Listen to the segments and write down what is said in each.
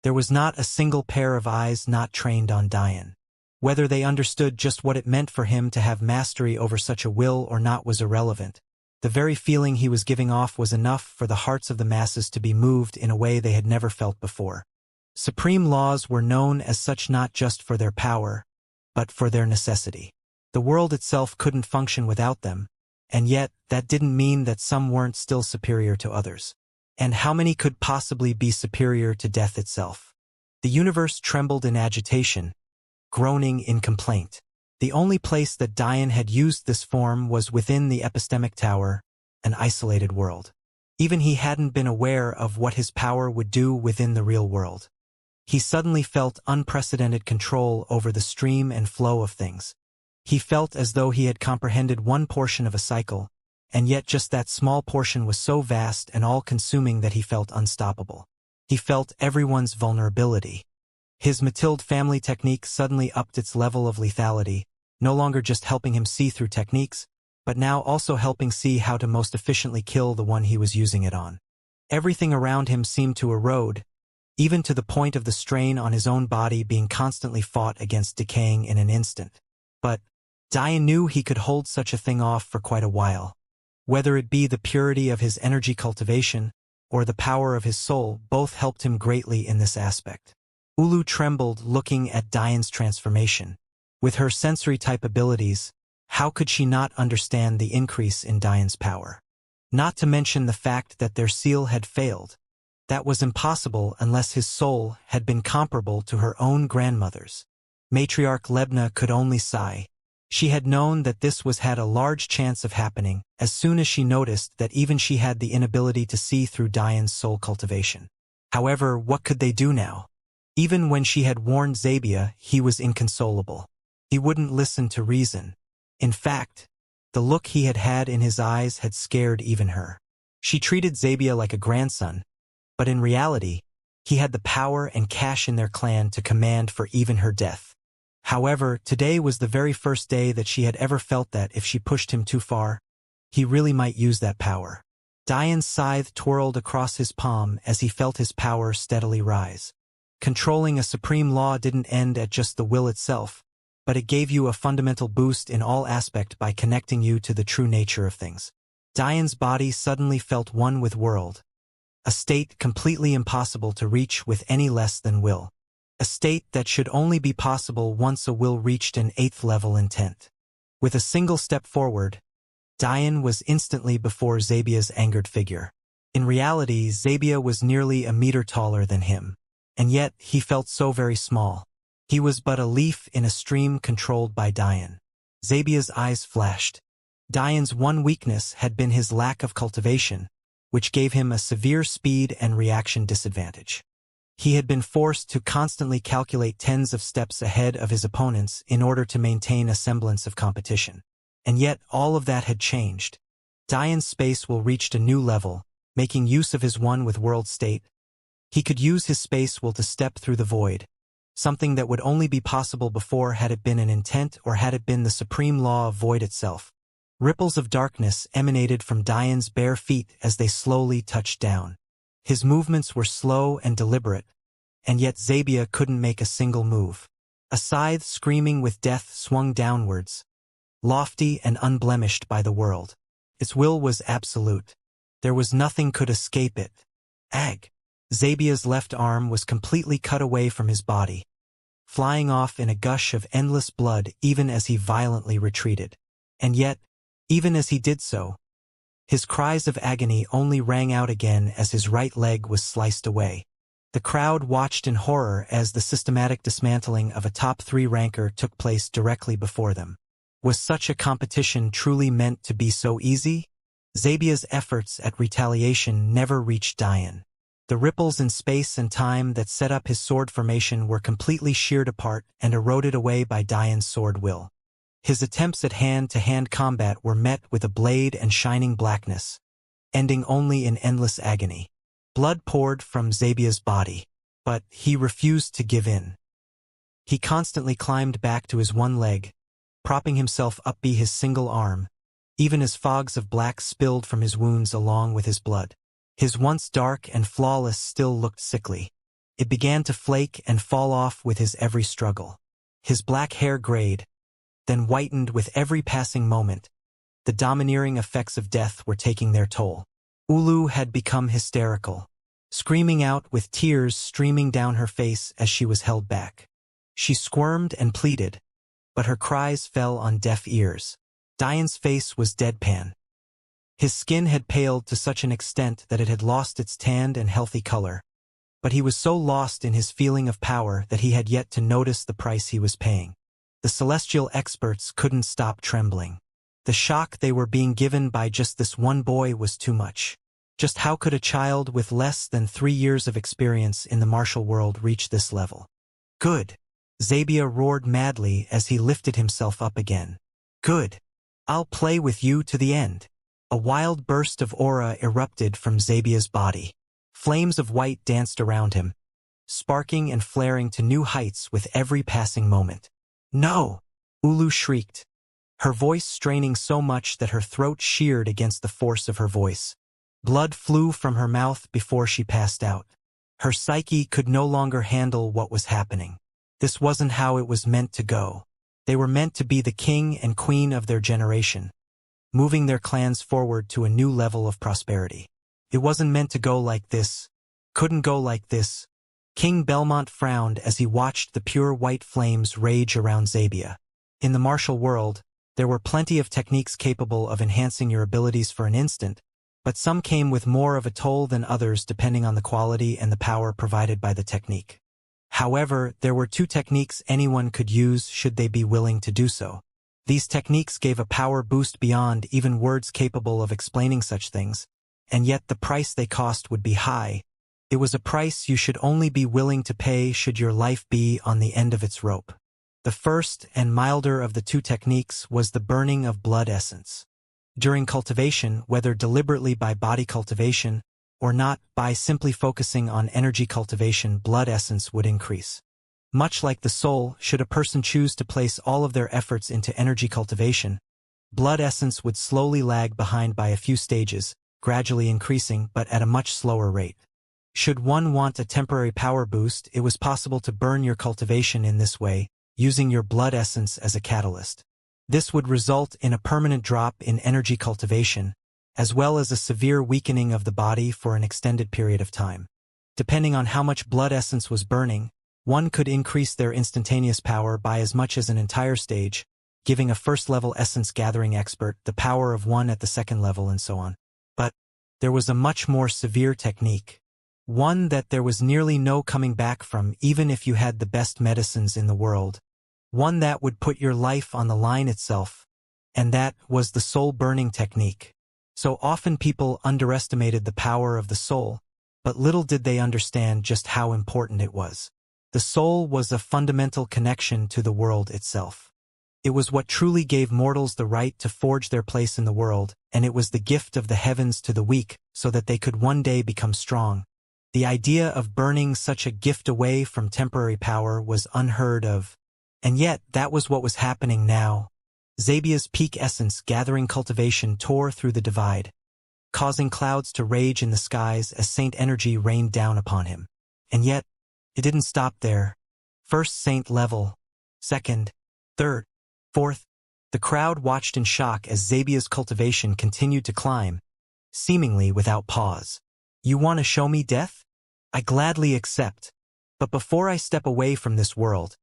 There was not a single pair of eyes not trained on Dian. Whether they understood just what it meant for him to have mastery over such a will or not was irrelevant. The very feeling he was giving off was enough for the hearts of the masses to be moved in a way they had never felt before. Supreme laws were known as such not just for their power, but for their necessity. The world itself couldn't function without them, and yet that didn't mean that some weren't still superior to others. And how many could possibly be superior to death itself? The universe trembled in agitation, groaning in complaint. The only place that Dian had used this form was within the epistemic tower, an isolated world. Even he hadn't been aware of what his power would do within the real world. He suddenly felt unprecedented control over the stream and flow of things. He felt as though he had comprehended one portion of a cycle, and yet just that small portion was so vast and all-consuming that he felt unstoppable. He felt everyone's vulnerability. His Matilde family technique suddenly upped its level of lethality, no longer just helping him see through techniques, but now also helping see how to most efficiently kill the one he was using it on. Everything around him seemed to erode, even to the point of the strain on his own body being constantly fought against decaying in an instant. But Dian knew he could hold such a thing off for quite a while. Whether it be the purity of his energy cultivation or the power of his soul, both helped him greatly in this aspect. Ulu trembled looking at Dian's transformation. With her sensory-type abilities, how could she not understand the increase in Dian's power? Not to mention the fact that their seal had failed. That was impossible unless his soul had been comparable to her own grandmother's. Matriarch Lebna could only sigh. She had known that this had a large chance of happening as soon as she noticed that even she had the inability to see through Dian's soul cultivation. However, what could they do now? Even when she had warned Zabia, he was inconsolable. He wouldn't listen to reason. In fact, the look he had had in his eyes had scared even her. She treated Zabia like a grandson, but in reality, he had the power and cash in their clan to command for even her death. However, today was the very first day that she had ever felt that if she pushed him too far, he really might use that power. Dian's scythe twirled across his palm as he felt his power steadily rise. Controlling a supreme law didn't end at just the will itself, but it gave you a fundamental boost in all aspect by connecting you to the true nature of things. Dian's body suddenly felt one with world, a state completely impossible to reach with any less than will. A state that should only be possible once a will reached an 8th level intent. With a single step forward, Dian was instantly before Zabia's angered figure. In reality, Zabia was nearly a meter taller than him, and yet he felt so very small. He was but a leaf in a stream controlled by Dian. Zabia's eyes flashed. Dian's one weakness had been his lack of cultivation, which gave him a severe speed and reaction disadvantage. He had been forced to constantly calculate tens of steps ahead of his opponents in order to maintain a semblance of competition. And yet all of that had changed. Dian's space will reached a new level, making use of his one with world state. He could use his space will to step through the void, something that would only be possible before had it been an intent or had it been the supreme law of void itself. Ripples of darkness emanated from Dian's bare feet as they slowly touched down. His movements were slow and deliberate, and yet Zabia couldn't make a single move. A scythe screaming with death swung downwards, lofty and unblemished by the world. Its will was absolute. There was nothing could escape it. Ag! Zabia's left arm was completely cut away from his body, flying off in a gush of endless blood even as he violently retreated. And yet, even as he did so, his cries of agony only rang out again as his right leg was sliced away. The crowd watched in horror as the systematic dismantling of a top 3 ranker took place directly before them. Was such a competition truly meant to be so easy? Zabia's efforts at retaliation never reached Dian. The ripples in space and time that set up his sword formation were completely sheared apart and eroded away by Dian's sword will. His attempts at hand-to-hand combat were met with a blade and shining blackness, ending only in endless agony. Blood poured from Zabia's body, but he refused to give in. He constantly climbed back to his one leg, propping himself up by his single arm, even as fogs of black spilled from his wounds along with his blood. His once dark and flawless still looked sickly. It began to flake and fall off with his every struggle. His black hair grayed, then whitened with every passing moment. The domineering effects of death were taking their toll. Ulu had become hysterical, screaming out with tears streaming down her face as she was held back. She squirmed and pleaded, but her cries fell on deaf ears. Dian's face was deadpan. His skin had paled to such an extent that it had lost its tanned and healthy color. But he was so lost in his feeling of power that he had yet to notice the price he was paying. The celestial experts couldn't stop trembling. The shock they were being given by just this one boy was too much. Just how could a child with less than 3 years of experience in the martial world reach this level? Good. Zabia roared madly as he lifted himself up again. Good. I'll play with you to the end. A wild burst of aura erupted from Zabia's body. Flames of white danced around him, sparking and flaring to new heights with every passing moment. No! Ulu shrieked, her voice straining so much that her throat sheared against the force of her voice. Blood flew from her mouth before she passed out. Her psyche could no longer handle what was happening. This wasn't how it was meant to go. They were meant to be the king and queen of their generation, moving their clans forward to a new level of prosperity. It wasn't meant to go like this. Couldn't go like this. King Belmont frowned as he watched the pure white flames rage around Zabia. In the martial world, there were plenty of techniques capable of enhancing your abilities for an instant, but some came with more of a toll than others depending on the quality and the power provided by the technique. However, there were 2 techniques anyone could use should they be willing to do so. These techniques gave a power boost beyond even words capable of explaining such things, and yet the price they cost would be high. It was a price you should only be willing to pay should your life be on the end of its rope. The first and milder of the 2 techniques was the burning of blood essence. During cultivation, whether deliberately by body cultivation or not, by simply focusing on energy cultivation, blood essence would increase. Much like the soul, should a person choose to place all of their efforts into energy cultivation, blood essence would slowly lag behind by a few stages, gradually increasing but at a much slower rate. Should one want a temporary power boost, it was possible to burn your cultivation in this way, using your blood essence as a catalyst. This would result in a permanent drop in energy cultivation, as well as a severe weakening of the body for an extended period of time. Depending on how much blood essence was burning, one could increase their instantaneous power by as much as an entire stage, giving a first-level essence gathering expert the power of one at the second level and so on. But there was a much more severe technique. One that there was nearly no coming back from even if you had the best medicines in the world. One that would put your life on the line itself. And that was the soul-burning technique. So often people underestimated the power of the soul, but little did they understand just how important it was. The soul was a fundamental connection to the world itself. It was what truly gave mortals the right to forge their place in the world, and it was the gift of the heavens to the weak so that they could one day become strong. The idea of burning such a gift away from temporary power was unheard of. And yet, that was what was happening now. Zabia's peak essence gathering cultivation tore through the divide, causing clouds to rage in the skies as saint energy rained down upon him. And yet, it didn't stop there. First saint level, second, third, fourth. The crowd watched in shock as Zabia's cultivation continued to climb, seemingly without pause. You want to show me death? I gladly accept. But before I step away from this world,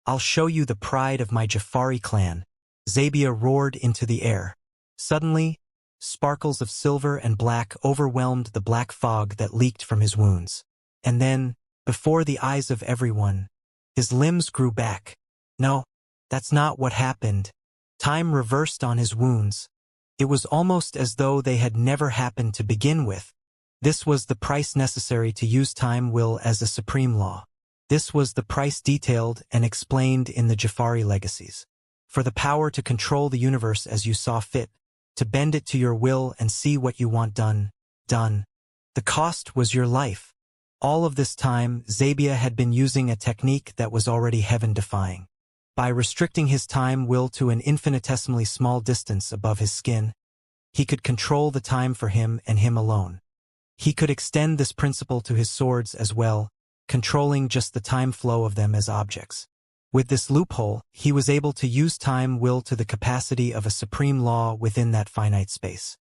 I'll show you the pride of my Jafari clan. Zabia roared into the air. Suddenly, sparkles of silver and black overwhelmed the black fog that leaked from his wounds. And then, before the eyes of everyone, his limbs grew back. No, that's not what happened. Time reversed on his wounds. It was almost as though they had never happened to begin with. This was the price necessary to use time will as a supreme law. This was the price detailed and explained in the Jafari legacies. For the power to control the universe as you saw fit, to bend it to your will and see what you want done. The cost was your life. All of this time, Zabia had been using a technique that was already heaven-defying. By restricting his time will to an infinitesimally small distance above his skin, he could control the time for him and him alone. He could extend this principle to his swords as well, controlling just the time flow of them as objects. With this loophole, he was able to use time will to the capacity of a supreme law within that finite space.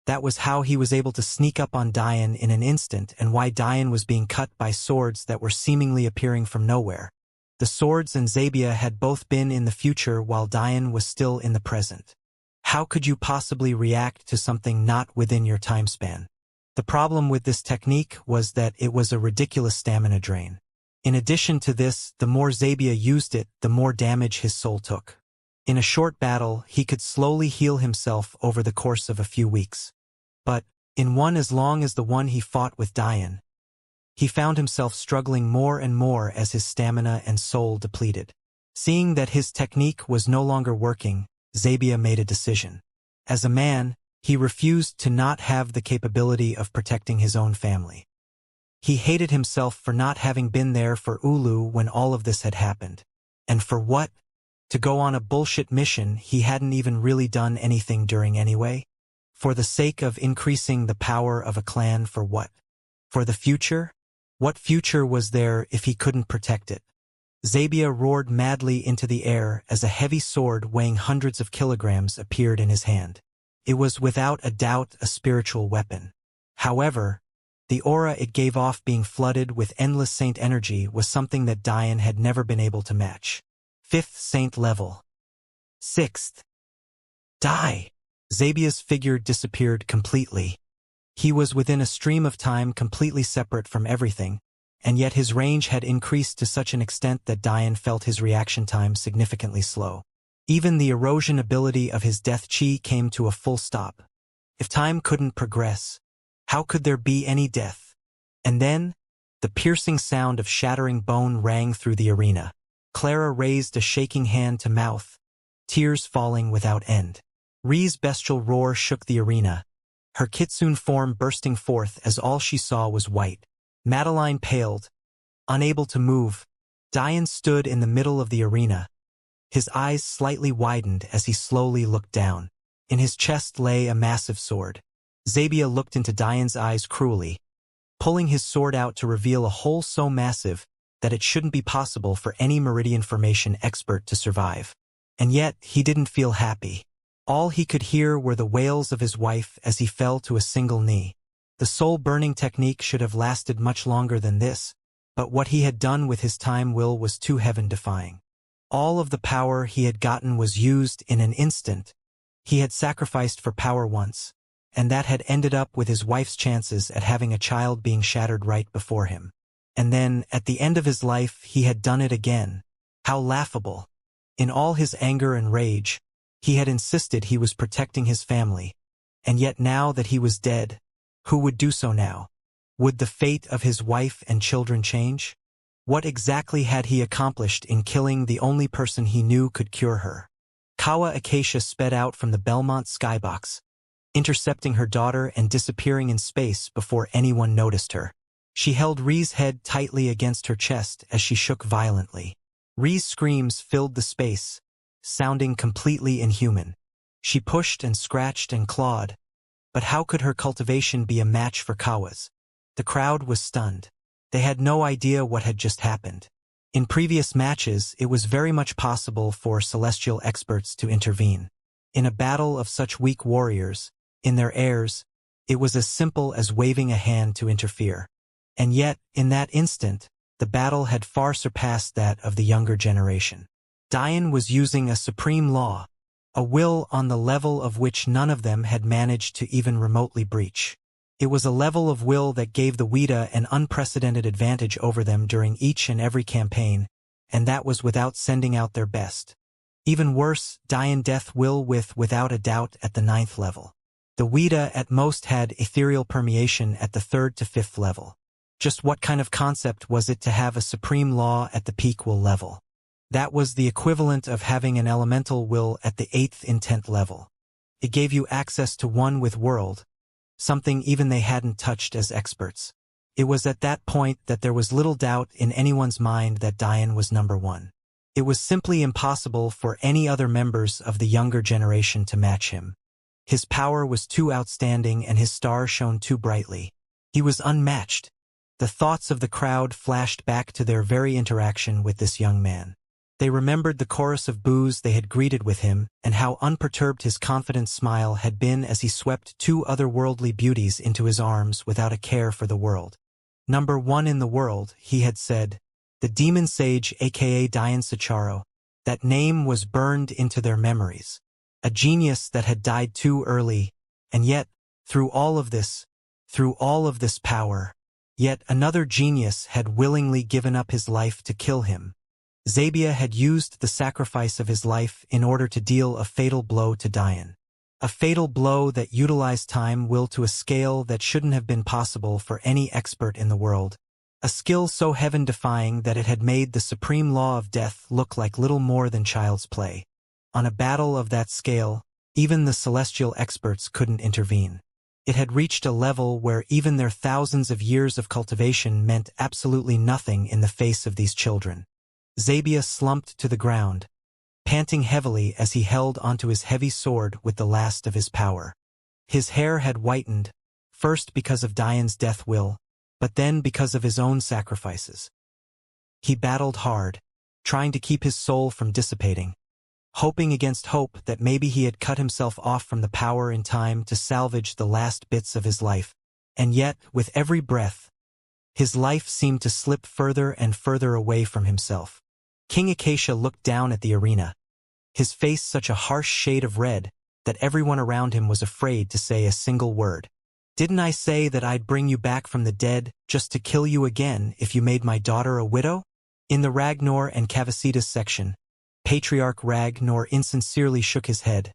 That was how he was able to sneak up on Diane in an instant, and why Diane was being cut by swords that were seemingly appearing from nowhere. The swords and Zabia had both been in the future while Diane was still in the present. How could you possibly react to something not within your time span? The problem with this technique was that it was a ridiculous stamina drain. In addition to this, the more Zabia used it, the more damage his soul took. In a short battle, he could slowly heal himself over the course of a few weeks. But, in one as long as the one he fought with Diane, he found himself struggling more and more as his stamina and soul depleted. Seeing that his technique was no longer working, Zabia made a decision. As a man, he refused to not have the capability of protecting his own family. He hated himself for not having been there for Ulu when all of this had happened. And for what? To go on a bullshit mission he hadn't even really done anything during anyway? For the sake of increasing the power of a clan, for what? For the future? What future was there if he couldn't protect it? Zabia roared madly into the air as a heavy sword weighing hundreds of kilograms appeared in his hand. It was without a doubt a spiritual weapon. However, the aura it gave off, being flooded with endless saint energy, was something that Diane had never been able to match. 5th saint level. 6th. Die! Zabia's figure disappeared completely. He was within a stream of time completely separate from everything, and yet his range had increased to such an extent that Diane felt his reaction time significantly slow. Even the erosion ability of his death chi came to a full stop. If time couldn't progress, how could there be any death? And then, the piercing sound of shattering bone rang through the arena. Clara raised a shaking hand to mouth, tears falling without end. Ri's bestial roar shook the arena, her kitsune form bursting forth as all she saw was white. Madeline paled, unable to move. Diane stood in the middle of the arena. His eyes slightly widened as he slowly looked down. In his chest lay a massive sword. Zabia looked into Diane's eyes cruelly, pulling his sword out to reveal a hole so massive that it shouldn't be possible for any meridian formation expert to survive. And yet, he didn't feel happy. All he could hear were the wails of his wife as he fell to a single knee. The soul-burning technique should have lasted much longer than this, but what he had done with his time will was too heaven-defying. All of the power he had gotten was used in an instant. He had sacrificed for power once, and that had ended up with his wife's chances at having a child being shattered right before him. And then, at the end of his life, he had done it again. How laughable. In all his anger and rage, he had insisted he was protecting his family, and yet now that he was dead, who would do so now? Would the fate of his wife and children change? What exactly had he accomplished in killing the only person he knew could cure her? Kawa Acacia sped out from the Belmont skybox, intercepting her daughter and disappearing in space before anyone noticed her. She held Ri's head tightly against her chest as she shook violently. Ri's screams filled the space, sounding completely inhuman. She pushed and scratched and clawed, but how could her cultivation be a match for Kawa's? The crowd was stunned. They had no idea what had just happened. In previous matches, it was very much possible for celestial experts to intervene. In a battle of such weak warriors, in their heirs, it was as simple as waving a hand to interfere. And yet, in that instant, the battle had far surpassed that of the younger generation. Diane was using a supreme law, a will on the level of which none of them had managed to even remotely breach. It was a level of will that gave the Weta an unprecedented advantage over them during each and every campaign, and that was without sending out their best. Even worse, Diane death will without a doubt at the 9th level. The Weta at most had ethereal permeation at the 3rd to 5th level. Just what kind of concept was it to have a supreme law at the peak will level? That was the equivalent of having an elemental will at the 8th and 10th level. It gave you access to one with world, something even they hadn't touched as experts. It was at that point that there was little doubt in anyone's mind that Diane was number one. It was simply impossible for any other members of the younger generation to match him. His power was too outstanding and his star shone too brightly. He was unmatched. The thoughts of the crowd flashed back to their very interaction with this young man. They remembered the chorus of boos they had greeted with him and how unperturbed his confident smile had been as he swept two otherworldly beauties into his arms without a care for the world. "Number one in the world," he had said. The demon sage aka Dian Sicharo. That name was burned into their memories. A genius that had died too early, and yet, through all of this power, yet another genius had willingly given up his life to kill him. Zabia had used the sacrifice of his life in order to deal a fatal blow to Dian. A fatal blow that utilized time will to a scale that shouldn't have been possible for any expert in the world. A skill so heaven-defying that it had made the supreme law of death look like little more than child's play. On a battle of that scale, even the celestial experts couldn't intervene. It had reached a level where even their thousands of years of cultivation meant absolutely nothing in the face of these children. Zabia slumped to the ground, panting heavily as he held onto his heavy sword with the last of his power. His hair had whitened, first because of Dian's death will, but then because of his own sacrifices. He battled hard, trying to keep his soul from dissipating, hoping against hope that maybe he had cut himself off from the power in time to salvage the last bits of his life. And yet, with every breath, his life seemed to slip further and further away from himself. King Acacia looked down at the arena, his face such a harsh shade of red that everyone around him was afraid to say a single word. "Didn't I say that I'd bring you back from the dead just to kill you again if you made my daughter a widow?" In the Ragnar and Cavasitas section, Patriarch Ragnar insincerely shook his head.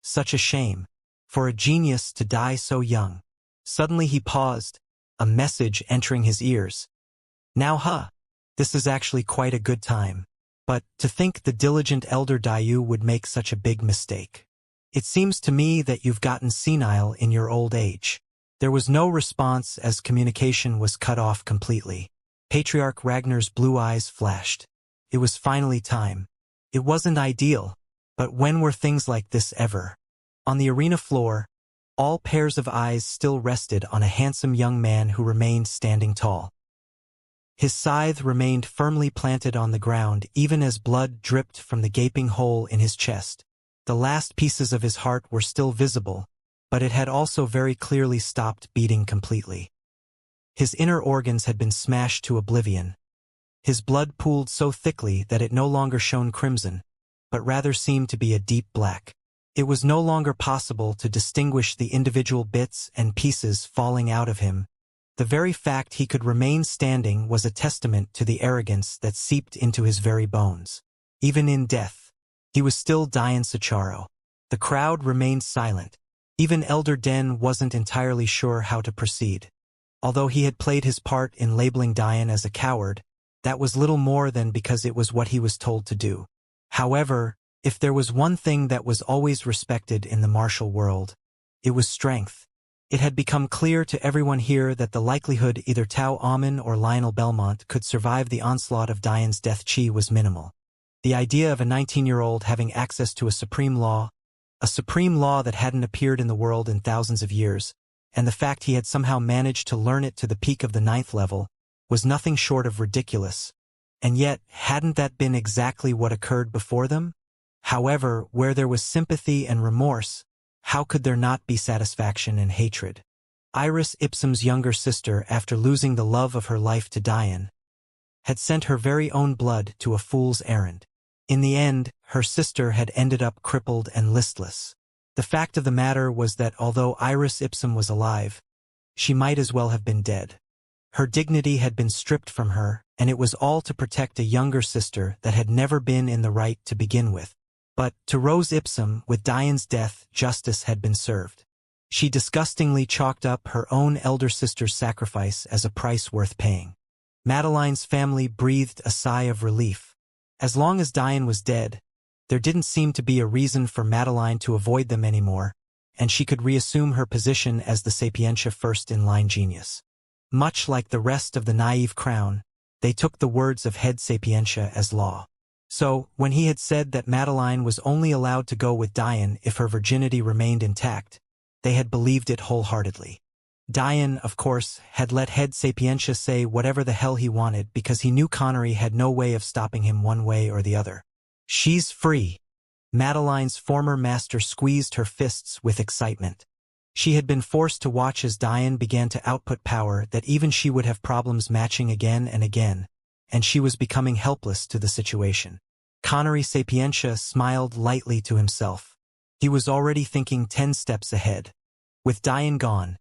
Such a shame, for a genius to die so young. Suddenly he paused, a message entering his ears. "Now this is actually quite a good time. But to think the diligent elder Dayu would make such a big mistake. It seems to me that you've gotten senile in your old age." There was no response as communication was cut off completely. Patriarch Ragnar's blue eyes flashed. It was finally time. It wasn't ideal, but when were things like this ever? On the arena floor, all pairs of eyes still rested on a handsome young man who remained standing tall. His scythe remained firmly planted on the ground even as blood dripped from the gaping hole in his chest. The last pieces of his heart were still visible, but it had also very clearly stopped beating completely. His inner organs had been smashed to oblivion. His blood pooled so thickly that it no longer shone crimson, but rather seemed to be a deep black. It was no longer possible to distinguish the individual bits and pieces falling out of him. The very fact he could remain standing was a testament to the arrogance that seeped into his very bones. Even in death, he was still Dian Sicharo. The crowd remained silent. Even Elder Den wasn't entirely sure how to proceed. Although he had played his part in labeling Dian as a coward, that was little more than because it was what he was told to do. However, if there was one thing that was always respected in the martial world, it was strength. It had become clear to everyone here that the likelihood either Tao Amin or Lionel Belmont could survive the onslaught of Dian's death chi was minimal. The idea of a 19-year-old having access to a supreme law that hadn't appeared in the world in thousands of years, and the fact he had somehow managed to learn it to the peak of the 9th level, was nothing short of ridiculous. And yet, hadn't that been exactly what occurred before them? However, where there was sympathy and remorse, how could there not be satisfaction and hatred? Iris Ipsum's younger sister, after losing the love of her life to Dian, had sent her very own blood to a fool's errand. In the end, her sister had ended up crippled and listless. The fact of the matter was that although Iris Ipsum was alive, she might as well have been dead. Her dignity had been stripped from her, and it was all to protect a younger sister that had never been in the right to begin with. But, to Rose Ipsum, with Dian's death, justice had been served. She disgustingly chalked up her own elder sister's sacrifice as a price worth paying. Madeline's family breathed a sigh of relief. As long as Dian was dead, there didn't seem to be a reason for Madeline to avoid them anymore, and she could reassume her position as the Sapientia first-in-line genius. Much like the rest of the naive crown, they took the words of head Sapientia as law. So, when he had said that Madeline was only allowed to go with Dian if her virginity remained intact, they had believed it wholeheartedly. Dian, of course, had let head Sapientia say whatever the hell he wanted because he knew Connery had no way of stopping him one way or the other. She's free. Madeline's former master squeezed her fists with excitement. She had been forced to watch as Dian began to output power that even she would have problems matching again and again, and she was becoming helpless to the situation. Connery Sapientia smiled lightly to himself. He was already thinking 10 steps ahead. With Dian gone,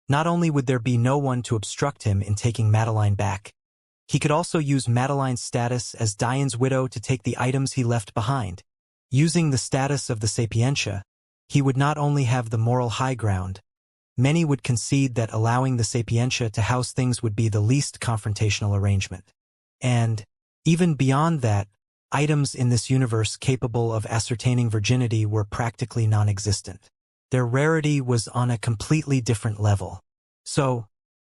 not only would there be no one to obstruct him in taking Madeline back, he could also use Madeline's status as Dian's widow to take the items he left behind. Using the status of the Sapientia, he would not only have the moral high ground, many would concede that allowing the Sapientia to house things would be the least confrontational arrangement. And, even beyond that, items in this universe capable of ascertaining virginity were practically non-existent. Their rarity was on a completely different level. So,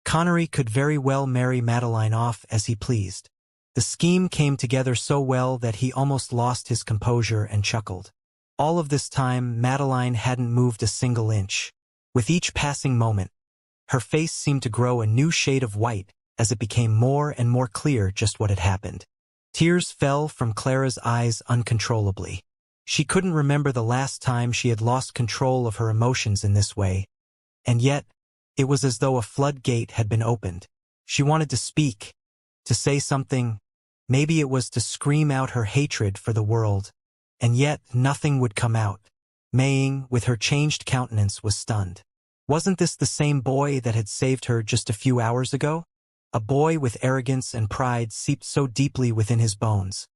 Connery could very well marry Madeline off as he pleased. The scheme came together so well that he almost lost his composure and chuckled. All of this time, Madeline hadn't moved a single inch. With each passing moment, her face seemed to grow a new shade of white as it became more and more clear just what had happened. Tears fell from Clara's eyes uncontrollably. She couldn't remember the last time she had lost control of her emotions in this way, and yet, it was as though a floodgate had been opened. She wanted to speak, to say something. Maybe it was to scream out her hatred for the world, and yet nothing would come out. Maying, with her changed countenance, was stunned. Wasn't this the same boy that had saved her just a few hours ago? A boy with arrogance and pride seeped so deeply within his bones.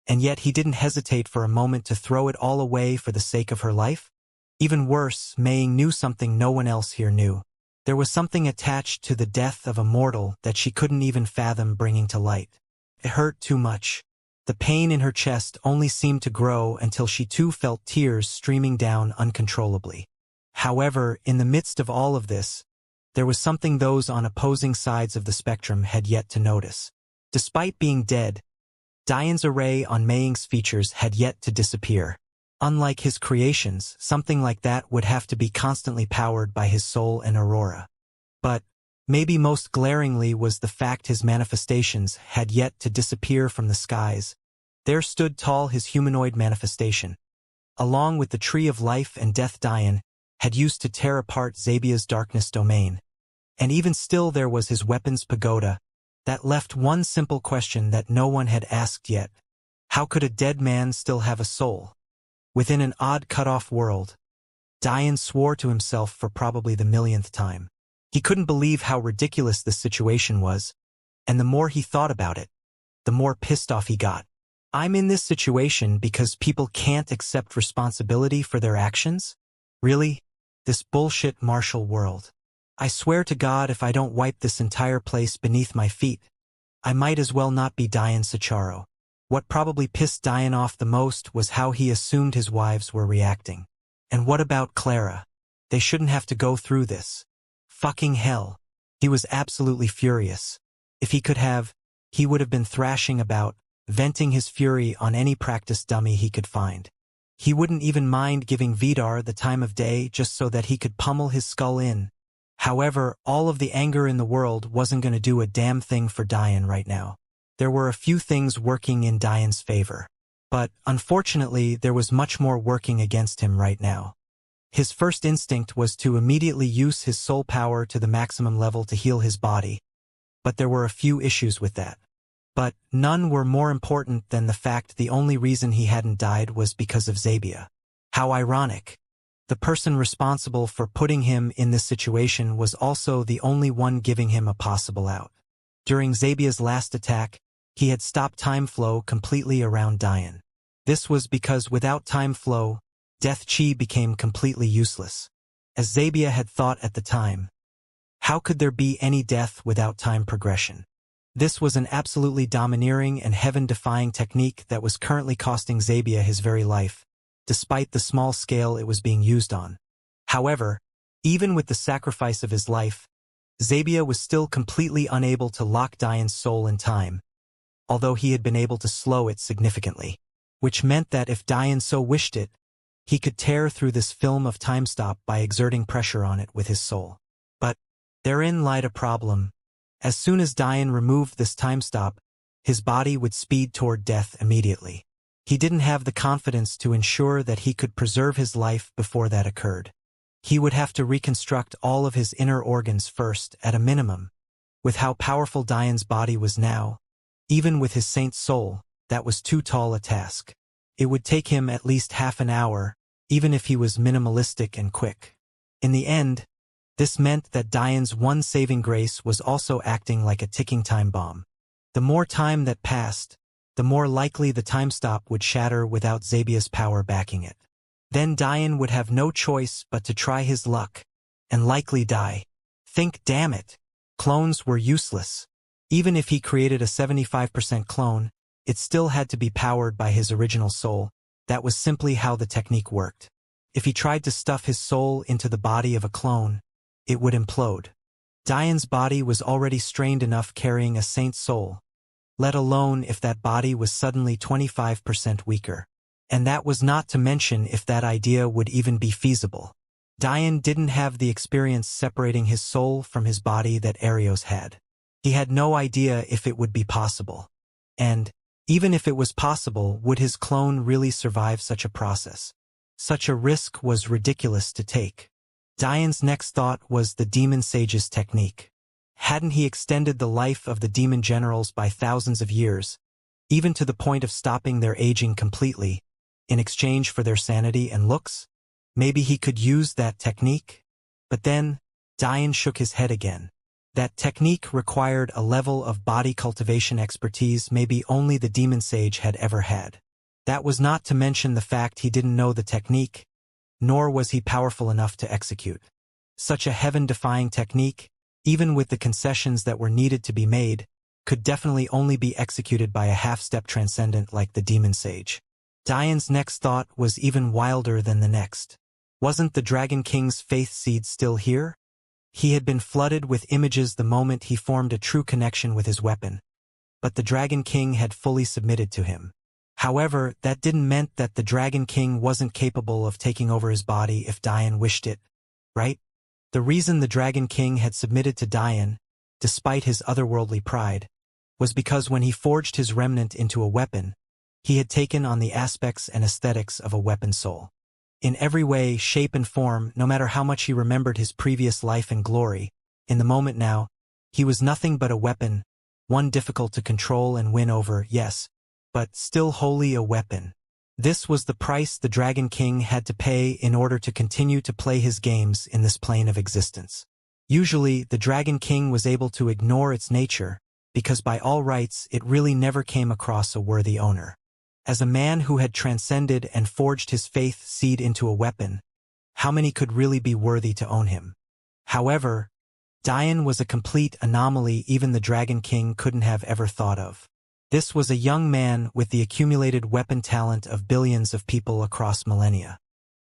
And yet he didn't hesitate for a moment to throw it all away for the sake of her life? Even worse, Maying knew something no one else here knew. There was something attached to the death of a mortal that she couldn't even fathom bringing to light. It hurt too much. The pain in her chest only seemed to grow until she too felt tears streaming down uncontrollably. However, in the midst of all of this, there was something those on opposing sides of the spectrum had yet to notice. Despite being dead, Dian's array on Maying's features had yet to disappear. Unlike his creations, something like that would have to be constantly powered by his soul and aurora. But, maybe most glaringly was the fact his manifestations had yet to disappear from the skies. There stood tall his humanoid manifestation. Along with the tree of life and death Dian had used to tear apart Zabia's darkness domain. And even still there was his weapons pagoda, that left one simple question that no one had asked yet. How could a dead man still have a soul? Within an odd cut-off world, Dian swore to himself for probably the millionth time. He couldn't believe how ridiculous this situation was, and the more he thought about it, the more pissed off he got. I'm in this situation because people can't accept responsibility for their actions? Really? This bullshit martial world. I swear to God if I don't wipe this entire place beneath my feet, I might as well not be Dian Sacharo. What probably pissed Dian off the most was how he assumed his wives were reacting. And what about Clara? They shouldn't have to go through this. Fucking hell. He was absolutely furious. If he could have, he would have been thrashing about, venting his fury on any practice dummy he could find. He wouldn't even mind giving Vidar the time of day just so that he could pummel his skull in. However, all of the anger in the world wasn't going to do a damn thing for Dian right now. There were a few things working in Dian's favor. But, unfortunately, there was much more working against him right now. His first instinct was to immediately use his soul power to the maximum level to heal his body. But there were a few issues with that. But none were more important than the fact the only reason he hadn't died was because of Zabia. How ironic. The person responsible for putting him in this situation was also the only one giving him a possible out. During Zabia's last attack, he had stopped time flow completely around Dian. This was because without time flow, death chi became completely useless. As Zabia had thought at the time, how could there be any death without time progression? This was an absolutely domineering and heaven-defying technique that was currently costing Zabia his very life, despite the small scale it was being used on. However, even with the sacrifice of his life, Zabia was still completely unable to lock Dian's soul in time, although he had been able to slow it significantly, which meant that if Dian so wished it, he could tear through this film of time stop by exerting pressure on it with his soul. But Therein lied a problem. As soon as Dian removed this time stop, his body would speed toward death immediately. He didn't have the confidence to ensure that he could preserve his life before that occurred. He would have to reconstruct all of his inner organs first, at a minimum. With how powerful Dian's body was now, even with his saint's soul, that was too tall a task. It would take him at least half an hour, even if he was minimalistic and quick. In the end, this meant that Dian's one saving grace was also acting like a ticking time bomb. The more time that passed, the more likely the time stop would shatter without Zabia's power backing it. Then Dian would have no choice but to try his luck, and likely die. Think, damn it. Clones were useless. Even if he created a 75% clone, it still had to be powered by his original soul. That was simply how the technique worked. If he tried to stuff his soul into the body of a clone, it would implode. Dian's body was already strained enough carrying a saint's soul, let alone if that body was suddenly 25% weaker. And that was not to mention if that idea would even be feasible. Dian didn't have the experience separating his soul from his body that Arios had. He had no idea if it would be possible. And, even if it was possible, would his clone really survive such a process? Such a risk was ridiculous to take. Dian's next thought was the demon sage's technique. Hadn't he extended the life of the demon generals by thousands of years, even to the point of stopping their aging completely, in exchange for their sanity and looks? Maybe he could use that technique? But then, Dian shook his head again. That technique required a level of body cultivation expertise maybe only the demon sage had ever had. That was not to mention the fact he didn't know the technique, nor was he powerful enough to execute. Such a heaven-defying technique, even with the concessions that were needed to be made, could definitely only be executed by a half-step transcendent like the demon sage. Dian's next thought was even wilder than the next. Wasn't the Dragon King's faith seed still here? He had been flooded with images the moment he formed a true connection with his weapon. But the Dragon King had fully submitted to him. However, that didn't mean that the Dragon King wasn't capable of taking over his body if Dian wished it, right? The reason the Dragon King had submitted to Dian, despite his otherworldly pride, was because when he forged his remnant into a weapon, he had taken on the aspects and aesthetics of a weapon soul. In every way, shape and form, no matter how much he remembered his previous life and glory, in the moment now, he was nothing but a weapon, one difficult to control and win over, yes, but still wholly a weapon. This was the price the Dragon King had to pay in order to continue to play his games in this plane of existence. Usually, the Dragon King was able to ignore its nature, because by all rights it really never came across a worthy owner. As a man who had transcended and forged his faith seed into a weapon, how many could really be worthy to own him? However, Dian was a complete anomaly even the Dragon King couldn't have ever thought of. This was a young man with the accumulated weapon talent of billions of people across millennia.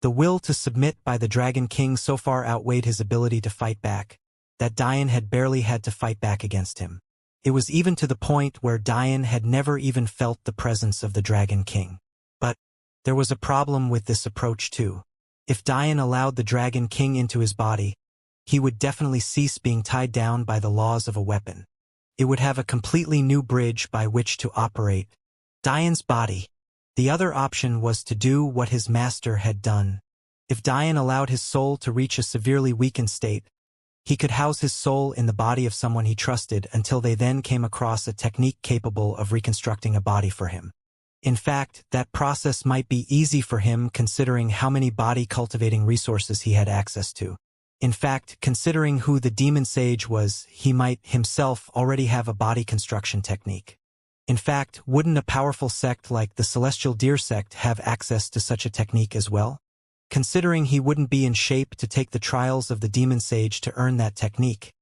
The will to submit by the Dragon King so far outweighed his ability to fight back, that Dian had barely had to fight back against him. It was even to the point where Dian had never even felt the presence of the Dragon King. But there was a problem with this approach too. If Dian allowed the Dragon King into his body, he would definitely cease being tied down by the laws of a weapon. It would have a completely new bridge by which to operate. Dian's body. The other option was to do what his master had done. If Dian allowed his soul to reach a severely weakened state, he could house his soul in the body of someone he trusted until they then came across a technique capable of reconstructing a body for him. In fact, that process might be easy for him considering how many body-cultivating resources he had access to. In fact, considering who the demon sage was, he might himself already have a body construction technique. In fact, wouldn't a powerful sect like the Celestial Deer sect have access to such a technique as well? Considering he wouldn't be in shape to take the trials of the demon sage to earn that technique,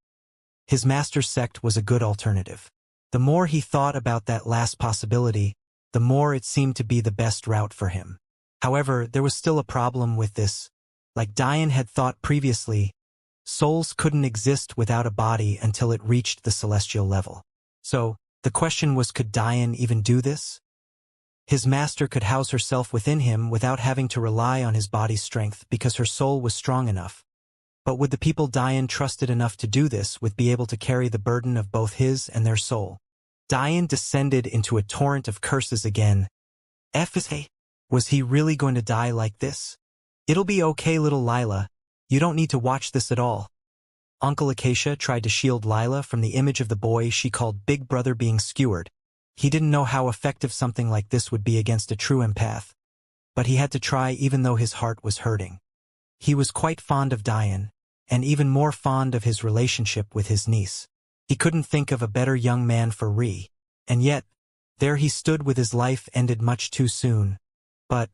his master's sect was a good alternative. The more he thought about that last possibility, the more it seemed to be the best route for him. However, there was still a problem with this. Like Dian had thought previously, souls couldn't exist without a body until it reached the celestial level. So, the question was, could Dian even do this? His master could house herself within him without having to rely on his body's strength because her soul was strong enough. But would the people Dian trusted enough to do this would be able to carry the burden of both his and their soul? Dian descended into a torrent of curses again. Was he really going to die like this? It'll be okay, little Lila. You don't need to watch this at all. Uncle Acacia tried to shield Lila from the image of the boy she called Big Brother being skewered. He didn't know how effective something like this would be against a true empath. But he had to try even though his heart was hurting. He was quite fond of Dian, and even more fond of his relationship with his niece. He couldn't think of a better young man for Ree. And yet, there he stood with his life ended much too soon. But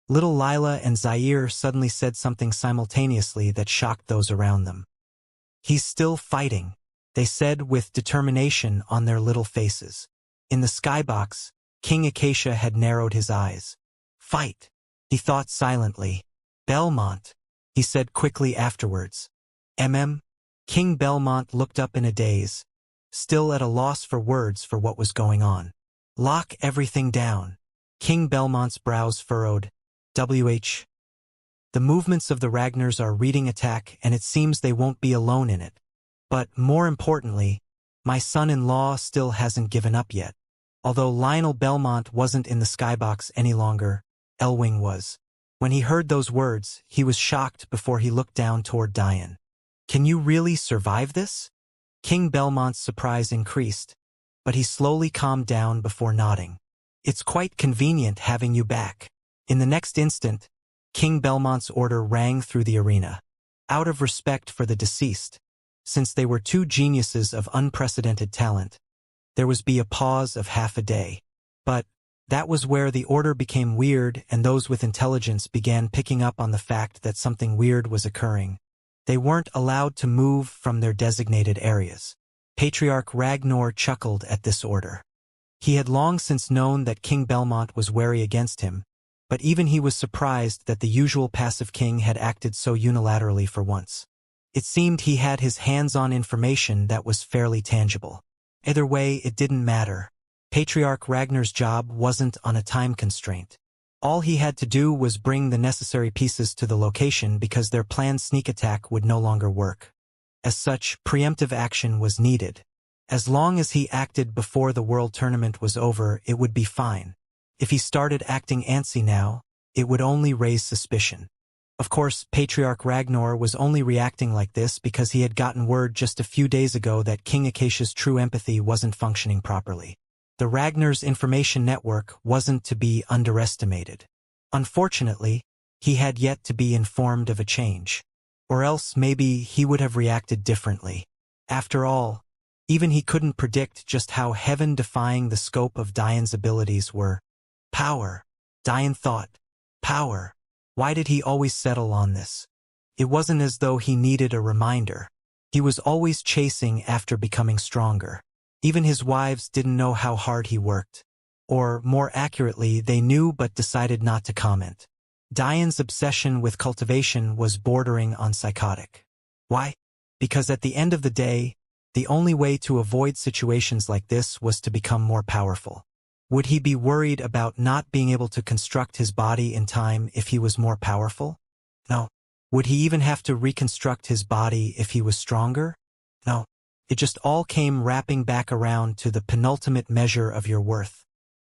little Lila and Zaire suddenly said something simultaneously that shocked those around them. "He's still fighting," they said with determination on their little faces. In the skybox, King Acacia had narrowed his eyes. "Fight," he thought silently. "Belmont," he said quickly afterwards. King Belmont looked up in a daze, still at a loss for words for what was going on. "Lock everything down." King Belmont's brows furrowed. The movements of the Ragnars are reading attack, and it seems they won't be alone in it. But, more importantly, my son-in-law still hasn't given up yet. Although Lionel Belmont wasn't in the skybox any longer, Elwing was. When he heard those words, he was shocked before he looked down toward Dian. "Can you really survive this?" King Belmont's surprise increased, but he slowly calmed down before nodding. "It's quite convenient having you back." In the next instant, King Belmont's order rang through the arena. Out of respect for the deceased, since they were two geniuses of unprecedented talent, there was be a pause of half a day. But that was where the order became weird, and those with intelligence began picking up on the fact that something weird was occurring. They weren't allowed to move from their designated areas. Patriarch Ragnar chuckled at this order. He had long since known that King Belmont was wary against him, but even he was surprised that the usual passive king had acted so unilaterally for once. It seemed he had his hands-on information that was fairly tangible. Either way, it didn't matter. Patriarch Ragnar's job wasn't on a time constraint. All he had to do was bring the necessary pieces to the location because their planned sneak attack would no longer work. As such, preemptive action was needed. As long as he acted before the World Tournament was over, it would be fine. If he started acting antsy now, it would only raise suspicion. Of course, Patriarch Ragnar was only reacting like this because he had gotten word just a few days ago that King Acacia's true empathy wasn't functioning properly. The Ragnar's information network wasn't to be underestimated. Unfortunately, he had yet to be informed of a change. Or else maybe he would have reacted differently. After all, even he couldn't predict just how heaven-defying the scope of Dian's abilities were. Power. Dian thought. Power. Why did he always settle on this? It wasn't as though he needed a reminder. He was always chasing after becoming stronger. Even his wives didn't know how hard he worked. Or, more accurately, they knew but decided not to comment. Dian's obsession with cultivation was bordering on psychotic. Why? Because at the end of the day, the only way to avoid situations like this was to become more powerful. Would he be worried about not being able to construct his body in time if he was more powerful? No. Would he even have to reconstruct his body if he was stronger? No. It just all came wrapping back around to the penultimate measure of your worth.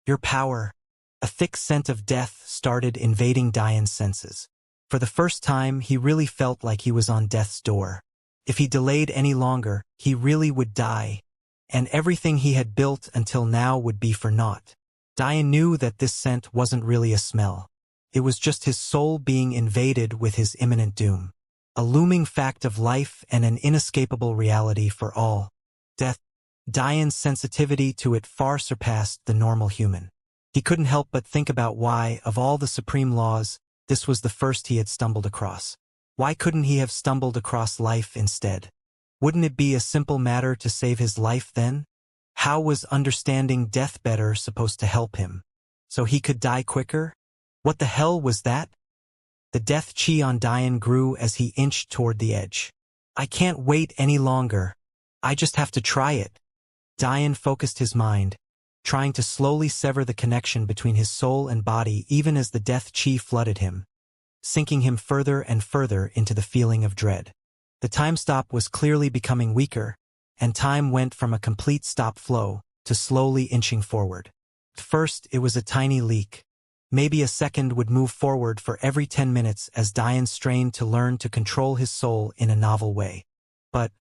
Your power. A thick scent of death started invading Dian's senses. For the first time, he really felt like he was on death's door. If he delayed any longer, he really would die. And everything he had built until now would be for naught. Dian knew that this scent wasn't really a smell. It was just his soul being invaded with his imminent doom. A looming fact of life and an inescapable reality for all. Death. Dian's sensitivity to it far surpassed the normal human. He couldn't help but think about why, of all the supreme laws, this was the first he had stumbled across. Why couldn't he have stumbled across life instead? Wouldn't it be a simple matter to save his life then? How was understanding death better supposed to help him? So he could die quicker? What the hell was that? The death chi on Dian grew as he inched toward the edge. I can't wait any longer. I just have to try it. Dian focused his mind, trying to slowly sever the connection between his soul and body even as the death chi flooded him, sinking him further and further into the feeling of dread. The time stop was clearly becoming weaker, and time went from a complete stop flow to slowly inching forward. First, it was a tiny leak. Maybe a second would move forward for every 10 minutes as Dian strained to learn to control his soul in a novel way. But,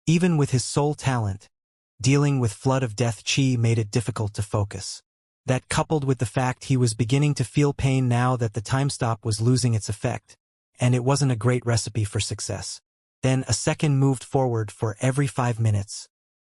even with his soul talent, dealing with flood of death chi made it difficult to focus. That coupled with the fact he was beginning to feel pain now that the time stop was losing its effect, and it wasn't a great recipe for success. Then a second moved forward for every 5 minutes.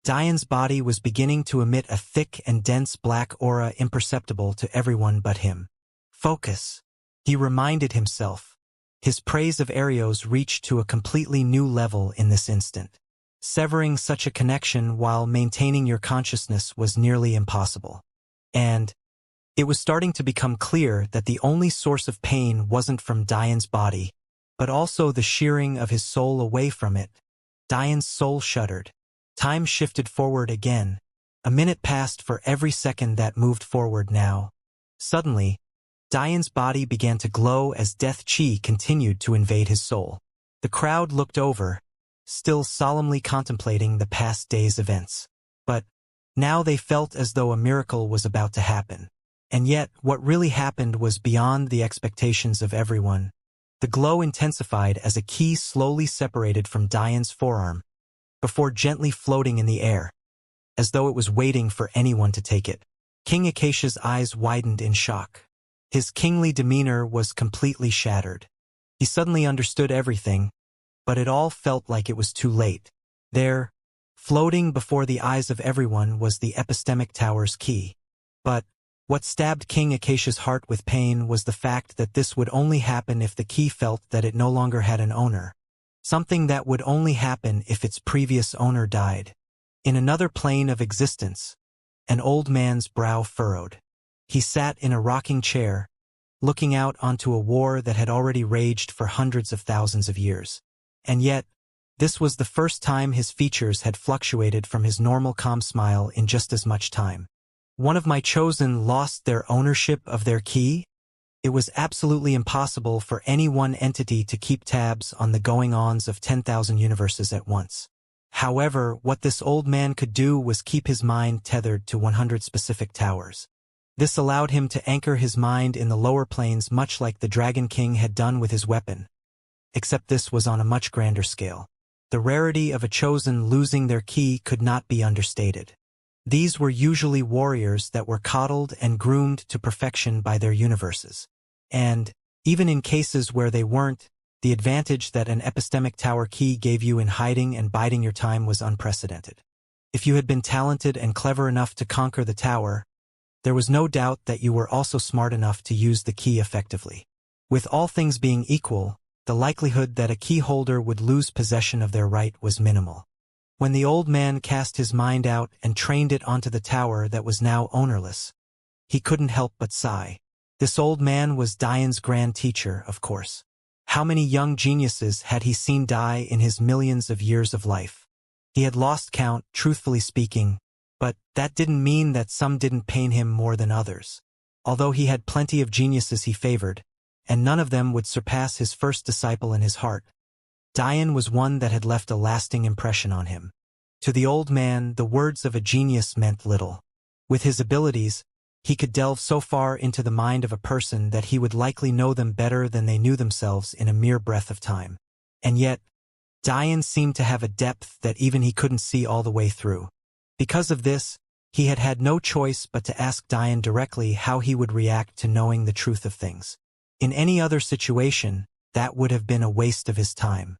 Dian's body was beginning to emit a thick and dense black aura imperceptible to everyone but him. Focus, he reminded himself. His praise of Arios reached to a completely new level in this instant. Severing such a connection while maintaining your consciousness was nearly impossible. And it was starting to become clear that the only source of pain wasn't from Dian's body, but also the shearing of his soul away from it. Dian's soul shuddered. Time shifted forward again. A minute passed for every second that moved forward now. Suddenly, Dian's body began to glow as death chi continued to invade his soul. The crowd looked over, still solemnly contemplating the past day's events. But now they felt as though a miracle was about to happen. And yet, what really happened was beyond the expectations of everyone. The glow intensified as a key slowly separated from Dian's forearm, before gently floating in the air, as though it was waiting for anyone to take it. King Acacia's eyes widened in shock. His kingly demeanor was completely shattered. He suddenly understood everything, but it all felt like it was too late. There, floating before the eyes of everyone, was the epistemic tower's key. But what stabbed King Acacia's heart with pain was the fact that this would only happen if the key felt that it no longer had an owner. Something that would only happen if its previous owner died. In another plane of existence, an old man's brow furrowed. He sat in a rocking chair, looking out onto a war that had already raged for hundreds of thousands of years. And yet, this was the first time his features had fluctuated from his normal calm smile in just as much time. One of my chosen lost their ownership of their key? It was absolutely impossible for any one entity to keep tabs on the going-ons of 10,000 universes at once. However, what this old man could do was keep his mind tethered to 100 specific towers. This allowed him to anchor his mind in the lower planes much like the Dragon King had done with his weapon. Except this was on a much grander scale. The rarity of a chosen losing their key could not be understated. These were usually warriors that were coddled and groomed to perfection by their universes. And, even in cases where they weren't, the advantage that an epistemic tower key gave you in hiding and biding your time was unprecedented. If you had been talented and clever enough to conquer the tower, there was no doubt that you were also smart enough to use the key effectively. With all things being equal, the likelihood that a key holder would lose possession of their right was minimal. When the old man cast his mind out and trained it onto the tower that was now ownerless, he couldn't help but sigh. This old man was Dian's grand teacher, of course. How many young geniuses had he seen die in his millions of years of life? He had lost count, truthfully speaking, but that didn't mean that some didn't pain him more than others. Although he had plenty of geniuses he favored, and none of them would surpass his first disciple in his heart, Dian was one that had left a lasting impression on him. To the old man, the words of a genius meant little. With his abilities, he could delve so far into the mind of a person that he would likely know them better than they knew themselves in a mere breath of time. And yet, Dian seemed to have a depth that even he couldn't see all the way through. Because of this, he had had no choice but to ask Dian directly how he would react to knowing the truth of things. In any other situation, that would have been a waste of his time.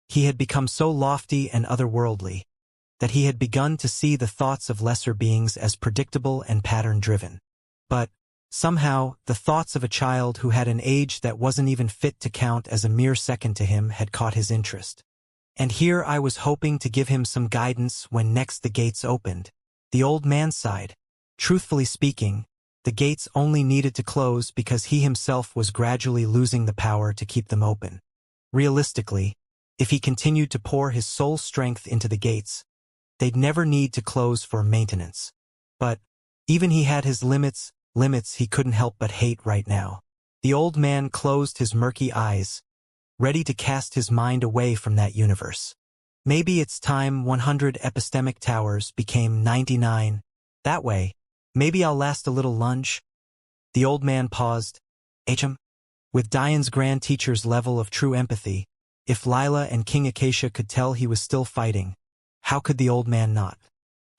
He had become so lofty and otherworldly that he had begun to see the thoughts of lesser beings as predictable and pattern-driven. But, somehow, the thoughts of a child who had an age that wasn't even fit to count as a mere second to him had caught his interest. And here I was hoping to give him some guidance when next the gates opened. The old man sighed. Truthfully speaking, the gates only needed to close because he himself was gradually losing the power to keep them open. Realistically, if he continued to pour his soul strength into the gates, they'd never need to close for maintenance. But, even he had his limits he couldn't help but hate right now. The old man closed his murky eyes, ready to cast his mind away from that universe. Maybe it's time 100 epistemic towers became 99. That way, maybe I'll last a little lunge. The old man paused. HM? With Diane's grand teacher's level of true empathy, if Lila and King Acacia could tell he was still fighting, how could the old man not?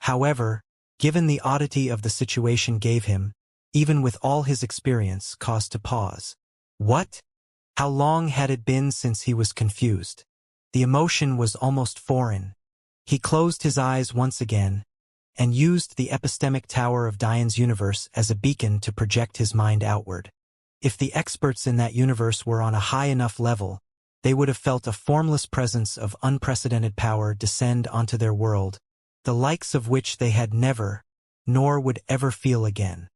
However, given the oddity of the situation gave him, even with all his experience, cause to pause. What? How long had it been since he was confused? The emotion was almost foreign. He closed his eyes once again, and used the epistemic tower of Diane's universe as a beacon to project his mind outward. If the experts in that universe were on a high enough level, they would have felt a formless presence of unprecedented power descend onto their world, the likes of which they had never, nor would ever feel again.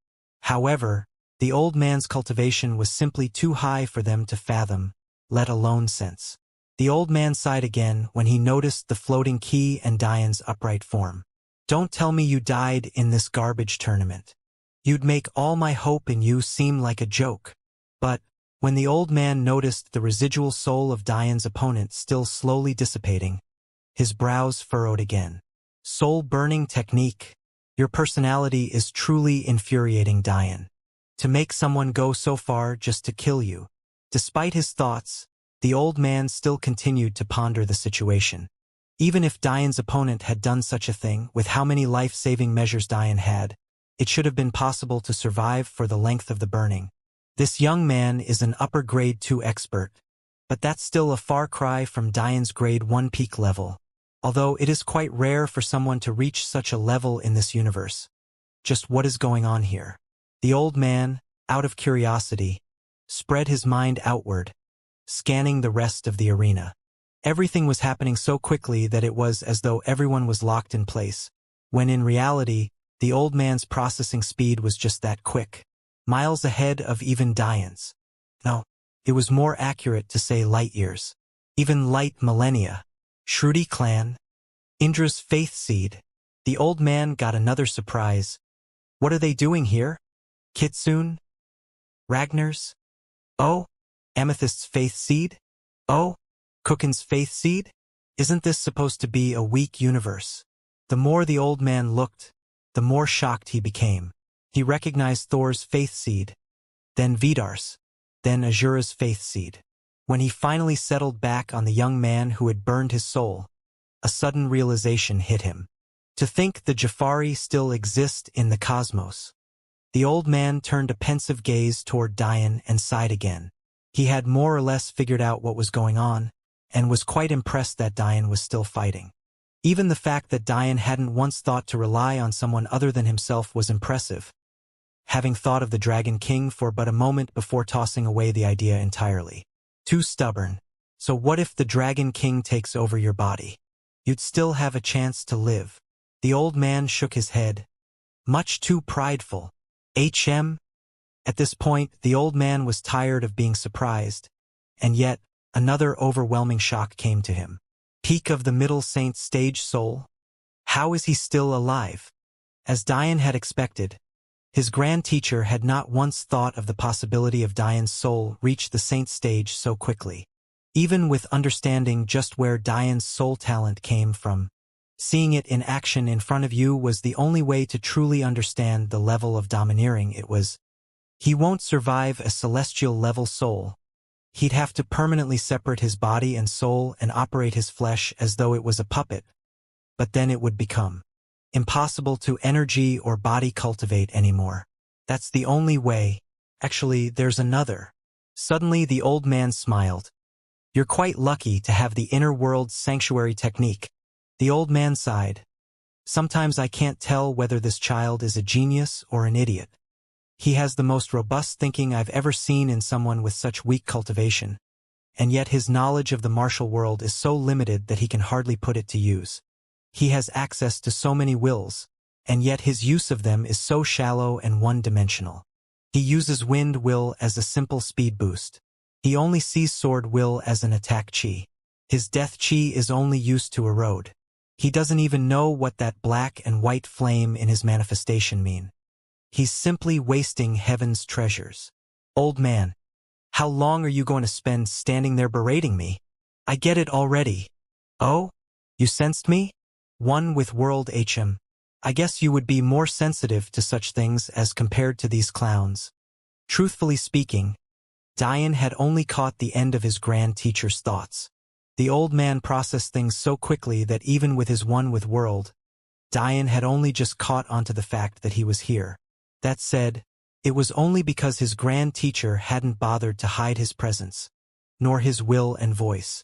However, the old man's cultivation was simply too high for them to fathom, let alone sense. The old man sighed again when he noticed the floating key and Diane's upright form. Don't tell me you died in this garbage tournament. You'd make all my hope in you seem like a joke. But, when the old man noticed the residual soul of Diane's opponent still slowly dissipating, his brows furrowed again. Soul-burning technique. Your personality is truly infuriating, Diane. To make someone go so far just to kill you. Despite his thoughts, the old man still continued to ponder the situation. Even if Diane's opponent had done such a thing, with how many life-saving measures Diane had, it should have been possible to survive for the length of the burning. This young man is an upper grade 2 expert, but that's still a far cry from Diane's grade 1 peak level, although it is quite rare for someone to reach such a level in this universe. Just what is going on here? The old man, out of curiosity, spread his mind outward, scanning the rest of the arena. Everything was happening so quickly that it was as though everyone was locked in place, when in reality, the old man's processing speed was just that quick, miles ahead of even Diane's. No, it was more accurate to say light years, even light millennia. Shruti clan, Indra's faith seed. The old man got another surprise. What are they doing here? Kitsune? Ragnar's? Oh, Amethyst's faith seed? Oh, Kukin's faith seed? Isn't this supposed to be a weak universe? The more the old man looked, the more shocked he became. He recognized Thor's faith seed, then Vidar's, then Azura's faith seed. When he finally settled back on the young man who had burned his soul, a sudden realization hit him. To think the Jafari still exist in the cosmos. The old man turned a pensive gaze toward Diane and sighed again. He had more or less figured out what was going on, and was quite impressed that Diane was still fighting. Even the fact that Diane hadn't once thought to rely on someone other than himself was impressive, having thought of the Dragon King for but a moment before tossing away the idea entirely. Too stubborn. So what if the Dragon King takes over your body? You'd still have a chance to live. The old man shook his head. Much too prideful. HM? At this point, the old man was tired of being surprised, and yet, another overwhelming shock came to him. Peak of the Middle Saint stage soul? How is he still alive? As Diane had expected, his grand teacher had not once thought of the possibility of Diane's soul reach the saint stage so quickly. Even with understanding just where Diane's soul talent came from, seeing it in action in front of you was the only way to truly understand the level of domineering it was. He won't survive a celestial-level soul. He'd have to permanently separate his body and soul and operate his flesh as though it was a puppet. But then it would become impossible to energy or body cultivate anymore. That's the only way. Actually, there's another. Suddenly the old man smiled. You're quite lucky to have the inner world's sanctuary technique. The old man sighed. Sometimes I can't tell whether this child is a genius or an idiot. He has the most robust thinking I've ever seen in someone with such weak cultivation, and yet his knowledge of the martial world is so limited that he can hardly put it to use. He has access to so many wills, and yet his use of them is so shallow and one-dimensional. He uses wind will as a simple speed boost. He only sees sword will as an attack chi. His death chi is only used to erode. He doesn't even know what that black and white flame in his manifestation mean. He's simply wasting heaven's treasures. Old man, How long are you going to spend standing there berating me? I get it already. Oh? You sensed me? One with World HM. I guess you would be more sensitive to such things as compared to these clowns. Truthfully speaking, Diane had only caught the end of his grand teacher's thoughts. The old man processed things so quickly that even with his one with World, Diane had only just caught onto the fact that he was here. That said, it was only because his grand teacher hadn't bothered to hide his presence, nor his will and voice.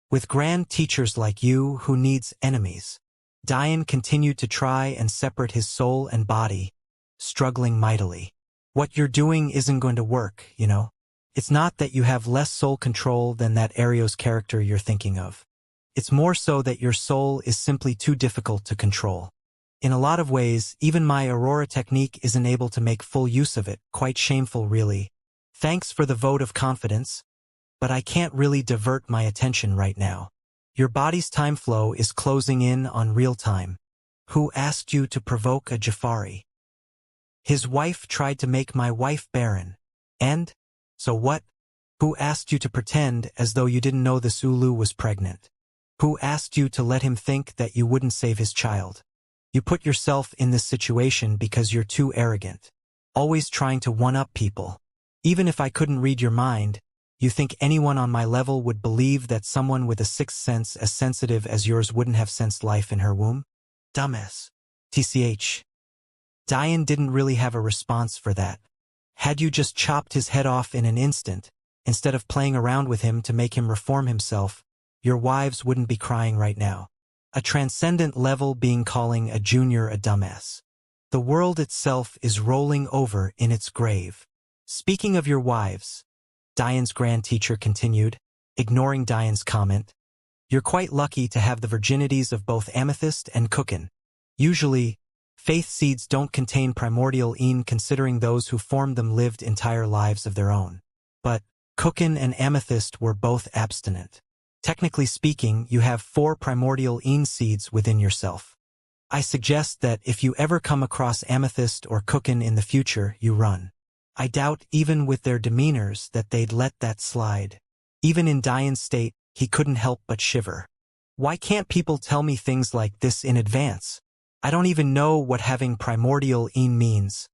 With grand teachers like you, who needs enemies? Diane continued to try and separate his soul and body, struggling mightily. What you're doing isn't going to work, you know. It's not that you have less soul control than that Arios character you're thinking of. It's more so that your soul is simply too difficult to control. In a lot of ways, even my Aurora technique isn't able to make full use of it. Quite shameful, really. Thanks for the vote of confidence, but I can't really divert my attention right now. Your body's time flow is closing in on real time. Who asked you to provoke a Jafari? His wife tried to make my wife barren. And? So what? Who asked you to pretend as though you didn't know the Sulu was pregnant? Who asked you to let him think that you wouldn't save his child? You put yourself in this situation because you're too arrogant, always trying to one-up people. Even if I couldn't read your mind, you think anyone on my level would believe that someone with a sixth sense as sensitive as yours wouldn't have sensed life in her womb? Dumbass. TCH. Diane didn't really have a response for that. Had you just chopped his head off in an instant, instead of playing around with him to make him reform himself, your wives wouldn't be crying right now. A transcendent level being calling a junior a dumbass. The world itself is rolling over in its grave. Speaking of your wives, Diane's grand teacher continued, ignoring Diane's comment, you're quite lucky to have the virginities of both Amethyst and Cookin. Usually, faith seeds don't contain primordial een considering those who formed them lived entire lives of their own. But Cookin and Amethyst were both abstinent. Technically speaking, you have 4 primordial een seeds within yourself. I suggest that if you ever come across Amethyst or Cookin in the future, you run. I doubt even with their demeanors that they'd let that slide. Even in Diane's state, he couldn't help but shiver. Why can't people tell me things like this in advance? I don't even know what having primordial een means.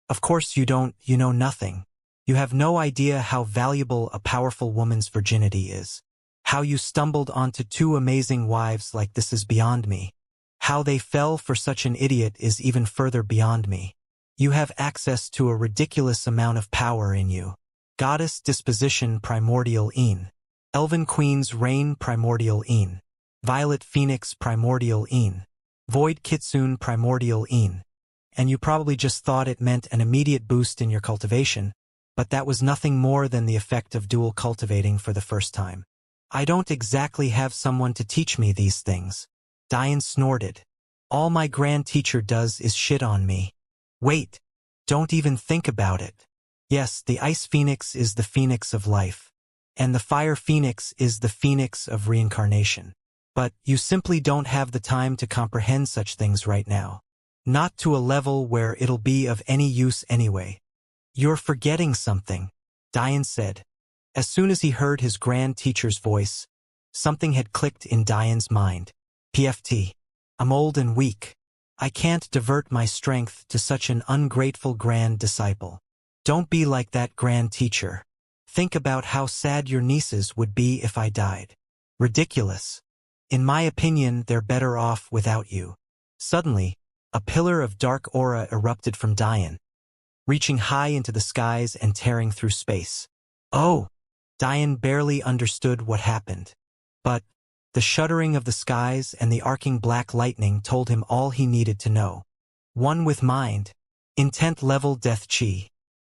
Of course you don't, you know nothing. You have no idea how valuable a powerful woman's virginity is. How you stumbled onto 2 amazing wives like this is beyond me. How they fell for such an idiot is even further beyond me. You have access to a ridiculous amount of power in you. Goddess disposition primordial een. Elven queen's reign primordial een. Violet phoenix primordial een. Void kitsune primordial een. And you probably just thought it meant an immediate boost in your cultivation, but that was nothing more than the effect of dual cultivating for the first time. I don't exactly have someone to teach me these things. Diane snorted. All my grand teacher does is shit on me. Wait, don't even think about it. Yes, the ice phoenix is the phoenix of life, and the fire phoenix is the phoenix of reincarnation. But you simply don't have the time to comprehend such things right now. Not to a level where it'll be of any use anyway. You're forgetting something, Diane said. As soon as he heard his grand teacher's voice, something had clicked in Diane's mind. PFT. I'm old and weak. I can't divert my strength to such an ungrateful grand disciple. Don't be like that grand teacher. Think about how sad your nieces would be if I died. Ridiculous. In my opinion, they're better off without you. Suddenly, a pillar of dark aura erupted from Diane, reaching high into the skies and tearing through space. Oh! Diane barely understood what happened. But the shuddering of the skies and the arcing black lightning told him all he needed to know. One with mind. Intent level death chi.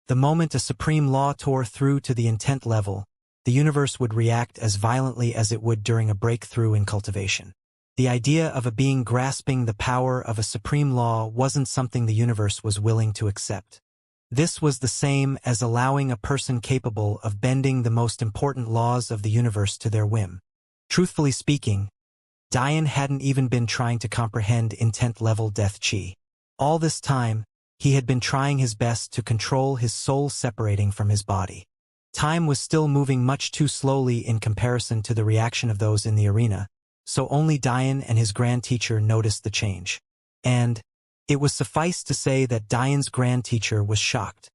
The moment a supreme law tore through to the intent level, the universe would react as violently as it would during a breakthrough in cultivation. The idea of a being grasping the power of a supreme law wasn't something the universe was willing to accept. This was the same as allowing a person capable of bending the most important laws of the universe to their whim. Truthfully speaking, Diane hadn't even been trying to comprehend intent-level death chi. All this time, he had been trying his best to control his soul separating from his body. Time was still moving much too slowly in comparison to the reaction of those in the arena, so only Dian and his grand teacher noticed the change. And it was suffice to say that Dian's grand teacher was shocked.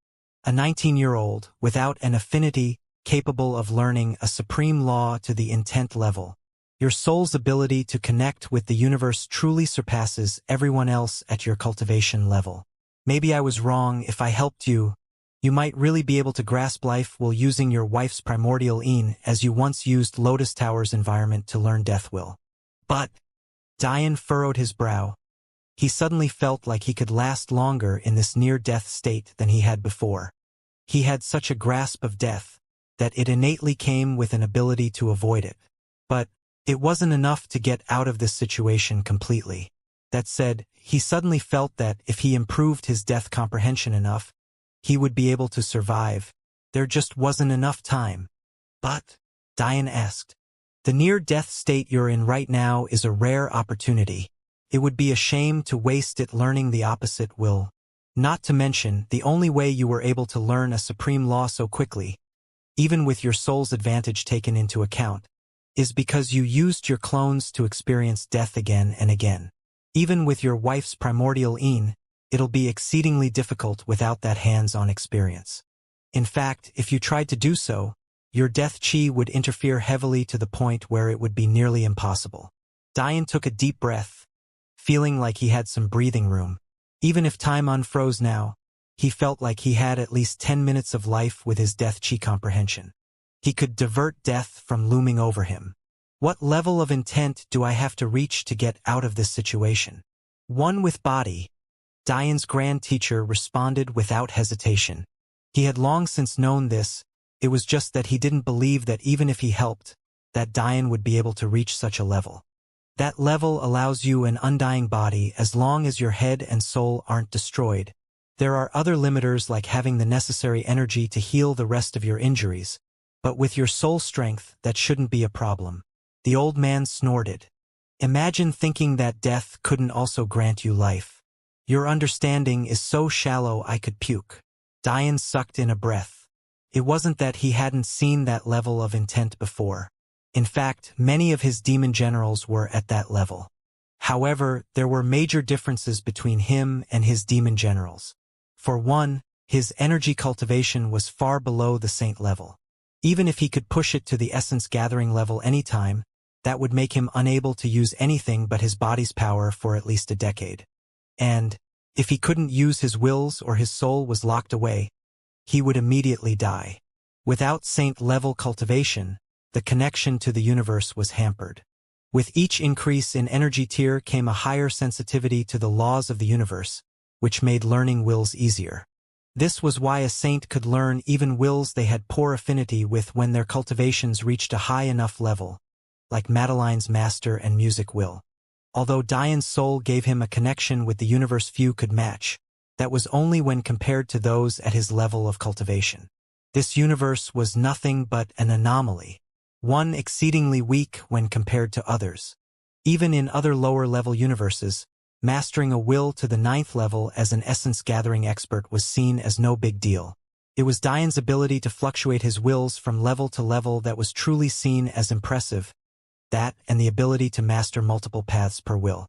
A 19-year-old, without an affinity, capable of learning a supreme law to the intent level. Your soul's ability to connect with the universe truly surpasses everyone else at your cultivation level. Maybe I was wrong. If I helped you, you might really be able to grasp life while using your wife's primordial Yin as you once used Lotus Tower's environment to learn death will. But Dian furrowed his brow. He suddenly felt like he could last longer in this near-death state than he had before. He had such a grasp of death that it innately came with an ability to avoid it. But it wasn't enough to get out of this situation completely. That said, he suddenly felt that if he improved his death comprehension enough, he would be able to survive. There just wasn't enough time. But, Dian asked, the near-death state you're in right now is a rare opportunity. It would be a shame to waste it learning the opposite will. Not to mention, the only way you were able to learn a supreme law so quickly, even with your soul's advantage taken into account, is because you used your clones to experience death again and again. Even with your wife's primordial Yin, it'll be exceedingly difficult without that hands-on experience. In fact, if you tried to do so, your death chi would interfere heavily to the point where it would be nearly impossible. Dian took a deep breath, feeling like he had some breathing room. Even if time unfroze now, he felt like he had at least 10 minutes of life with his death chi comprehension. He could divert death from looming over him. What level of intent do I have to reach to get out of this situation? One with body. Dian's grand teacher responded without hesitation. He had long since known this, it was just that he didn't believe that even if he helped, that Dian would be able to reach such a level. That level allows you an undying body as long as your head and soul aren't destroyed. There are other limiters like having the necessary energy to heal the rest of your injuries, but with your soul strength, that shouldn't be a problem. The old man snorted. Imagine thinking that death couldn't also grant you life. Your understanding is so shallow I could puke. Dian sucked in a breath. It wasn't that he hadn't seen that level of intent before. In fact, many of his demon generals were at that level. However, there were major differences between him and his demon generals. For one, his energy cultivation was far below the saint level. Even if he could push it to the essence gathering level anytime, that would make him unable to use anything but his body's power for at least a decade. And, if he couldn't use his wills or his soul was locked away, he would immediately die. Without saint-level cultivation, the connection to the universe was hampered. With each increase in energy tier came a higher sensitivity to the laws of the universe, which made learning wills easier. This was why a saint could learn even wills they had poor affinity with when their cultivations reached a high enough level, like Madeline's master and music will. Although Dian's soul gave him a connection with the universe few could match, that was only when compared to those at his level of cultivation. This universe was nothing but an anomaly, one exceedingly weak when compared to others. Even in other lower-level universes, mastering a will to the 9th level as an essence-gathering expert was seen as no big deal. It was Dian's ability to fluctuate his wills from level to level that was truly seen as impressive, that and the ability to master multiple paths per will.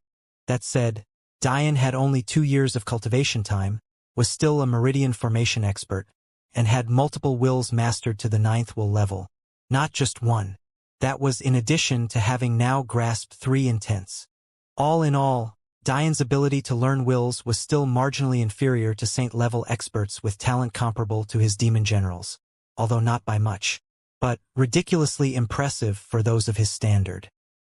That said, Dian had only 2 years of cultivation time, was still a meridian formation expert, and had multiple wills mastered to the 9th will level, not just one. That was in addition to having now grasped 3 intents. All in all, Dian's ability to learn wills was still marginally inferior to saint-level experts with talent comparable to his demon generals, although not by much, but ridiculously impressive for those of his standard.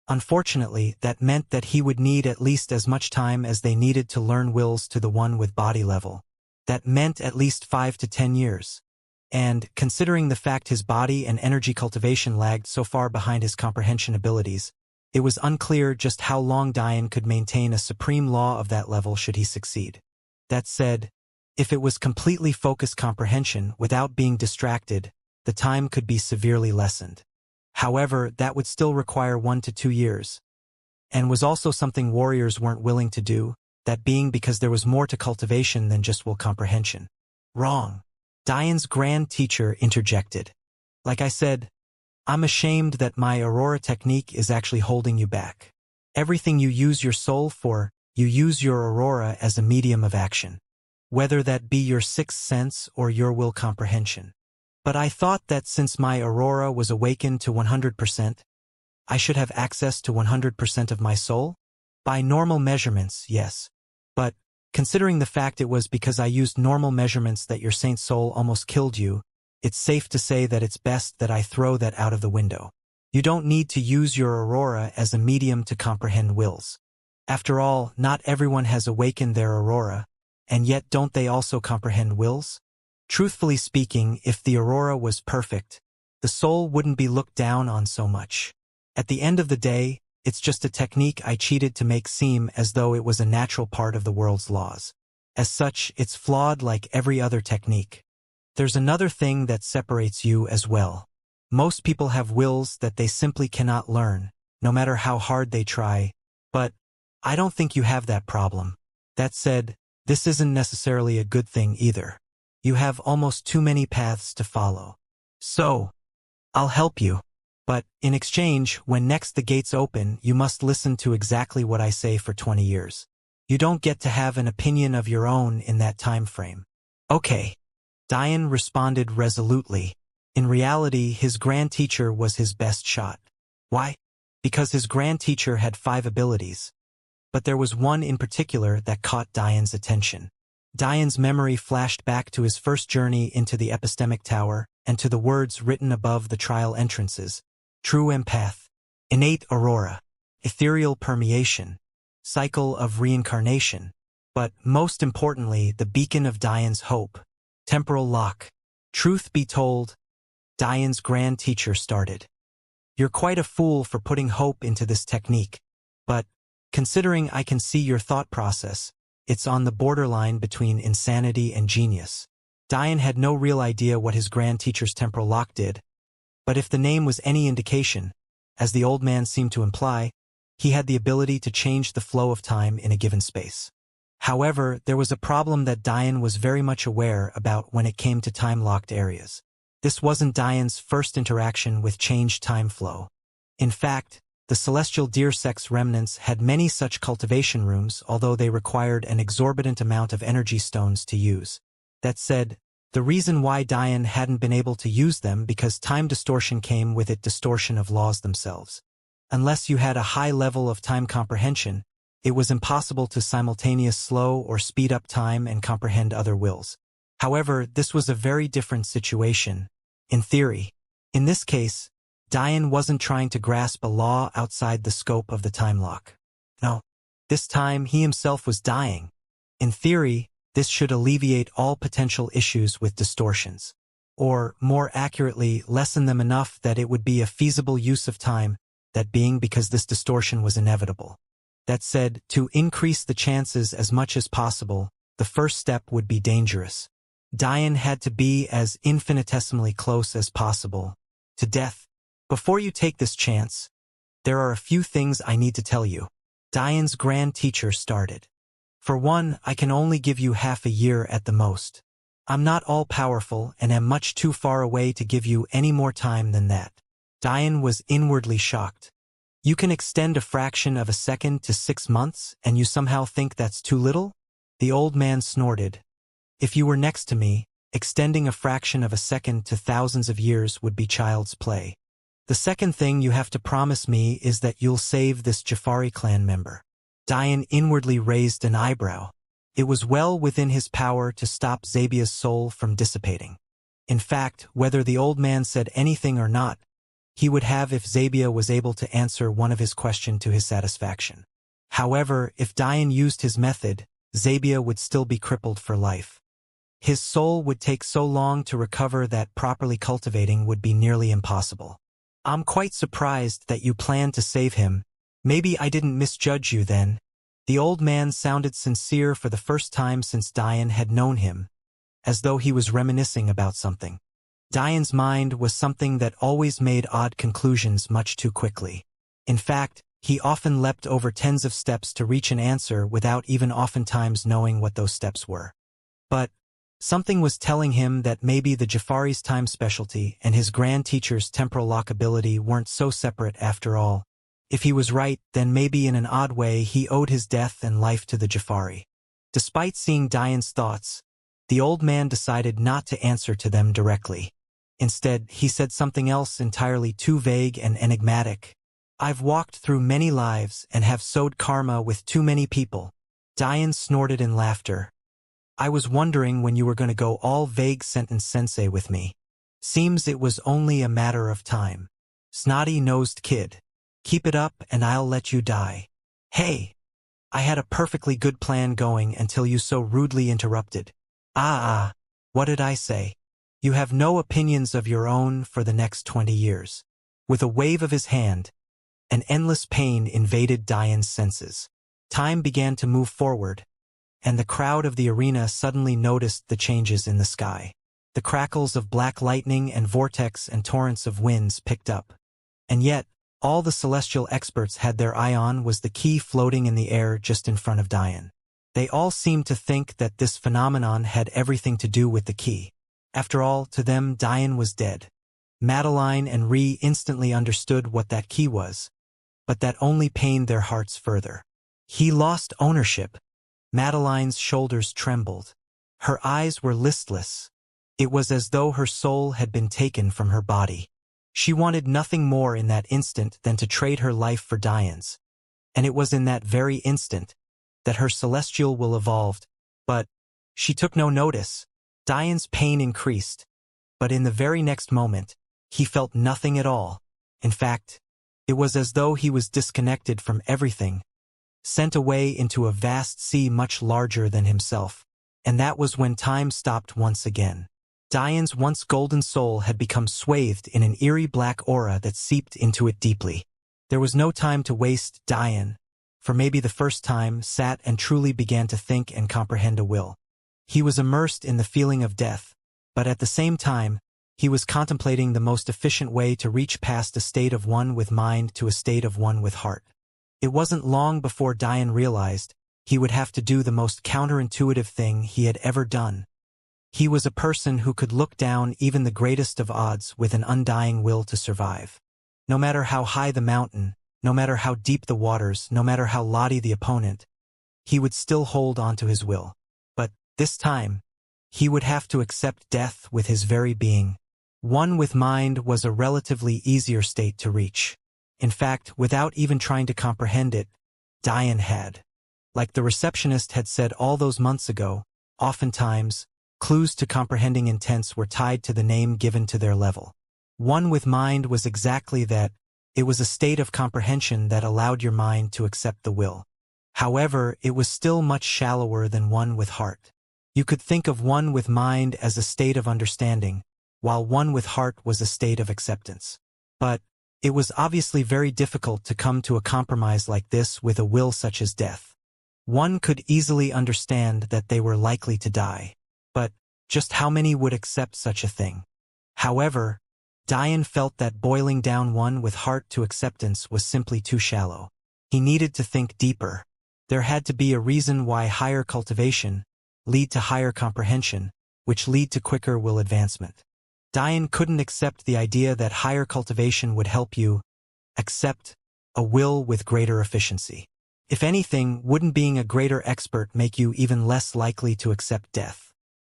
Unfortunately, that meant that he would need at least as much time as they needed to learn wills to the one with body level. That meant at least 5 to 10 years. And, considering the fact his body and energy cultivation lagged so far behind his comprehension abilities, it was unclear just how long Dian could maintain a supreme law of that level should he succeed. That said, if it was completely focused comprehension without being distracted, the time could be severely lessened. However, that would still require 1 to 2 years. And was also something warriors weren't willing to do, that being because there was more to cultivation than just will comprehension. Wrong. Dian's grand teacher interjected. Like I said, I'm ashamed that my Aurora technique is actually holding you back. Everything you use your soul for, you use your Aurora as a medium of action. Whether that be your sixth sense or your will comprehension. But I thought that since my Aurora was awakened to 100%, I should have access to 100% of my soul? By normal measurements, yes. But, considering the fact it was because I used normal measurements that your saint soul almost killed you, it's safe to say that it's best that I throw that out of the window. You don't need to use your Aurora as a medium to comprehend wills. After all, not everyone has awakened their Aurora, and yet don't they also comprehend wills? Truthfully speaking, if the Aurora was perfect, the soul wouldn't be looked down on so much. At the end of the day, it's just a technique I cheated to make seem as though it was a natural part of the world's laws. As such, it's flawed like every other technique. There's another thing that separates you as well. Most people have wills that they simply cannot learn, no matter how hard they try, but I don't think you have that problem. That said, this isn't necessarily a good thing either. You have almost too many paths to follow. So, I'll help you. But, in exchange, when next the gates open, you must listen to exactly what I say for 20 years. You don't get to have an opinion of your own in that time frame. Okay. Dian responded resolutely. In reality, his grand teacher was his best shot. Why? Because his grand teacher had 5 abilities. But there was one in particular that caught Dian's attention. Dian's memory flashed back to his first journey into the epistemic tower, and to the words written above the trial entrances. True empath, innate aurora, ethereal permeation, cycle of reincarnation, but most importantly the beacon of Dian's hope, temporal lock. Truth be told, Dian's grand teacher started. You're quite a fool for putting hope into this technique, but, considering I can see your thought process, it's on the borderline between insanity and genius. Dian had no real idea what his grand teacher's temporal lock did, but if the name was any indication, as the old man seemed to imply, he had the ability to change the flow of time in a given space. However, there was a problem that Dian was very much aware about when it came to time-locked areas. This wasn't Dian's first interaction with changed time flow. In fact, the celestial deer sex remnants had many such cultivation rooms, although they required an exorbitant amount of energy stones to use. That said, the reason why Dian hadn't been able to use them because time distortion came with it distortion of laws themselves. Unless you had a high level of time comprehension, it was impossible to simultaneously slow or speed up time and comprehend other wills. However, this was a very different situation, in theory. In this case, Dian wasn't trying to grasp a law outside the scope of the time lock. No. This time he himself was dying. In theory, this should alleviate all potential issues with distortions. Or, more accurately, lessen them enough that it would be a feasible use of time, that being because this distortion was inevitable. That said, to increase the chances as much as possible, the first step would be dangerous. Dian had to be as infinitesimally close as possible to death. Before you take this chance, there are a few things I need to tell you. Dian's grand teacher started. For one, I can only give you half a year at the most. I'm not all-powerful and am much too far away to give you any more time than that. Dian was inwardly shocked. You can extend a fraction of a second to 6 months, and you somehow think that's too little? The old man snorted. If you were next to me, extending a fraction of a second to thousands of years would be child's play. The second thing you have to promise me is that you'll save this Jafari clan member. Dian inwardly raised an eyebrow. It was well within his power to stop Zabia's soul from dissipating. In fact, whether the old man said anything or not, he would have if Zabia was able to answer one of his questions to his satisfaction. However, if Dian used his method, Zabia would still be crippled for life. His soul would take so long to recover that properly cultivating would be nearly impossible. I'm quite surprised that you planned to save him. Maybe I didn't misjudge you then. The old man sounded sincere for the first time since Dian had known him, as though he was reminiscing about something. Dian's mind was something that always made odd conclusions much too quickly. In fact, he often leapt over tens of steps to reach an answer without even oftentimes knowing what those steps were. But, Something was telling him that maybe the Jafari's time specialty and his grand teacher's temporal lockability weren't so separate after all. If he was right, then maybe in an odd way he owed his death and life to the Jafari. Despite seeing Diane's thoughts, the old man decided not to answer to them directly. Instead, he said something else entirely too vague and enigmatic. I've walked through many lives and have sowed karma with too many people. Diane snorted in laughter. I was wondering when you were going to go all vague sentence sensei with me. Seems it was only a matter of time. Snotty-nosed kid. Keep it up and I'll let you die. Hey! I had a perfectly good plan going until you so rudely interrupted. What did I say? You have no opinions of your own for the next 20 years. With a wave of his hand, an endless pain invaded Diane's senses. Time began to move forward, and the crowd of the arena suddenly noticed the changes in the sky. The crackles of black lightning and vortex and torrents of winds picked up. And yet, all the celestial experts had their eye on was the key floating in the air just in front of Diane. They all seemed to think that this phenomenon had everything to do with the key. After all, to them, Diane was dead. Madeline and Ree instantly understood what that key was, but that only pained their hearts further. He lost ownership. Madeline's shoulders trembled. Her eyes were listless. It was as though her soul had been taken from her body. She wanted nothing more in that instant than to trade her life for Diane's. And it was in that very instant that her celestial will evolved, but she took no notice. Diane's pain increased, but in the very next moment, he felt nothing at all. In fact, it was as though he was disconnected from everything, sent away into a vast sea much larger than himself. And that was when time stopped once again. Diane's once golden soul had become swathed in an eerie black aura that seeped into it deeply. There was no time to waste. Diane, for maybe the first time, sat and truly began to think and comprehend a will. He was immersed in the feeling of death, but at the same time, he was contemplating the most efficient way to reach past a state of one with mind to a state of one with heart. It wasn't long before Diane realized he would have to do the most counterintuitive thing he had ever done. He was a person who could look down even the greatest of odds with an undying will to survive. No matter how high the mountain, no matter how deep the waters, no matter how lofty the opponent, he would still hold on to his will. But this time, he would have to accept death with his very being. One with mind was a relatively easier state to reach. In fact, without even trying to comprehend it, Diane had. Like the receptionist had said all those months ago, oftentimes, clues to comprehending intents were tied to the name given to their level. One with mind was exactly that. It was a state of comprehension that allowed your mind to accept the will. However, it was still much shallower than one with heart. You could think of one with mind as a state of understanding, while one with heart was a state of acceptance. But it was obviously very difficult to come to a compromise like this with a will such as death. One could easily understand that they were likely to die. But just how many would accept such a thing? However, Diane felt that boiling down one with heart to acceptance was simply too shallow. He needed to think deeper. There had to be a reason why higher cultivation lead to higher comprehension, which lead to quicker will advancement. Diane couldn't accept the idea that higher cultivation would help you accept a will with greater efficiency. If anything, wouldn't being a greater expert make you even less likely to accept death?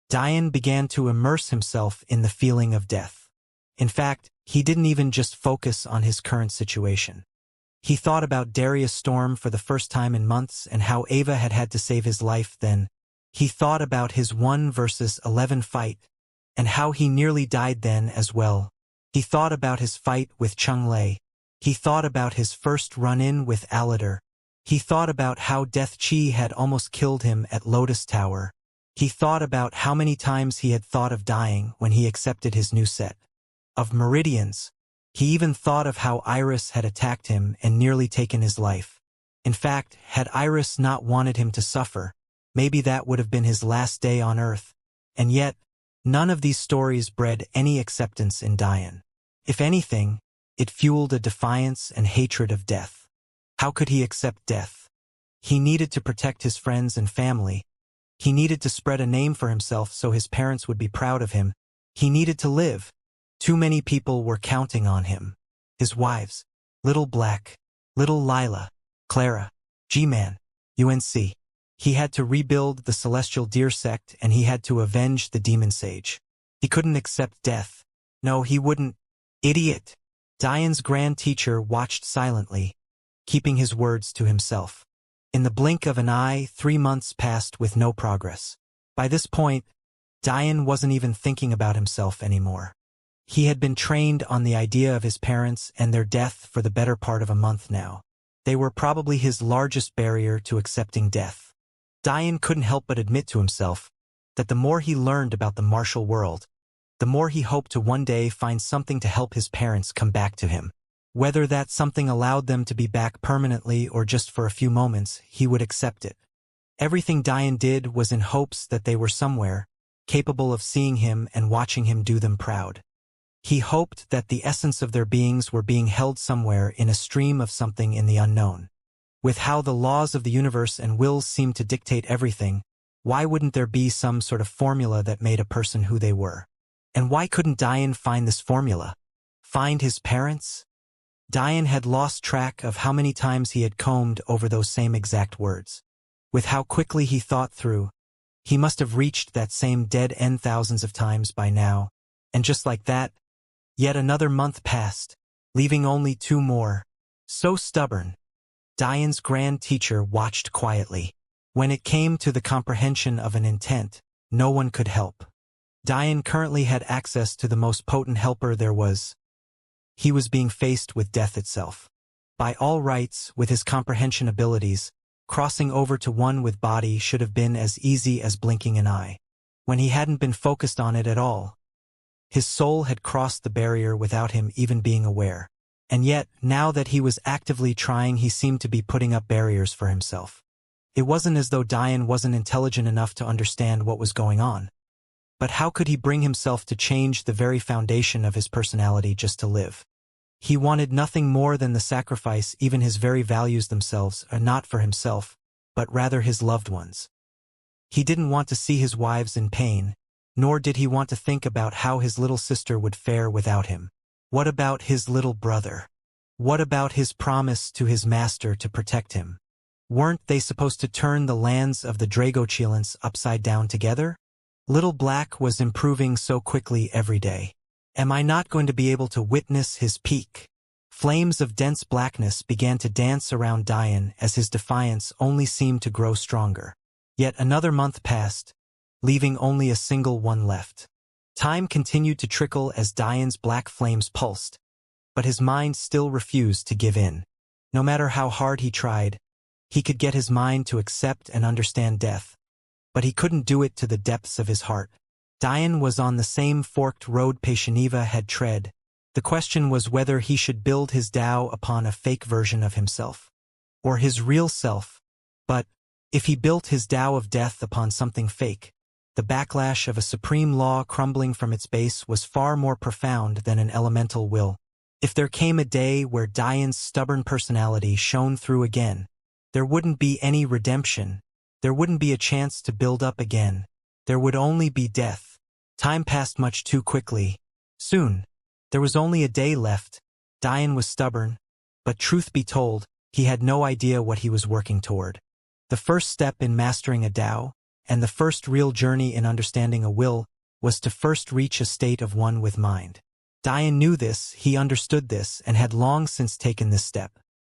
Diane began to immerse himself in the feeling of death. In fact, he didn't even just focus on his current situation. He thought about Darius Storm for the first time in months and how Ava had had to save his life then. He thought about his 1 versus 11 fight and how he nearly died then as well. He thought about his fight with Chung Lei. He thought about his first run-in with Aladar. He thought about how Death Chi had almost killed him at Lotus Tower. He thought about how many times he had thought of dying when he accepted his new set of meridians. He even thought of how Iris had attacked him and nearly taken his life. In fact, had Iris not wanted him to suffer, maybe that would have been his last day on Earth. And yet, none of these stories bred any acceptance in Diane. If anything, it fueled a defiance and hatred of death. How could he accept death? He needed to protect his friends and family, He needed to spread a name for himself so his parents would be proud of him. He needed to live. Too many people were counting on him. His wives, Little Black, Little Lila, Clara, G-Man, UNC. He had to rebuild the Celestial Deer sect and he had to avenge the Demon Sage. He couldn't accept death. No, he wouldn't. Idiot. Diane's grand teacher watched silently, keeping his words to himself. In the blink of an eye, 3 months passed with no progress. By this point, Diane wasn't even thinking about himself anymore. He had been trained on the idea of his parents and their death for the better part of a month now. They were probably his largest barrier to accepting death. Diane couldn't help but admit to himself that the more he learned about the martial world, the more he hoped to one day find something to help his parents come back to him. Whether that something allowed them to be back permanently or just for a few moments, he would accept it. Everything Diane did was in hopes that they were somewhere, capable of seeing him and watching him do them proud. He hoped that the essence of their beings were being held somewhere in a stream of something in the unknown. With how the laws of the universe and wills seemed to dictate everything, why wouldn't there be some sort of formula that made a person who they were? And why couldn't Diane find this formula? Find his parents? Diane had lost track of how many times he had combed over those same exact words. With how quickly he thought through, he must have reached that same dead end thousands of times by now. And just like that, yet another month passed, leaving only 2 more. So stubborn. Diane's grand teacher watched quietly. When it came to the comprehension of an intent, no one could help. Diane currently had access to the most potent helper there was. He was being faced with death itself. By all rights, with his comprehension abilities, crossing over to one with body should have been as easy as blinking an eye. When he hadn't been focused on it at all. His soul had crossed the barrier without him even being aware. And yet, now that he was actively trying, he seemed to be putting up barriers for himself. It wasn't as though Diane wasn't intelligent enough to understand what was going on. But how could he bring himself to change the very foundation of his personality just to live? He wanted nothing more than the sacrifice even his very values themselves are not for himself, but rather his loved ones. He didn't want to see his wives in pain, nor did he want to think about how his little sister would fare without him. What about his little brother? What about his promise to his master to protect him? Weren't they supposed to turn the lands of the Dragochilans upside down together? Little Black was improving so quickly every day. Am I not going to be able to witness his peak? Flames of dense blackness began to dance around Diane as his defiance only seemed to grow stronger. Yet another month passed, leaving only a single one left. Time continued to trickle as Diane's black flames pulsed, but his mind still refused to give in. No matter how hard he tried, he could get his mind to accept and understand death, but he couldn't do it to the depths of his heart. Diane was on the same forked road Peishaniva had tread. The question was whether he should build his Tao upon a fake version of himself, or his real self. But, if he built his Tao of death upon something fake, the backlash of a supreme law crumbling from its base was far more profound than an elemental will. If there came a day where Diane's stubborn personality shone through again, there wouldn't be any redemption. There wouldn't be a chance to build up again. There would only be death. Time passed much too quickly. Soon, there was only a day left. Diane was stubborn, but truth be told, he had no idea what he was working toward. The first step in mastering a Tao, and the first real journey in understanding a will, was to first reach a state of one with mind. Diane knew this, he understood this, and had long since taken this step.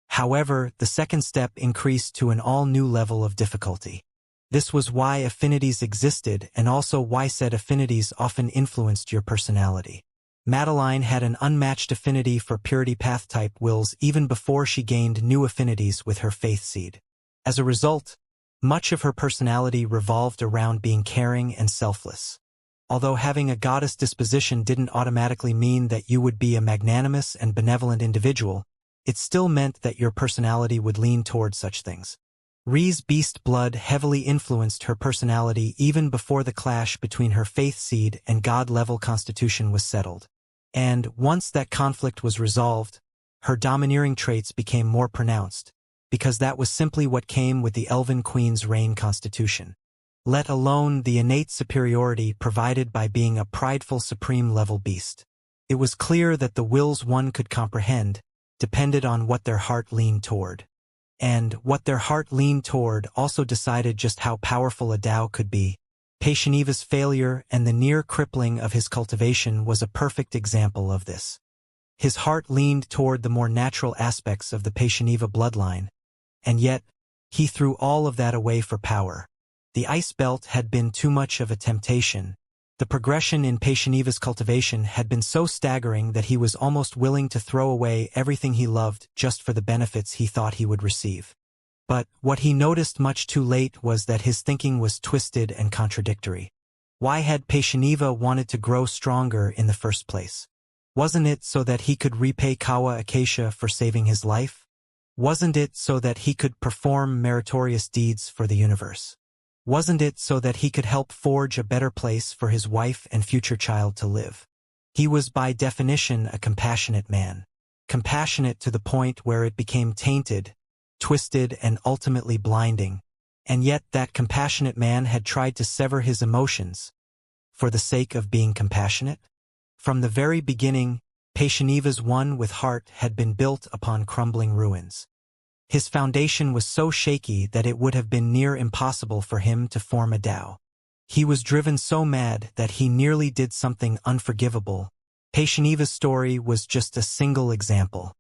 However, the second step increased to an all-new level of difficulty. This was why affinities existed and also why said affinities often influenced your personality. Madeline had an unmatched affinity for purity path-type wills even before she gained new affinities with her faith seed. As a result, much of her personality revolved around being caring and selfless. Although having a goddess disposition didn't automatically mean that you would be a magnanimous and benevolent individual, it still meant that your personality would lean toward such things. Ree's beast blood heavily influenced her personality even before the clash between her faith seed and god-level constitution was settled. And, once that conflict was resolved, her domineering traits became more pronounced, because that was simply what came with the Elven Queen's reign constitution. let alone the innate superiority provided by being a prideful supreme-level beast. It was clear that the wills one could comprehend depended on what their heart leaned toward. And what their heart leaned toward also decided just how powerful a Tao could be. Paishaniva's failure and the near crippling of his cultivation was a perfect example of this. His heart leaned toward the more natural aspects of the Paishaniva bloodline, and yet, he threw all of that away for power. The ice belt had been too much of a temptation. The progression in Paishaniva's cultivation had been so staggering that he was almost willing to throw away everything he loved just for the benefits he thought he would receive. But what he noticed much too late was that his thinking was twisted and contradictory. Why had Paishaniva wanted to grow stronger in the first place? Wasn't it so that he could repay Kawa Acacia for saving his life? Wasn't it so that he could perform meritorious deeds for the universe? Wasn't it so that he could help forge a better place for his wife and future child to live? He was by definition a compassionate man. Compassionate to the point where it became tainted, twisted, and ultimately blinding. And yet that compassionate man had tried to sever his emotions for the sake of being compassionate? From the very beginning, Paishaniva's one with heart had been built upon crumbling ruins. His foundation was so shaky that it would have been near impossible for him to form a Tao. He was driven so mad that he nearly did something unforgivable. Paishaniva's story was just a single example.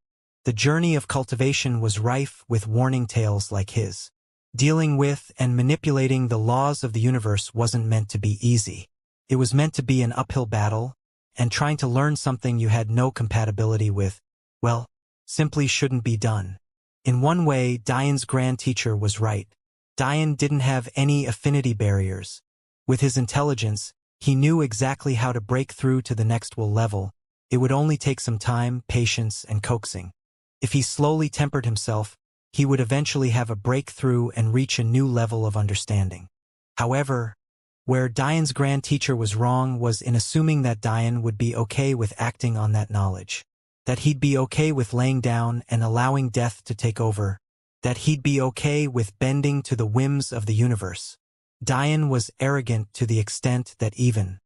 The journey of cultivation was rife with warning tales like his. Dealing with and manipulating the laws of the universe wasn't meant to be easy. It was meant to be an uphill battle, and trying to learn something you had no compatibility with, well, simply shouldn't be done. In one way, Diane's grand teacher was right. Diane didn't have any affinity barriers. With his intelligence, he knew exactly how to break through to the next level. It would only take some time, patience, and coaxing. If he slowly tempered himself, he would eventually have a breakthrough and reach a new level of understanding. However, where Diane's grand teacher was wrong was in assuming that Diane would be okay with acting on that knowledge. That he'd be okay with laying down and allowing death to take over. That he'd be okay with bending to the whims of the universe. Diane was arrogant to the extent that even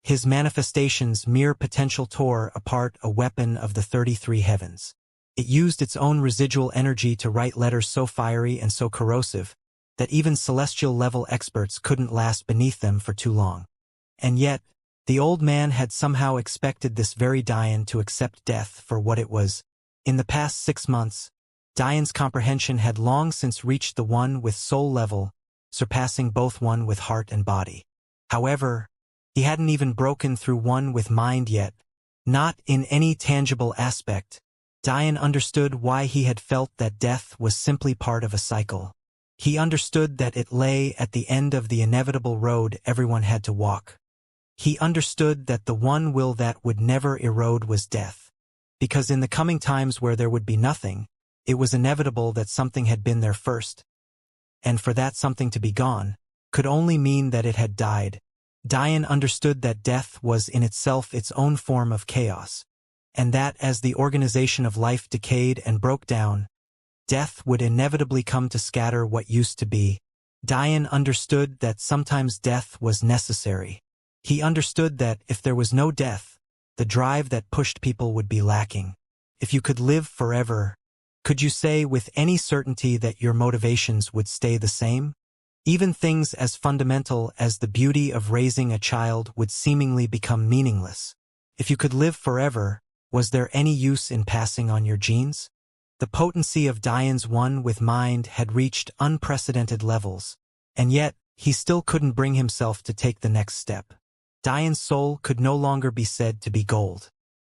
his manifestations mere potential tore apart a weapon of the 33 heavens. It used its own residual energy to write letters so fiery and so corrosive that even celestial-level experts couldn't last beneath them for too long. And yet, the old man had somehow expected this very Diane to accept death for what it was. In the past 6 months, Diane's comprehension had long since reached the one with soul level, surpassing both one with heart and body. However, he hadn't even broken through one with mind yet. Not in any tangible aspect. Diane understood why he had felt that death was simply part of a cycle. He understood that it lay at the end of the inevitable road everyone had to walk. He understood that the one will that would never erode was death. Because in the coming times where there would be nothing, it was inevitable that something had been there first. And for that something to be gone, could only mean that it had died. Diane understood that death was in itself its own form of chaos, and that as the organization of life decayed and broke down, death would inevitably come to scatter what used to be. Diane understood that sometimes death was necessary. He understood that if there was no death, the drive that pushed people would be lacking. If you could live forever, could you say with any certainty that your motivations would stay the same? Even things as fundamental as the beauty of raising a child would seemingly become meaningless. If you could live forever, was there any use in passing on your genes? The potency of Diane's one with mind had reached unprecedented levels, and yet he still couldn't bring himself to take the next step. Diane's soul could no longer be said to be gold.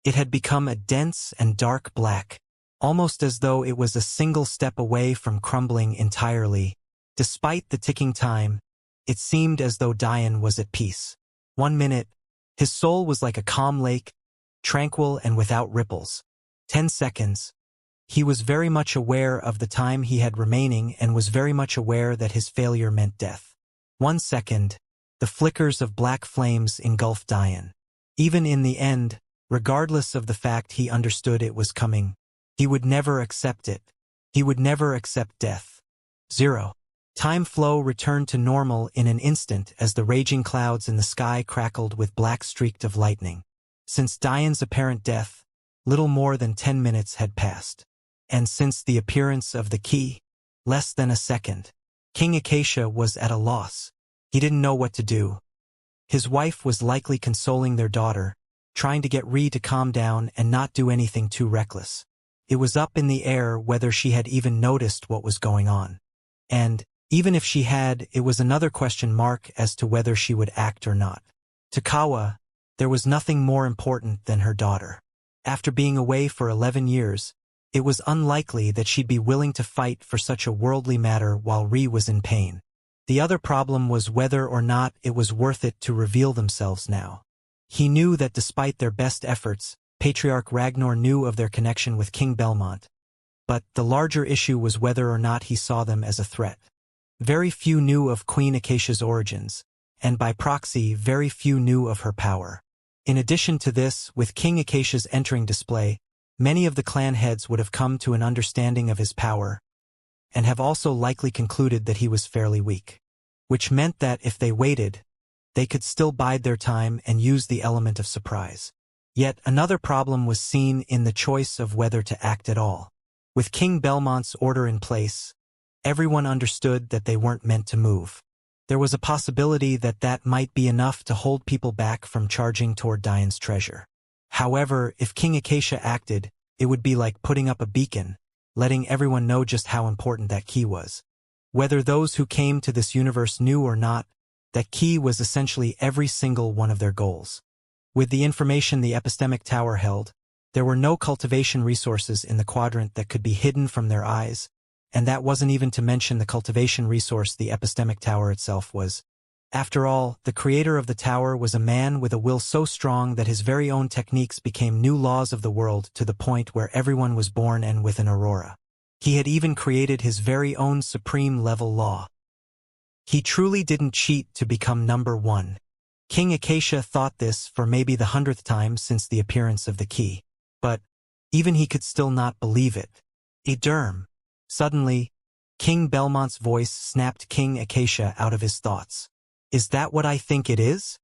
It had become a dense and dark black, almost as though it was a single step away from crumbling entirely. Despite the ticking time, it seemed as though Diane was at peace. 1 minute, his soul was like a calm lake, tranquil and without ripples. 10 seconds, he was very much aware of the time he had remaining and was very much aware that his failure meant death. 1 second, the flickers of black flames engulfed Diane. Even in the end, regardless of the fact he understood it was coming, he would never accept it. He would never accept death. 0. Time flow returned to normal in an instant as the raging clouds in the sky crackled with black streaks of lightning. Since Diane's apparent death, little more than 10 minutes had passed. And since the appearance of the key, less than a second. King Acacia was at a loss. He didn't know what to do. His wife was likely consoling their daughter, trying to get Ree to calm down and not do anything too reckless. It was up in the air whether she had even noticed what was going on. And, even if she had, it was another question mark as to whether she would act or not. To Kawa, there was nothing more important than her daughter. After being away for 11 years, it was unlikely that she'd be willing to fight for such a worldly matter while Ree was in pain. The other problem was whether or not it was worth it to reveal themselves now. He knew that despite their best efforts, Patriarch Ragnar knew of their connection with King Belmont. But the larger issue was whether or not he saw them as a threat. Very few knew of Queen Acacia's origins, and by proxy very few knew of her power. In addition to this, with King Acacia's entering display, many of the clan heads would have come to an understanding of his power, and have also likely concluded that he was fairly weak. Which meant that if they waited, they could still bide their time and use the element of surprise. Yet another problem was seen in the choice of whether to act at all. With King Belmont's order in place, everyone understood that they weren't meant to move. There was a possibility that that might be enough to hold people back from charging toward Diane's treasure. However, if King Acacia acted, it would be like putting up a beacon, letting everyone know just how important that key was. Whether those who came to this universe knew or not, that key was essentially every single one of their goals. With the information the epistemic tower held, there were no cultivation resources in the quadrant that could be hidden from their eyes, and that wasn't even to mention the cultivation resource the epistemic tower itself was. After all, the creator of the tower was a man with a will so strong that his very own techniques became new laws of the world to the point where everyone was born and with an aurora. He had even created his very own supreme level law. He truly didn't cheat to become number one. King Acacia thought this for maybe the 100th time since the appearance of the key. But even he could still not believe it. Derm. Suddenly, King Belmont's voice snapped King Acacia out of his thoughts. Is that what I think it is?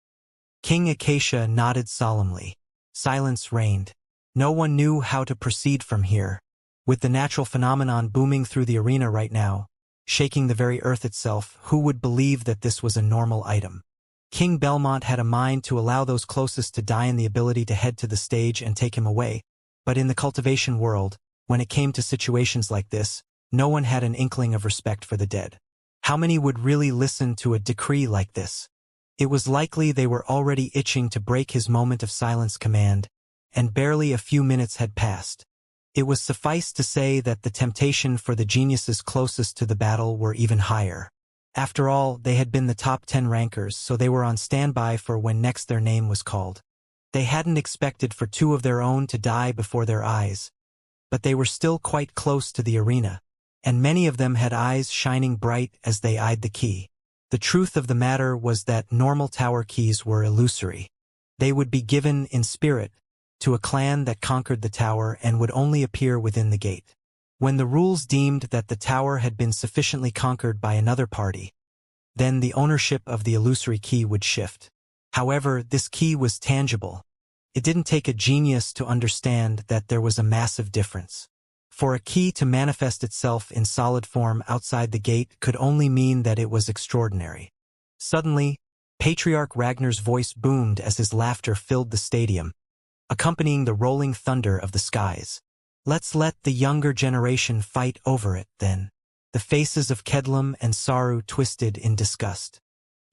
King Acacia nodded solemnly. Silence reigned. No one knew how to proceed from here. With the natural phenomenon booming through the arena right now, shaking the very earth itself, who would believe that this was a normal item? King Belmont had a mind to allow those closest to Diane the ability to head to the stage and take him away, but in the cultivation world, when it came to situations like this, no one had an inkling of respect for the dead. How many would really listen to a decree like this? It was likely they were already itching to break his moment of silence command, and barely a few minutes had passed. It was suffice to say that the temptation for the geniuses closest to the battle were even higher. After all, they had been the top 10 rankers, so they were on standby for when next their name was called. They hadn't expected for two of their own to die before their eyes, but they were still quite close to the arena, and many of them had eyes shining bright as they eyed the key. The truth of the matter was that normal tower keys were illusory. They would be given in spirit to a clan that conquered the tower and would only appear within the gate. When the rules deemed that the tower had been sufficiently conquered by another party, then the ownership of the illusory key would shift. However, this key was tangible. It didn't take a genius to understand that there was a massive difference. For a key to manifest itself in solid form outside the gate could only mean that it was extraordinary. Suddenly, Patriarch Ragnar's voice boomed as his laughter filled the stadium, accompanying the rolling thunder of the skies. Let's let the younger generation fight over it, then. The faces of Kedlam and Saru twisted in disgust.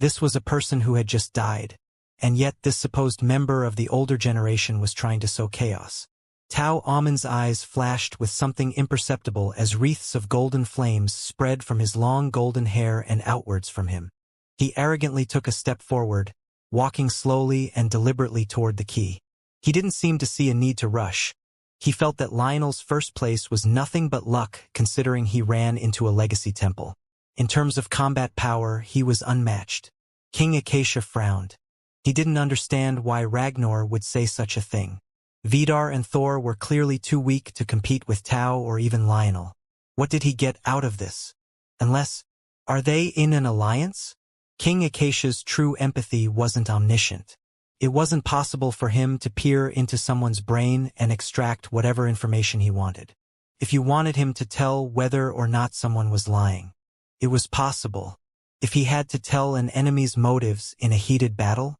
This was a person who had just died, and yet this supposed member of the older generation was trying to sow chaos. Tao Amon's eyes flashed with something imperceptible as wreaths of golden flames spread from his long golden hair and outwards from him. He arrogantly took a step forward, walking slowly and deliberately toward the key. He didn't seem to see a need to rush. He felt that Lionel's first place was nothing but luck considering he ran into a legacy temple. In terms of combat power, he was unmatched. King Acacia frowned. He didn't understand why Ragnar would say such a thing. Vidar and Thor were clearly too weak to compete with Tao or even Lionel. What did he get out of this? Unless Are they in an alliance? King Acacia's true empathy wasn't omniscient. It wasn't possible for him to peer into someone's brain and extract whatever information he wanted. If you wanted him to tell whether or not someone was lying, it was possible. If he had to tell an enemy's motives in a heated battle,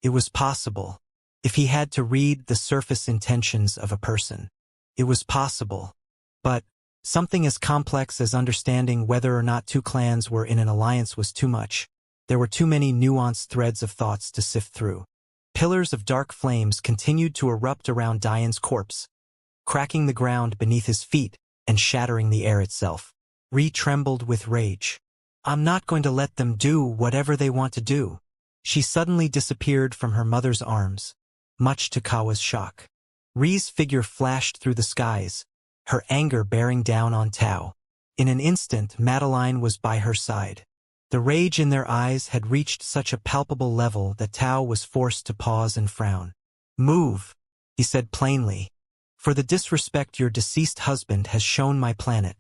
it was possible. If he had to read the surface intentions of a person, it was possible. But something as complex as understanding whether or not two clans were in an alliance was too much. There were too many nuanced threads of thoughts to sift through. Pillars of dark flames continued to erupt around Dian's corpse, cracking the ground beneath his feet and shattering the air itself. Ree trembled with rage. I'm not going to let them do whatever they want to do. She suddenly disappeared from her mother's arms, much to Kawa's shock. Ree's figure flashed through the skies, her anger bearing down on Tao. In an instant, Madeline was by her side. The rage in their eyes had reached such a palpable level that Tao was forced to pause and frown. Move, he said plainly. For the disrespect your deceased husband has shown my planet.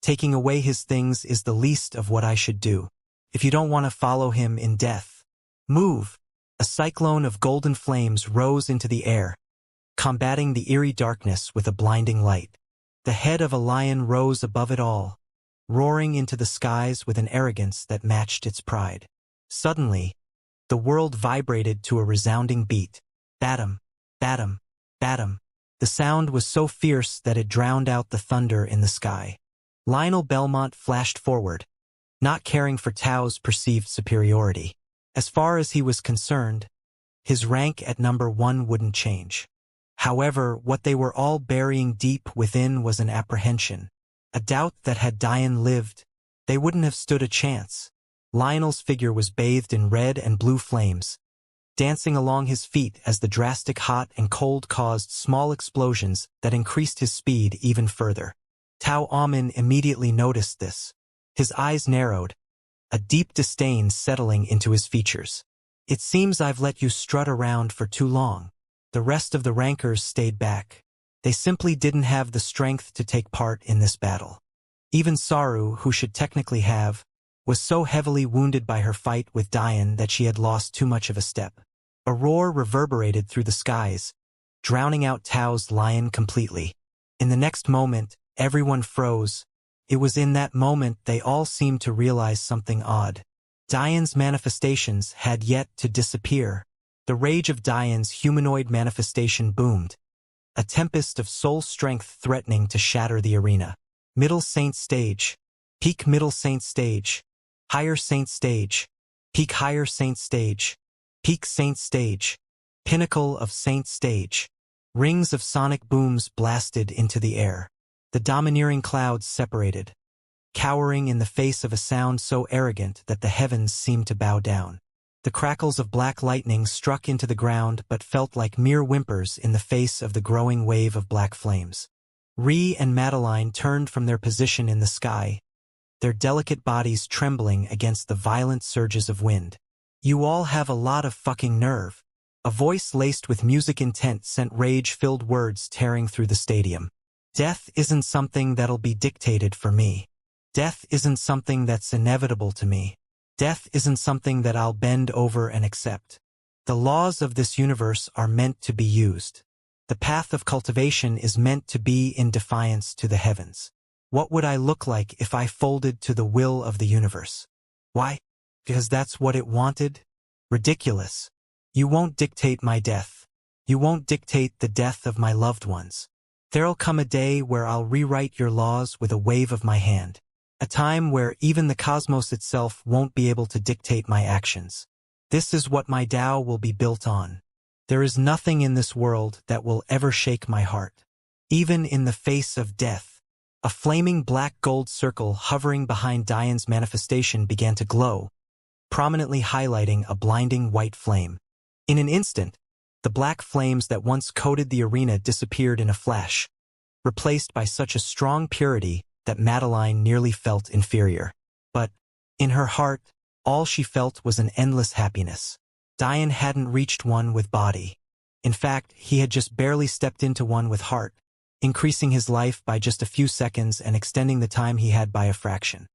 Taking away his things is the least of what I should do. If you don't want to follow him in death, move. A cyclone of golden flames rose into the air, combating the eerie darkness with a blinding light. The head of a lion rose above it all, roaring into the skies with an arrogance that matched its pride. Suddenly, the world vibrated to a resounding beat. Batum, batum, batum. The sound was so fierce that it drowned out the thunder in the sky. Lionel Belmont flashed forward, not caring for Tao's perceived superiority. As far as he was concerned, his rank at number 1 wouldn't change. However, what they were all burying deep within was an apprehension, a doubt that had Dian lived, they wouldn't have stood a chance. Lionel's figure was bathed in red and blue flames, dancing along his feet as the drastic hot and cold caused small explosions that increased his speed even further. Tao Amin immediately noticed this. His eyes narrowed, a deep disdain settling into his features. It seems I've let you strut around for too long. The rest of the rankers stayed back. They simply didn't have the strength to take part in this battle. Even Saru, who should technically have, was so heavily wounded by her fight with Dian that she had lost too much of a step. A roar reverberated through the skies, drowning out Tao's lion completely. In the next moment, everyone froze. It was in that moment they all seemed to realize something odd. Dian's manifestations had yet to disappear. The rage of Dian's humanoid manifestation boomed, a tempest of soul strength threatening to shatter the arena. Middle Saint Stage. Peak Middle Saint Stage. Higher Saint Stage. Peak Higher Saint Stage. Peak Saint Stage. Pinnacle of Saint Stage. Rings of sonic booms blasted into the air. The domineering clouds separated, cowering in the face of a sound so arrogant that the heavens seemed to bow down. The crackles of black lightning struck into the ground but felt like mere whimpers in the face of the growing wave of black flames. Ree and Madeline turned from their position in the sky, their delicate bodies trembling against the violent surges of wind. You all have a lot of fucking nerve. A voice laced with music intent sent rage-filled words tearing through the stadium. Death isn't something that'll be dictated for me. Death isn't something that's inevitable to me. Death isn't something that I'll bend over and accept. The laws of this universe are meant to be used. The path of cultivation is meant to be in defiance to the heavens. What would I look like if I folded to the will of the universe? Why? Because that's what it wanted? Ridiculous. You won't dictate my death. You won't dictate the death of my loved ones. There'll come a day where I'll rewrite your laws with a wave of my hand. A time where even the cosmos itself won't be able to dictate my actions. This is what my Tao will be built on. There is nothing in this world that will ever shake my heart. Even in the face of death. A flaming black gold circle hovering behind Dian's manifestation began to glow, prominently highlighting a blinding white flame. In an instant, the black flames that once coated the arena disappeared in a flash, replaced by such a strong purity that Madeline nearly felt inferior. But, in her heart, all she felt was an endless happiness. Dian hadn't reached one with body. In fact, he had just barely stepped into one with heart, increasing his life by just a few seconds and extending the time he had by a fraction.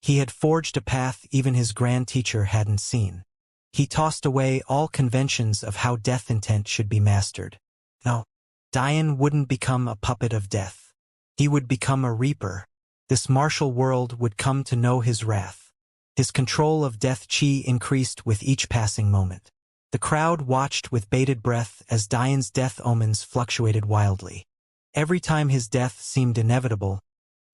He had forged a path even his grand teacher hadn't seen. He tossed away all conventions of how death intent should be mastered. No, Dian wouldn't become a puppet of death. He would become a reaper. This martial world would come to know his wrath. His control of death chi increased with each passing moment. The crowd watched with bated breath as Dian's death omens fluctuated wildly. Every time his death seemed inevitable,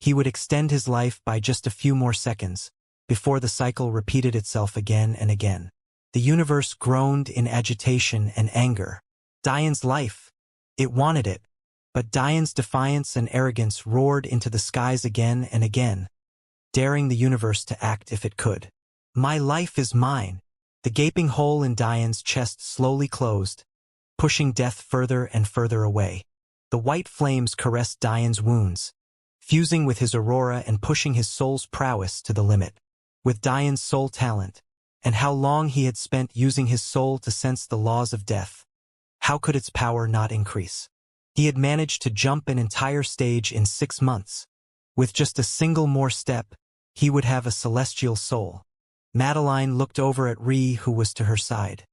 he would extend his life by just a few more seconds, before the cycle repeated itself again and again. The universe groaned in agitation and anger. Dian's life. It wanted it. But Dian's defiance and arrogance roared into the skies again and again, daring the universe to act if it could. My life is mine. The gaping hole in Dian's chest slowly closed, pushing death further and further away. The white flames caressed Dian's wounds, fusing with his aurora and pushing his soul's prowess to the limit. With Dian's soul talent, and how long he had spent using his soul to sense the laws of death, how could its power not increase? He had managed to jump an entire stage in 6 months. With just a single more step, he would have a celestial soul. Madeline looked over at Ree, who was to her side.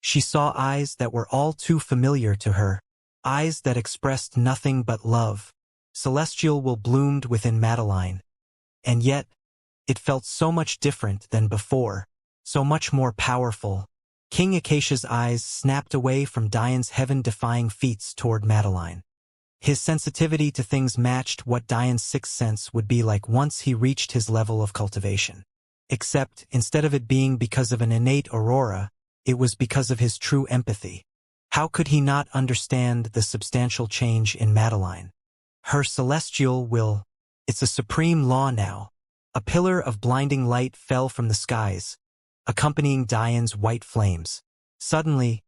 She saw eyes that were all too familiar to her, eyes that expressed nothing but love. Celestial will bloomed within Madeline. And yet, it felt so much different than before, so much more powerful. King Acacia's eyes snapped away from Dian's heaven-defying feats toward Madeline. His sensitivity to things matched what Dian's sixth sense would be like once he reached his level of cultivation. Except, instead of it being because of an innate aurora, it was because of his true empathy. How could he not understand the substantial change in Madeline? Her celestial will. It's a supreme law now. A pillar of blinding light fell from the skies, accompanying Dian's white flames. Suddenly,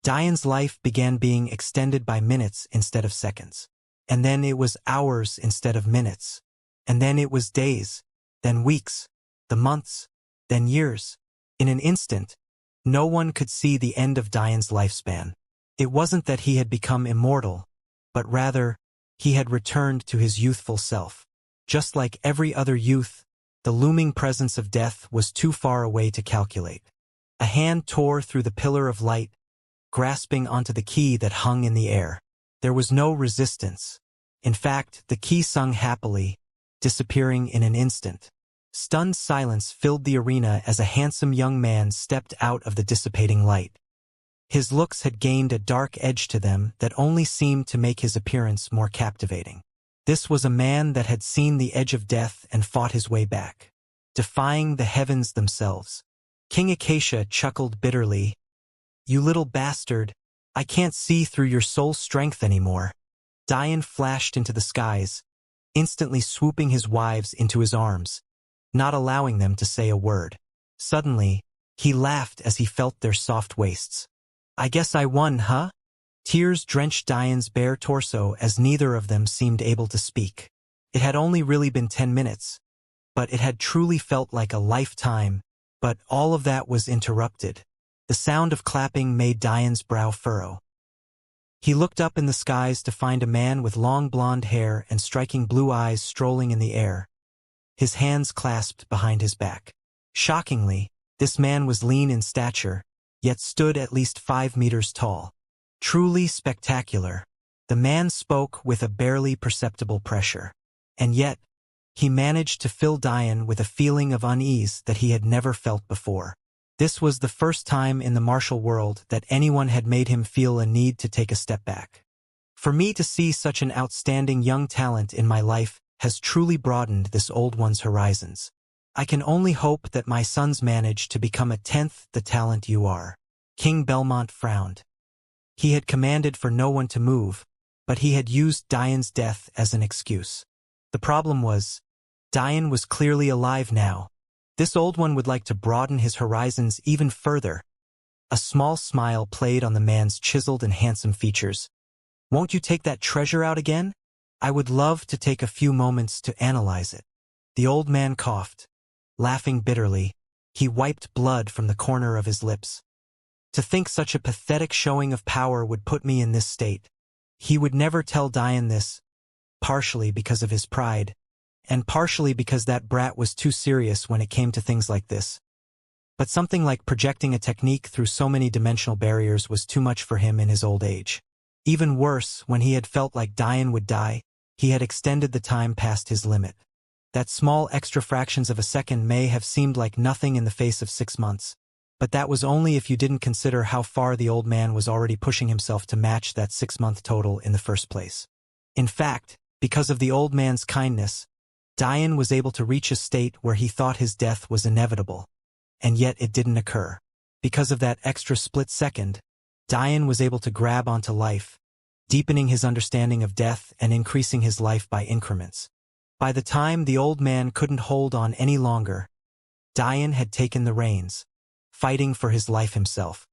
Dian's life began being extended by minutes instead of seconds. And then it was hours instead of minutes. And then it was days, then weeks, the months, then years. In an instant, no one could see the end of Dian's lifespan. It wasn't that he had become immortal, but rather, he had returned to his youthful self. Just like every other youth, the looming presence of death was too far away to calculate. A hand tore through the pillar of light, grasping onto the key that hung in the air. There was no resistance. In fact, the key sung happily, disappearing in an instant. Stunned silence filled the arena as a handsome young man stepped out of the dissipating light. His looks had gained a dark edge to them that only seemed to make his appearance more captivating. This was a man that had seen the edge of death and fought his way back, defying the heavens themselves. King Acacia chuckled bitterly. You little bastard, I can't see through your soul strength anymore. Dian flashed into the skies, instantly swooping his wives into his arms, not allowing them to say a word. Suddenly, he laughed as he felt their soft waists. I guess I won, huh? Tears drenched Dian's bare torso as neither of them seemed able to speak. It had only really been 10 minutes, but it had truly felt like a lifetime. But all of that was interrupted. The sound of clapping made Dian's brow furrow. He looked up in the skies to find a man with long blonde hair and striking blue eyes strolling in the air, his hands clasped behind his back. Shockingly, this man was lean in stature, yet stood at least 5 meters tall. Truly spectacular. The man spoke with a barely perceptible pressure. And yet, he managed to fill Dian with a feeling of unease that he had never felt before. This was the first time in the martial world that anyone had made him feel a need to take a step back. For me to see such an outstanding young talent in my life has truly broadened this old one's horizons. I can only hope that my sons manage to become a tenth the talent you are. King Belmont frowned. He had commanded for no one to move, but he had used Dian's death as an excuse. The problem was, Dian was clearly alive now. This old one would like to broaden his horizons even further. A small smile played on the man's chiseled and handsome features. Won't you take that treasure out again? I would love to take a few moments to analyze it. The old man coughed. Laughing bitterly, he wiped blood from the corner of his lips. To think such a pathetic showing of power would put me in this state. He would never tell Dian this, partially because of his pride, and partially because that brat was too serious when it came to things like this. But something like projecting a technique through so many dimensional barriers was too much for him in his old age. Even worse, when he had felt like Diane would die, he had extended the time past his limit. That small extra fractions of a second may have seemed like nothing in the face of 6 months. But that was only if you didn't consider how far the old man was already pushing himself to match that 6-month total in the first place. In fact, because of the old man's kindness, Diane was able to reach a state where he thought his death was inevitable. And yet it didn't occur. Because of that extra split second, Diane was able to grab onto life, deepening his understanding of death and increasing his life by increments. By the time the old man couldn't hold on any longer, Diane had taken the reins, fighting for his life himself.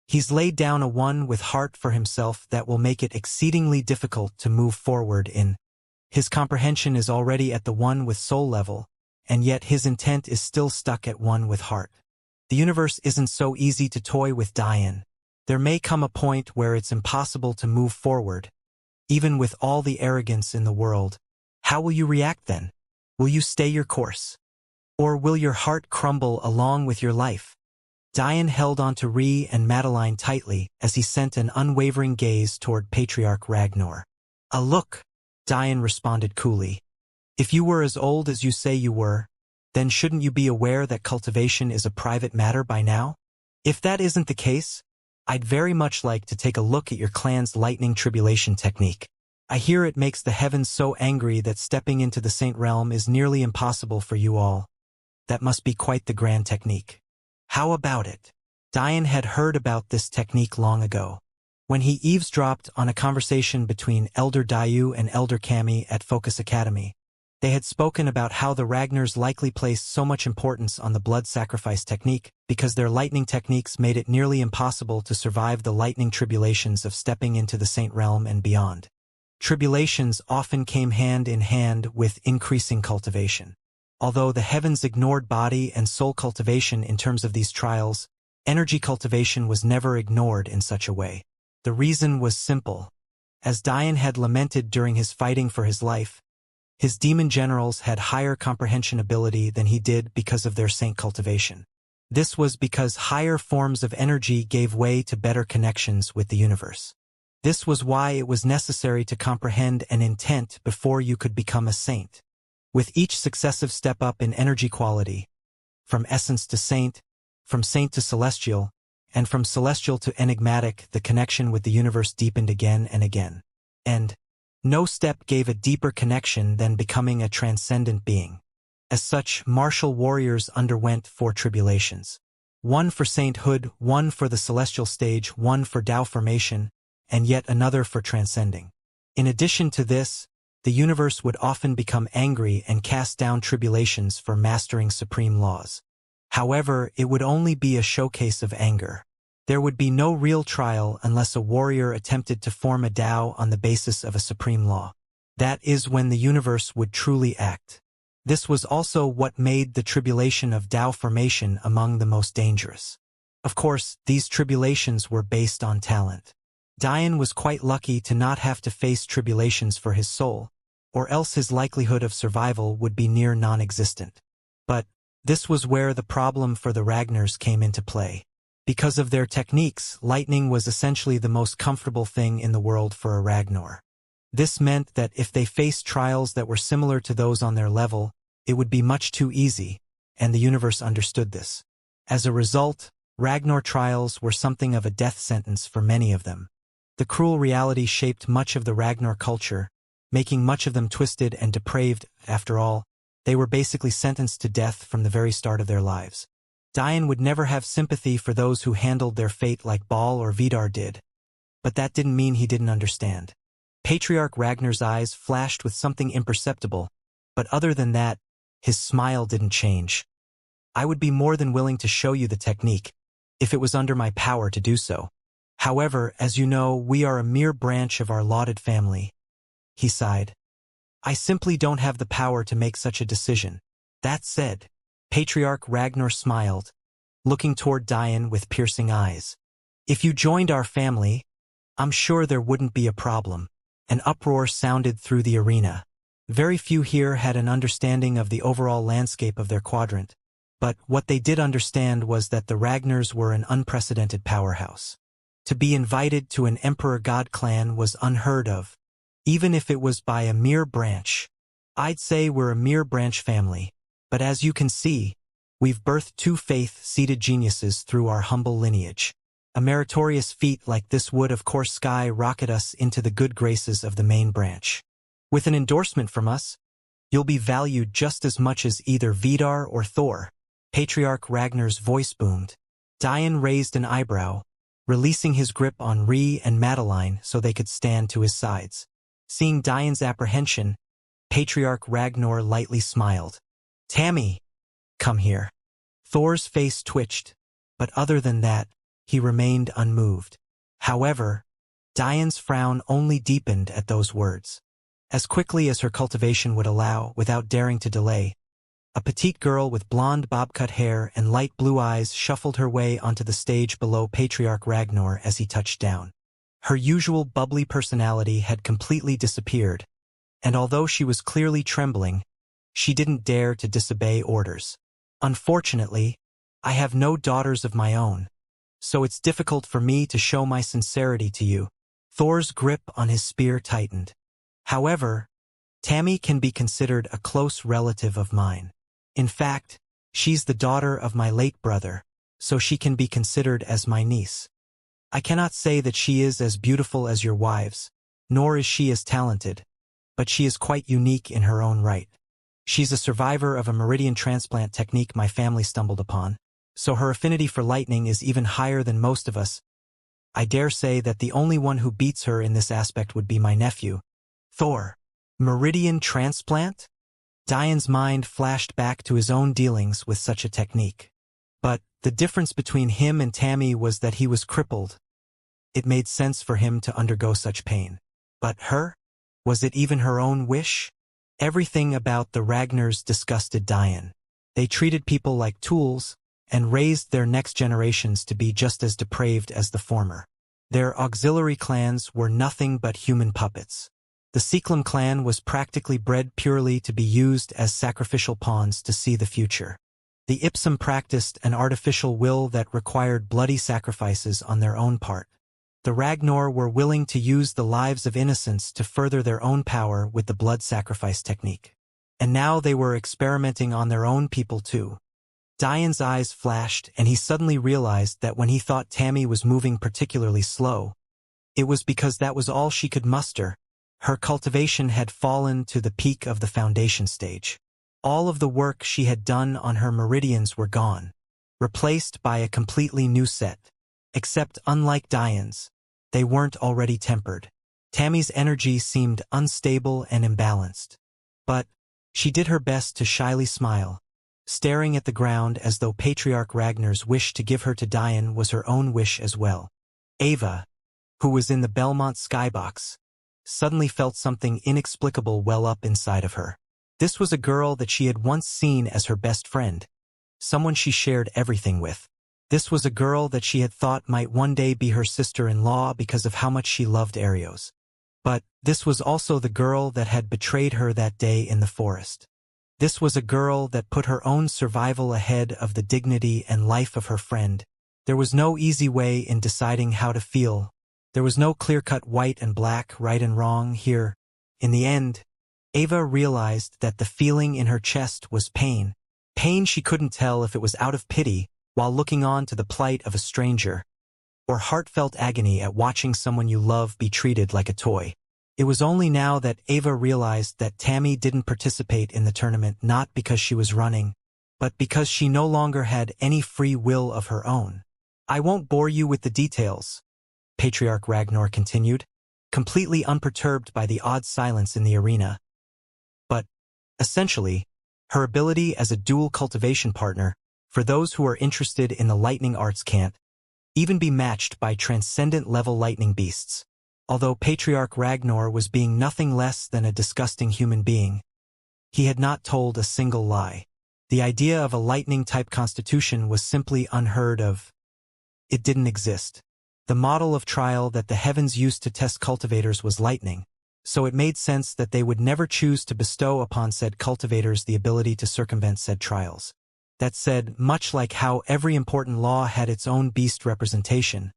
He's laid down a one with heart for himself that will make it exceedingly difficult to move forward in. His comprehension is already at the one with soul level, and yet his intent is still stuck at one with heart. The universe isn't so easy to toy with Diane. There may come a point where it's impossible to move forward, even with all the arrogance in the world. How will you react then? Will you stay your course? Or will your heart crumble along with your life? Diane held on to Ree and Madeline tightly as he sent an unwavering gaze toward Patriarch Ragnar. "A look," Diane responded coolly. "If you were as old as you say you were, then shouldn't you be aware that cultivation is a private matter by now? If that isn't the case, I'd very much like to take a look at your clan's lightning tribulation technique. I hear it makes the heavens so angry that stepping into the Saint Realm is nearly impossible for you all. That must be quite the grand technique. How about it?" Diane had heard about this technique long ago, when he eavesdropped on a conversation between Elder Dayu and Elder Kami at Focus Academy. They had spoken about how the Ragnars likely placed so much importance on the blood sacrifice technique because their lightning techniques made it nearly impossible to survive the lightning tribulations of stepping into the Saint Realm and beyond. Tribulations often came hand in hand with increasing cultivation. Although the heavens ignored body and soul cultivation in terms of these trials, energy cultivation was never ignored in such a way. The reason was simple. As Diane had lamented during his fighting for his life, his demon generals had higher comprehension ability than he did because of their saint cultivation. This was because higher forms of energy gave way to better connections with the universe. This was why it was necessary to comprehend an intent before you could become a saint. With each successive step up in energy quality, from essence to saint, from saint to celestial, and from celestial to enigmatic, the connection with the universe deepened again and again. And no step gave a deeper connection than becoming a transcendent being. As such, martial warriors underwent 4 tribulations. One for sainthood, one for the celestial stage, one for Tao formation, and yet another for transcending. In addition to this, the universe would often become angry and cast down tribulations for mastering supreme laws. However, it would only be a showcase of anger. There would be no real trial unless a warrior attempted to form a Tao on the basis of a supreme law. That is when the universe would truly act. This was also what made the tribulation of Tao formation among the most dangerous. Of course, these tribulations were based on talent. Diane was quite lucky to not have to face tribulations for his soul, or else his likelihood of survival would be near non-existent. But this was where the problem for the Ragnars came into play. Because of their techniques, lightning was essentially the most comfortable thing in the world for a Ragnar. This meant that if they faced trials that were similar to those on their level, it would be much too easy, and the universe understood this. As a result, Ragnar trials were something of a death sentence for many of them. The cruel reality shaped much of the Ragnar culture, making much of them twisted and depraved. After all, they were basically sentenced to death from the very start of their lives. Diane would never have sympathy for those who handled their fate like Baal or Vidar did. But that didn't mean he didn't understand. Patriarch Ragnar's eyes flashed with something imperceptible, but other than that, his smile didn't change. "I would be more than willing to show you the technique, if it was under my power to do so. However, as you know, we are a mere branch of our lauded family." He sighed. "I simply don't have the power to make such a decision. That said," Patriarch Ragnar smiled, looking toward Diane with piercing eyes. "If you joined our family, I'm sure there wouldn't be a problem." An uproar sounded through the arena. Very few here had an understanding of the overall landscape of their quadrant, but what they did understand was that the Ragnars were an unprecedented powerhouse. To be invited to an Emperor God clan was unheard of, even if it was by a mere branch. I'd say we're a mere branch family, but as you can see, we've birthed two faith-seated geniuses through our humble lineage. A meritorious feat like this would of course skyrocket us into the good graces of the main branch. With an endorsement from us, you'll be valued just as much as either Vidar or Thor. Patriarch Ragnar's voice boomed. Dian raised an eyebrow, releasing his grip on Ree and Madeline so they could stand to his sides. Seeing Dian's apprehension, Patriarch Ragnar lightly smiled. Tammy, come here. Thor's face twitched, but other than that, he remained unmoved. However, Dian's frown only deepened at those words. As quickly as her cultivation would allow, without daring to delay, a petite girl with blonde bob-cut hair and light blue eyes shuffled her way onto the stage below Patriarch Ragnar as he touched down. Her usual bubbly personality had completely disappeared, and although she was clearly trembling, she didn't dare to disobey orders. Unfortunately, I have no daughters of my own, so it's difficult for me to show my sincerity to you. Thor's grip on his spear tightened. However, Tammy can be considered a close relative of mine. In fact, she's the daughter of my late brother, so she can be considered as my niece. I cannot say that she is as beautiful as your wives, nor is she as talented, but she is quite unique in her own right. She's a survivor of a meridian transplant technique my family stumbled upon, so her affinity for lightning is even higher than most of us. I dare say that the only one who beats her in this aspect would be my nephew, Thor. Meridian transplant? Dian's mind flashed back to his own dealings with such a technique. But the difference between him and Tammy was that he was crippled. It made sense for him to undergo such pain. But her? Was it even her own wish? Everything about the Ragnars disgusted Dian. They treated people like tools and raised their next generations to be just as depraved as the former. Their auxiliary clans were nothing but human puppets. The Seeklam clan was practically bred purely to be used as sacrificial pawns to see the future. The Ipsum practiced an artificial will that required bloody sacrifices on their own part. The Ragnar were willing to use the lives of innocents to further their own power with the blood sacrifice technique. And now they were experimenting on their own people too. Dian's eyes flashed, and he suddenly realized that when he thought Tammy was moving particularly slow, it was because that was all she could muster. Her cultivation had fallen to the peak of the foundation stage. All of the work she had done on her meridians were gone, replaced by a completely new set. Except unlike Dian's, they weren't already tempered. Tammy's energy seemed unstable and imbalanced. But she did her best to shyly smile, staring at the ground as though Patriarch Ragnar's wish to give her to Dian was her own wish as well. Ava, who was in the Belmont skybox, suddenly felt something inexplicable well up inside of her. This was a girl that she had once seen as her best friend, someone she shared everything with. This was a girl that she had thought might one day be her sister-in-law because of how much she loved Arios. But this was also the girl that had betrayed her that day in the forest. This was a girl that put her own survival ahead of the dignity and life of her friend. There was no easy way in deciding how to feel. There was no clear-cut white and black, right and wrong here. In the end, Ava realized that the feeling in her chest was pain. Pain she couldn't tell if it was out of pity while looking on to the plight of a stranger, or heartfelt agony at watching someone you love be treated like a toy. It was only now that Ava realized that Tammy didn't participate in the tournament not because she was running, but because she no longer had any free will of her own. I won't bore you with the details, Patriarch Ragnar continued, completely unperturbed by the odd silence in the arena. But, essentially, her ability as a dual cultivation partner, for those who are interested in the lightning arts, can't even be matched by transcendent-level lightning beasts. Although Patriarch Ragnar was being nothing less than a disgusting human being, he had not told a single lie. The idea of a lightning-type constitution was simply unheard of. It didn't exist. The model of trial that the heavens used to test cultivators was lightning, so it made sense that they would never choose to bestow upon said cultivators the ability to circumvent said trials. That said, much like how every important law had its own beast representation,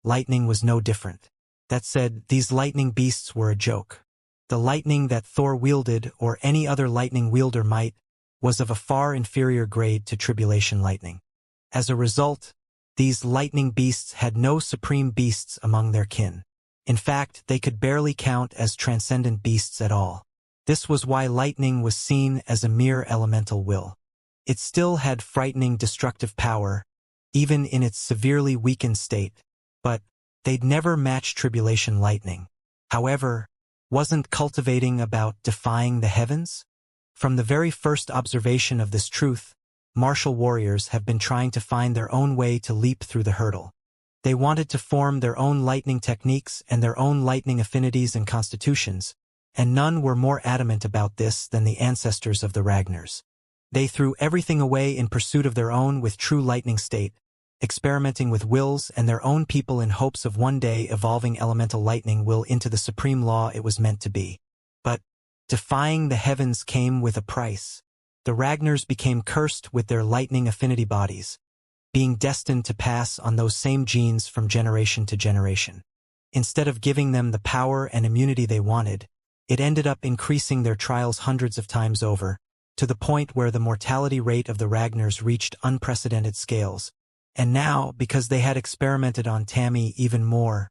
lightning was no different. That said, these lightning beasts were a joke. The lightning that Thor wielded, or any other lightning wielder might, was of a far inferior grade to tribulation lightning. As a result, these lightning beasts had no supreme beasts among their kin. In fact, they could barely count as transcendent beasts at all. This was why lightning was seen as a mere elemental will. It still had frightening destructive power, even in its severely weakened state, but they'd never match tribulation lightning. However, wasn't cultivating about defying the heavens? From the very first observation of this truth, martial warriors have been trying to find their own way to leap through the hurdle. They wanted to form their own lightning techniques and their own lightning affinities and constitutions, and none were more adamant about this than the ancestors of the Ragnars. They threw everything away in pursuit of their own with true lightning state, experimenting with wills and their own people in hopes of one day evolving elemental lightning will into the supreme law it was meant to be. But defying the heavens came with a price. The Ragnars became cursed with their lightning affinity bodies, being destined to pass on those same genes from generation to generation. Instead of giving them the power and immunity they wanted, it ended up increasing their trials hundreds of times over, to the point where the mortality rate of the Ragnars reached unprecedented scales. And now, because they had experimented on Tammy even more,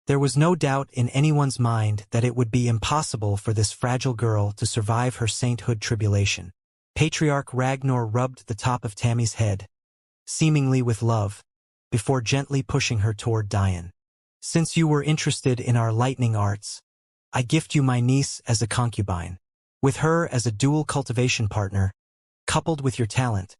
there was no doubt in anyone's mind that it would be impossible for this fragile girl to survive her sainthood tribulation. Patriarch Ragnar rubbed the top of Tammy's head, seemingly with love, before gently pushing her toward Dian. Since you were interested in our lightning arts, I gift you my niece as a concubine. With her as a dual cultivation partner, coupled with your talent,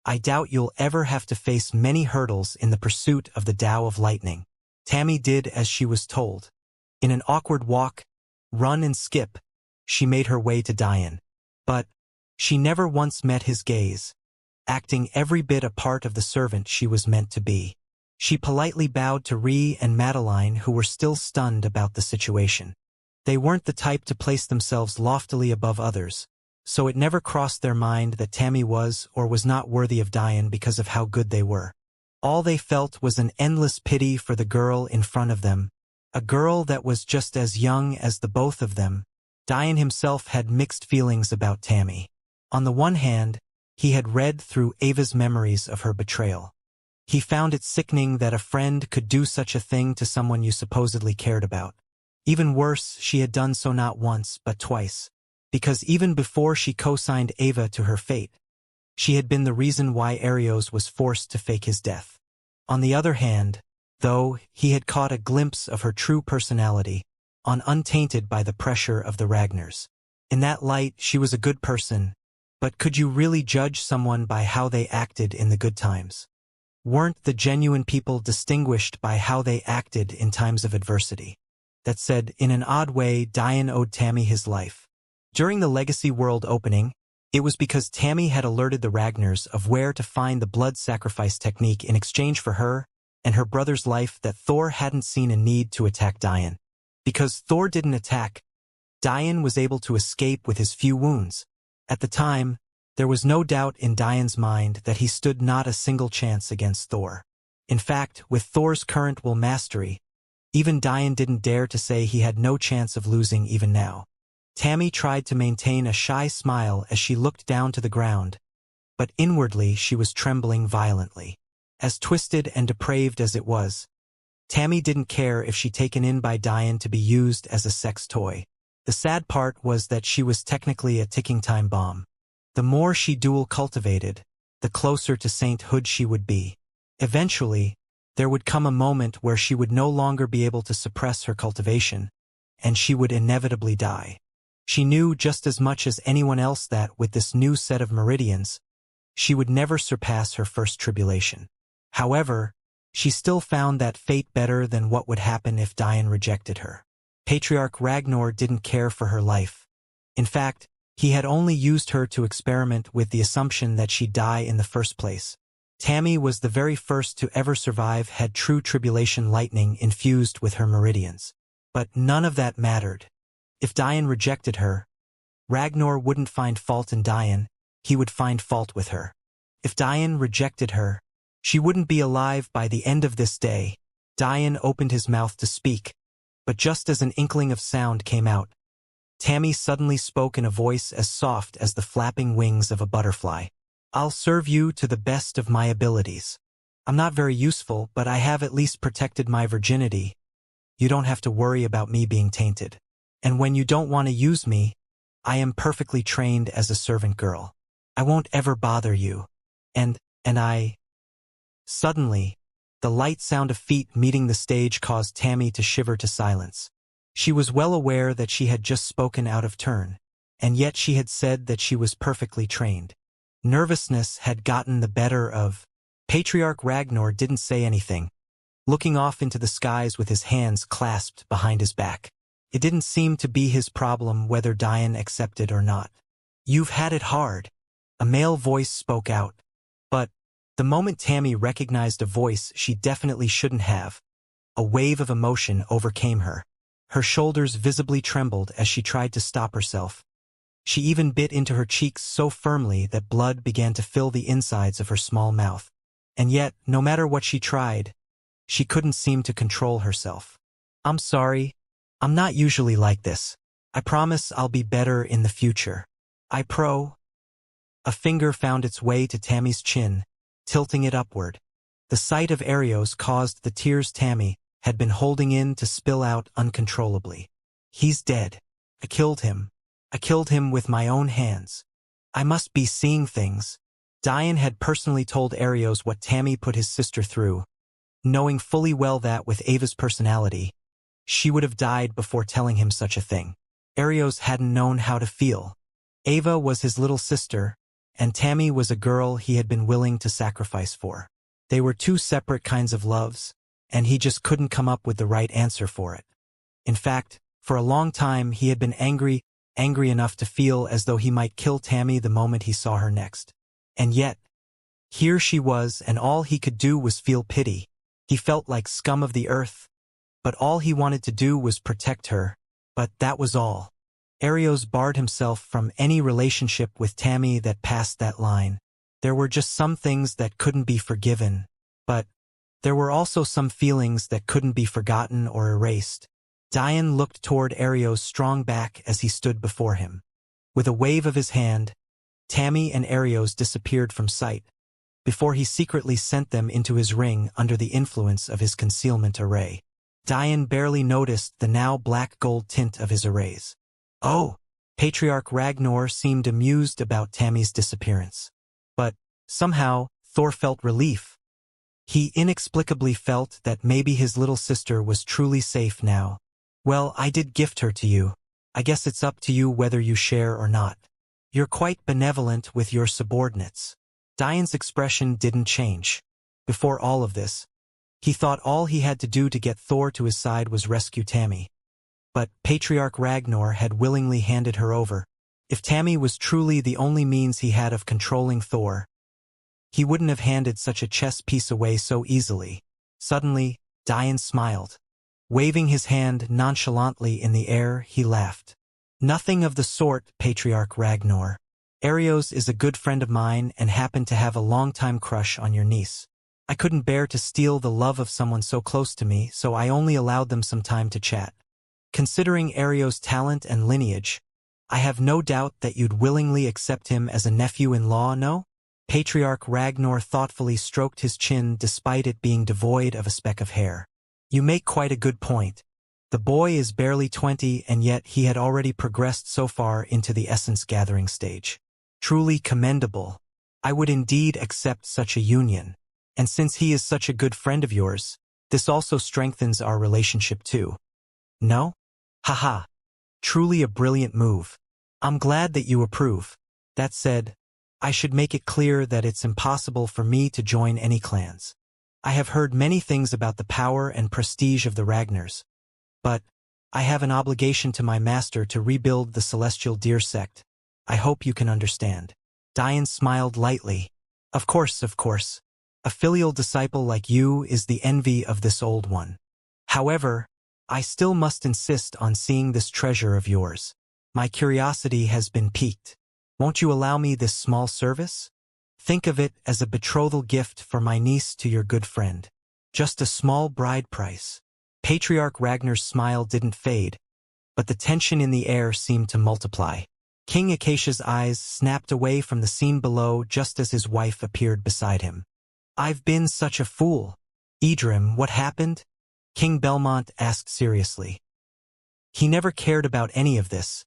I doubt you'll ever have to face many hurdles in the pursuit of the Tao of Lightning. Tammy did as she was told. In an awkward walk, run and skip, she made her way to Dian. But she never once met his gaze, acting every bit a part of the servant she was meant to be. She politely bowed to Ree and Madeline, who were still stunned about the situation. They weren't the type to place themselves loftily above others, so it never crossed their mind that Tammy was or was not worthy of Dian because of how good they were. All they felt was an endless pity for the girl in front of them, a girl that was just as young as the both of them. Dian himself had mixed feelings about Tammy. On the one hand, he had read through Ava's memories of her betrayal. He found it sickening that a friend could do such a thing to someone you supposedly cared about. Even worse, she had done so not once but twice, because even before she co-signed Ava to her fate, she had been the reason why Arios was forced to fake his death. On the other hand, though, he had caught a glimpse of her true personality, untainted by the pressure of the Ragnars. In that light, she was a good person, but could you really judge someone by how they acted in the good times? Weren't the genuine people distinguished by how they acted in times of adversity? That said, in an odd way, Dian owed Tammy his life. During the Legacy World opening, it was because Tammy had alerted the Ragnars of where to find the blood sacrifice technique in exchange for her and her brother's life that Thor hadn't seen a need to attack Dian. Because Thor didn't attack, Dian was able to escape with his few wounds. At the time, there was no doubt in Dian's mind that he stood not a single chance against Thor. In fact, with Thor's current will mastery, even Dian didn't dare to say he had no chance of losing even now. Tammy tried to maintain a shy smile as she looked down to the ground, but inwardly she was trembling violently. As twisted and depraved as it was, Tammy didn't care if she taken in by Dian to be used as a sex toy. The sad part was that she was technically a ticking time bomb. The more she dual cultivated, the closer to sainthood she would be. Eventually, there would come a moment where she would no longer be able to suppress her cultivation, and she would inevitably die. She knew just as much as anyone else that, with this new set of meridians, she would never surpass her first tribulation. However, she still found that fate better than what would happen if Dian rejected her. Patriarch Ragnar didn't care for her life. In fact, he had only used her to experiment with the assumption that she'd die in the first place. Tammy was the very first to ever survive had true tribulation lightning infused with her meridians. But none of that mattered. If Diane rejected her, Ragnar wouldn't find fault in Diane, he would find fault with her. If Diane rejected her, she wouldn't be alive by the end of this day. Diane opened his mouth to speak, but just as an inkling of sound came out, Tammy suddenly spoke in a voice as soft as the flapping wings of a butterfly. I'll serve you to the best of my abilities. I'm not very useful, but I have at least protected my virginity. You don't have to worry about me being tainted. And when you don't want to use me, I am perfectly trained as a servant girl. I won't ever bother you. And I... Suddenly, the light sound of feet meeting the stage caused Tammy to shiver to silence. She was well aware that she had just spoken out of turn, and yet she had said that she was perfectly trained. Nervousness had gotten the better of... Patriarch Ragnar didn't say anything, looking off into the skies with his hands clasped behind his back. It didn't seem to be his problem whether Diane accepted or not. You've had it hard. A male voice spoke out. But the moment Tammy recognized a voice she definitely shouldn't have, a wave of emotion overcame her. Her shoulders visibly trembled as she tried to stop herself. She even bit into her cheeks so firmly that blood began to fill the insides of her small mouth. And yet, no matter what she tried, she couldn't seem to control herself. I'm sorry. I'm not usually like this. I promise I'll be better in the future. A finger found its way to Tammy's chin, tilting it upward. The sight of Arios caused the tears Tammy had been holding in to spill out uncontrollably. He's dead. I killed him. I killed him with my own hands. I must be seeing things. Diane had personally told Arios what Tammy put his sister through, knowing fully well that with Ava's personality, she would have died before telling him such a thing. Arios hadn't known how to feel. Ava was his little sister, and Tammy was a girl he had been willing to sacrifice for. They were two separate kinds of loves, and he just couldn't come up with the right answer for it. In fact, for a long time he had been angry enough to feel as though he might kill Tammy the moment he saw her next. And yet, here she was, and all he could do was feel pity. He felt like scum of the earth, but all he wanted to do was protect her. But that was all. Arios barred himself from any relationship with Tammy that passed that line. There were just some things that couldn't be forgiven, but there were also some feelings that couldn't be forgotten or erased. Diane looked toward Arios' strong back as he stood before him. With a wave of his hand, Tammy and Arios disappeared from sight, before he secretly sent them into his ring under the influence of his concealment array. Diane barely noticed the now black-gold tint of his arrays. Oh! Patriarch Ragnar seemed amused about Tammy's disappearance. But, somehow, Thor felt relief. He inexplicably felt that maybe his little sister was truly safe now. Well, I did gift her to you. I guess it's up to you whether you share or not. You're quite benevolent with your subordinates. Diane's expression didn't change. Before all of this, he thought all he had to do to get Thor to his side was rescue Tammy. But Patriarch Ragnar had willingly handed her over. If Tammy was truly the only means he had of controlling Thor, he wouldn't have handed such a chess piece away so easily. Suddenly, Diane smiled. Waving his hand nonchalantly in the air, he laughed. Nothing of the sort, Patriarch Ragnar. Arios is a good friend of mine and happened to have a long-time crush on your niece. I couldn't bear to steal the love of someone so close to me, so I only allowed them some time to chat. Considering Arios' talent and lineage, I have no doubt that you'd willingly accept him as a nephew-in-law, no? Patriarch Ragnar thoughtfully stroked his chin despite it being devoid of a speck of hair. You make quite a good point. The boy is barely 20 and yet he had already progressed so far into the essence-gathering stage. Truly commendable. I would indeed accept such a union. And since he is such a good friend of yours, this also strengthens our relationship too. No? Haha. Truly a brilliant move. I'm glad that you approve. That said, I should make it clear that it's impossible for me to join any clans. I have heard many things about the power and prestige of the Ragnars, but I have an obligation to my master to rebuild the Celestial Deer sect. I hope you can understand. Diane smiled lightly. Of course, of course. A filial disciple like you is the envy of this old one. However, I still must insist on seeing this treasure of yours. My curiosity has been piqued. Won't you allow me this small service? Think of it as a betrothal gift for my niece to your good friend. Just a small bride price." Patriarch Ragnar's smile didn't fade, but the tension in the air seemed to multiply. King Acacia's eyes snapped away from the scene below just as his wife appeared beside him. "I've been such a fool." "Idrim, what happened?" King Belmont asked seriously. He never cared about any of this.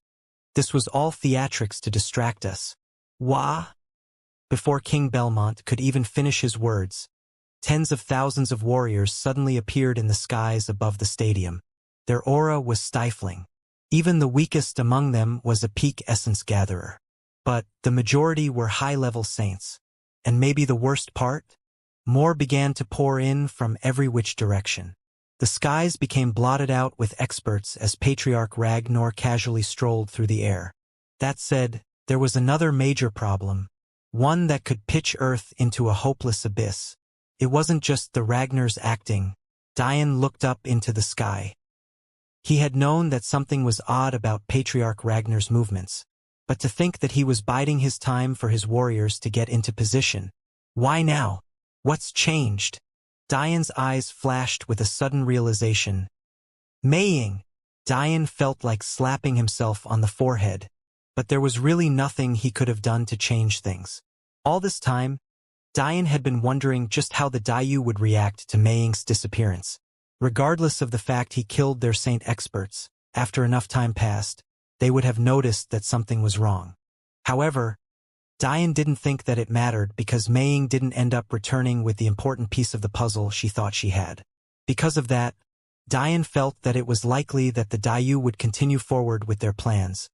This was all theatrics to distract us. "Wah?" Before King Belmont could even finish his words, tens of thousands of warriors suddenly appeared in the skies above the stadium. Their aura was stifling. Even the weakest among them was a peak essence gatherer. But the majority were high-level saints. And maybe the worst part? More began to pour in from every which direction. The skies became blotted out with experts as Patriarch Ragnar casually strolled through the air. That said, there was another major problem, one that could pitch Earth into a hopeless abyss. It wasn't just the Ragnar's acting. Dian looked up into the sky. He had known that something was odd about Patriarch Ragnar's movements, but to think that he was biding his time for his warriors to get into position. Why now? What's changed? Dian's eyes flashed with a sudden realization. Maying! Dian felt like slapping himself on the forehead, but there was really nothing he could have done to change things. All this time, Dian had been wondering just how the Dayu would react to Maying's disappearance. Regardless of the fact he killed their saint experts, after enough time passed, they would have noticed that something was wrong. However, Dian didn't think that it mattered because Maying didn't end up returning with the important piece of the puzzle she thought she had. Because of that, Dian felt that it was likely that the Dayu would continue forward with their plans,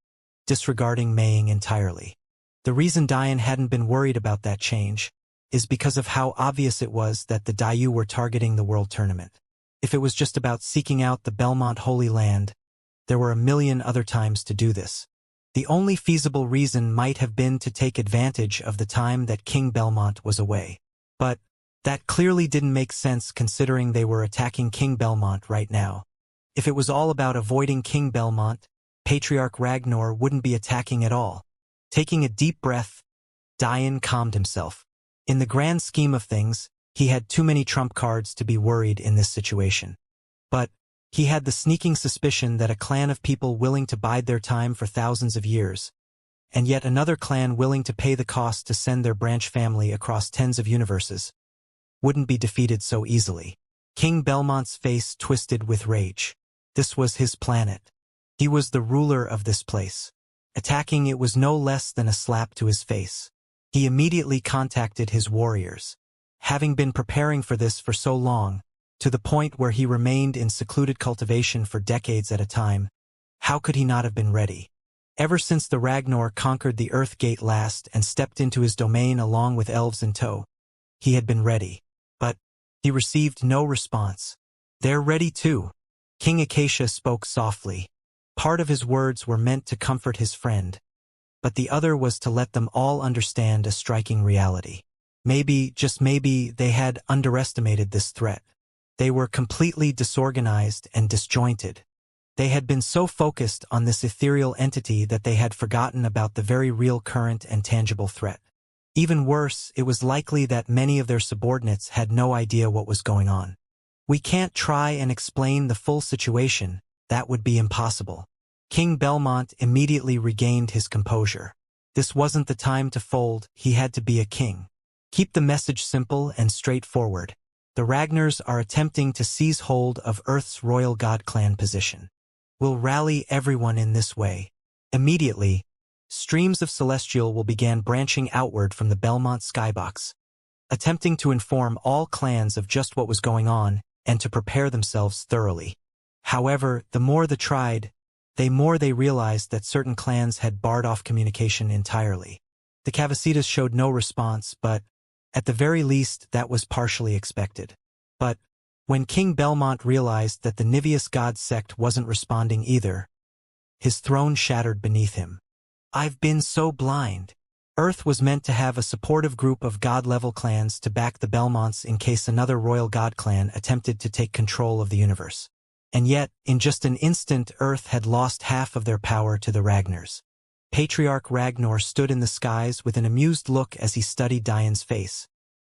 disregarding Maying entirely. The reason Dian hadn't been worried about that change is because of how obvious it was that the Dayu were targeting the World Tournament. If it was just about seeking out the Belmont Holy Land, there were a million other times to do this. The only feasible reason might have been to take advantage of the time that King Belmont was away. But that clearly didn't make sense considering they were attacking King Belmont right now. If it was all about avoiding King Belmont, Patriarch Ragnar wouldn't be attacking at all. Taking a deep breath, Dian calmed himself. In the grand scheme of things, he had too many trump cards to be worried in this situation. But he had the sneaking suspicion that a clan of people willing to bide their time for thousands of years, and yet another clan willing to pay the cost to send their branch family across tens of universes, wouldn't be defeated so easily. King Belmont's face twisted with rage. This was his planet. He was the ruler of this place. Attacking it was no less than a slap to his face. He immediately contacted his warriors. Having been preparing for this for so long, to the point where he remained in secluded cultivation for decades at a time, how could he not have been ready? Ever since the Ragnar conquered the Earth Gate last and stepped into his domain along with elves in tow, he had been ready. But he received no response. "They're ready too." King Acacia spoke softly. Part of his words were meant to comfort his friend, but the other was to let them all understand a striking reality. Maybe, just maybe, they had underestimated this threat. They were completely disorganized and disjointed. They had been so focused on this ethereal entity that they had forgotten about the very real current and tangible threat. Even worse, it was likely that many of their subordinates had no idea what was going on. "We can't try and explain the full situation, that would be impossible." King Belmont immediately regained his composure. This wasn't the time to fold, he had to be a king. "Keep the message simple and straightforward. The Ragnars are attempting to seize hold of Earth's royal god clan position. We'll rally everyone in this way." Immediately, streams of celestial will began branching outward from the Belmont skybox, attempting to inform all clans of just what was going on and to prepare themselves thoroughly. However, the more they tried, the more they realized that certain clans had barred off communication entirely. The Cavasitas showed no response, but at the very least, that was partially expected. But when King Belmont realized that the Niveus god sect wasn't responding either, his throne shattered beneath him. "I've been so blind." Earth was meant to have a supportive group of god-level clans to back the Belmonts in case another royal god clan attempted to take control of the universe. And yet, in just an instant, Earth had lost half of their power to the Ragnars. Patriarch Ragnar stood in the skies with an amused look as he studied Diane's face.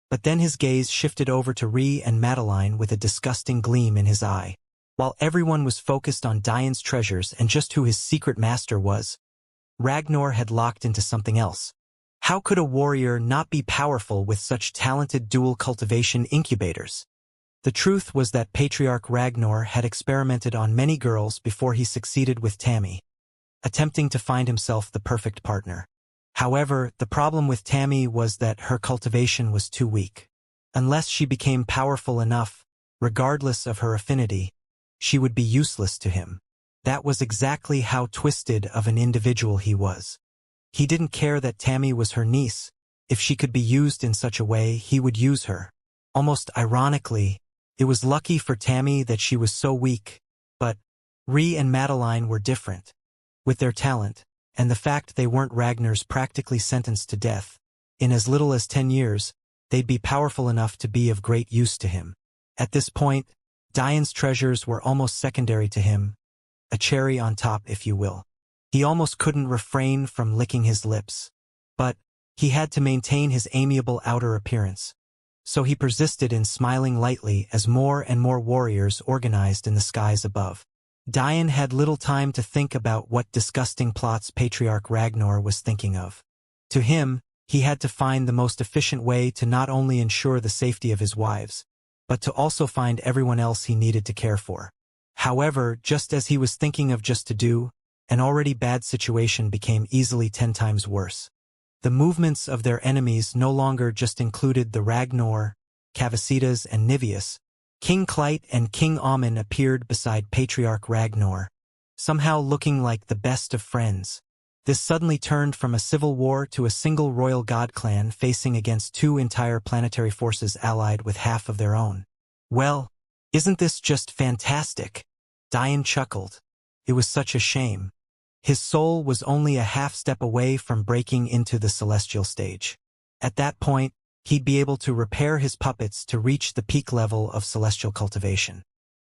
But then his gaze shifted over to Ree and Madeline with a disgusting gleam in his eye. While everyone was focused on Diane's treasures and just who his secret master was, Ragnar had locked into something else. How could a warrior not be powerful with such talented dual cultivation incubators? The truth was that Patriarch Ragnar had experimented on many girls before he succeeded with Tammy, attempting to find himself the perfect partner. However, the problem with Tammy was that her cultivation was too weak. Unless she became powerful enough, regardless of her affinity, she would be useless to him. That was exactly how twisted of an individual he was. He didn't care that Tammy was her niece. If she could be used in such a way, he would use her. Almost ironically, it was lucky for Tammy that she was so weak, but Ree and Madeline were different. With their talent, and the fact they weren't Ragnar's practically sentenced to death, in as little as 10 years, they'd be powerful enough to be of great use to him. At this point, Diane's treasures were almost secondary to him, a cherry on top, if you will. He almost couldn't refrain from licking his lips. But he had to maintain his amiable outer appearance. So he persisted in smiling lightly as more and more warriors organized in the skies above. Diane had little time to think about what disgusting plots Patriarch Ragnar was thinking of. To him, he had to find the most efficient way to not only ensure the safety of his wives, but to also find everyone else he needed to care for. However, just as he was thinking of just to do, an already bad situation became easily 10 times worse. The movements of their enemies no longer just included the Ragnar, Cavasitas and Niveus. King Clyte and King Amun appeared beside Patriarch Ragnar, somehow looking like the best of friends. This suddenly turned from a civil war to a single royal god clan facing against 2 entire planetary forces allied with half of their own. Well, isn't this just fantastic? Diane chuckled. It was such a shame. His soul was only a half-step away from breaking into the celestial stage. At that point, he'd be able to repair his puppets to reach the peak level of celestial cultivation.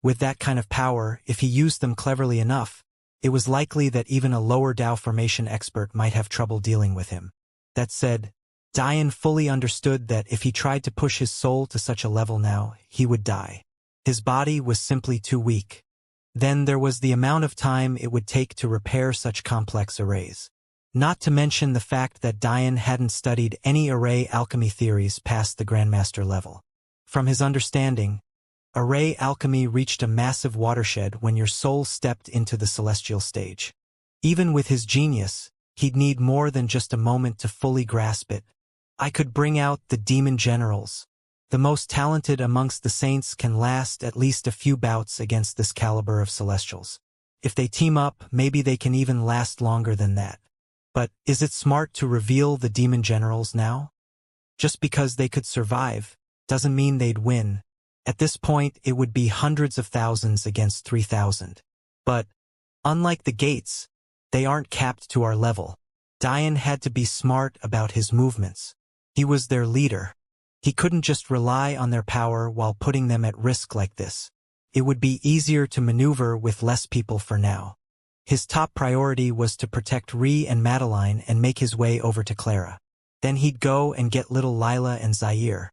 With that kind of power, if he used them cleverly enough, it was likely that even a lower Tao formation expert might have trouble dealing with him. That said, Diane fully understood that if he tried to push his soul to such a level now, he would die. His body was simply too weak. Then there was the amount of time it would take to repair such complex arrays. Not to mention the fact that Diane hadn't studied any array alchemy theories past the Grandmaster level. From his understanding, array alchemy reached a massive watershed when your soul stepped into the celestial stage. Even with his genius, he'd need more than just a moment to fully grasp it. I could bring out the demon generals. The most talented amongst the saints can last at least a few bouts against this caliber of celestials. If they team up, maybe they can even last longer than that. But is it smart to reveal the demon generals now? Just because they could survive doesn't mean they'd win. At this point, it would be hundreds of thousands against 3,000. But, unlike the gates, they aren't capped to our level. Diane had to be smart about his movements. He was their leader. He couldn't just rely on their power while putting them at risk like this. It would be easier to maneuver with less people for now. His top priority was to protect Ree and Madeline and make his way over to Clara. Then he'd go and get little Lila and Zaire.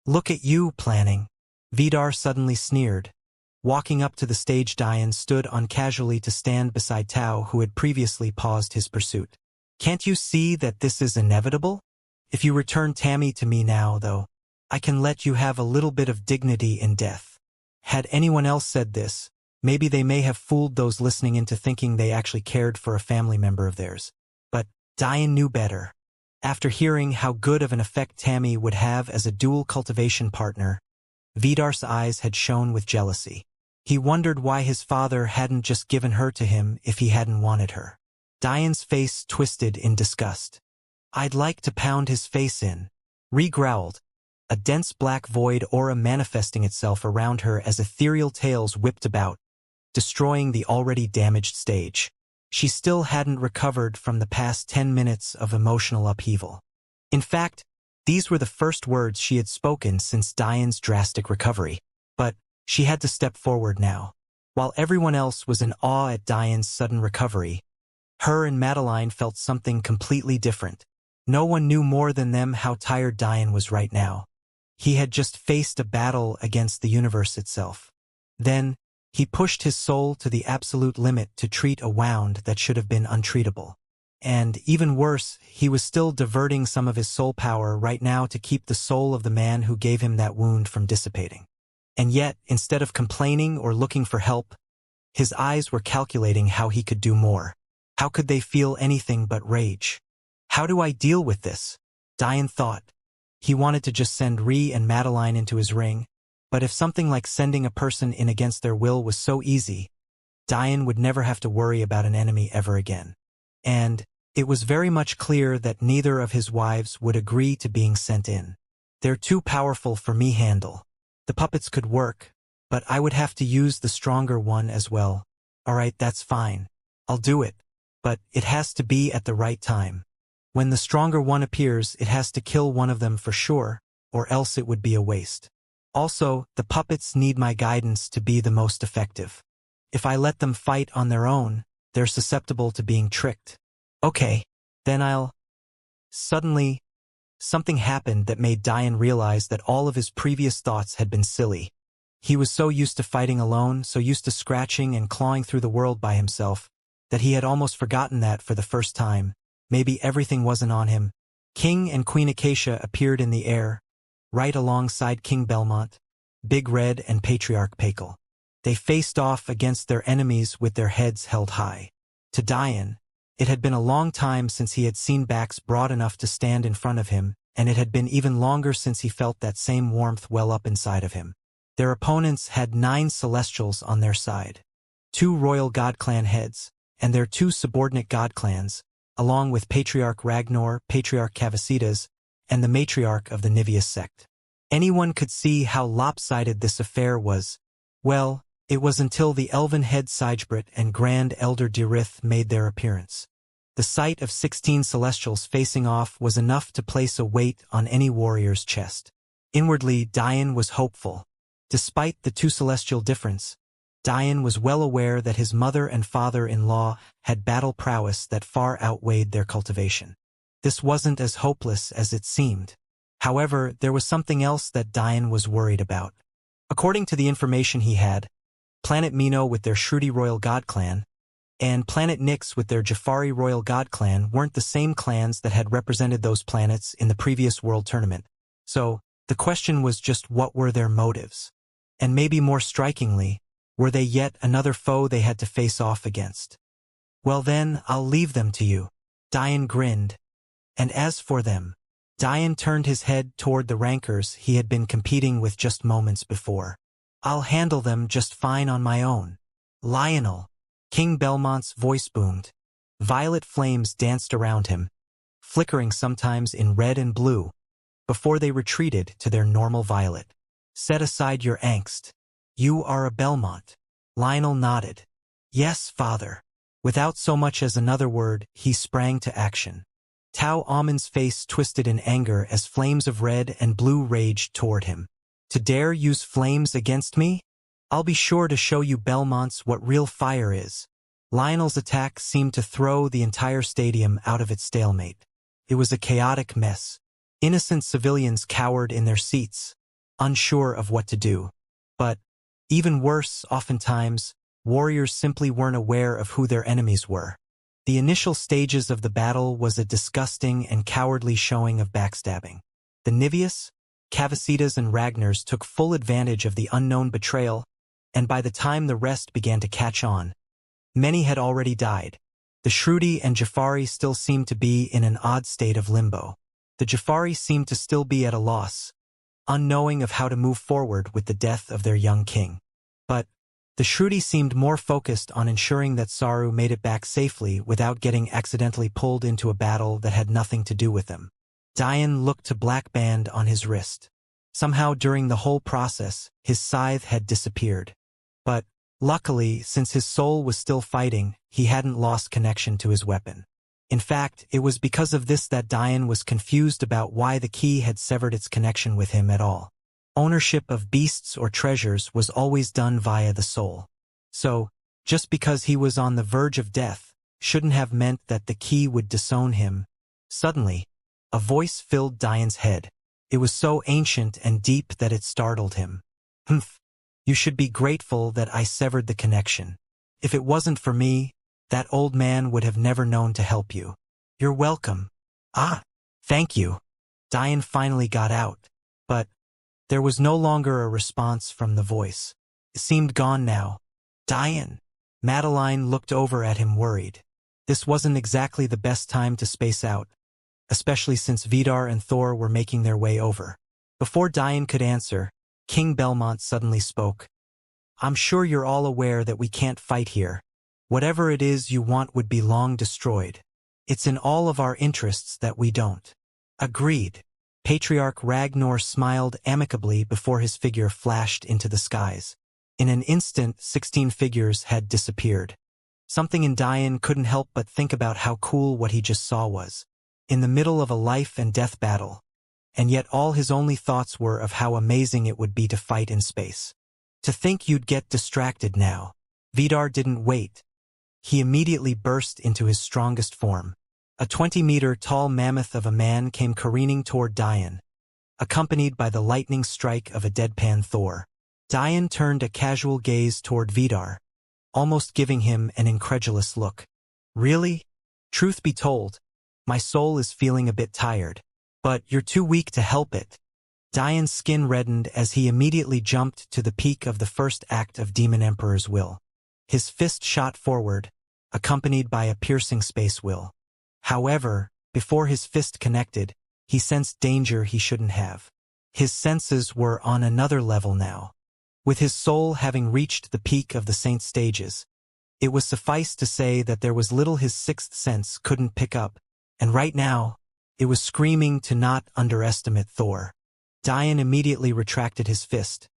Look at you planning. Vidar suddenly sneered. Walking up to the stage, Diane stood on casually to stand beside Tao, who had previously paused his pursuit. Can't you see that this is inevitable? If you return Tammy to me now, though, I can let you have a little bit of dignity in death. Had anyone else said this, maybe they may have fooled those listening into thinking they actually cared for a family member of theirs. But Diane knew better. After hearing how good of an effect Tammy would have as a dual cultivation partner, Vidar's eyes had shone with jealousy. He wondered why his father hadn't just given her to him if he hadn't wanted her. Diane's face twisted in disgust. I'd like to pound his face in. Ree growled, a dense black void aura manifesting itself around her as ethereal tails whipped about, destroying the already damaged stage. She still hadn't recovered from the past 10 minutes of emotional upheaval. In fact, these were the first words she had spoken since Diane's drastic recovery. But she had to step forward now. While everyone else was in awe at Diane's sudden recovery, her and Madeline felt something completely different. No one knew more than them how tired Diane was right now. He had just faced a battle against the universe itself. Then, he pushed his soul to the absolute limit to treat a wound that should have been untreatable. And, even worse, he was still diverting some of his soul power right now to keep the soul of the man who gave him that wound from dissipating. And yet, instead of complaining or looking for help, his eyes were calculating how he could do more. How could they feel anything but rage? How do I deal with this? Diane thought. He wanted to just send Ree and Madeline into his ring, but if something like sending a person in against their will was so easy, Diane would never have to worry about an enemy ever again. And it was very much clear that neither of his wives would agree to being sent in. They're too powerful for me handle. The puppets could work, but I would have to use the stronger one as well. Alright, that's fine. I'll do it. But it has to be at the right time. When the stronger one appears, it has to kill one of them for sure, or else it would be a waste. Also, the puppets need my guidance to be the most effective. If I let them fight on their own, they're susceptible to being tricked. Okay, then I'll... Suddenly, something happened that made Diane realize that all of his previous thoughts had been silly. He was so used to fighting alone, so used to scratching and clawing through the world by himself, that he had almost forgotten that for the first time. Maybe everything wasn't on him. King and Queen Acacia appeared in the air, right alongside King Belmont, Big Red and Patriarch Pakel. They faced off against their enemies with their heads held high. To Diane, it had been a long time since he had seen backs broad enough to stand in front of him, and it had been even longer since he felt that same warmth well up inside of him. Their opponents had 9 Celestials on their side, 2 Royal God Clan heads, and their 2 subordinate God Clans, along with Patriarch Ragnar, Patriarch Cavasitas, and the matriarch of the Niveus sect. Anyone could see how lopsided this affair was. Well, it was until the elven head Sigebrit and Grand Elder Dirith made their appearance. The sight of 16 Celestials facing off was enough to place a weight on any warrior's chest. Inwardly, Diane was hopeful. Despite the 2 celestial difference, Diane was well aware that his mother and father-in-law had battle prowess that far outweighed their cultivation. This wasn't as hopeless as it seemed. However, there was something else that Diane was worried about. According to the information he had, Planet Mino with their Shruti Royal God Clan and Planet Nyx with their Jafari Royal God Clan weren't the same clans that had represented those planets in the previous World Tournament. So, the question was just what were their motives? And maybe more strikingly, were they yet another foe they had to face off against? Well then, I'll leave them to you. Diane grinned. And as for them, Diane turned his head toward the rankers he had been competing with just moments before. I'll handle them just fine on my own. Lionel. King Belmont's voice boomed. Violet flames danced around him, flickering sometimes in red and blue, before they retreated to their normal violet. Set aside your angst. You are a Belmont. Lionel nodded. Yes, father. Without so much as another word, he sprang to action. Tao Amon's face twisted in anger as flames of red and blue raged toward him. To dare use flames against me? I'll be sure to show you Belmonts what real fire is. Lionel's attack seemed to throw the entire stadium out of its stalemate. It was a chaotic mess. Innocent civilians cowered in their seats, unsure of what to do. But, even worse, oftentimes, warriors simply weren't aware of who their enemies were. The initial stages of the battle was a disgusting and cowardly showing of backstabbing. The Niveus, Cavasitas and Ragnars took full advantage of the unknown betrayal, and by the time the rest began to catch on, many had already died. The Shruti and Jafari still seemed to be in an odd state of limbo. The Jafari seemed to still be at a loss, unknowing of how to move forward with the death of their young king. But the Shruti seemed more focused on ensuring that Saru made it back safely without getting accidentally pulled into a battle that had nothing to do with them. Diane looked to black band on his wrist. Somehow during the whole process, his scythe had disappeared. But, luckily, since his soul was still fighting, he hadn't lost connection to his weapon. In fact, it was because of this that Diane was confused about why the key had severed its connection with him at all. Ownership of beasts or treasures was always done via the soul. So, just because he was on the verge of death, shouldn't have meant that the key would disown him. Suddenly, a voice filled Diane's head. It was so ancient and deep that it startled him. Humph. You should be grateful that I severed the connection. If it wasn't for me, that old man would have never known to help you. You're welcome. Ah, thank you. Diane finally got out. But there was no longer a response from the voice. It seemed gone now. Diane. Madeline looked over at him worried. This wasn't exactly the best time to space out, especially since Vidar and Thor were making their way over. Before Diane could answer, King Belmont suddenly spoke. I'm sure you're all aware that we can't fight here. Whatever it is you want would be long destroyed. It's in all of our interests that we don't. Agreed. Patriarch Ragnar smiled amicably before his figure flashed into the skies. In an instant, 16 figures had disappeared. Something in Diane couldn't help but think about how cool what he just saw was. In the middle of a life and death battle. And yet all his only thoughts were of how amazing it would be to fight in space. To think you'd get distracted now. Vidar didn't wait. He immediately burst into his strongest form. A 20-meter-tall mammoth of a man came careening toward Diane, accompanied by the lightning strike of a deadpan Thor. Diane turned a casual gaze toward Vidar, almost giving him an incredulous look. Really? Truth be told, my soul is feeling a bit tired. But you're too weak to help it. Diane's skin reddened as he immediately jumped to the peak of the first act of Demon Emperor's will. His fist shot forward, accompanied by a piercing space will. However, before his fist connected, he sensed danger he shouldn't have. His senses were on another level now. With his soul having reached the peak of the saint stages, it was suffice to say that there was little his sixth sense couldn't pick up, and right now, it was screaming to not underestimate Thor. Diane immediately retracted his fist,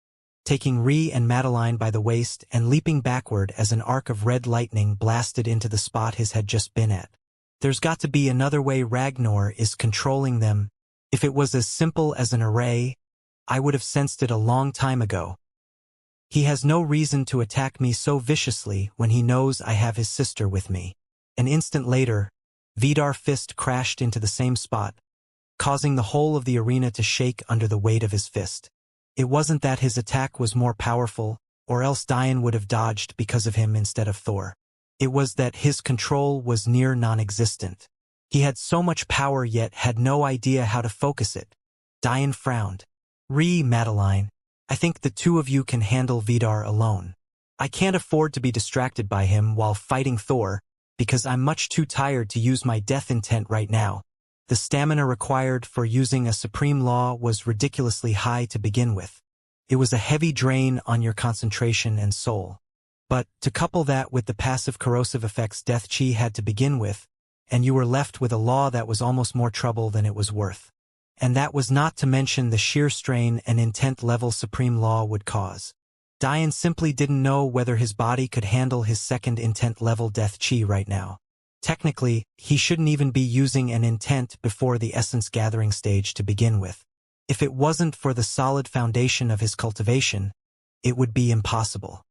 taking Ree and Madeline by the waist and leaping backward as an arc of red lightning blasted into the spot his had just been at. There's got to be another way Ragnar is controlling them. If it was as simple as an array, I would have sensed it a long time ago. He has no reason to attack me so viciously when he knows I have his sister with me. An instant later, Vidar's fist crashed into the same spot, causing the whole of the arena to shake under the weight of his fist. It wasn't that his attack was more powerful, or else Diane would have dodged because of him instead of Thor. It was that his control was near non-existent. He had so much power yet had no idea how to focus it. Diane frowned. Madeline, I think the two of you can handle Vidar alone. I can't afford to be distracted by him while fighting Thor, because I'm much too tired to use my death intent right now. The stamina required for using a supreme law was ridiculously high to begin with. It was a heavy drain on your concentration and soul. But to couple that with the passive corrosive effects Death Chi had to begin with, and you were left with a law that was almost more trouble than it was worth. And that was not to mention the sheer strain an intent level supreme law would cause. Diane simply didn't know whether his body could handle his second intent level Death Chi right now. Technically, he shouldn't even be using an intent before the essence gathering stage to begin with. If it wasn't for the solid foundation of his cultivation, it would be impossible.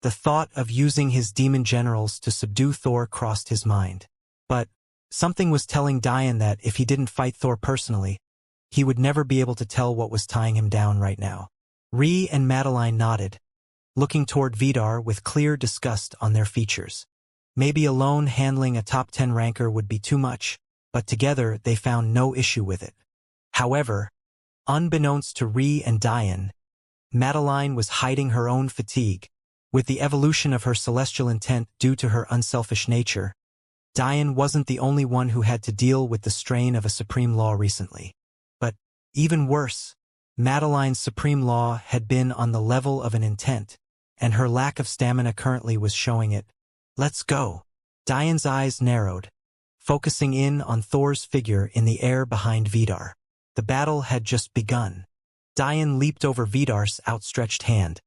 The thought of using his demon generals to subdue Thor crossed his mind. But something was telling Diane that if he didn't fight Thor personally, he would never be able to tell what was tying him down right now. Ree and Madeline nodded, looking toward Vidar with clear disgust on their features. Maybe alone handling a top 10 ranker would be too much, but together they found no issue with it. However, unbeknownst to Ree and Diane, Madeline was hiding her own fatigue. With the evolution of her celestial intent due to her unselfish nature, Diane wasn't the only one who had to deal with the strain of a supreme law recently. But, even worse, Madeline's supreme law had been on the level of an intent, and her lack of stamina currently was showing it. Let's go. Diane's eyes narrowed, focusing in on Thor's figure in the air behind Vidar. The battle had just begun. Diane leaped over Vidar's outstretched hand,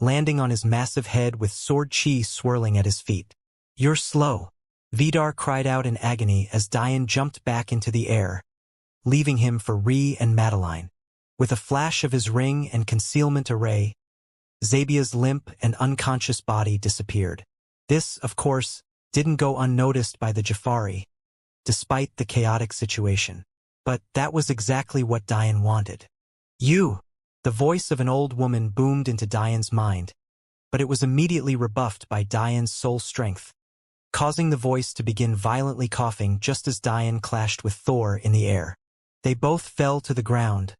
landing on his massive head with sword chi swirling at his feet. You're slow. Vidar cried out in agony as Diane jumped back into the air, leaving him for Ree and Madeline. With a flash of his ring and concealment array, Zabia's limp and unconscious body disappeared. This, of course, didn't go unnoticed by the Jafari, despite the chaotic situation. But that was exactly what Diane wanted. You! The voice of an old woman boomed into Diane's mind, but it was immediately rebuffed by Diane's soul strength, causing the voice to begin violently coughing just as Diane clashed with Thor in the air. They both fell to the ground,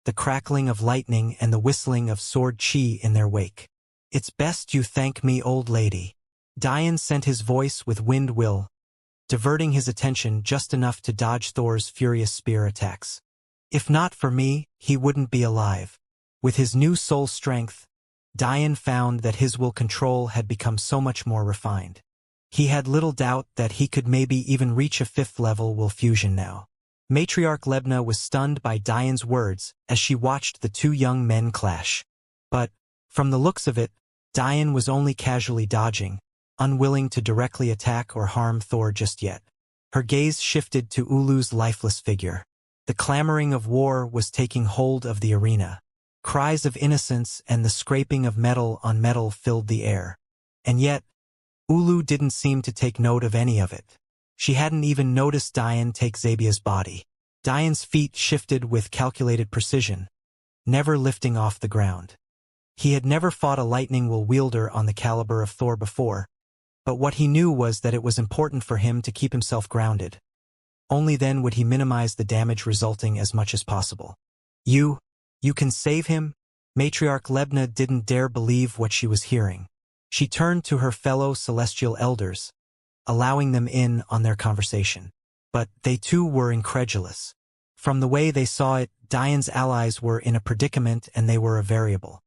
the crackling of lightning and the whistling of sword chi in their wake. It's best you thank me, old lady. Diane sent his voice with wind will, diverting his attention just enough to dodge Thor's furious spear attacks. If not for me, he wouldn't be alive. With his new soul strength, Diane found that his will control had become so much more refined. He had little doubt that he could maybe even reach a 5th level will fusion now. Matriarch Lebna was stunned by Diane's words as she watched the two young men clash. But, from the looks of it, Diane was only casually dodging, unwilling to directly attack or harm Thor just yet. Her gaze shifted to Ulu's lifeless figure. The clamoring of war was taking hold of the arena. Cries of innocence and the scraping of metal on metal filled the air. And yet, Ulu didn't seem to take note of any of it. She hadn't even noticed Diane take Zabia's body. Diane's feet shifted with calculated precision, never lifting off the ground. He had never fought a lightning will wielder on the caliber of Thor before, but what he knew was that it was important for him to keep himself grounded. Only then would he minimize the damage resulting as much as possible. You can save him? Matriarch Lebna didn't dare believe what she was hearing. She turned to her fellow celestial elders, allowing them in on their conversation. But they too were incredulous. From the way they saw it, Diane's allies were in a predicament and they were a variable.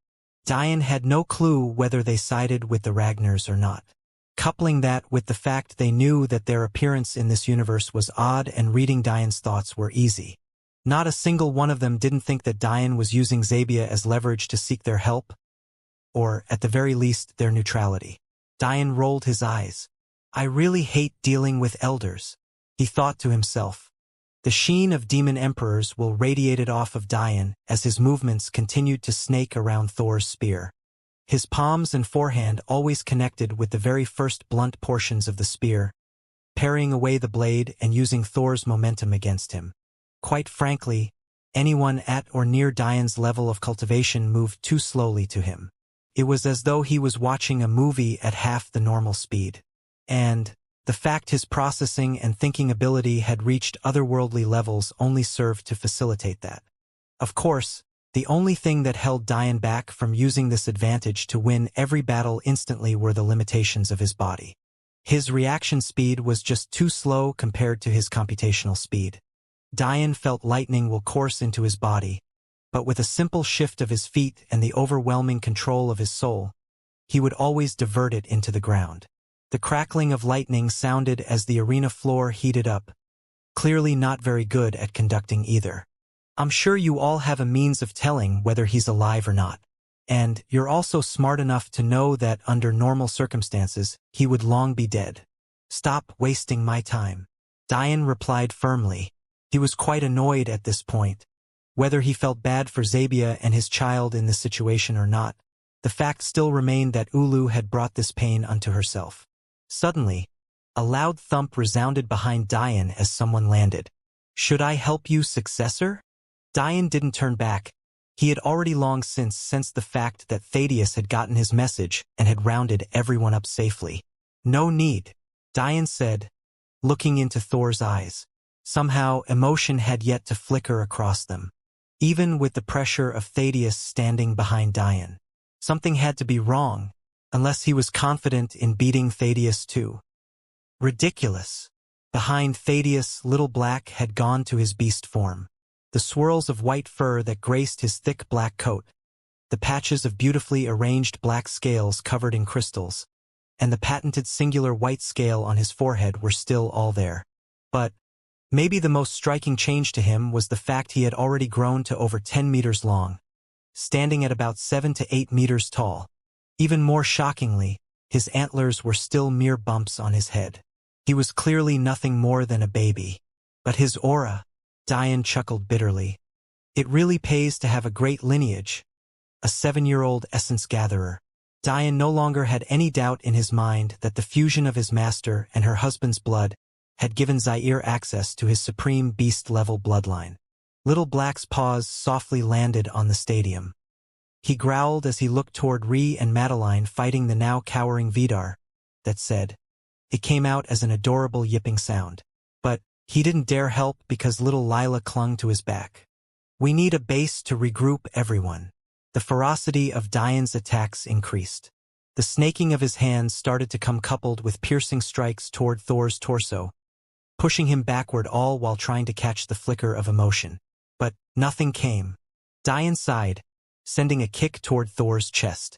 Diane had no clue whether they sided with the Ragnars or not. Coupling that with the fact they knew that their appearance in this universe was odd and reading Diane's thoughts were easy. Not a single one of them didn't think that Diane was using Zabia as leverage to seek their help, or, at the very least, their neutrality. Diane rolled his eyes. I really hate dealing with elders, he thought to himself. The sheen of demon emperors will radiated off of Diane as his movements continued to snake around Thor's spear. His palms and forehand always connected with the very first blunt portions of the spear, parrying away the blade and using Thor's momentum against him. Quite frankly, anyone at or near Diane's level of cultivation moved too slowly to him. It was as though he was watching a movie at half the normal speed. And the fact his processing and thinking ability had reached otherworldly levels only served to facilitate that. Of course, the only thing that held Diane back from using this advantage to win every battle instantly were the limitations of his body. His reaction speed was just too slow compared to his computational speed. Diane felt lightning will course into his body, but with a simple shift of his feet and the overwhelming control of his soul, he would always divert it into the ground. The crackling of lightning sounded as the arena floor heated up, clearly not very good at conducting either. I'm sure you all have a means of telling whether he's alive or not. And you're also smart enough to know that under normal circumstances, he would long be dead. Stop wasting my time. Diane replied firmly. He was quite annoyed at this point. Whether he felt bad for Zabia and his child in this situation or not, the fact still remained that Ulu had brought this pain unto herself. Suddenly, a loud thump resounded behind Diane as someone landed. Should I help you, successor? Diane didn't turn back. He had already long since sensed the fact that Thaddeus had gotten his message and had rounded everyone up safely. No need, Diane said, looking into Thor's eyes. Somehow, emotion had yet to flicker across them. Even with the pressure of Thaddeus standing behind Diane. Something had to be wrong, unless he was confident in beating Thaddeus too. Ridiculous. Behind Thaddeus, Little Black had gone to his beast form. The swirls of white fur that graced his thick black coat, the patches of beautifully arranged black scales covered in crystals, and the patented singular white scale on his forehead were still all there. But maybe the most striking change to him was the fact he had already grown to over 10 meters long, standing at about 7 to 8 meters tall. Even more shockingly, his antlers were still mere bumps on his head. He was clearly nothing more than a baby. But his aura, Diane chuckled bitterly. It really pays to have a great lineage. a 7-year-old essence gatherer. Dian no longer had any doubt in his mind that the fusion of his master and her husband's blood had given Zaire access to his supreme beast-level bloodline. Little Black's paws softly landed on the stadium. He growled as he looked toward Ree and Madeline fighting the now cowering Vidar. That said, it came out as an adorable yipping sound. But he didn't dare help because little Lila clung to his back. We need a base to regroup everyone. The ferocity of Dian's attacks increased. The snaking of his hands started to come coupled with piercing strikes toward Thor's torso, pushing him backward all while trying to catch the flicker of emotion. But nothing came. Dian sighed, sending a kick toward Thor's chest.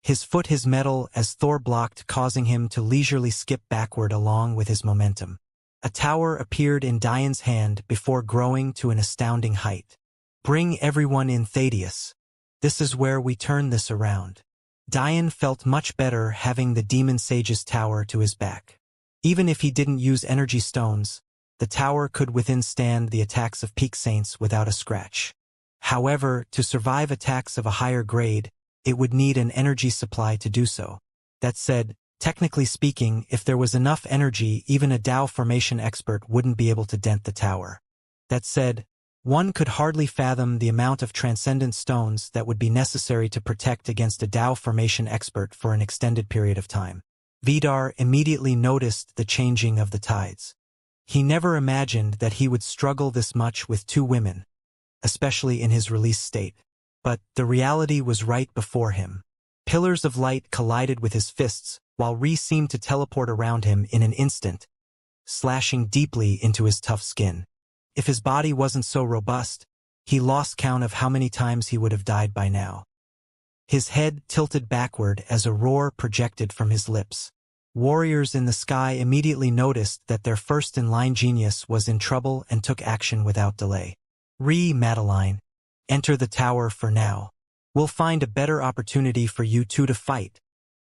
His foot his metal as Thor blocked, causing him to leisurely skip backward along with his momentum. A tower appeared in Dian's hand before growing to an astounding height. Bring everyone in, Thaddeus. This is where we turn this around. Dian felt much better having the Demon Sage's tower to his back. Even if he didn't use energy stones, the tower could withstand the attacks of Peak Saints without a scratch. However, to survive attacks of a higher grade, it would need an energy supply to do so. That said, technically speaking, if there was enough energy, even a Dao formation expert wouldn't be able to dent the tower. That said, one could hardly fathom the amount of transcendent stones that would be necessary to protect against a Dao formation expert for an extended period of time. Vidar immediately noticed the changing of the tides. He never imagined that he would struggle this much with 2 women, especially in his release state. But the reality was right before him. Pillars of light collided with his fists, while Ree seemed to teleport around him in an instant, slashing deeply into his tough skin. If his body wasn't so robust, he lost count of how many times he would have died by now. His head tilted backward as a roar projected from his lips. Warriors in the sky immediately noticed that their first-in-line genius was in trouble and took action without delay. Ree, Madeline, enter the tower for now. We'll find a better opportunity for you two to fight.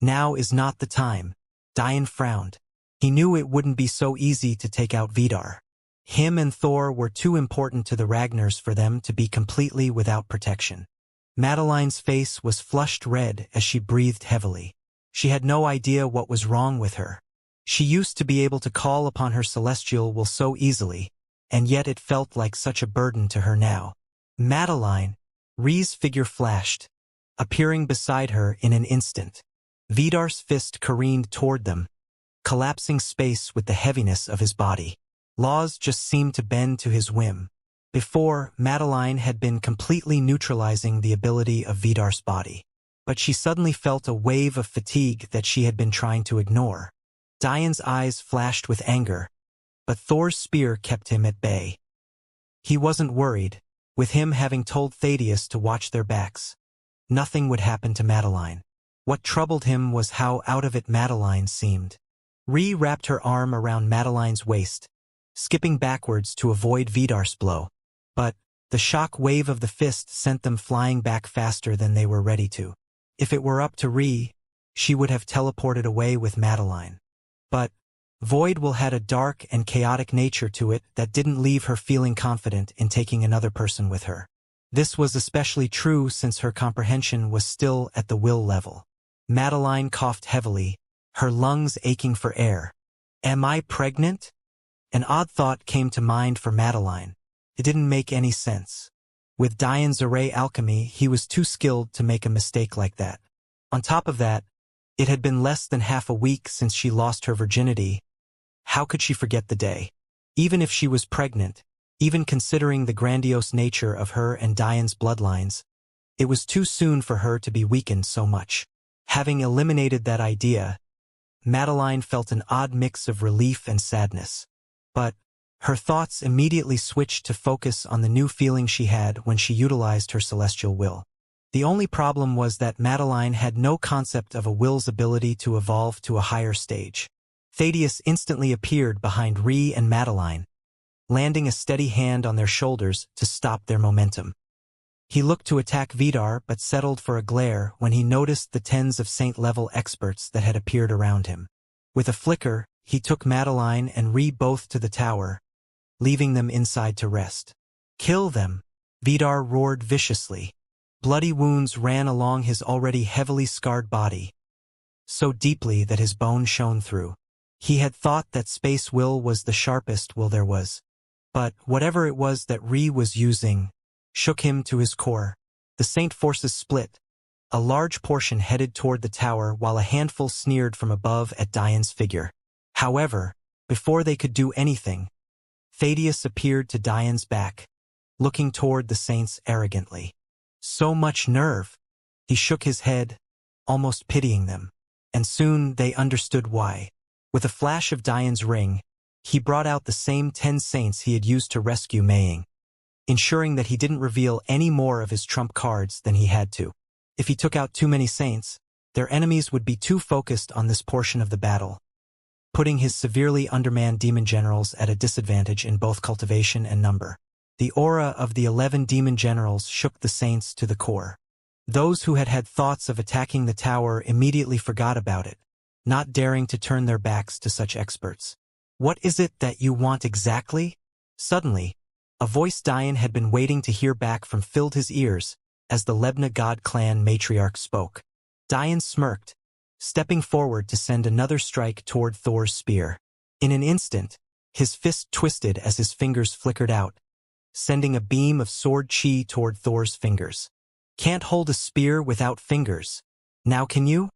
Now is not the time. Dian frowned. He knew it wouldn't be so easy to take out Vidar. Him and Thor were too important to the Ragnars for them to be completely without protection. Madeline's face was flushed red as she breathed heavily. She had no idea what was wrong with her. She used to be able to call upon her celestial will so easily, and yet it felt like such a burden to her now. Madeline, Ree's figure flashed, appearing beside her in an instant. Vidar's fist careened toward them, collapsing space with the heaviness of his body. Laws just seemed to bend to his whim. Before, Madeline had been completely neutralizing the ability of Vidar's body. But she suddenly felt a wave of fatigue that she had been trying to ignore. Dian's eyes flashed with anger, but Thor's spear kept him at bay. He wasn't worried, with him having told Thaddeus to watch their backs. Nothing would happen to Madeline. What troubled him was how out of it Madeline seemed. Ree wrapped her arm around Madeline's waist, skipping backwards to avoid Vidar's blow. But the shock wave of the fist sent them flying back faster than they were ready to. If it were up to Ree, she would have teleported away with Madeline. But Voidwill had a dark and chaotic nature to it that didn't leave her feeling confident in taking another person with her. This was especially true since her comprehension was still at the will level. Madeline coughed heavily, her lungs aching for air. Am I pregnant? An odd thought came to mind for Madeline. It didn't make any sense. With Dian's array alchemy, he was too skilled to make a mistake like that. On top of that, it had been less than half a week since she lost her virginity. How could she forget the day? Even if she was pregnant, even considering the grandiose nature of her and Dian's bloodlines, it was too soon for her to be weakened so much. Having eliminated that idea, Madeline felt an odd mix of relief and sadness. But her thoughts immediately switched to focus on the new feeling she had when she utilized her celestial will. The only problem was that Madeline had no concept of a will's ability to evolve to a higher stage. Thaddeus instantly appeared behind Ree and Madeline, landing a steady hand on their shoulders to stop their momentum. He looked to attack Vidar but settled for a glare when he noticed the tens of saint-level experts that had appeared around him. With a flicker, he took Madeline and Ree both to the tower, leaving them inside to rest. Kill them, Vidar roared viciously. Bloody wounds ran along his already heavily scarred body, so deeply that his bone shone through. He had thought that space will was the sharpest will there was. But whatever it was that Ri was using shook him to his core. The Saint forces split. A large portion headed toward the tower while a handful sneered from above at Diane's figure. However, before they could do anything, Thaddeus appeared to Diane's back, looking toward the Saints arrogantly. So much nerve! He shook his head, almost pitying them. And soon they understood why. With a flash of Diane's ring, he brought out the same 10 saints he had used to rescue Maying, ensuring that he didn't reveal any more of his trump cards than he had to. If he took out too many saints, their enemies would be too focused on this portion of the battle, putting his severely undermanned demon generals at a disadvantage in both cultivation and number. The aura of the 11 demon generals shook the saints to the core. Those who had had thoughts of attacking the tower immediately forgot about it, not daring to turn their backs to such experts. "What is it that you want exactly?" Suddenly, a voice Diane had been waiting to hear back from filled his ears as the Lebna God clan matriarch spoke. Diane smirked, stepping forward to send another strike toward Thor's spear. In an instant, his fist twisted as his fingers flickered out, sending a beam of sword chi toward Thor's fingers. "Can't hold a spear without fingers. Now can you?"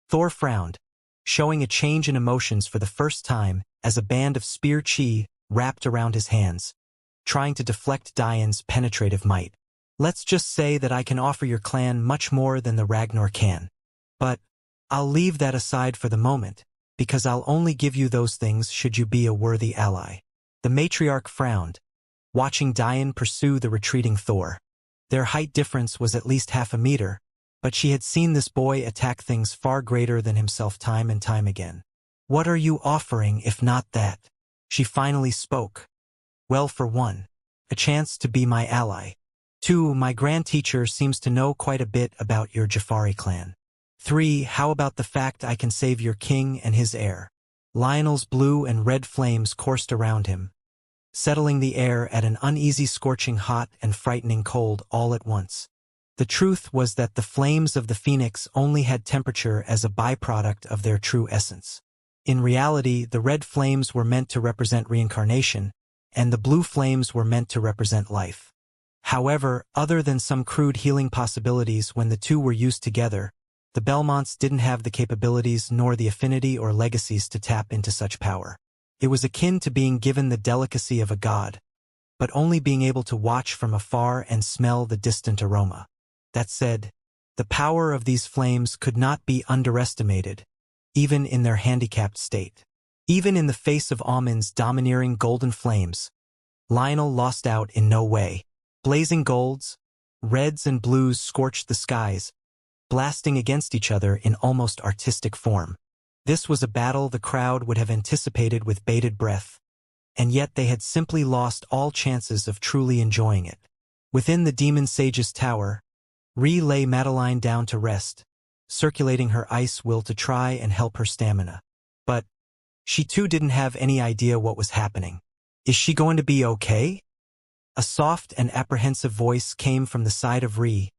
Thor frowned, showing a change in emotions for the first time as a band of spear chi wrapped around his hands, trying to deflect Diane's penetrative might. "Let's just say that I can offer your clan much more than the Ragnar can. But I'll leave that aside for the moment, because I'll only give you those things should you be a worthy ally." The matriarch frowned, watching Diane pursue the retreating Thor. Their height difference was at least half a meter, but she had seen this boy attack things far greater than himself time and time again. "What are you offering if not that?" She finally spoke. "Well, for one, a chance to be my ally. 2, my grand teacher seems to know quite a bit about your Jafari clan. 3, how about the fact I can save your king and his heir?" Lionel's blue and red flames coursed around him, settling the air at an uneasy scorching hot and frightening cold all at once. The truth was that the flames of the phoenix only had temperature as a byproduct of their true essence. In reality, the red flames were meant to represent reincarnation, and the blue flames were meant to represent life. However, other than some crude healing possibilities when the two were used together, the Belmonts didn't have the capabilities nor the affinity or legacies to tap into such power. It was akin to being given the delicacy of a god, but only being able to watch from afar and smell the distant aroma. That said, the power of these flames could not be underestimated, even in their handicapped state. Even in the face of Amin's domineering golden flames, Lionel lost out in no way. Blazing golds, reds and blues scorched the skies, blasting against each other in almost artistic form. This was a battle the crowd would have anticipated with bated breath, and yet they had simply lost all chances of truly enjoying it. Within the demon sage's tower, Ri lay Madeline down to rest, circulating her ice will to try and help her stamina. But she too didn't have any idea what was happening. "Is she going to be okay?" A soft and apprehensive voice came from the side of Ri,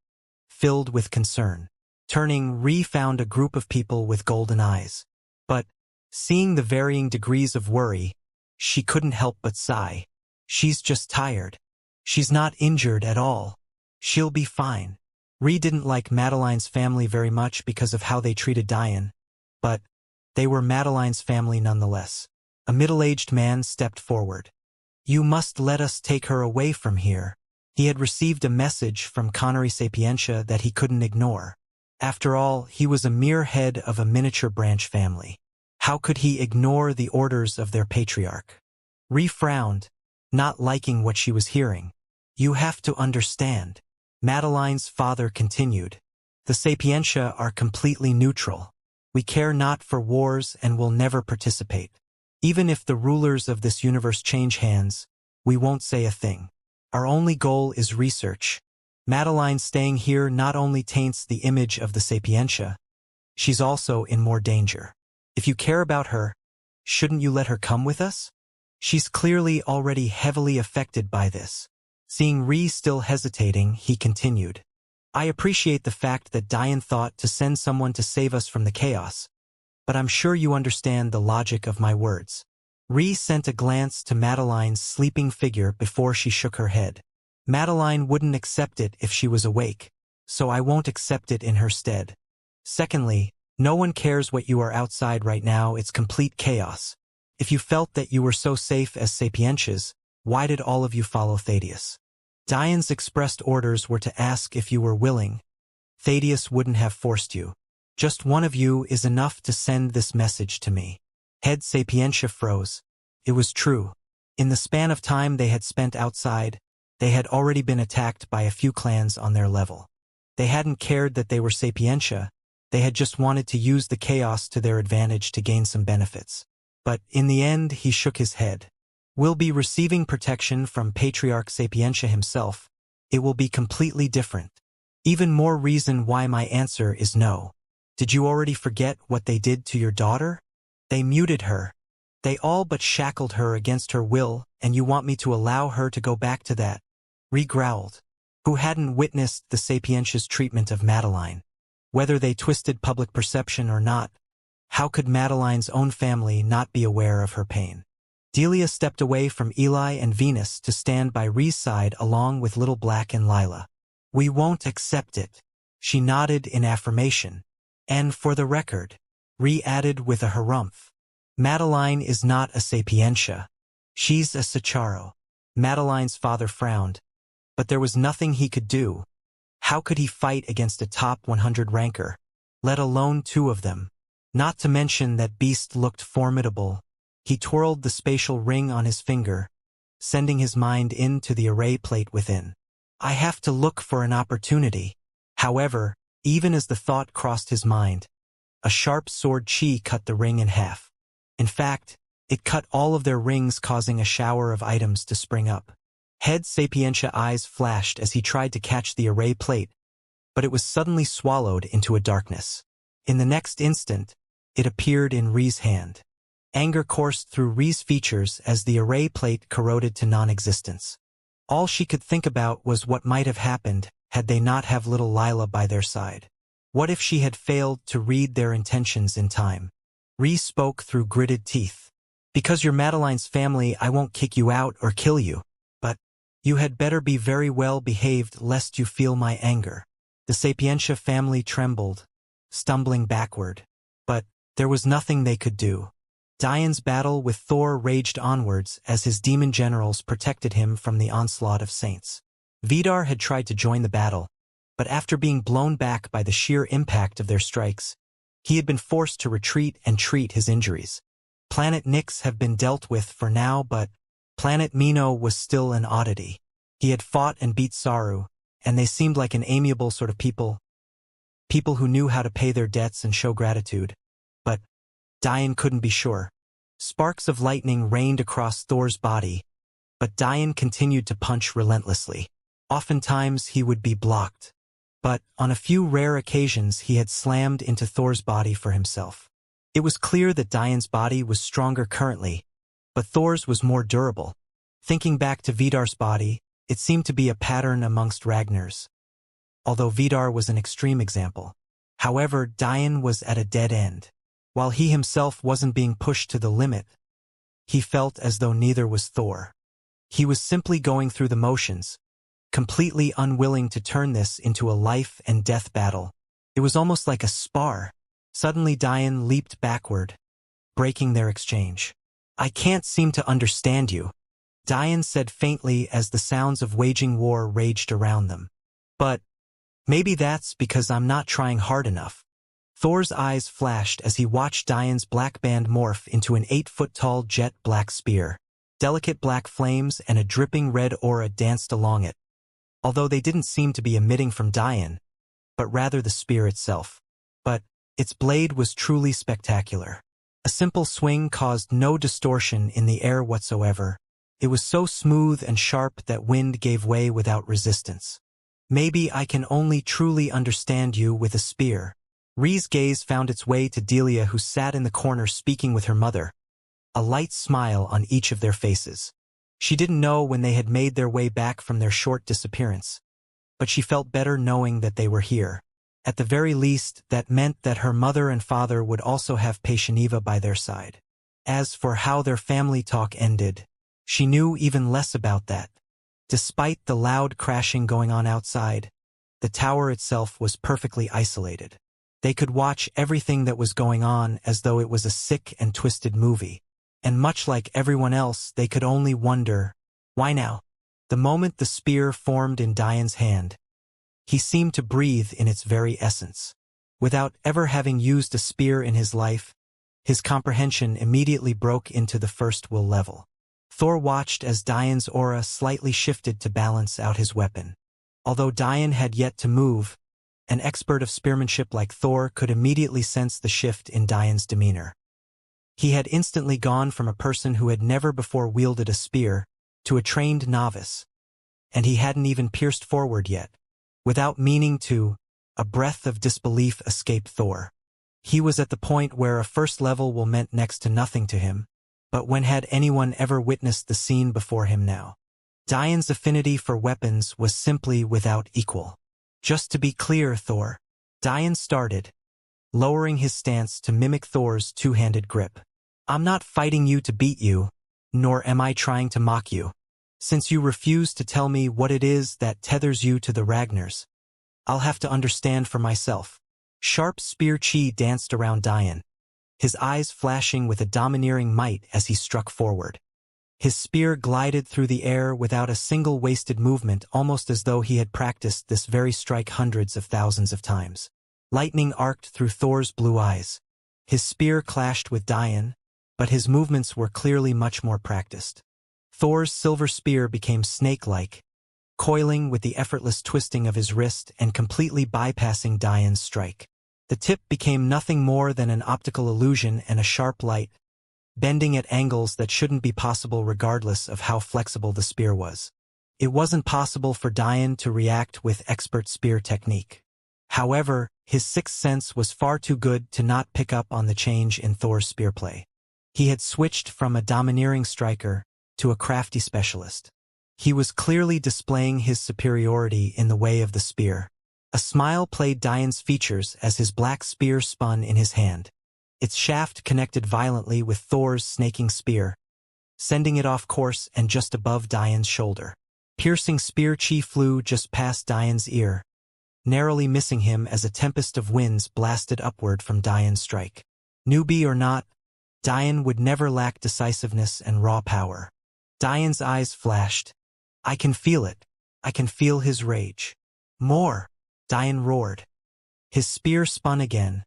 filled with concern. Turning, Ri found a group of people with golden eyes. But, seeing the varying degrees of worry, she couldn't help but sigh. "She's just tired. She's not injured at all. She'll be fine." Ri didn't like Madeline's family very much because of how they treated Diane, but they were Madeline's family nonetheless. A middle-aged man stepped forward. "You must let us take her away from here." He had received a message from Connery Sapientia that he couldn't ignore. After all, he was a mere head of a miniature branch family. How could he ignore the orders of their patriarch? Ri frowned, not liking what she was hearing. "You have to understand," Madeline's father continued. "The Sapientia are completely neutral. We care not for wars and will never participate. Even if the rulers of this universe change hands, we won't say a thing. Our only goal is research. Madeline staying here not only taints the image of the Sapientia, she's also in more danger. If you care about her, shouldn't you let her come with us? She's clearly already heavily affected by this." Seeing Ri still hesitating, he continued. I appreciate the fact that Diane thought to send someone to save us from the chaos, but I'm sure you understand the logic of my words. Ree sent a glance to Madeline's sleeping figure before she shook her head. Madeline wouldn't accept it if she was awake, so I won't accept it in her stead. Secondly, no one cares what you are outside right now, it's complete chaos. If you felt that you were so safe as Sapientias, why did all of you follow Thaddeus? Diane's expressed orders were to ask if you were willing. Thaddeus wouldn't have forced you. Just one of you is enough to send this message to me. Head Sapientia froze. It was true. In the span of time they had spent outside, they had already been attacked by a few clans on their level. They hadn't cared that they were Sapientia, they had just wanted to use the chaos to their advantage to gain some benefits. But in the end he shook his head. We'll be receiving protection from Patriarch Sapientia himself. It will be completely different. Even more reason why my answer is no. Did you already forget what they did to your daughter? They muted her. They all but shackled her against her will, and you want me to allow her to go back to that? Ree growled. Who hadn't witnessed the Sapientia's treatment of Madeline? Whether they twisted public perception or not, how could Madeline's own family not be aware of her pain? Delia stepped away from Eli and Venus to stand by Ree's side along with Little Black and Lila. We won't accept it. She nodded in affirmation. And for the record, Ree added with a harumph. Madeline is not a Sapientia. She's a Sacharo. Madeline's father frowned. But there was nothing he could do. How could he fight against a top 100 ranker, let alone two of them? Not to mention that beast looked formidable. He twirled the spatial ring on his finger, sending his mind into the array plate within. I have to look for an opportunity. However, even as the thought crossed his mind, a sharp sword chi cut the ring in half. In fact, it cut all of their rings, causing a shower of items to spring up. Head Sapientia eyes flashed as he tried to catch the array plate, but it was suddenly swallowed into a darkness. In the next instant, it appeared in Ree's hand. Anger coursed through Ree's features as the array plate corroded to non-existence. All she could think about was what might have happened had they not have little Lila by their side. What if she had failed to read their intentions in time? Ree spoke through gritted teeth. Because you're Madeline's family, I won't kick you out or kill you. But you had better be very well behaved lest you feel my anger. The Sapientia family trembled, stumbling backward. But there was nothing they could do. Diane's battle with Thor raged onwards as his demon generals protected him from the onslaught of saints. Vidar had tried to join the battle, but after being blown back by the sheer impact of their strikes, he had been forced to retreat and treat his injuries. Planet Nyx have been dealt with for now, but Planet Mino was still an oddity. He had fought and beat Saru, and they seemed like an amiable sort of people who knew how to pay their debts and show gratitude. But Diane couldn't be sure. Sparks of lightning rained across Thor's body, but Diane continued to punch relentlessly. Oftentimes he would be blocked, but on a few rare occasions he had slammed into Thor's body for himself. It was clear that Diane's body was stronger currently, but Thor's was more durable. Thinking back to Vidar's body, it seemed to be a pattern amongst Ragnar's. Although Vidar was an extreme example. However, Diane was at a dead end. While he himself wasn't being pushed to the limit, he felt as though neither was Thor. He was simply going through the motions, completely unwilling to turn this into a life and death battle. It was almost like a spar. Suddenly Diane leaped backward, breaking their exchange. I can't seem to understand you, Diane said faintly as the sounds of waging war raged around them. But maybe that's because I'm not trying hard enough. Thor's eyes flashed as he watched Diane's black band morph into an 8-foot-tall jet black spear. Delicate black flames and a dripping red aura danced along it, although they didn't seem to be emitting from Diane, but rather the spear itself. But its blade was truly spectacular. A simple swing caused no distortion in the air whatsoever. It was so smooth and sharp that wind gave way without resistance. Maybe I can only truly understand you with a spear. Ree's gaze found its way to Delia, who sat in the corner speaking with her mother, a light smile on each of their faces. She didn't know when they had made their way back from their short disappearance, but she felt better knowing that they were here. At the very least, that meant that her mother and father would also have Patieniva by their side. As for how their family talk ended, she knew even less about that. Despite the loud crashing going on outside, the tower itself was perfectly isolated. They could watch everything that was going on as though it was a sick and twisted movie. And much like everyone else, they could only wonder, why now? The moment the spear formed in Diane's hand, he seemed to breathe in its very essence. Without ever having used a spear in his life, his comprehension immediately broke into the first will level. Thor watched as Diane's aura slightly shifted to balance out his weapon. Although Diane had yet to move, an expert of spearmanship like Thor could immediately sense the shift in Diane's demeanor. He had instantly gone from a person who had never before wielded a spear to a trained novice, and he hadn't even pierced forward yet. Without meaning to, a breath of disbelief escaped Thor. He was at the point where a first level will meant next to nothing to him, but when had anyone ever witnessed the scene before him now? Diane's affinity for weapons was simply without equal. Just to be clear, Thor, Diane started, lowering his stance to mimic Thor's two-handed grip. I'm not fighting you to beat you, nor am I trying to mock you. Since you refuse to tell me what it is that tethers you to the Ragnars, I'll have to understand for myself. Sharp spear chi danced around Diane, his eyes flashing with a domineering might as he struck forward. His spear glided through the air without a single wasted movement, almost as though he had practiced this very strike hundreds of thousands of times. Lightning arced through Thor's blue eyes. His spear clashed with Diane, but his movements were clearly much more practiced. Thor's silver spear became snake-like, coiling with the effortless twisting of his wrist and completely bypassing Diane's strike. The tip became nothing more than an optical illusion and a sharp light, bending at angles that shouldn't be possible regardless of how flexible the spear was. It wasn't possible for Diane to react with expert spear technique. However, his sixth sense was far too good to not pick up on the change in Thor's spearplay. He had switched from a domineering striker to a crafty specialist. He was clearly displaying his superiority in the way of the spear. A smile played Diane's features as his black spear spun in his hand. Its shaft connected violently with Thor's snaking spear, sending it off course and just above Diane's shoulder. Piercing spear chi flew just past Diane's ear, narrowly missing him as a tempest of winds blasted upward from Diane's strike. Newbie or not, Diane would never lack decisiveness and raw power. Diane's eyes flashed. I can feel it. I can feel his rage. More! Diane roared. His spear spun again,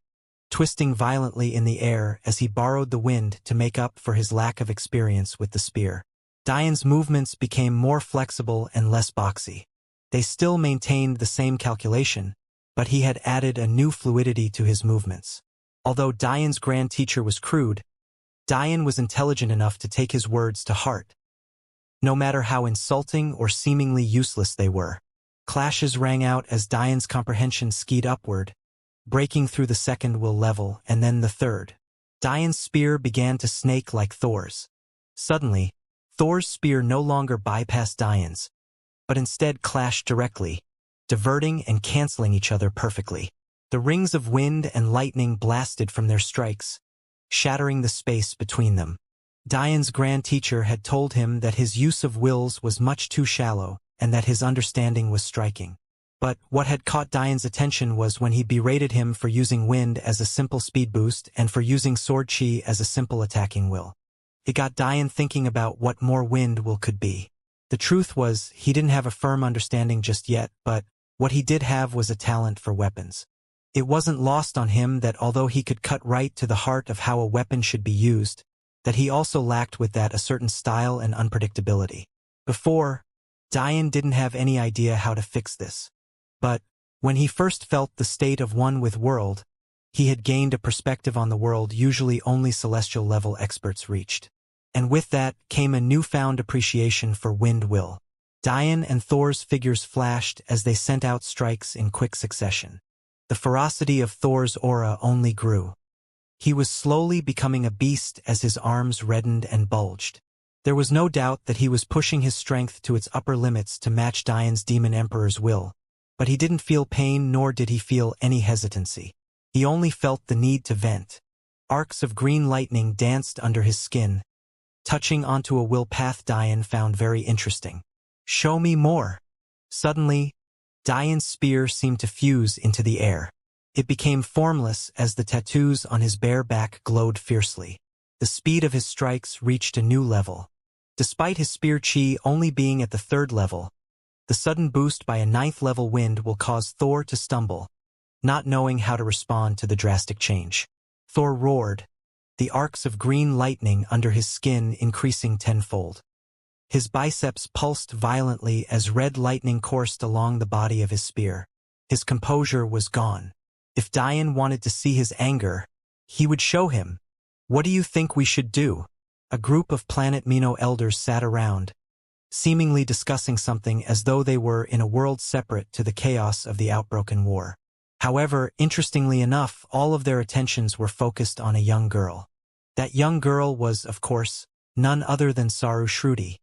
twisting violently in the air as he borrowed the wind to make up for his lack of experience with the spear. Diane's movements became more flexible and less boxy. They still maintained the same calculation, but he had added a new fluidity to his movements. Although Diane's grand teacher was crude, Diane was intelligent enough to take his words to heart, no matter how insulting or seemingly useless they were. Clashes rang out as Diane's comprehension skied upward, breaking through the second will level and then the third. Diane's spear began to snake like Thor's. Suddenly, Thor's spear no longer bypassed Diane's, but instead clashed directly, diverting and canceling each other perfectly. The rings of wind and lightning blasted from their strikes, shattering the space between them. Diane's grand teacher had told him that his use of wills was much too shallow and that his understanding was striking. But what had caught Diane's attention was when he berated him for using wind as a simple speed boost and for using sword chi as a simple attacking will. It got Diane thinking about what more wind will could be. The truth was, he didn't have a firm understanding just yet, but what he did have was a talent for weapons. It wasn't lost on him that although he could cut right to the heart of how a weapon should be used, that he also lacked with that a certain style and unpredictability. Before, Diane didn't have any idea how to fix this. But, when he first felt the state of one with world, he had gained a perspective on the world usually only celestial-level experts reached. And with that came a newfound appreciation for wind will. Diane and Thor's figures flashed as they sent out strikes in quick succession. The ferocity of Thor's aura only grew. He was slowly becoming a beast as his arms reddened and bulged. There was no doubt that he was pushing his strength to its upper limits to match Diane's Demon Emperor's will, But he didn't feel pain, nor did he feel any hesitancy. He only felt the need to vent. Arcs of green lightning danced under his skin, touching onto a will path Diane found very interesting. "Show me more." Suddenly, Diane's spear seemed to fuse into the air. It became formless as the tattoos on his bare back glowed fiercely. The speed of his strikes reached a new level. Despite his spear chi only being at the 3rd level, the sudden boost by a 9th-level wind will cause Thor to stumble, not knowing how to respond to the drastic change. Thor roared, the arcs of green lightning under his skin increasing tenfold. His biceps pulsed violently as red lightning coursed along the body of his spear. His composure was gone. If Diane wanted to see his anger, he would show him. "What do you think we should do?" A group of Planet Mino elders sat around, seemingly discussing something as though they were in a world separate to the chaos of the outbroken war. However, interestingly enough, all of their attentions were focused on a young girl. That young girl was, of course, none other than Saru Shruti.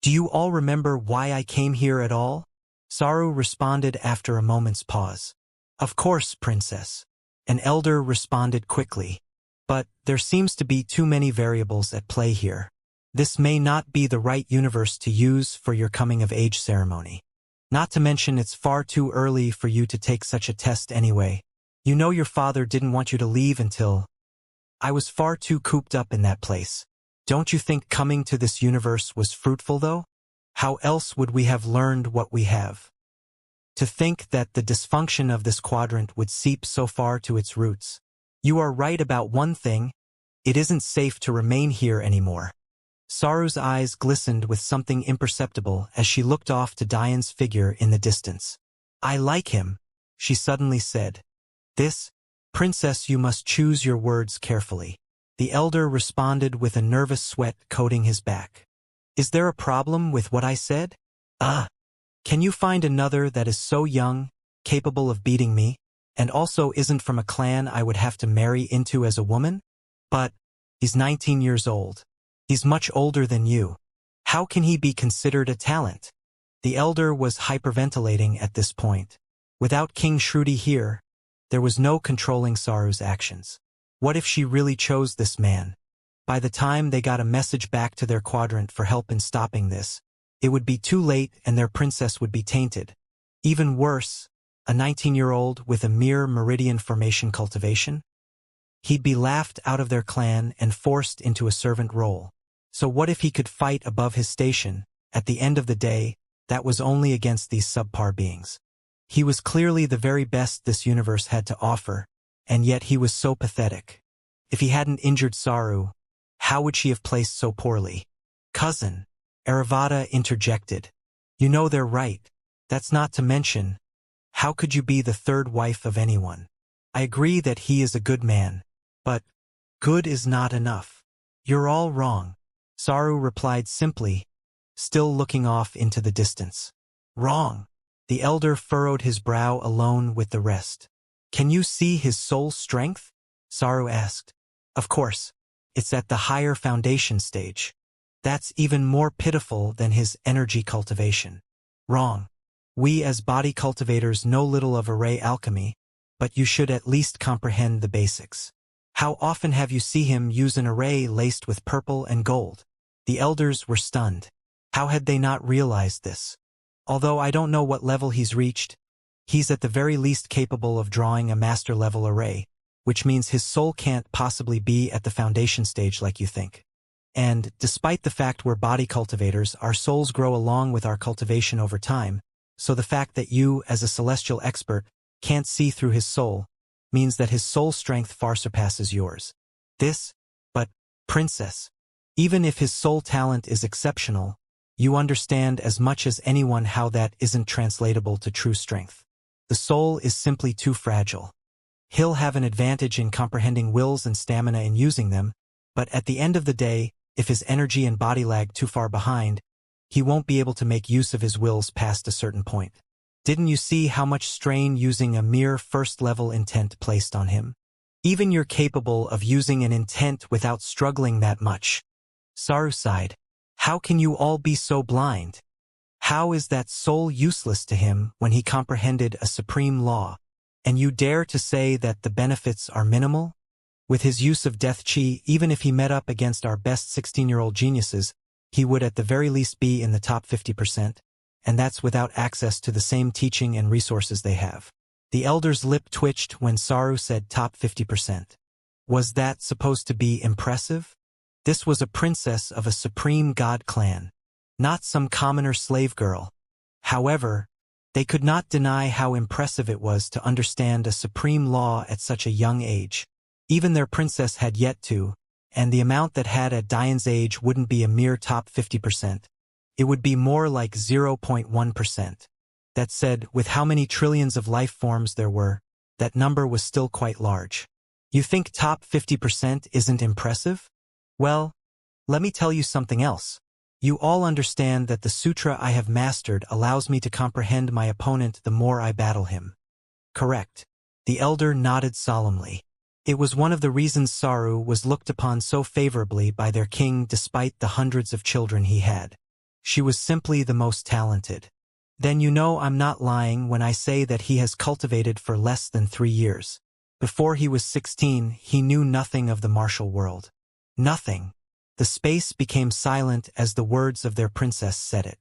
"Do you all remember why I came here at all?" Saru responded after a moment's pause. "Of course, Princess." An elder responded quickly. "But there seems to be too many variables at play here. This may not be the right universe to use for your coming-of-age ceremony. Not to mention it's far too early for you to take such a test anyway. You know your father didn't want you to leave until... I was far too cooped up in that place. Don't you think coming to this universe was fruitful, though? How else would we have learned what we have? To think that the dysfunction of this quadrant would seep so far to its roots. You are right about one thing. It isn't safe to remain here anymore." Saru's eyes glistened with something imperceptible as she looked off to Diane's figure in the distance. "I like him," she suddenly said. "This, Princess, you must choose your words carefully." The elder responded with a nervous sweat coating his back. "Is there a problem with what I said? Can you find another that is so young, capable of beating me, and also isn't from a clan I would have to marry into as a woman? But he's 19 years old. He's much older than you. How can he be considered a talent?" The elder was hyperventilating at this point. Without King Shruti here, there was no controlling Saru's actions. What if she really chose this man? By the time they got a message back to their quadrant for help in stopping this, it would be too late and their princess would be tainted. Even worse, a 19-year-old with a mere meridian formation cultivation? He'd be laughed out of their clan and forced into a servant role. So what if he could fight above his station? At the end of the day, that was only against these subpar beings. He was clearly the very best this universe had to offer, and yet he was so pathetic. If he hadn't injured Saru, how would she have placed so poorly? "Cousin," Aravada interjected. "You know they're right. That's not to mention, how could you be the 3rd wife of anyone? I agree that he is a good man, but good is not enough." "You're all wrong," Saru replied simply, still looking off into the distance. "Wrong?" The elder furrowed his brow alone with the rest. "Can you see his soul strength?" Saru asked. "Of course. It's at the higher foundation stage. That's even more pitiful than his energy cultivation." "Wrong. We as body cultivators know little of array alchemy, but you should at least comprehend the basics. How often have you seen him use an array laced with purple and gold?" The elders were stunned. How had they not realized this? Although I don't know what level he's reached, he's at the very least capable of drawing a master-level array, which means his soul can't possibly be at the foundation stage like you think. And, despite the fact we're body cultivators, our souls grow along with our cultivation over time, so the fact that you, as a celestial expert, can't see through his soul, means that his soul strength far surpasses yours. But, Princess, even if his soul talent is exceptional, you understand as much as anyone how that isn't translatable to true strength. The soul is simply too fragile. He'll have an advantage in comprehending wills and stamina and using them, but at the end of the day, if his energy and body lag too far behind, he won't be able to make use of his wills past a certain point. Didn't you see how much strain using a mere 1st-level intent placed on him? Even you're capable of using an intent without struggling that much. Saru sighed. How can you all be so blind? How is that soul useless to him when he comprehended a supreme law? And you dare to say that the benefits are minimal? With his use of death chi, even if he met up against our best 16-year-old geniuses, he would at the very least be in the top 50%, and that's without access to the same teaching and resources they have. The elder's lip twitched when Saru said top 50%. Was that supposed to be impressive? This was a princess of a supreme god clan, not some commoner slave girl. However, they could not deny how impressive it was to understand a supreme law at such a young age. Even their princess had yet to, and the amount that had at Diane's age wouldn't be a mere top 50%. It would be more like 0.1%. That said, with how many trillions of life forms there were, that number was still quite large. You think top 50% isn't impressive? Well, let me tell you something else. You all understand that the sutra I have mastered allows me to comprehend my opponent the more I battle him. Correct. The elder nodded solemnly. It was one of the reasons Saru was looked upon so favorably by their king despite the hundreds of children he had. She was simply the most talented. Then you know I'm not lying when I say that he has cultivated for less than 3 years. Before he was 16, he knew nothing of the martial world. Nothing. The space became silent as the words of their princess said it.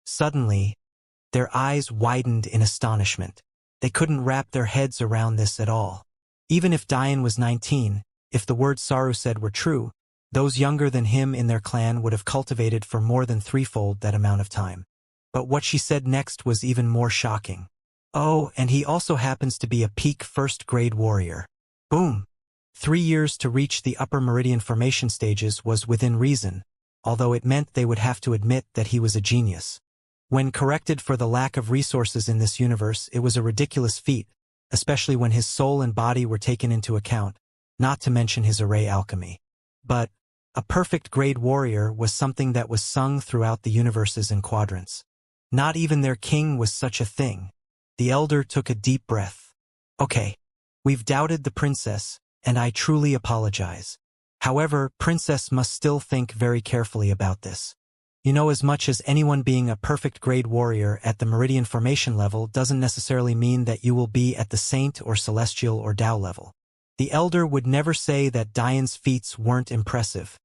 Suddenly, their eyes widened in astonishment. They couldn't wrap their heads around this at all. Even if Diane was 19, if the words Saru said were true, those younger than him in their clan would have cultivated for more than threefold that amount of time. But what she said next was even more shocking. Oh, and he also happens to be a peak first-grade warrior. Boom! 3 years to reach the upper meridian formation stages was within reason, although it meant they would have to admit that he was a genius. When corrected for the lack of resources in this universe, it was a ridiculous feat, especially when his soul and body were taken into account, not to mention his array alchemy. But a perfect grade warrior was something that was sung throughout the universes and quadrants. Not even their king was such a thing. The elder took a deep breath. Okay, we've doubted the princess, and I truly apologize. However, princess must still think very carefully about this. You know, as much as anyone being a perfect grade warrior at the meridian formation level doesn't necessarily mean that you will be at the saint or celestial or Tao level. The elder would never say that Diane's feats weren't impressive,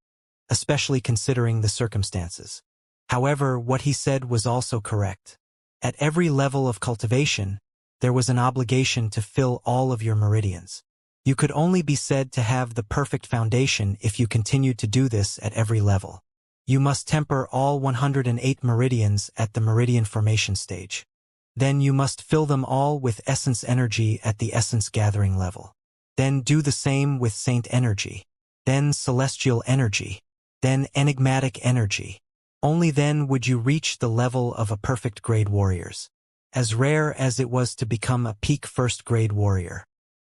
especially considering the circumstances. However, what he said was also correct. At every level of cultivation, there was an obligation to fill all of your meridians. You could only be said to have the perfect foundation if you continued to do this at every level. You must temper all 108 meridians at the meridian formation stage. Then you must fill them all with essence energy at the essence gathering level. Then do the same with saint energy. Then celestial energy. Then enigmatic energy. Only then would you reach the level of a perfect grade warriors. As rare as it was to become a peak first grade warrior,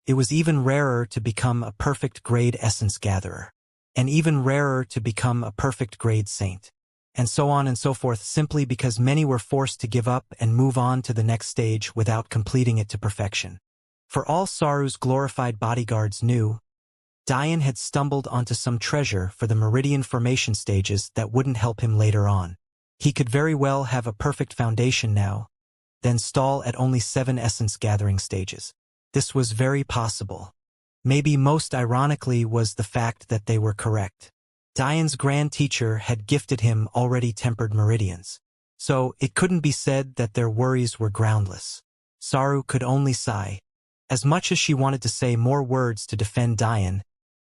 it was even rarer to become a perfect grade essence gatherer, and even rarer to become a perfect grade saint, and so on and so forth, simply because many were forced to give up and move on to the next stage without completing it to perfection. For all Saru's glorified bodyguards knew, Diane had stumbled onto some treasure for the meridian formation stages that wouldn't help him later on. He could very well have a perfect foundation now, then stall at only 7 essence gathering stages. This was very possible. Maybe most ironically was the fact that they were correct. Diane's grand teacher had gifted him already tempered meridians, so it couldn't be said that their worries were groundless. Saru could only sigh. As much as she wanted to say more words to defend Diane,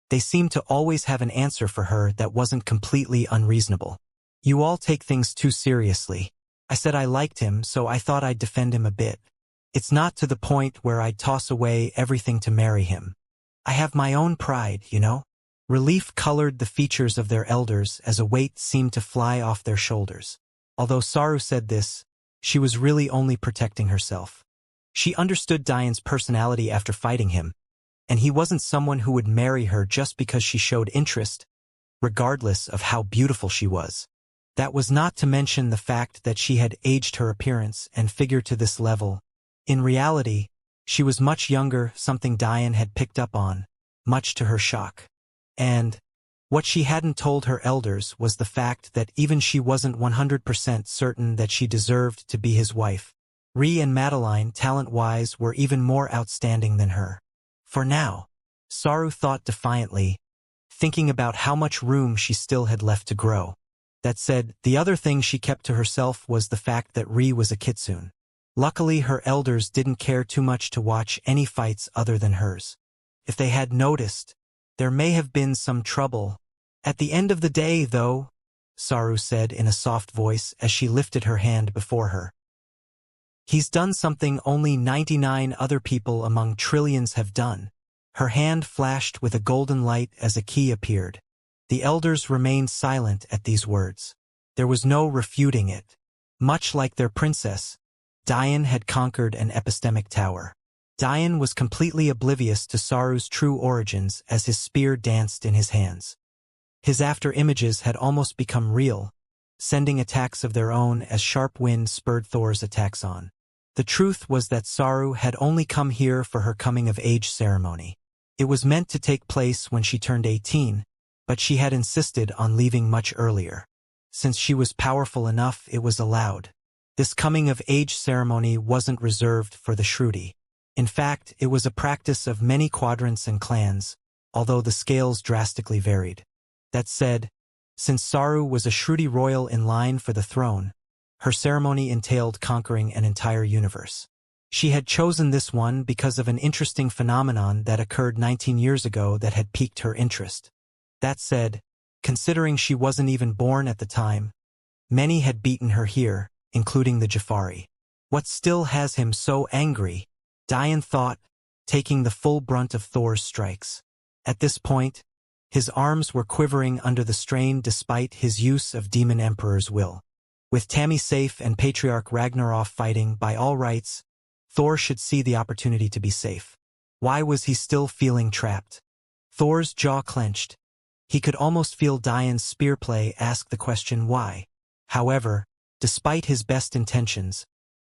they seemed to always have an answer for her that wasn't completely unreasonable. You all take things too seriously. I said I liked him, so I thought I'd defend him a bit. It's not to the point where I'd toss away everything to marry him. I have my own pride, you know? Relief colored the features of their elders as a weight seemed to fly off their shoulders. Although Saru said this, she was really only protecting herself. She understood Diane's personality after fighting him, and he wasn't someone who would marry her just because she showed interest, regardless of how beautiful she was. That was not to mention the fact that she had aged her appearance and figure to this level. In reality, she was much younger, something Diane had picked up on, much to her shock. And What she hadn't told her elders was the fact that even she wasn't 100% certain that she deserved to be his wife. Ree and Madeline, talent-wise, were even more outstanding than her. For now, Saru thought defiantly, thinking about how much room she still had left to grow. That said, the other thing she kept to herself was the fact that Ree was a kitsune. Luckily, her elders didn't care too much to watch any fights other than hers. If they had noticed, there may have been some trouble. At the end of the day, though, Saru said in a soft voice as she lifted her hand before her. He's done something only 99 other people among trillions have done. Her hand flashed with a golden light as a key appeared. The elders remained silent at these words. There was no refuting it. Much like their princess, Dian had conquered an epistemic tower. Dian was completely oblivious to Saru's true origins as his spear danced in his hands. His after-images had almost become real, sending attacks of their own as sharp wind spurred Thor's attacks on. The truth was that Saru had only come here for her coming-of-age ceremony. It was meant to take place when she turned 18, but she had insisted on leaving much earlier. Since she was powerful enough, it was allowed. This coming-of-age ceremony wasn't reserved for the Shruti. In fact, it was a practice of many quadrants and clans, although the scales drastically varied. That said, since Saru was a Shruti royal in line for the throne, her ceremony entailed conquering an entire universe. She had chosen this one because of an interesting phenomenon that occurred 19 years ago that had piqued her interest. That said, considering she wasn't even born at the time, many had beaten her here, including the Jafari. What still has him so angry? Dian thought, taking the full brunt of Thor's strikes. At this point, his arms were quivering under the strain despite his use of Demon Emperor's will. With Tammy safe and Patriarch Ragnarok fighting by all rights, Thor should see the opportunity to be safe. Why was he still feeling trapped? Thor's jaw clenched. He could almost feel Dian's spearplay ask the question why. However, despite his best intentions,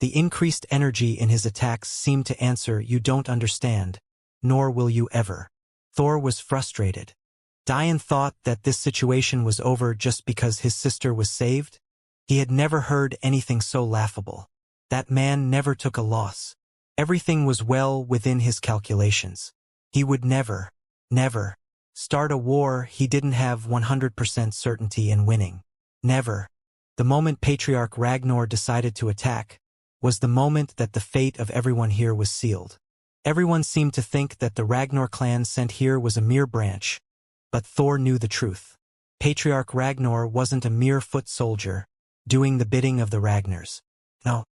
the increased energy in his attacks seemed to answer, "You don't understand, nor will you ever." Thor was frustrated. Dian thought that this situation was over just because his sister was saved. He had never heard anything so laughable. That man never took a loss. Everything was well within his calculations. He would never start a war he didn't have 100% certainty in winning. Never. The moment Patriarch Ragnar decided to attack was the moment that the fate of everyone here was sealed. Everyone seemed to think that the Ragnar clan sent here was a mere branch, but Thor knew the truth. Patriarch Ragnar wasn't a mere foot soldier, doing the bidding of the Ragnars. No.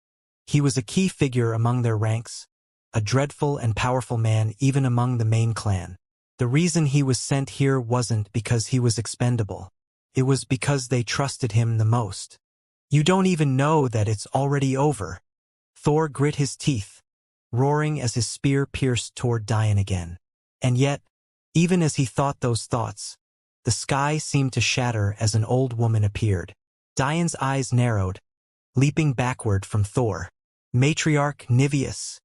He was a key figure among their ranks, a dreadful and powerful man even among the main clan. The reason he was sent here wasn't because he was expendable. It was because they trusted him the most. You don't even know that it's already over. Thor grit his teeth, roaring as his spear pierced toward Dian again. And yet, even as he thought those thoughts, the sky seemed to shatter as an old woman appeared. Dian's eyes narrowed, leaping backward from Thor. Matriarch Niveus.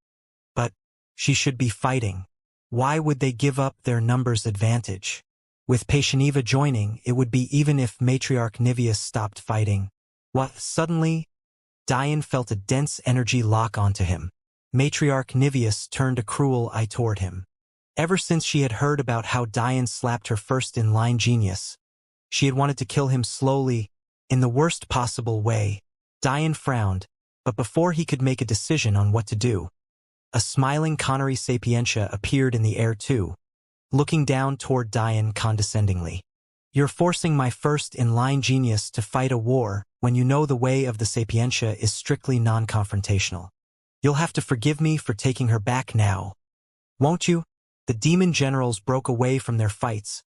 But she should be fighting. Why would they give up their numbers advantage? With Patieniva joining, it would be even if Matriarch Niveus stopped fighting. What? Suddenly, Dian felt a dense energy lock onto him. Matriarch Niveus turned a cruel eye toward him. Ever since she had heard about how Dian slapped her first-in-line genius, she had wanted to kill him slowly, in the worst possible way. Dian frowned, but before he could make a decision on what to do, a smiling Connery Sapientia appeared in the air too, looking down toward Dian condescendingly. "You're forcing my first-in-line genius to fight a war when you know the way of the Sapientia is strictly non-confrontational. You'll have to forgive me for taking her back now. Won't you?" The demon generals broke away from their fights,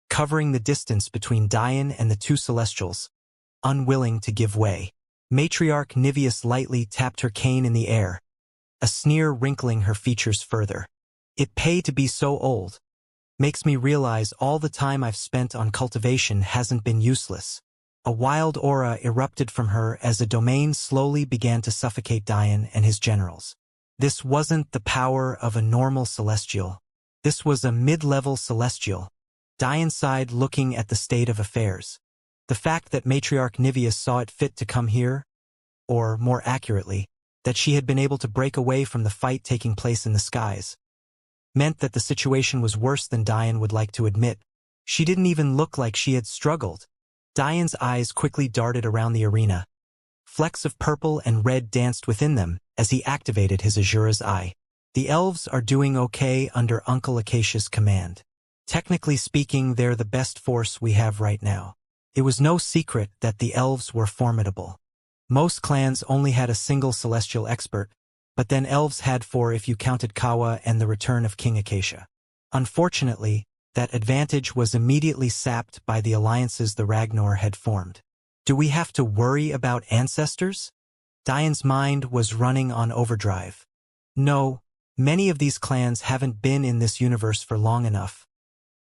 covering the distance between Dian and the two Celestials, unwilling to give way. Matriarch Niveus lightly tapped her cane in the air, a sneer wrinkling her features further. "It pay to be so old. Makes me realize all the time I've spent on cultivation hasn't been useless." A wild aura erupted from her as a domain slowly began to suffocate Dian and his generals. This wasn't the power of a normal celestial. This was a mid-level celestial. Diane sighed, looking at the state of affairs. The fact that Matriarch Niveus saw it fit to come here, or, more accurately, that she had been able to break away from the fight taking place in the skies, meant that the situation was worse than Diane would like to admit. She didn't even look like she had struggled. Diane's eyes quickly darted around the arena. Flecks of purple and red danced within them as he activated his Azura's eye. The elves are doing okay under Uncle Acacia's command. Technically speaking, they're the best force we have right now. It was no secret that the elves were formidable. Most clans only had a single celestial expert, but then elves had 4 if you counted Kawa and the return of King Acacia. Unfortunately, that advantage was immediately sapped by the alliances the Ragnar had formed. Do we have to worry about ancestors? Diane's mind was running on overdrive. No, many of these clans haven't been in this universe for long enough,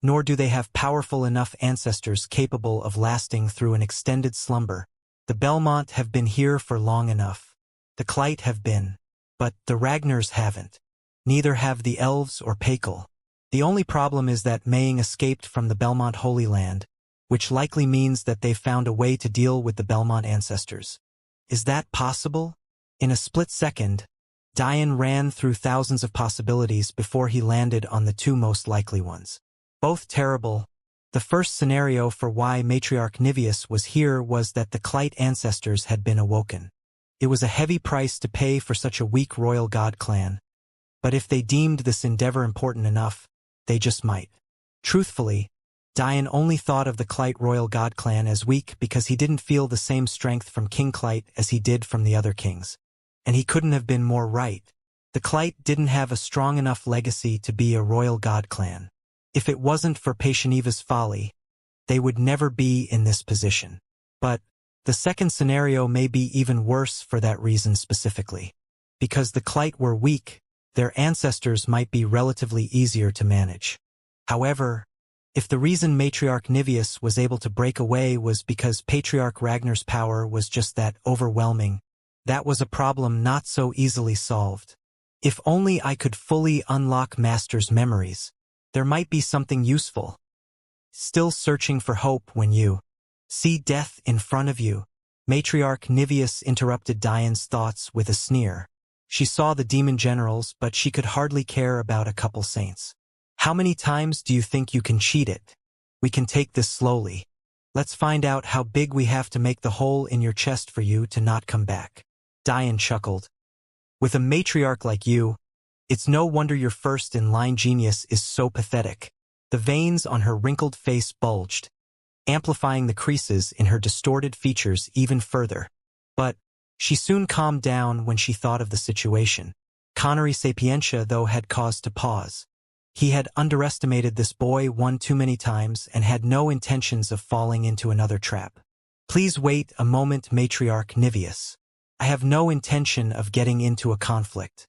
nor do they have powerful enough ancestors capable of lasting through an extended slumber. The Belmont have been here for long enough. The Clyte have been. But the Ragnars haven't. Neither have the elves or Pakel. The only problem is that Maying escaped from the Belmont Holy Land, which likely means that they've found a way to deal with the Belmont ancestors. Is that possible? In a split second, Diane ran through thousands of possibilities before he landed on the 2 most likely ones. Both terrible. The first scenario for why Matriarch Niveus was here was that the Clyte ancestors had been awoken. It was a heavy price to pay for such a weak royal god clan. But if they deemed this endeavor important enough, they just might. Truthfully, Diane only thought of the Clyte royal god clan as weak because he didn't feel the same strength from King Clyte as he did from the other kings. And he couldn't have been more right. The Clyte didn't have a strong enough legacy to be a royal god clan. If it wasn't for Paishaniva's folly, they would never be in this position. But the second scenario may be even worse for that reason specifically. Because the Clyte were weak, their ancestors might be relatively easier to manage. However, if the reason Matriarch Niveus was able to break away was because Patriarch Ragnar's power was just that overwhelming, that was a problem not so easily solved. If only I could fully unlock Master's memories, there might be something useful. Still searching for hope when you see death in front of you. Matriarch Niveus interrupted Diane's thoughts with a sneer. She saw the demon generals, but she could hardly care about a couple saints. How many times do you think you can cheat it? We can take this slowly. Let's find out how big we have to make the hole in your chest for you to not come back. Diane chuckled. With a matriarch like you, it's no wonder your first-in-line genius is so pathetic. The veins on her wrinkled face bulged, amplifying the creases in her distorted features even further. But she soon calmed down when she thought of the situation. Connery Sapientia, though, had cause to pause. He had underestimated this boy one too many times and had no intentions of falling into another trap. Please wait a moment, Matriarch Niveus. I have no intention of getting into a conflict.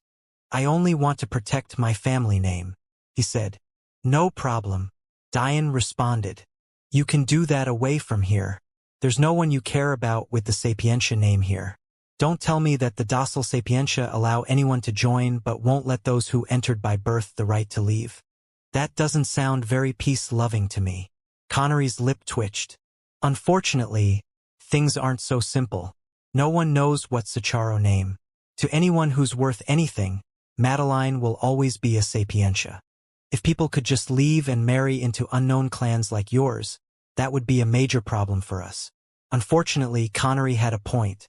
I only want to protect my family name, he said. No problem, Diane responded. You can do that away from here. There's no one you care about with the Sapientia name here. Don't tell me that the docile Sapientia allow anyone to join but won't let those who entered by birth the right to leave. That doesn't sound very peace-loving to me. Connery's lip twitched. Unfortunately, things aren't so simple. No one knows what Sacharo name. To anyone who's worth anything, Madeline will always be a Sapientia. If people could just leave and marry into unknown clans like yours, that would be a major problem for us. Unfortunately, Connery had a point.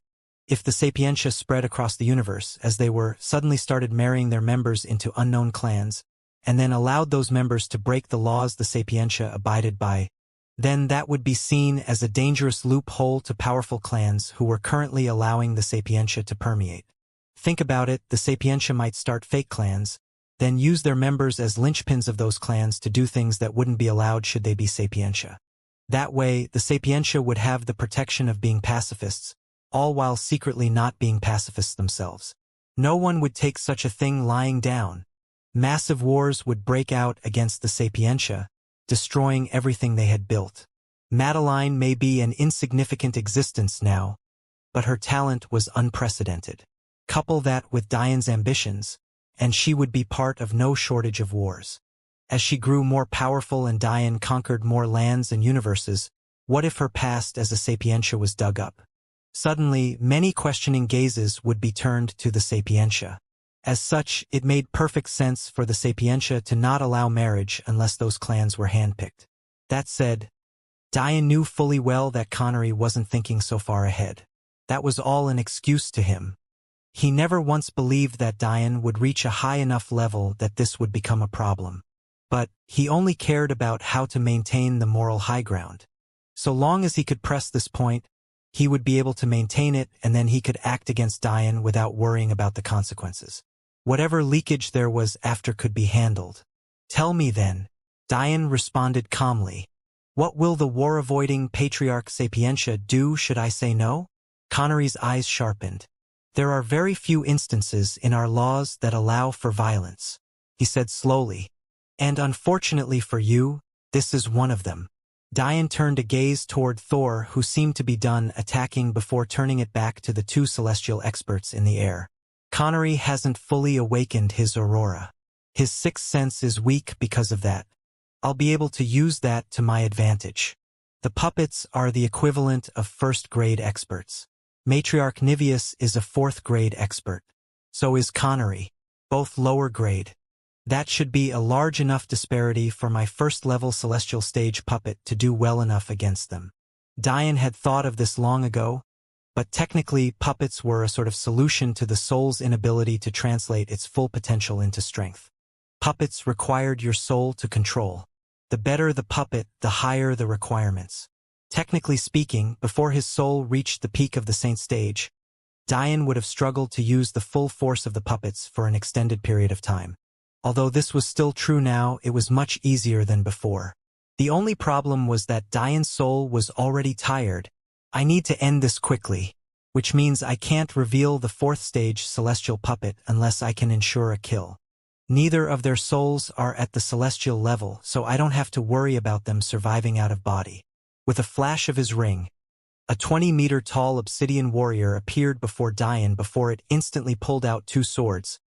If the Sapientia spread across the universe, as they were, suddenly started marrying their members into unknown clans, and then allowed those members to break the laws the Sapientia abided by, then that would be seen as a dangerous loophole to powerful clans who were currently allowing the Sapientia to permeate. Think about it, the Sapientia might start fake clans, then use their members as linchpins of those clans to do things that wouldn't be allowed should they be Sapientia. That way, the Sapientia would have the protection of being pacifists, all while secretly not being pacifists themselves. No one would take such a thing lying down. Massive wars would break out against the Sapientia, destroying everything they had built. Madeline may be an insignificant existence now, but her talent was unprecedented. Couple that with Diane's ambitions, and she would be part of no shortage of wars. As she grew more powerful and Diane conquered more lands and universes, what if her past as a Sapientia was dug up? Suddenly, many questioning gazes would be turned to the Sapientia. As such, it made perfect sense for the Sapientia to not allow marriage unless those clans were handpicked. That said, Diane knew fully well that Connery wasn't thinking so far ahead. That was all an excuse to him. He never once believed that Diane would reach a high enough level that this would become a problem. But he only cared about how to maintain the moral high ground. So long as he could press this point, he would be able to maintain it, and then he could act against Diane without worrying about the consequences. Whatever leakage there was after could be handled. Tell me then, Diane responded calmly. What will the war-avoiding patriarch Sapientia do should I say no? Connery's eyes sharpened. There are very few instances in our laws that allow for violence, he said slowly. And unfortunately for you, this is one of them. Diane turned a gaze toward Thor, who seemed to be done attacking before turning it back to the two celestial experts in the air. Connery hasn't fully awakened his aurora. His sixth sense is weak because of that. I'll be able to use that to my advantage. The puppets are the equivalent of first-grade experts. Matriarch Niveus is a fourth-grade expert. So is Connery, both lower grade. That should be a large enough disparity for my first-level celestial stage puppet to do well enough against them. Diane had thought of this long ago, but technically puppets were a sort of solution to the soul's inability to translate its full potential into strength. Puppets required your soul to control. The better the puppet, the higher the requirements. Technically speaking, before his soul reached the peak of the saint stage, Diane would have struggled to use the full force of the puppets for an extended period of time. Although this was still true now, it was much easier than before. The only problem was that Diane's soul was already tired. I need to end this quickly, which means I can't reveal the fourth stage celestial puppet unless I can ensure a kill. Neither of their souls are at the celestial level, so I don't have to worry about them surviving out of body. With a flash of his ring, a 20-meter-tall obsidian warrior appeared before Diane before it instantly pulled out two swords,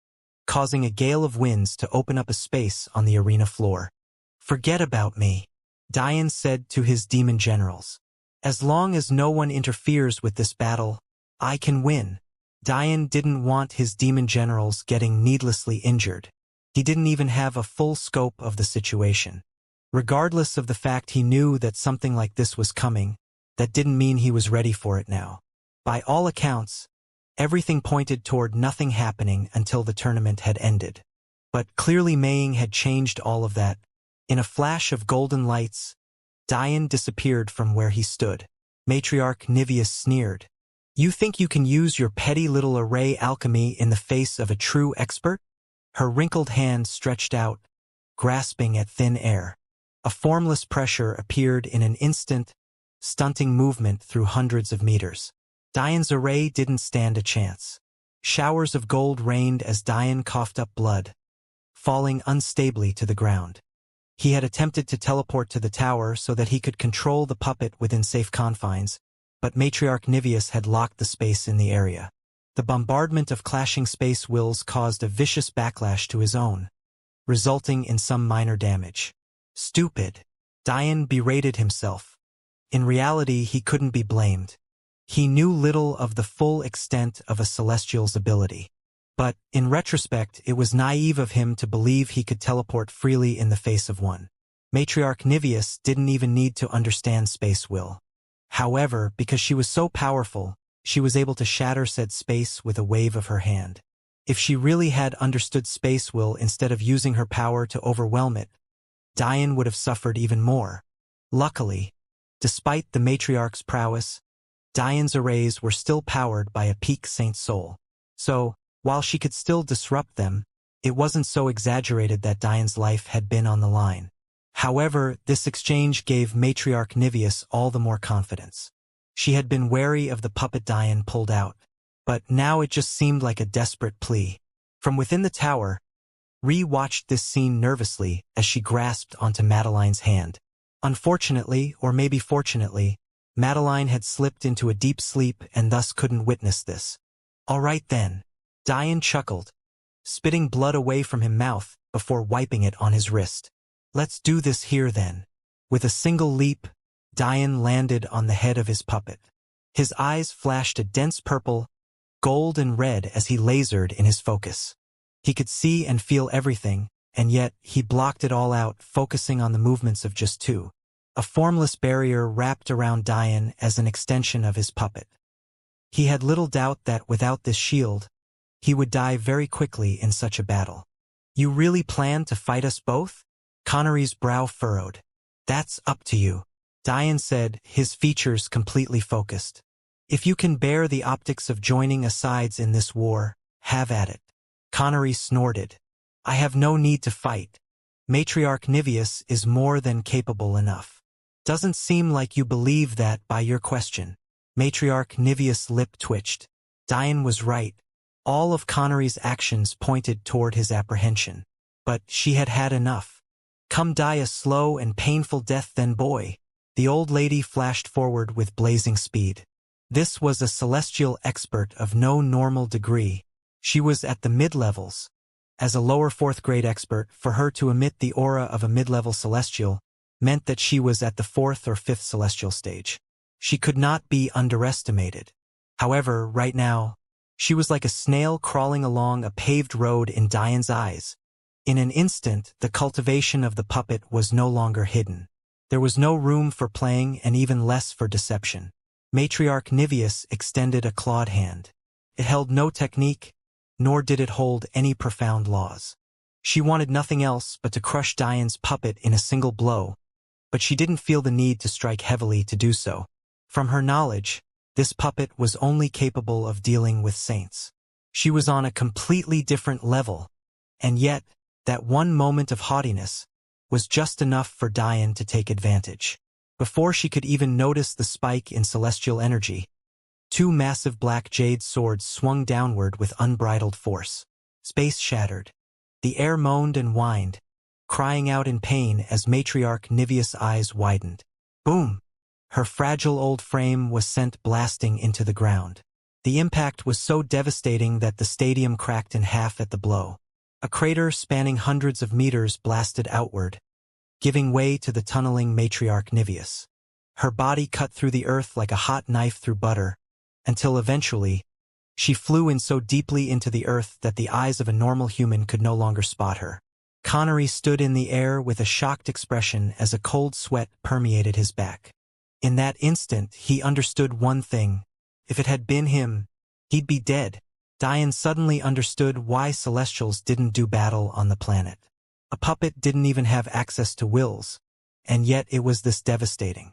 causing a gale of winds to open up a space on the arena floor. Forget about me, Diane said to his demon generals. As long as no one interferes with this battle, I can win. Diane didn't want his demon generals getting needlessly injured. He didn't even have a full scope of the situation. Regardless of the fact he knew that something like this was coming, that didn't mean he was ready for it now. By all accounts, everything pointed toward nothing happening until the tournament had ended. But clearly Maying had changed all of that. In a flash of golden lights, Diane disappeared from where he stood. Matriarch Niveus sneered. You think you can use your petty little array alchemy in the face of a true expert? Her wrinkled hand stretched out, grasping at thin air. A formless pressure appeared in an instant, stunting movement through hundreds of meters. Diane's array didn't stand a chance. Showers of gold rained as Diane coughed up blood, falling unstably to the ground. He had attempted to teleport to the tower so that he could control the puppet within safe confines, but Matriarch Niveus had locked the space in the area. The bombardment of clashing space wills caused a vicious backlash to his own, resulting in some minor damage. Stupid. Diane berated himself. In reality, he couldn't be blamed. He knew little of the full extent of a Celestial's ability. But, in retrospect, it was naive of him to believe he could teleport freely in the face of one. Matriarch Niveus didn't even need to understand space will. However, because she was so powerful, she was able to shatter said space with a wave of her hand. If she really had understood space will instead of using her power to overwhelm it, Diane would have suffered even more. Luckily, despite the matriarch's prowess, Diane's arrays were still powered by a peak saint soul. So, while she could still disrupt them, it wasn't so exaggerated that Diane's life had been on the line. However, this exchange gave Matriarch Niveus all the more confidence. She had been wary of the puppet Diane pulled out, but now it just seemed like a desperate plea. From within the tower, Ree watched this scene nervously as she grasped onto Madeline's hand. Unfortunately, or maybe fortunately, Madeline had slipped into a deep sleep and thus couldn't witness this. All right then, Diane chuckled, spitting blood away from his mouth before wiping it on his wrist. Let's do this here then. With a single leap, Dian landed on the head of his puppet. His eyes flashed a dense purple, gold and red as he lasered in his focus. He could see and feel everything, and yet he blocked it all out, focusing on the movements of just two. A formless barrier wrapped around Dian as an extension of his puppet. He had little doubt that without this shield, he would die very quickly in such a battle. You really plan to fight us both? Connery's brow furrowed. That's up to you, Dian said, his features completely focused. If you can bear the optics of joining us sides in this war, have at it. Connery snorted. I have no need to fight. Matriarch Niveus is more than capable enough. Doesn't seem like you believe that by your question. Matriarch Niveus' lip twitched. Dian was right. All of Connery's actions pointed toward his apprehension. But she had had enough. Come die a slow and painful death then, boy. The old lady flashed forward with blazing speed. This was a celestial expert of no normal degree. She was at the mid-levels. As a lower fourth-grade expert, for her to emit the aura of a mid-level celestial meant that she was at the fourth or fifth celestial stage. She could not be underestimated. However, right now, she was like a snail crawling along a paved road in Dian's eyes. In an instant, the cultivation of the puppet was no longer hidden. There was no room for playing and even less for deception. Matriarch Niveus extended a clawed hand. It held no technique, nor did it hold any profound laws. She wanted nothing else but to crush Dian's puppet in a single blow, but she didn't feel the need to strike heavily to do so. From her knowledge, this puppet was only capable of dealing with saints. She was on a completely different level, and yet, that one moment of haughtiness was just enough for Dian to take advantage. Before she could even notice the spike in celestial energy, two massive black jade swords swung downward with unbridled force. Space shattered. The air moaned and whined, crying out in pain as Matriarch Niveus' eyes widened. Boom! Her fragile old frame was sent blasting into the ground. The impact was so devastating that the stadium cracked in half at the blow. A crater spanning hundreds of meters blasted outward, giving way to the tunneling Matriarch Niveus. Her body cut through the earth like a hot knife through butter, until eventually, she flew in so deeply into the earth that the eyes of a normal human could no longer spot her. Connery stood in the air with a shocked expression as a cold sweat permeated his back. In that instant, he understood one thing. If it had been him, he'd be dead. Dian suddenly understood why Celestials didn't do battle on the planet. A puppet didn't even have access to wills, and yet it was this devastating.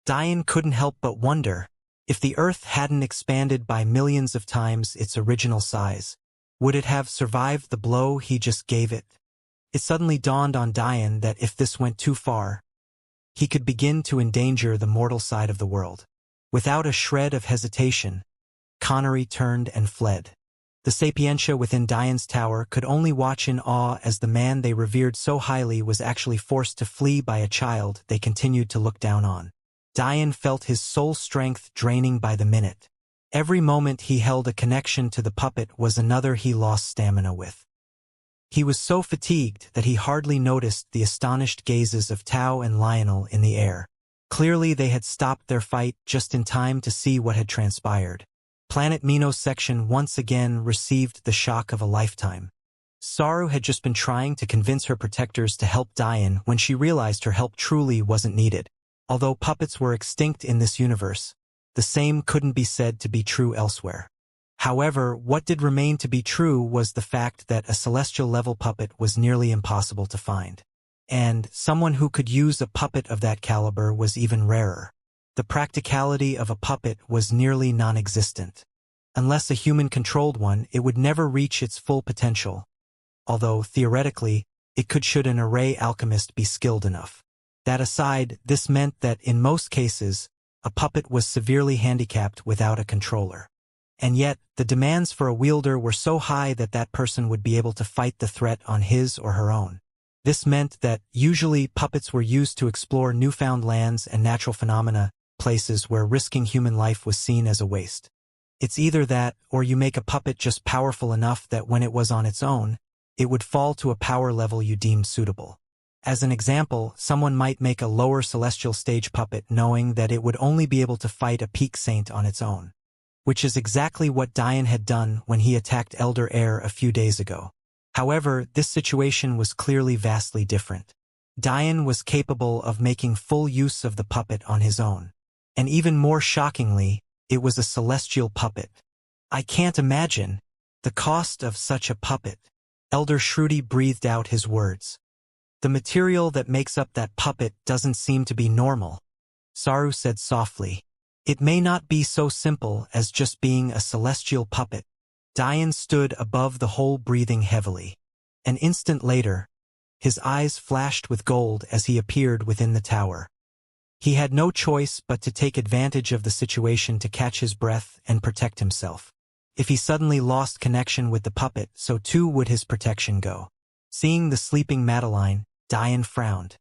Dian couldn't help but wonder, if the Earth hadn't expanded by millions of times its original size, would it have survived the blow he just gave it? It suddenly dawned on Dian that if this went too far, he could begin to endanger the mortal side of the world. Without a shred of hesitation, Connery turned and fled. The Sapientia within Dian's tower could only watch in awe as the man they revered so highly was actually forced to flee by a child they continued to look down on. Dian felt his soul strength draining by the minute. Every moment he held a connection to the puppet was another he lost stamina with. He was so fatigued that he hardly noticed the astonished gazes of Tao and Lionel in the air. Clearly they had stopped their fight just in time to see what had transpired. Planet Minos section once again received the shock of a lifetime. Saru had just been trying to convince her protectors to help Dian when she realized her help truly wasn't needed. Although puppets were extinct in this universe, the same couldn't be said to be true elsewhere. However, what did remain to be true was the fact that a celestial-level puppet was nearly impossible to find. And someone who could use a puppet of that caliber was even rarer. The practicality of a puppet was nearly non-existent. Unless a human controlled one, it would never reach its full potential, although, theoretically, it could should an array alchemist be skilled enough. That aside, this meant that in most cases, a puppet was severely handicapped without a controller. And yet, the demands for a wielder were so high that that person would be able to fight the threat on his or her own. This meant that, usually, puppets were used to explore newfound lands and natural phenomena, places where risking human life was seen as a waste. It's either that, or you make a puppet just powerful enough that when it was on its own, it would fall to a power level you deemed suitable. As an example, someone might make a lower celestial stage puppet knowing that it would only be able to fight a peak saint on its own. Which is exactly what Dian had done when he attacked Elder Air a few days ago. However, this situation was clearly vastly different. Dian was capable of making full use of the puppet on his own. And even more shockingly, it was a celestial puppet. I can't imagine the cost of such a puppet. Elder Shruti breathed out his words. The material that makes up that puppet doesn't seem to be normal. Saru said softly. It may not be so simple as just being a celestial puppet. Dian stood above the hole breathing heavily. An instant later, his eyes flashed with gold as he appeared within the tower. He had no choice but to take advantage of the situation to catch his breath and protect himself. If he suddenly lost connection with the puppet, so too would his protection go. Seeing the sleeping Madeline, Dian frowned.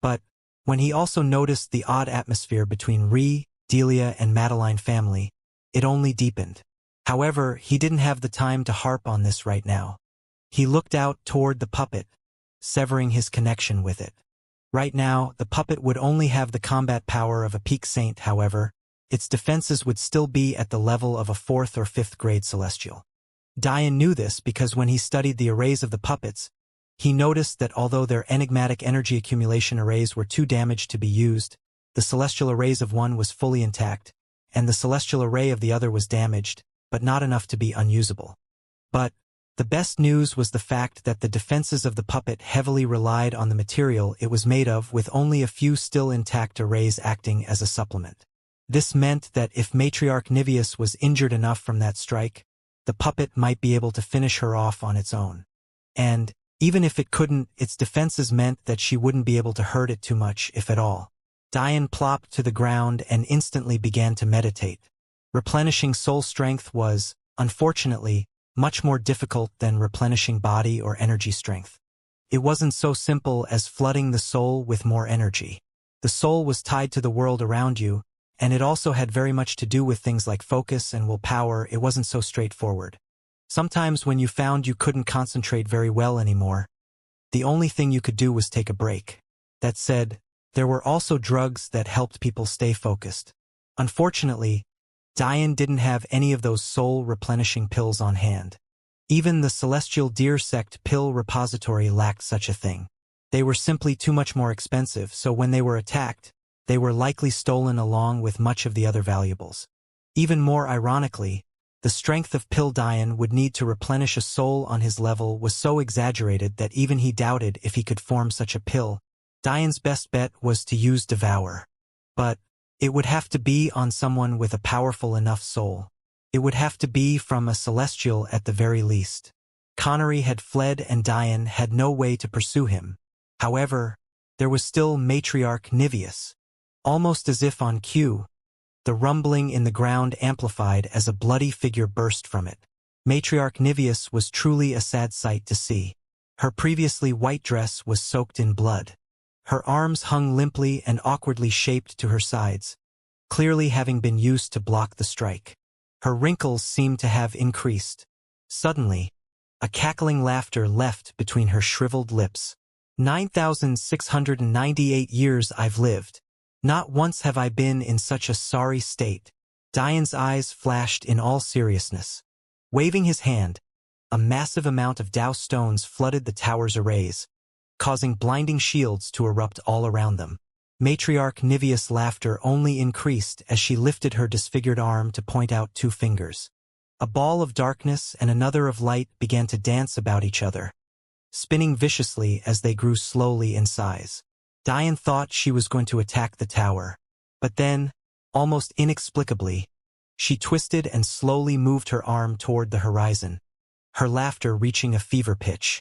But when he also noticed the odd atmosphere between Ree, Delia and Madeline family, it only deepened. However, he didn't have the time to harp on this right now. He looked out toward the puppet, severing his connection with it. Right now, the puppet would only have the combat power of a peak saint, however, its defenses would still be at the level of a 4th or 5th grade celestial. Dian knew this because when he studied the arrays of the puppets, he noticed that although their enigmatic energy accumulation arrays were too damaged to be used, the celestial arrays of one was fully intact, and the celestial array of the other was damaged, but not enough to be unusable. But the best news was the fact that the defenses of the puppet heavily relied on the material it was made of, with only a few still intact arrays acting as a supplement. This meant that if Matriarch Niveus was injured enough from that strike, the puppet might be able to finish her off on its own. And even if it couldn't, its defenses meant that she wouldn't be able to hurt it too much, if at all. Dian plopped to the ground and instantly began to meditate. Replenishing soul strength was, unfortunately, much more difficult than replenishing body or energy strength. It wasn't so simple as flooding the soul with more energy. The soul was tied to the world around you, and it also had very much to do with things like focus and willpower. It wasn't so straightforward. Sometimes when you found you couldn't concentrate very well anymore, the only thing you could do was take a break. That said, there were also drugs that helped people stay focused. Unfortunately, Dian didn't have any of those soul-replenishing pills on hand. Even the Celestial Deer Sect pill repository lacked such a thing. They were simply too much more expensive, so when they were attacked, they were likely stolen along with much of the other valuables. Even more ironically, the strength of pill Dian would need to replenish a soul on his level was so exaggerated that even he doubted if he could form such a pill. Dian's best bet was to use Devour. But it would have to be on someone with a powerful enough soul. It would have to be from a celestial at the very least. Connery had fled and Dian had no way to pursue him. However, there was still Matriarch Niveus. Almost as if on cue, the rumbling in the ground amplified as a bloody figure burst from it. Matriarch Niveus was truly a sad sight to see. Her previously white dress was soaked in blood. Her arms hung limply and awkwardly shaped to her sides, clearly having been used to block the strike. Her wrinkles seemed to have increased. Suddenly, a cackling laughter left between her shriveled lips. 9,698 years I've lived. Not once have I been in such a sorry state. Dian's eyes flashed in all seriousness. Waving his hand, a massive amount of Dao stones flooded the tower's arrays, causing blinding shields to erupt all around them. Matriarch Niveus' laughter only increased as she lifted her disfigured arm to point out 2 fingers. A ball of darkness and another of light began to dance about each other, spinning viciously as they grew slowly in size. Dian thought she was going to attack the tower, but then, almost inexplicably, she twisted and slowly moved her arm toward the horizon, her laughter reaching a fever pitch.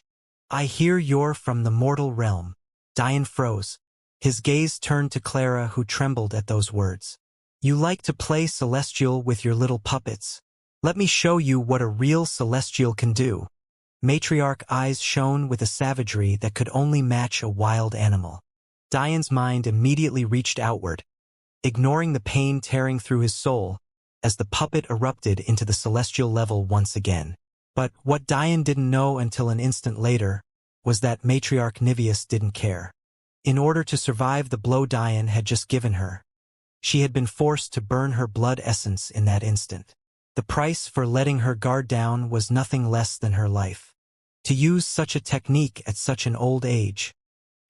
I hear you're from the mortal realm. Dian froze. His gaze turned to Clara, who trembled at those words. You like to play celestial with your little puppets. Let me show you what a real celestial can do. Matriarch eyes shone with a savagery that could only match a wild animal. Dian's mind immediately reached outward, ignoring the pain tearing through his soul, as the puppet erupted into the celestial level once again. But what Dian didn't know until an instant later was that Matriarch Niveus didn't care. In order to survive the blow Diane had just given her, she had been forced to burn her blood essence in that instant. The price for letting her guard down was nothing less than her life. To use such a technique at such an old age,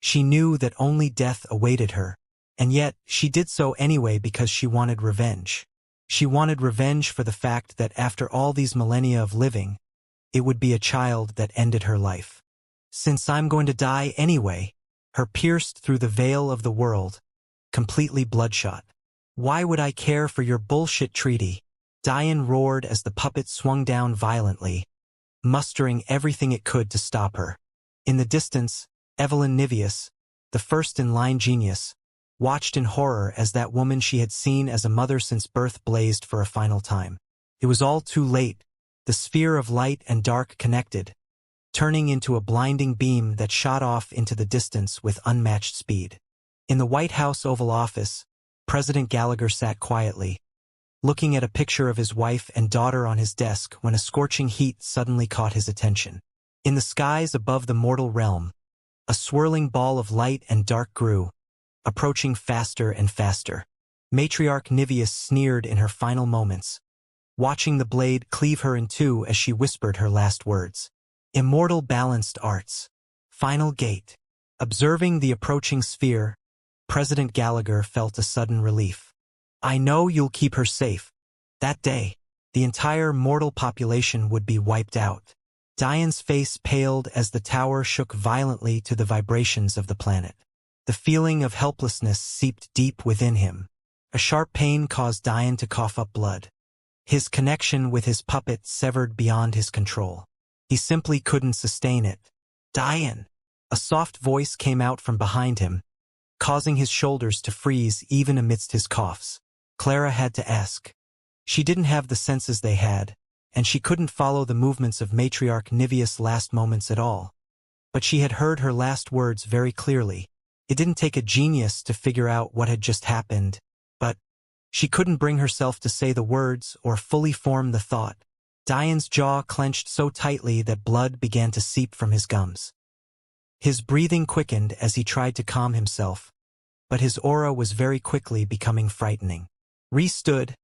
she knew that only death awaited her, and yet she did so anyway because she wanted revenge. She wanted revenge for the fact that after all these millennia of living, it would be a child that ended her life. Since I'm going to die anyway, her pierced through the veil of the world, completely bloodshot. Why would I care for your bullshit treaty? Diane roared as the puppet swung down violently, mustering everything it could to stop her. In the distance, Evelyn Nivius, the first-in-line genius, watched in horror as that woman she had seen as a mother since birth blazed for a final time. It was all too late. The sphere of light and dark connected, turning into a blinding beam that shot off into the distance with unmatched speed. In the White House Oval Office, President Gallagher sat quietly, looking at a picture of his wife and daughter on his desk when a scorching heat suddenly caught his attention. In the skies above the mortal realm, a swirling ball of light and dark grew, approaching faster and faster. Matriarch Nivius sneered in her final moments, watching the blade cleave her in two as she whispered her last words. Immortal balanced arts. Final gate. Observing the approaching sphere, President Gallagher felt a sudden relief. I know you'll keep her safe. That day, the entire mortal population would be wiped out. Diane's face paled as the tower shook violently to the vibrations of the planet. The feeling of helplessness seeped deep within him. A sharp pain caused Diane to cough up blood. His connection with his puppet severed beyond his control. He simply couldn't sustain it. Diane! A soft voice came out from behind him, causing his shoulders to freeze even amidst his coughs. Clara had to ask. She didn't have the senses they had, and she couldn't follow the movements of Matriarch Nivius' last moments at all. But she had heard her last words very clearly. It didn't take a genius to figure out what had just happened, but she couldn't bring herself to say the words or fully form the thought. Diane's jaw clenched so tightly that blood began to seep from his gums. His breathing quickened as he tried to calm himself, but his aura was very quickly becoming frightening. Rhys stood,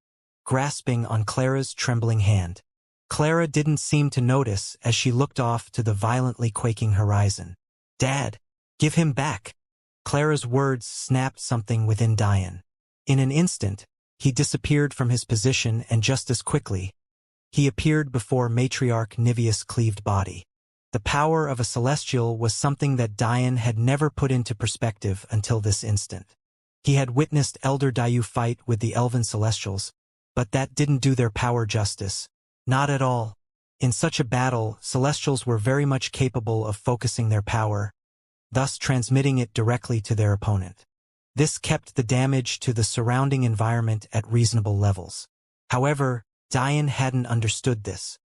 grasping on Clara's trembling hand. Clara didn't seem to notice as she looked off to the violently quaking horizon. Dad, give him back. Clara's words snapped something within Diane. In an instant, he disappeared from his position, and just as quickly, he appeared before Matriarch Nivius' cleaved body. The power of a celestial was something that Diane had never put into perspective until this instant. He had witnessed Elder Daiyu fight with the elven celestials, but that didn't do their power justice. Not at all. In such a battle, celestials were very much capable of focusing their power, thus transmitting it directly to their opponent. This kept the damage to the surrounding environment at reasonable levels. However, Diane hadn't understood this.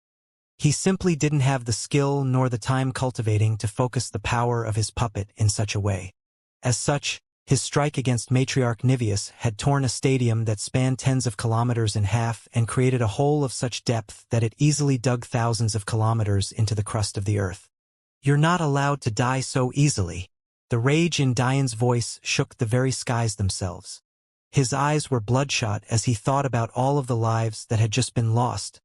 He simply didn't have the skill nor the time cultivating to focus the power of his puppet in such a way. As such, his strike against Matriarch Nivius had torn a stadium that spanned tens of kilometers in half and created a hole of such depth that it easily dug thousands of kilometers into the crust of the earth. You're not allowed to die so easily. The rage in Diane's voice shook the very skies themselves. His eyes were bloodshot as he thought about all of the lives that had just been lost.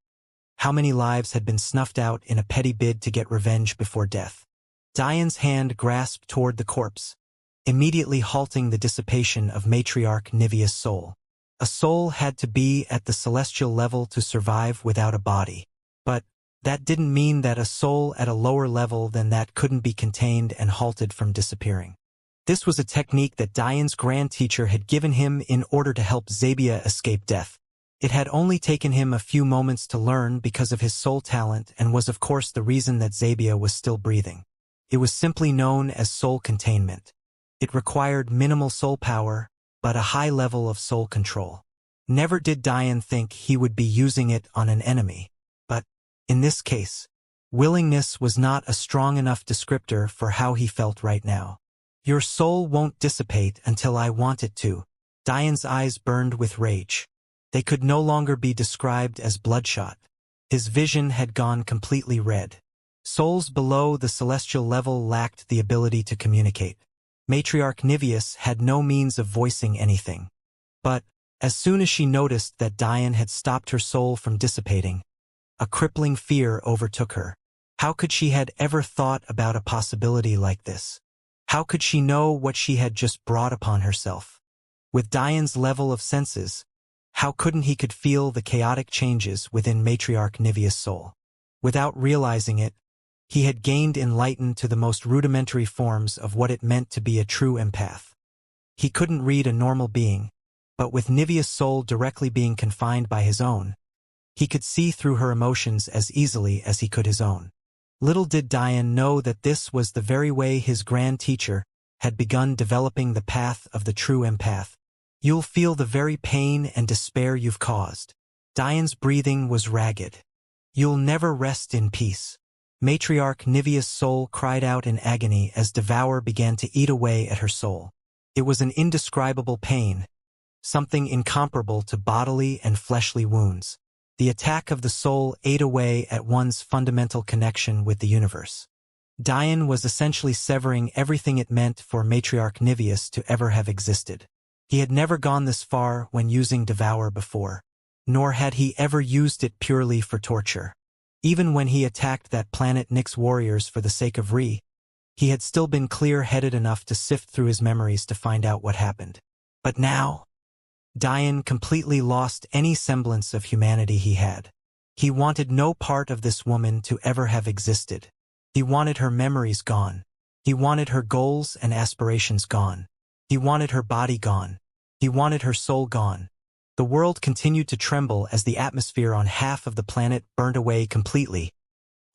How many lives had been snuffed out in a petty bid to get revenge before death? Diane's hand grasped toward the corpse, immediately halting the dissipation of Matriarch Nivius' soul. A soul had to be at the celestial level to survive without a body. But that didn't mean that a soul at a lower level than that couldn't be contained and halted from disappearing. This was a technique that Diane's grand teacher had given him in order to help Zabia escape death. It had only taken him a few moments to learn because of his soul talent and was of course the reason that Zabia was still breathing. It was simply known as soul containment. It required minimal soul power, but a high level of soul control. Never did Diane think he would be using it on an enemy. But, in this case, willingness was not a strong enough descriptor for how he felt right now. Your soul won't dissipate until I want it to. Diane's eyes burned with rage. They could no longer be described as bloodshot. His vision had gone completely red. Souls below the celestial level lacked the ability to communicate. Matriarch Niveus had no means of voicing anything. But, as soon as she noticed that Diane had stopped her soul from dissipating, a crippling fear overtook her. How could she had ever thought about a possibility like this? How could she know what she had just brought upon herself? With Diane's level of senses, how couldn't he could feel the chaotic changes within Matriarch Niveus' soul? Without realizing it, he had gained enlightened to the most rudimentary forms of what it meant to be a true empath. He couldn't read a normal being, but with Niveus' soul directly being confined by his own, he could see through her emotions as easily as he could his own. Little did Diane know that this was the very way his grand teacher had begun developing the path of the true empath. You'll feel the very pain and despair you've caused. Diane's breathing was ragged. You'll never rest in peace. Matriarch Niveus' soul cried out in agony as Devour began to eat away at her soul. It was an indescribable pain, something incomparable to bodily and fleshly wounds. The attack of the soul ate away at one's fundamental connection with the universe. Diane was essentially severing everything it meant for Matriarch Niveus to ever have existed. He had never gone this far when using Devour before, nor had he ever used it purely for torture. Even when he attacked that planet Nyx warriors for the sake of Re, he had still been clear-headed enough to sift through his memories to find out what happened. But now, Diane completely lost any semblance of humanity he had. He wanted no part of this woman to ever have existed. He wanted her memories gone. He wanted her goals and aspirations gone. He wanted her body gone. He wanted her soul gone. The world continued to tremble as the atmosphere on half of the planet burned away completely,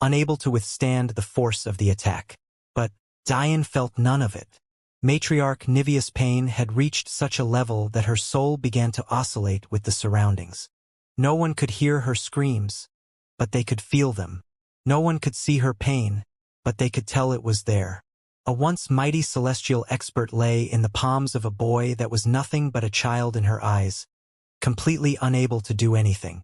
unable to withstand the force of the attack. But Diane felt none of it. Matriarch Niveus' pain had reached such a level that her soul began to oscillate with the surroundings. No one could hear her screams, but they could feel them. No one could see her pain, but they could tell it was there. A once mighty celestial expert lay in the palms of a boy that was nothing but a child in her eyes, completely unable to do anything.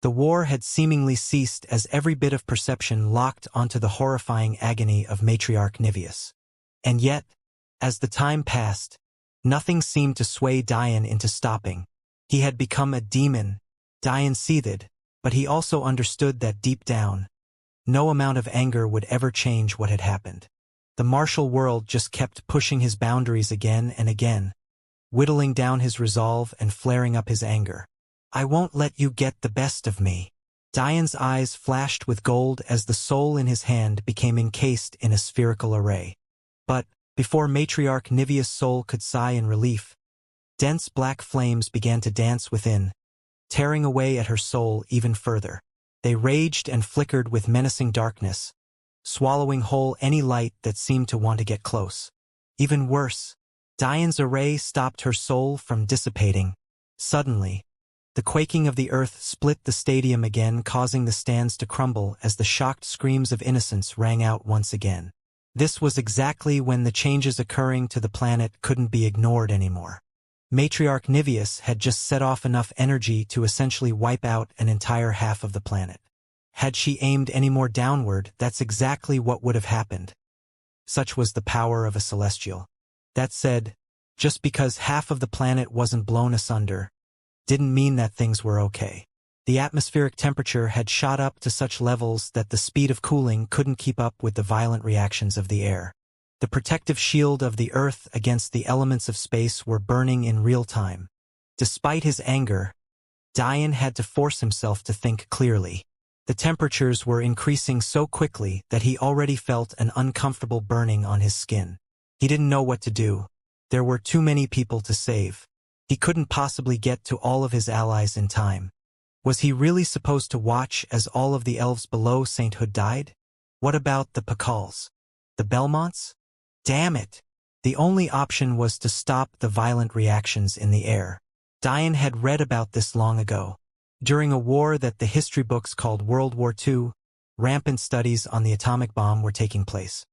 The war had seemingly ceased as every bit of perception locked onto the horrifying agony of Matriarch Niveus. And yet, as the time passed, nothing seemed to sway Diane into stopping. He had become a demon. Diane seethed, but he also understood that deep down, no amount of anger would ever change what had happened. The martial world just kept pushing his boundaries again and again, whittling down his resolve and flaring up his anger. I won't let you get the best of me. Diane's eyes flashed with gold as the soul in his hand became encased in a spherical array. But, before Matriarch Niveus' soul could sigh in relief, dense black flames began to dance within, tearing away at her soul even further. They raged and flickered with menacing darkness, swallowing whole any light that seemed to want to get close. Even worse, Diane's array stopped her soul from dissipating. Suddenly, the quaking of the earth split the stadium again, causing the stands to crumble as the shocked screams of innocence rang out once again. This was exactly when the changes occurring to the planet couldn't be ignored anymore. Matriarch Niveus had just set off enough energy to essentially wipe out an entire half of the planet. Had she aimed any more downward, that's exactly what would have happened. Such was the power of a celestial. That said, just because half of the planet wasn't blown asunder, didn't mean that things were okay. The atmospheric temperature had shot up to such levels that the speed of cooling couldn't keep up with the violent reactions of the air. The protective shield of the Earth against the elements of space were burning in real time. Despite his anger, Diane had to force himself to think clearly. The temperatures were increasing so quickly that he already felt an uncomfortable burning on his skin. He didn't know what to do. There were too many people to save. He couldn't possibly get to all of his allies in time. Was he really supposed to watch as all of the elves below sainthood died? What about the Pacals? The Belmonts? Damn it! The only option was to stop the violent reactions in the air. Diane had read about this long ago. During a war that the history books called World War II, rampant studies on the atomic bomb were taking place.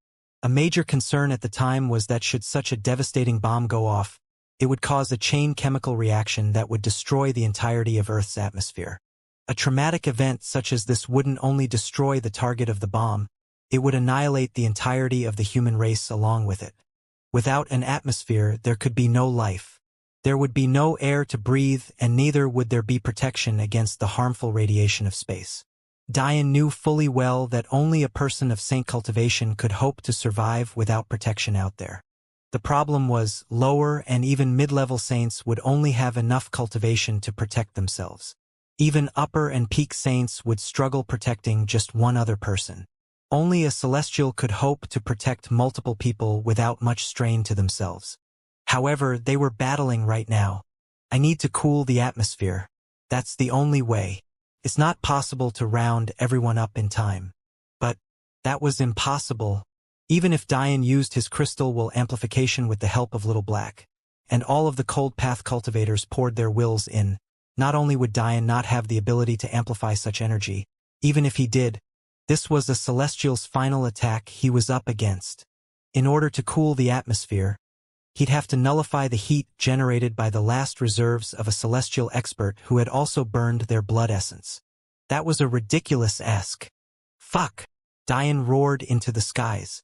A major concern at the time was that should such a devastating bomb go off, it would cause a chain chemical reaction that would destroy the entirety of Earth's atmosphere. A traumatic event such as this wouldn't only destroy the target of the bomb, it would annihilate the entirety of the human race along with it. Without an atmosphere, there could be no life. There would be no air to breathe, and neither would there be protection against the harmful radiation of space. Diane knew fully well that only a person of Saint Cultivation could hope to survive without protection out there. The problem was, lower and even mid-level saints would only have enough cultivation to protect themselves. Even upper and peak saints would struggle protecting just one other person. Only a celestial could hope to protect multiple people without much strain to themselves. However, they were battling right now. I need to cool the atmosphere. That's the only way. It's not possible to round everyone up in time. But that was impossible, even if Diane used his crystal will amplification with the help of Little Black, and all of the cold path cultivators poured their wills in. Not only would Diane not have the ability to amplify such energy, even if he did, this was a celestial's final attack he was up against. In order to cool the atmosphere, he'd have to nullify the heat generated by the last reserves of a celestial expert who had also burned their blood essence. That was a ridiculous ask. Fuck! Diane roared into the skies.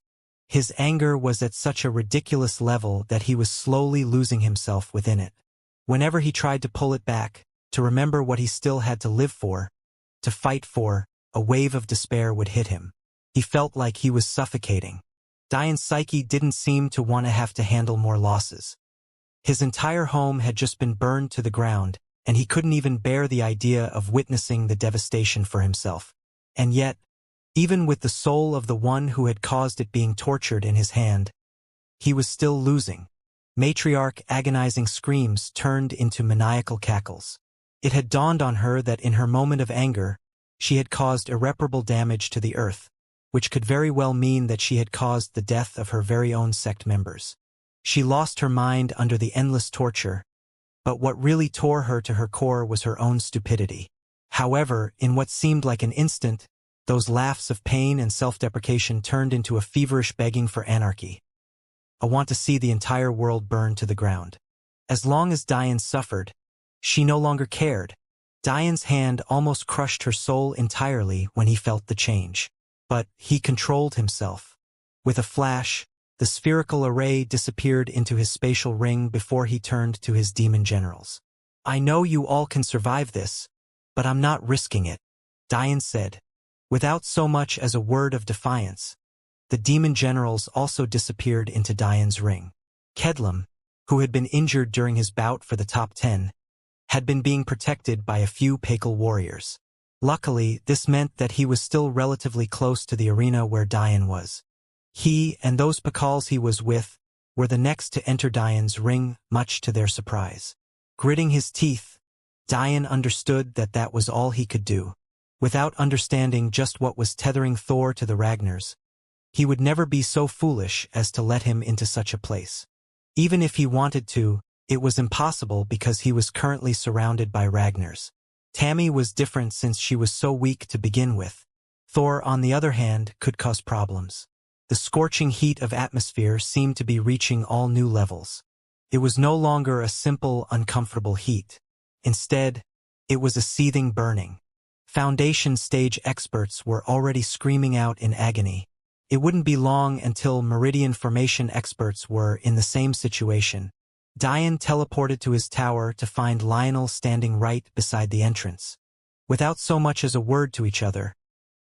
His anger was at such a ridiculous level that he was slowly losing himself within it. Whenever he tried to pull it back, to remember what he still had to live for, to fight for, a wave of despair would hit him. He felt like he was suffocating. Diane's psyche didn't seem to want to have to handle more losses. His entire home had just been burned to the ground, and he couldn't even bear the idea of witnessing the devastation for himself. And yet, even with the soul of the one who had caused it being tortured in his hand, he was still losing. Matriarch agonizing screams turned into maniacal cackles. It had dawned on her that in her moment of anger, she had caused irreparable damage to the earth, which could very well mean that she had caused the death of her very own sect members. She lost her mind under the endless torture, but what really tore her to her core was her own stupidity. However, in what seemed like an instant, those laughs of pain and self-deprecation turned into a feverish begging for anarchy. I want to see the entire world burn to the ground. As long as Diane suffered, she no longer cared. Diane's hand almost crushed her soul entirely when he felt the change. But he controlled himself. With a flash, the spherical array disappeared into his spatial ring before he turned to his demon generals. I know you all can survive this, but I'm not risking it, Diane said. Without so much as a word of defiance, the demon generals also disappeared into Diane's ring. Kedlam, who had been injured during his bout for the top 10, had been being protected by a few Pakal warriors. Luckily, this meant that he was still relatively close to the arena where Diane was. He and those Pakals he was with were the next to enter Diane's ring, much to their surprise. Gritting his teeth, Diane understood that that was all he could do. Without understanding just what was tethering Thor to the Ragnars, he would never be so foolish as to let him into such a place. Even if he wanted to, it was impossible because he was currently surrounded by Ragnars. Tammy was different since she was so weak to begin with. Thor, on the other hand, could cause problems. The scorching heat of atmosphere seemed to be reaching all new levels. It was no longer a simple, uncomfortable heat. Instead, it was a seething burning. Foundation stage experts were already screaming out in agony. It wouldn't be long until Meridian Formation experts were in the same situation. Diane teleported to his tower to find Lionel standing right beside the entrance. Without so much as a word to each other,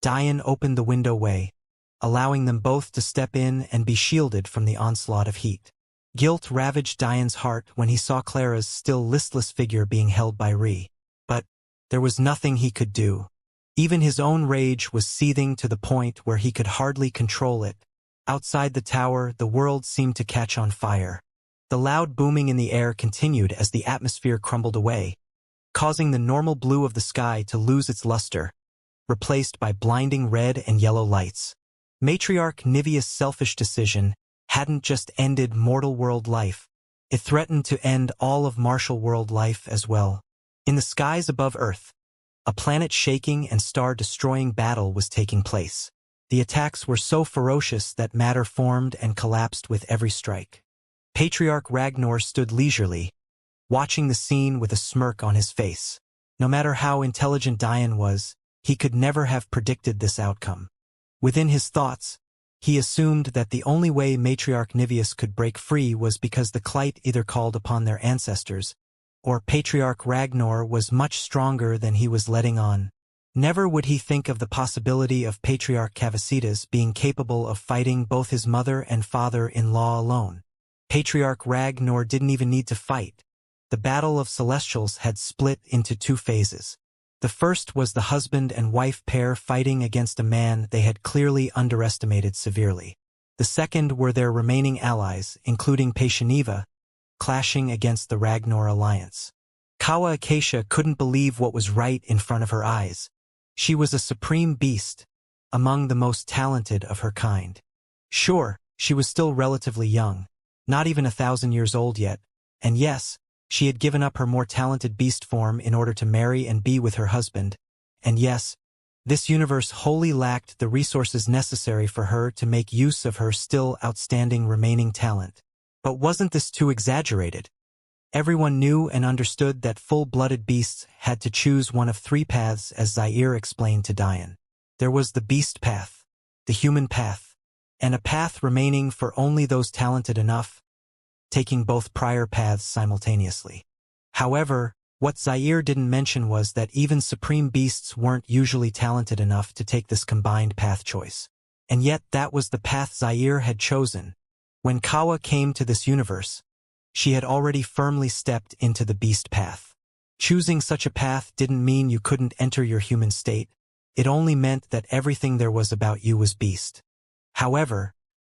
Diane opened the window way, allowing them both to step in and be shielded from the onslaught of heat. Guilt ravaged Diane's heart when he saw Clara's still listless figure being held by Ree. But there was nothing he could do. Even his own rage was seething to the point where he could hardly control it. Outside the tower, the world seemed to catch on fire. The loud booming in the air continued as the atmosphere crumbled away, causing the normal blue of the sky to lose its luster, replaced by blinding red and yellow lights. Matriarch Nivea's selfish decision hadn't just ended mortal world life, it threatened to end all of martial world life as well. In the skies above Earth, a planet-shaking and star-destroying battle was taking place. The attacks were so ferocious that matter formed and collapsed with every strike. Patriarch Ragnar stood leisurely, watching the scene with a smirk on his face. No matter how intelligent Diane was, he could never have predicted this outcome. Within his thoughts, He assumed that the only way Matriarch Niveus could break free was because the Clight either called upon their ancestors, or Patriarch Ragnar was much stronger than he was letting on. Never would he think of the possibility of Patriarch Cavasitas being capable of fighting both his mother and father-in-law alone. Patriarch Ragnar didn't even need to fight. The Battle of Celestials had split into two phases. The first was the husband and wife pair fighting against a man they had clearly underestimated severely. The second were their remaining allies, including Paishaniva, clashing against the Ragnar alliance. Kawa Acacia couldn't believe what was right in front of her eyes. She was a supreme beast, among the most talented of her kind. Sure, she was still relatively young, not even 1,000 years old yet, and yes, she had given up her more talented beast form in order to marry and be with her husband, and yes, this universe wholly lacked the resources necessary for her to make use of her still outstanding remaining talent. But wasn't this too exaggerated? Everyone knew and understood that full-blooded beasts had to choose one of three paths, as Zaire explained to Diane. There was the beast path, the human path, and a path remaining for only those talented enough, taking both prior paths simultaneously. However, what Zaire didn't mention was that even supreme beasts weren't usually talented enough to take this combined path choice. And yet that was the path Zaire had chosen. When Kawa came to this universe, she had already firmly stepped into the beast path. Choosing such a path didn't mean you couldn't enter your human state. It only meant that everything there was about you was beast. However,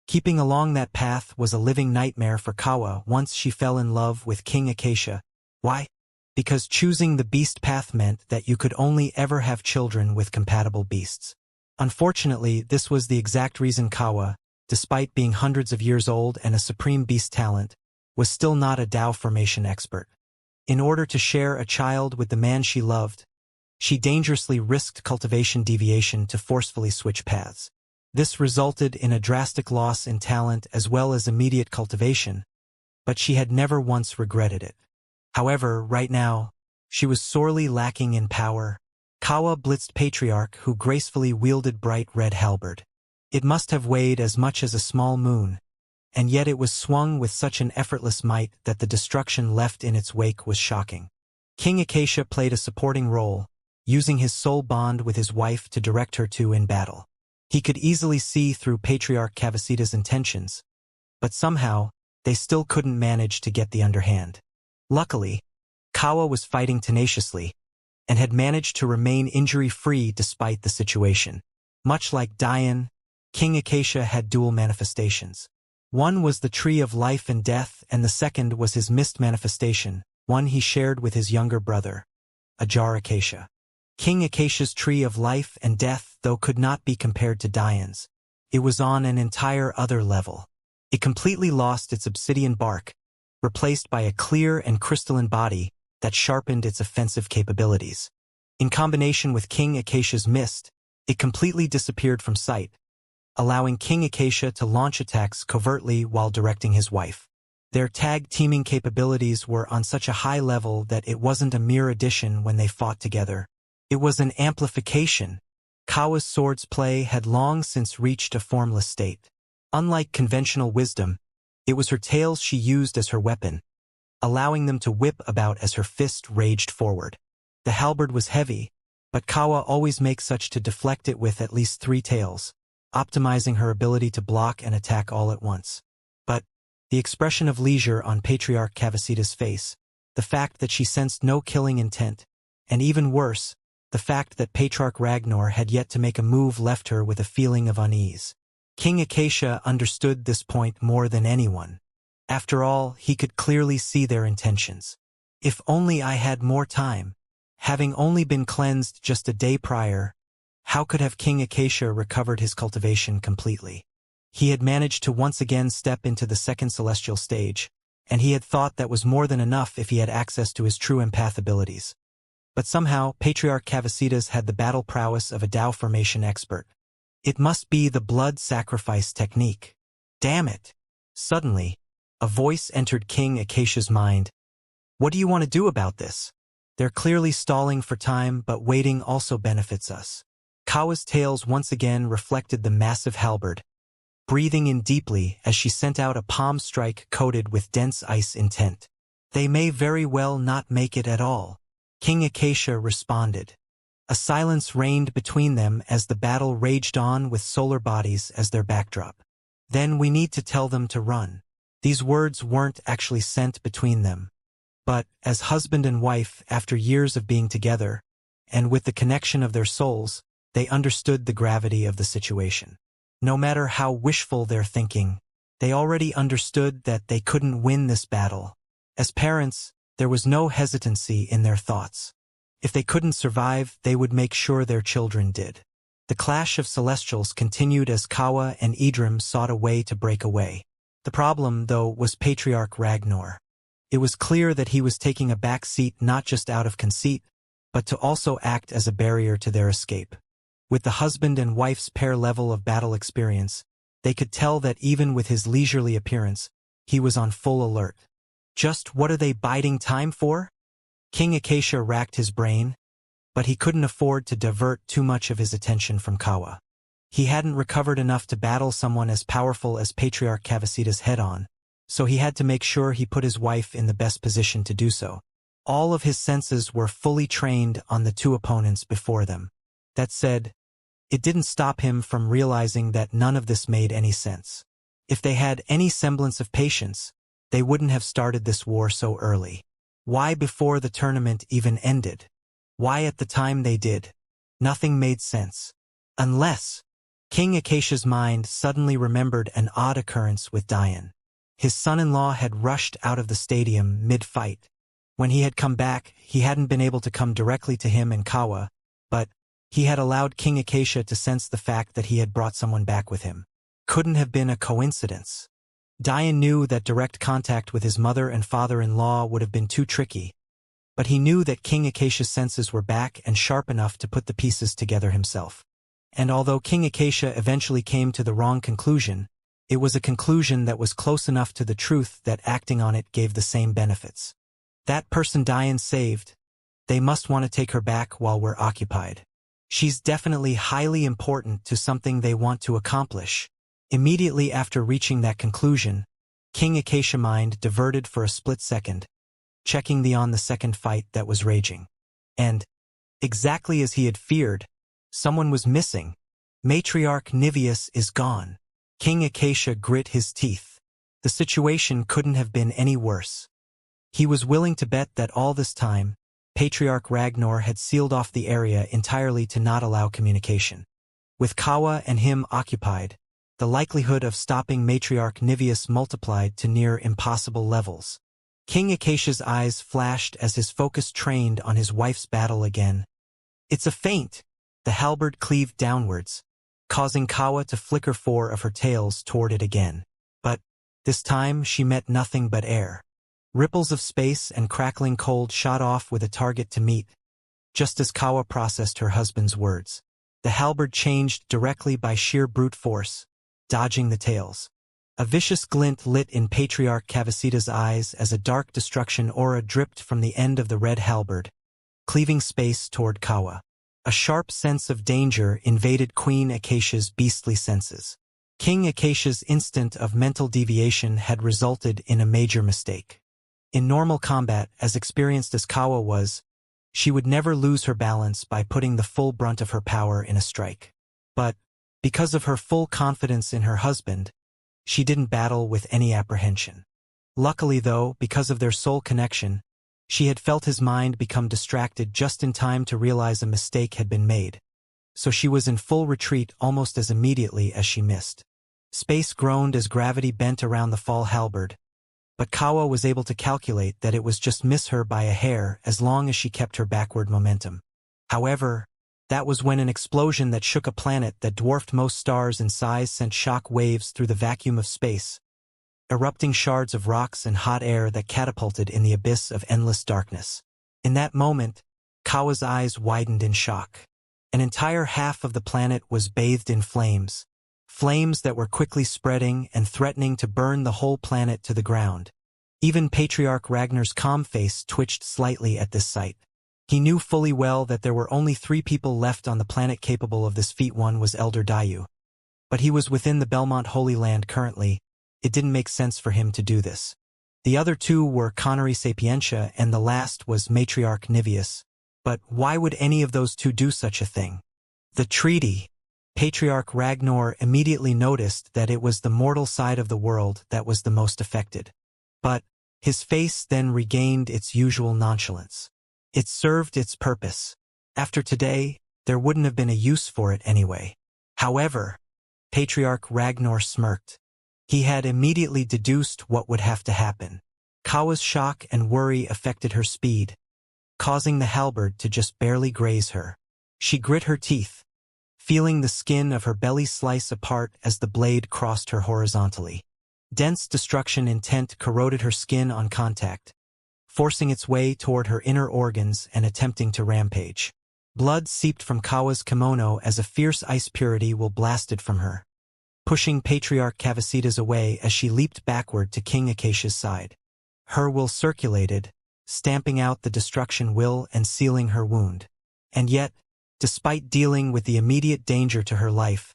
keeping along that path was a living nightmare for Kawa once she fell in love with King Acacia. Why? Because choosing the beast path meant that you could only ever have children with compatible beasts. Unfortunately, this was the exact reason Kawa, despite being hundreds of years old and a supreme beast talent, was still not a Tao formation expert. In order to share a child with the man she loved, she dangerously risked cultivation deviation to forcefully switch paths. This resulted in a drastic loss in talent as well as immediate cultivation, but she had never once regretted it. However, right now, she was sorely lacking in power. Kawa blitzed Patriarch, who gracefully wielded bright red halberd. It must have weighed as much as a small moon, and yet it was swung with such an effortless might that the destruction left in its wake was shocking. King Acacia played a supporting role, using his soul bond with his wife to direct her in battle. He could easily see through Patriarch Cavasita's intentions, but somehow, they still couldn't manage to get the underhand. Luckily, Kawa was fighting tenaciously, and had managed to remain injury-free despite the situation. Much like Diane, King Acacia had dual manifestations. One was the Tree of Life and Death, and the second was his mist manifestation, one he shared with his younger brother, Ajar Acacia. King Acacia's Tree of Life and Death, though, could not be compared to Diane's. It was on an entire other level. It completely lost its obsidian bark, replaced by a clear and crystalline body that sharpened its offensive capabilities. In combination with King Acacia's mist, it completely disappeared from sight, allowing King Acacia to launch attacks covertly while directing his wife. Their tag-teaming capabilities were on such a high level that it wasn't a mere addition when they fought together. It was an amplification. Kawa's sword's play had long since reached a formless state. Unlike conventional wisdom, it was her tails she used as her weapon, allowing them to whip about as her fist raged forward. The halberd was heavy, but Kawa always makes such to deflect it with at least 3 tails, optimizing her ability to block and attack all at once. But the expression of leisure on Patriarch Cavasita's face, the fact that she sensed no killing intent, and even worse, the fact that Patriarch Ragnar had yet to make a move left her with a feeling of unease. King Acacia understood this point more than anyone. After all, he could clearly see their intentions. If only I had more time. Having only been cleansed just a day prior, how could have King Acacia recovered his cultivation completely? He had managed to once again step into the second celestial stage, and he had thought that was more than enough if he had access to his true empath abilities. But somehow, Patriarch Cavasitas had the battle prowess of a Tao formation expert. It must be the blood sacrifice technique. Damn it! Suddenly, a voice entered King Acacia's mind. What do you want to do about this? They're clearly stalling for time, but waiting also benefits us. Kawa's tails once again reflected the massive halberd, breathing in deeply as she sent out a palm strike coated with dense ice intent. "They may very well not make it at all," King Acacia responded. A silence reigned between them as the battle raged on with solar bodies as their backdrop. "Then we need to tell them to run." These words weren't actually sent between them. But, as husband and wife, after years of being together, and with the connection of their souls, they understood the gravity of the situation. No matter how wishful their thinking, they already understood that they couldn't win this battle. As parents, there was no hesitancy in their thoughts. If they couldn't survive, they would make sure their children did. The clash of celestials continued as Kawa and Idrim sought a way to break away. The problem, though, was Patriarch Ragnar. It was clear that he was taking a back seat not just out of conceit, but to also act as a barrier to their escape. With the husband and wife's pair level of battle experience, they could tell that even with his leisurely appearance, he was on full alert. Just what are they biding time for? King Acacia racked his brain, but he couldn't afford to divert too much of his attention from Kawa. He hadn't recovered enough to battle someone as powerful as Patriarch Cavacita's head-on, so he had to make sure he put his wife in the best position to do so. All of his senses were fully trained on the two opponents before them. That said, it didn't stop him from realizing that none of this made any sense. If they had any semblance of patience, they wouldn't have started this war so early. Why before the tournament even ended? Why at the time they did? Nothing made sense. Unless King Acacia's mind suddenly remembered an odd occurrence with Dian. His son-in-law had rushed out of the stadium mid-fight. When he had come back, he hadn't been able to come directly to him and Kawa, but he had allowed King Acacia to sense the fact that he had brought someone back with him. Couldn't have been a coincidence. Dian knew that direct contact with his mother and father-in-law would have been too tricky, but he knew that King Acacia's senses were back and sharp enough to put the pieces together himself. And although King Acacia eventually came to the wrong conclusion, it was a conclusion that was close enough to the truth that acting on it gave the same benefits. That person Dian saved, they must want to take her back while we're occupied. She's definitely highly important to something they want to accomplish. Immediately after reaching that conclusion, King Acacia mind diverted for a split second, checking the on-the-second fight that was raging. And, exactly as he had feared, someone was missing. Matriarch Niveus is gone. King Acacia grit his teeth. The situation couldn't have been any worse. He was willing to bet that all this time, Patriarch Ragnar had sealed off the area entirely to not allow communication. With Kawa and him occupied, the likelihood of stopping Matriarch Niveus multiplied to near impossible levels. King Acacia's eyes flashed as his focus trained on his wife's battle again. "It's a feint!" The halberd cleaved downwards, causing Kawa to flicker 4 of her tails toward it again. But, this time she met nothing but air. Ripples of space and crackling cold shot off with a target to meet. Just as Kawa processed her husband's words, the halberd changed directly by sheer brute force, dodging the tails. A vicious glint lit in Patriarch Cavacita's eyes as a dark destruction aura dripped from the end of the red halberd, cleaving space toward Kawa. A sharp sense of danger invaded Queen Acacia's beastly senses. King Acacia's instant of mental deviation had resulted in a major mistake. In normal combat, as experienced as Kawa was, she would never lose her balance by putting the full brunt of her power in a strike. But, because of her full confidence in her husband, she didn't battle with any apprehension. Luckily though, because of their soul connection, she had felt his mind become distracted just in time to realize a mistake had been made. So she was in full retreat almost as immediately as she missed. Space groaned as gravity bent around the fall halberd, but Kawa was able to calculate that it was just miss her by a hair as long as she kept her backward momentum. However, that was when an explosion that shook a planet that dwarfed most stars in size sent shock waves through the vacuum of space, erupting shards of rocks and hot air that catapulted in the abyss of endless darkness. In that moment, Kawa's eyes widened in shock. An entire half of the planet was bathed in flames. Flames that were quickly spreading and threatening to burn the whole planet to the ground. Even Patriarch Ragnar's calm face twitched slightly at this sight. He knew fully well that there were only 3 people left on the planet capable of this feat. One was Elder Dayu. But he was within the Belmont Holy Land currently. It didn't make sense for him to do this. The other two were Connery Sapientia and the last was Matriarch Niveus. But why would any of those two do such a thing? The treaty. Patriarch Ragnar immediately noticed that it was the mortal side of the world that was the most affected. But his face then regained its usual nonchalance. It served its purpose. After today, there wouldn't have been a use for it anyway. However, Patriarch Ragnar smirked. He had immediately deduced what would have to happen. Kawa's shock and worry affected her speed, causing the halberd to just barely graze her. She grit her teeth, feeling the skin of her belly slice apart as the blade crossed her horizontally. Dense destruction intent corroded her skin on contact, forcing its way toward her inner organs and attempting to rampage. Blood seeped from Kawa's kimono as a fierce ice purity will blasted from her, pushing Patriarch Cavasitas away as she leaped backward to King Acacia's side. Her will circulated, stamping out the destruction will and sealing her wound. And yet, despite dealing with the immediate danger to her life,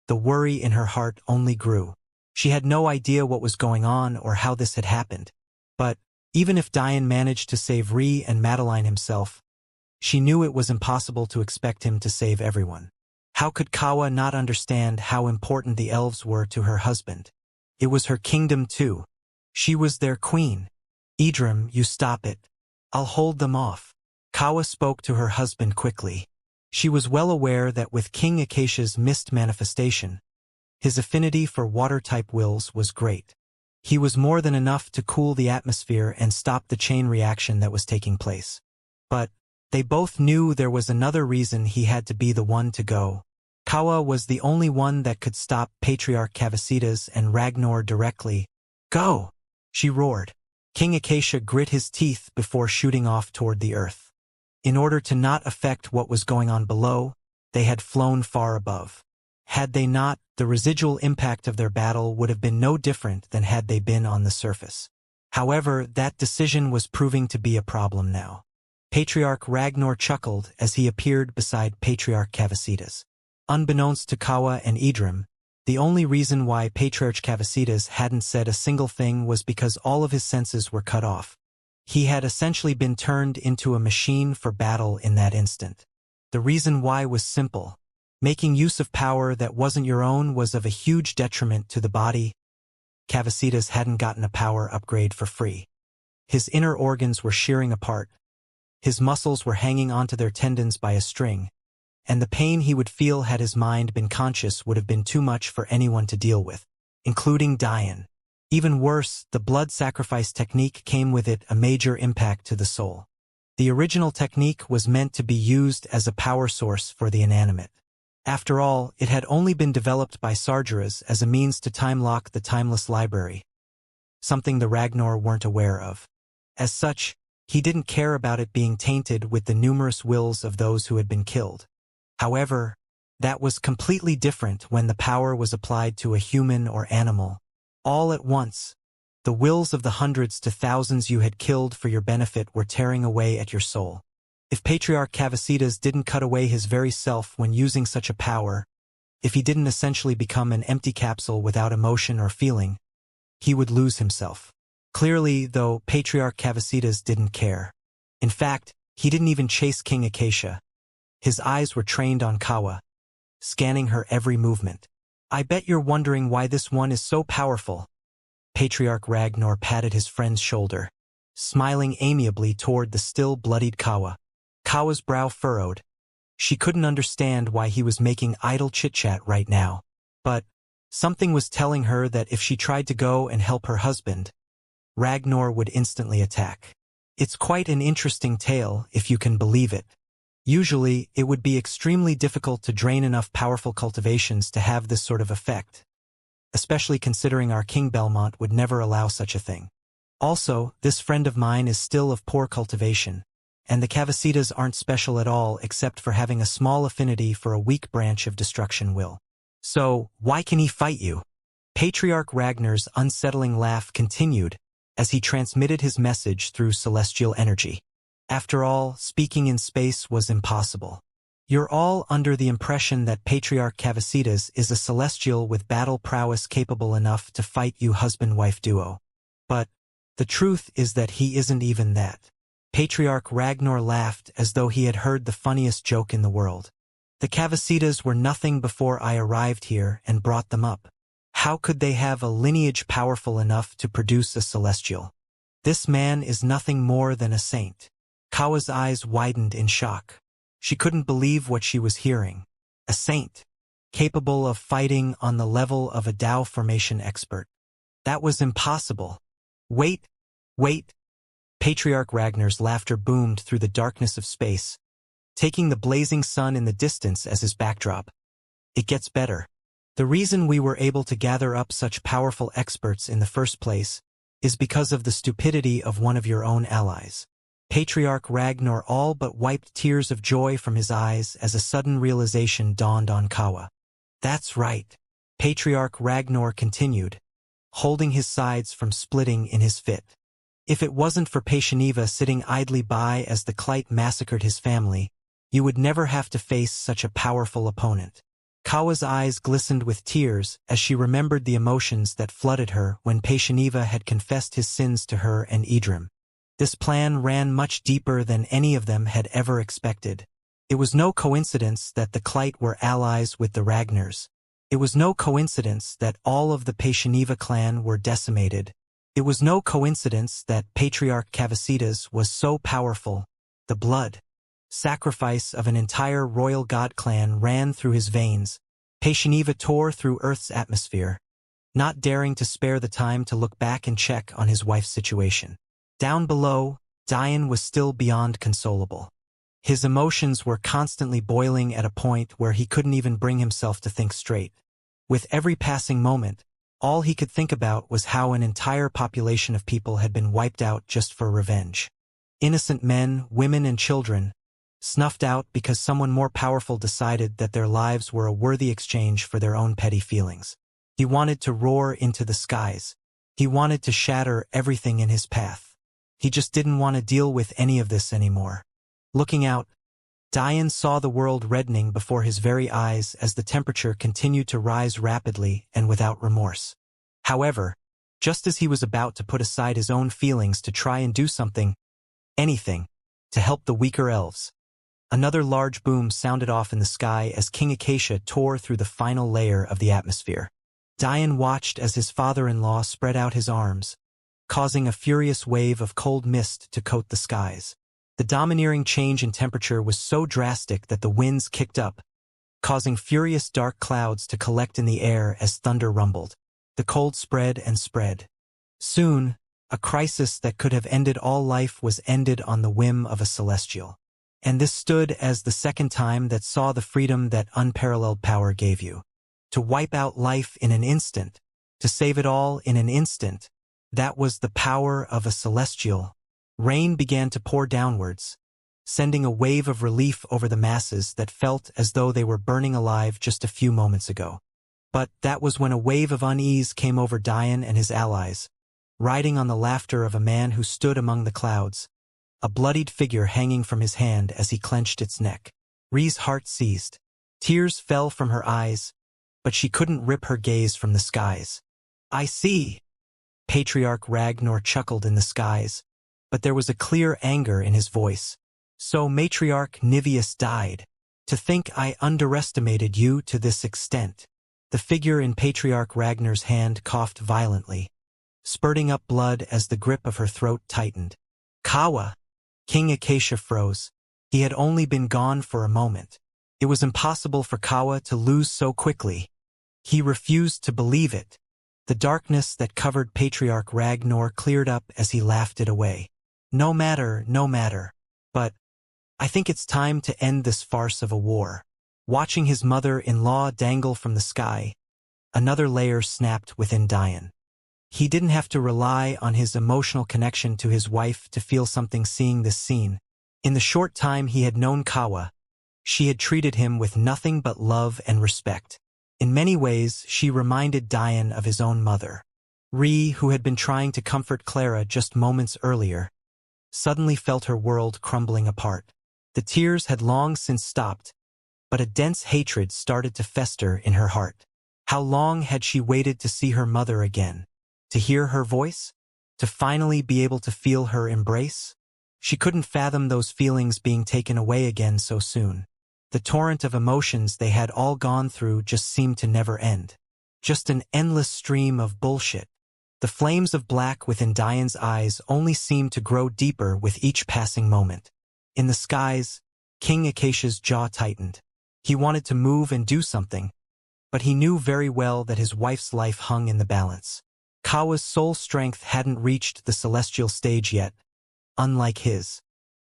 the worry in her heart only grew. She had no idea what was going on or how this had happened. But, even if Diane managed to save Ree and Madeline himself, she knew it was impossible to expect him to save everyone. How could Kawa not understand how important the elves were to her husband? It was her kingdom too. She was their queen. Idrim, you stop it. I'll hold them off. Kawa spoke to her husband quickly. She was well aware that with King Acacia's mist manifestation, his affinity for water-type wills was great. He was more than enough to cool the atmosphere and stop the chain reaction that was taking place. But they both knew there was another reason he had to be the one to go. Kawa was the only one that could stop Patriarch Cavasitas and Ragnar directly. Go! She roared. King Acacia grit his teeth before shooting off toward the earth. In order to not affect what was going on below, they had flown far above. Had they not, the residual impact of their battle would have been no different than had they been on the surface. However, that decision was proving to be a problem now. Patriarch Ragnar chuckled as he appeared beside Patriarch Cavasitas. Unbeknownst to Kawa and Idrim, the only reason why Patriarch Cavasitas hadn't said a single thing was because all of his senses were cut off. He had essentially been turned into a machine for battle in that instant. The reason why was simple. Making use of power that wasn't your own was of a huge detriment to the body. Cavasitas hadn't gotten a power upgrade for free. His inner organs were shearing apart. His muscles were hanging onto their tendons by a string, and the pain he would feel had his mind been conscious would have been too much for anyone to deal with, including Diane. Even worse, the blood sacrifice technique came with it a major impact to the soul. The original technique was meant to be used as a power source for the inanimate. After all, it had only been developed by Sargeras as a means to time-lock the timeless library, something the Ragnar weren't aware of. As such, he didn't care about it being tainted with the numerous wills of those who had been killed. However, that was completely different when the power was applied to a human or animal. All at once, the wills of the hundreds to thousands you had killed for your benefit were tearing away at your soul. If Patriarch Cavasitas didn't cut away his very self when using such a power, if he didn't essentially become an empty capsule without emotion or feeling, he would lose himself. Clearly, though, Patriarch Cavasitas didn't care. In fact, he didn't even chase King Acacia. His eyes were trained on Kawa, scanning her every movement. I bet you're wondering why this one is so powerful. Patriarch Ragnar patted his friend's shoulder, smiling amiably toward the still bloodied Kawa. Kawa's brow furrowed. She couldn't understand why he was making idle chit-chat right now. But something was telling her that if she tried to go and help her husband, Ragnar would instantly attack. It's quite an interesting tale, if you can believe it. Usually, it would be extremely difficult to drain enough powerful cultivations to have this sort of effect, especially considering our King Belmont would never allow such a thing. Also, this friend of mine is still of poor cultivation, and the Cavasitas aren't special at all except for having a small affinity for a weak branch of destruction will. So, why can he fight you? Patriarch Ragnar's unsettling laugh continued as he transmitted his message through celestial energy. After all, speaking in space was impossible. You're all under the impression that Patriarch Cavasitas is a celestial with battle prowess capable enough to fight you husband-wife duo. But the truth is that he isn't even that. Patriarch Ragnar laughed as though he had heard the funniest joke in the world. The Cavasitas were nothing before I arrived here and brought them up. How could they have a lineage powerful enough to produce a celestial? This man is nothing more than a saint. Kawa's eyes widened in shock. She couldn't believe what she was hearing. A saint, capable of fighting on the level of a Tao formation expert. That was impossible. Wait. Patriarch Ragnar's laughter boomed through the darkness of space, taking the blazing sun in the distance as his backdrop. It gets better. The reason we were able to gather up such powerful experts in the first place is because of the stupidity of one of your own allies. Patriarch Ragnar all but wiped tears of joy from his eyes as a sudden realization dawned on Kawa. That's right, Patriarch Ragnar continued, holding his sides from splitting in his fit. If it wasn't for Paishaniva sitting idly by as the Clight massacred his family, you would never have to face such a powerful opponent. Kawa's eyes glistened with tears as she remembered the emotions that flooded her when Paishaniva had confessed his sins to her and Idrim. This plan ran much deeper than any of them had ever expected. It was no coincidence that the Clight were allies with the Ragnars. It was no coincidence that all of the Paishaniva clan were decimated. It was no coincidence that Patriarch Cavasitas was so powerful. The blood, sacrifice of an entire royal god clan ran through his veins. Paishaniva tore through Earth's atmosphere, not daring to spare the time to look back and check on his wife's situation. Down below, Dian was still beyond consolable. His emotions were constantly boiling at a point where he couldn't even bring himself to think straight. With every passing moment, all he could think about was how an entire population of people had been wiped out just for revenge. Innocent men, women, and children, snuffed out because someone more powerful decided that their lives were a worthy exchange for their own petty feelings. He wanted to roar into the skies. He wanted to shatter everything in his path. He just didn't want to deal with any of this anymore. Looking out, Dian saw the world reddening before his very eyes as the temperature continued to rise rapidly and without remorse. However, just as he was about to put aside his own feelings to try and do something, anything, to help the weaker elves, another large boom sounded off in the sky as King Acacia tore through the final layer of the atmosphere. Dian watched as his father-in-law spread out his arms, causing a furious wave of cold mist to coat the skies. The domineering change in temperature was so drastic that the winds kicked up, causing furious dark clouds to collect in the air as thunder rumbled. The cold spread and spread. Soon, a crisis that could have ended all life was ended on the whim of a celestial. And this stood as the second time that saw the freedom that unparalleled power gave you. To wipe out life in an instant, to save it all in an instant, that was the power of a celestial. Rain began to pour downwards, sending a wave of relief over the masses that felt as though they were burning alive just a few moments ago. But that was when a wave of unease came over Dian and his allies, riding on the laughter of a man who stood among the clouds, a bloodied figure hanging from his hand as he clenched its neck. Rhee's heart seized. Tears fell from her eyes, but she couldn't rip her gaze from the skies. I see. Patriarch Ragnar chuckled in the skies, but there was a clear anger in his voice. So Matriarch Niveus died. To think I underestimated you to this extent. The figure in Patriarch Ragnar's hand coughed violently, spurting up blood as the grip of her throat tightened. Kawa! King Acacia froze. He had only been gone for a moment. It was impossible for Kawa to lose so quickly. He refused to believe it. The darkness that covered Patriarch Ragnar cleared up as he laughed it away. No matter. But I think it's time to end this farce of a war. Watching his mother-in-law dangle from the sky, another layer snapped within Dian. He didn't have to rely on his emotional connection to his wife to feel something seeing this scene. In the short time he had known Kawa, she had treated him with nothing but love and respect. In many ways, she reminded Dian of his own mother. Rhee, who had been trying to comfort Clara just moments earlier, suddenly felt her world crumbling apart. The tears had long since stopped, but a dense hatred started to fester in her heart. How long had she waited to see her mother again? To hear her voice? To finally be able to feel her embrace? She couldn't fathom those feelings being taken away again so soon. The torrent of emotions they had all gone through just seemed to never end. Just an endless stream of bullshit. The flames of black within Diane's eyes only seemed to grow deeper with each passing moment. In the skies, King Acacia's jaw tightened. He wanted to move and do something, but he knew very well that his wife's life hung in the balance. Kawa's soul strength hadn't reached the celestial stage yet, unlike his.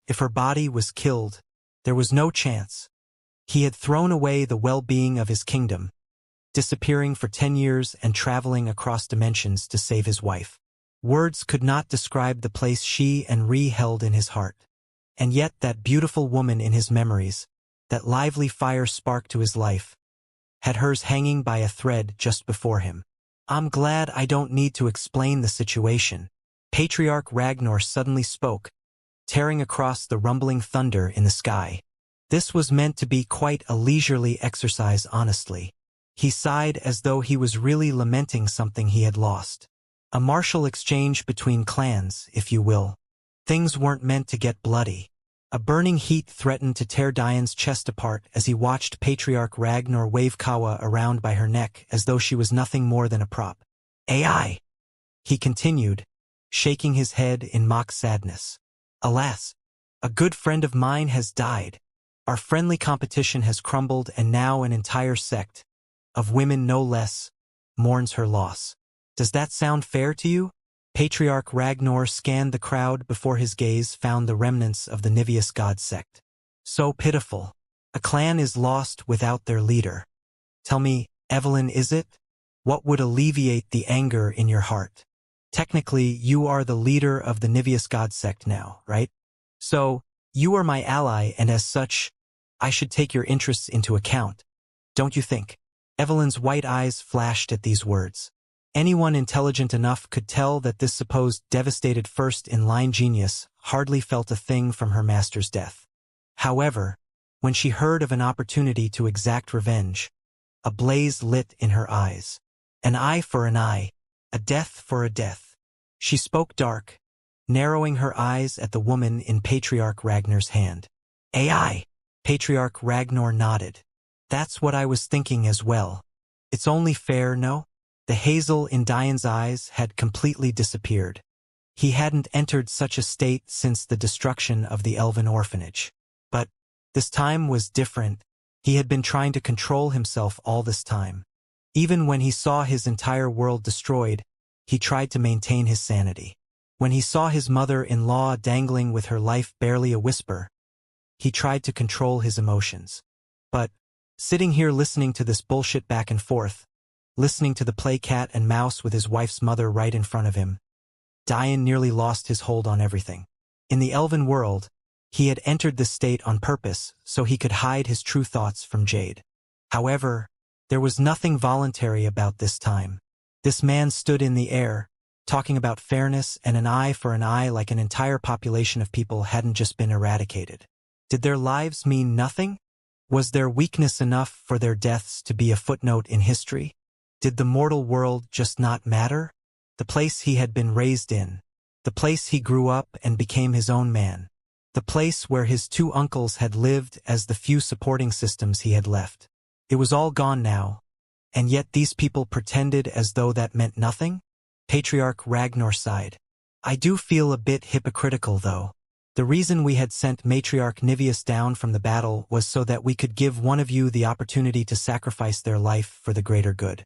If her body was killed, there was no chance. He had thrown away the well-being of his kingdom, disappearing for 10 years and traveling across dimensions to save his wife. Words could not describe the place she and Ri held in his heart. And yet that beautiful woman in his memories, that lively fire spark to his life, had hers hanging by a thread just before him. I'm glad I don't need to explain the situation. Patriarch Ragnar suddenly spoke, tearing across the rumbling thunder in the sky. This was meant to be quite a leisurely exercise, honestly. He sighed as though he was really lamenting something he had lost. A martial exchange between clans, if you will. Things weren't meant to get bloody. A burning heat threatened to tear Diane's chest apart as he watched Patriarch Ragnar wave Kawa around by her neck as though she was nothing more than a prop. AI, he continued, shaking his head in mock sadness. Alas, a good friend of mine has died. Our friendly competition has crumbled, and now an entire sect, of women no less, mourns her loss. Does that sound fair to you? Patriarch Ragnar scanned the crowd before his gaze found the remnants of the Niveus god sect. So pitiful. A clan is lost without their leader. Tell me, Evelyn, is it? What would alleviate the anger in your heart? Technically, you are the leader of the Niveus god sect now, right? So, you are my ally, and as such, I should take your interests into account. Don't you think? Evelyn's white eyes flashed at these words. Anyone intelligent enough could tell that this supposed devastated first-in-line genius hardly felt a thing from her master's death. However, when she heard of an opportunity to exact revenge, a blaze lit in her eyes. An eye for an eye, a death for a death. She spoke dark, narrowing her eyes at the woman in Patriarch Ragnar's hand. AI! Patriarch Ragnar nodded. That's what I was thinking as well. It's only fair, no? The hazel in Diane's eyes had completely disappeared. He hadn't entered such a state since the destruction of the elven orphanage. But this time was different. He had been trying to control himself all this time. Even when he saw his entire world destroyed, he tried to maintain his sanity. When he saw his mother-in-law dangling with her life barely a whisper, he tried to control his emotions. But, sitting here listening to this bullshit back and forth, listening to the play cat and mouse with his wife's mother right in front of him, Diane nearly lost his hold on everything. In the elven world, he had entered this state on purpose so he could hide his true thoughts from Jade. However, there was nothing voluntary about this time. This man stood in the air, talking about fairness and an eye for an eye like an entire population of people hadn't just been eradicated. Did their lives mean nothing? Was their weakness enough for their deaths to be a footnote in history? Did the mortal world just not matter? The place he had been raised in, the place he grew up and became his own man, the place where his two uncles had lived as the few supporting systems he had left. It was all gone now, and yet these people pretended as though that meant nothing? Patriarch Ragnar sighed. I do feel a bit hypocritical, though. The reason we had sent Matriarch Niveus down from the battle was so that we could give one of you the opportunity to sacrifice their life for the greater good.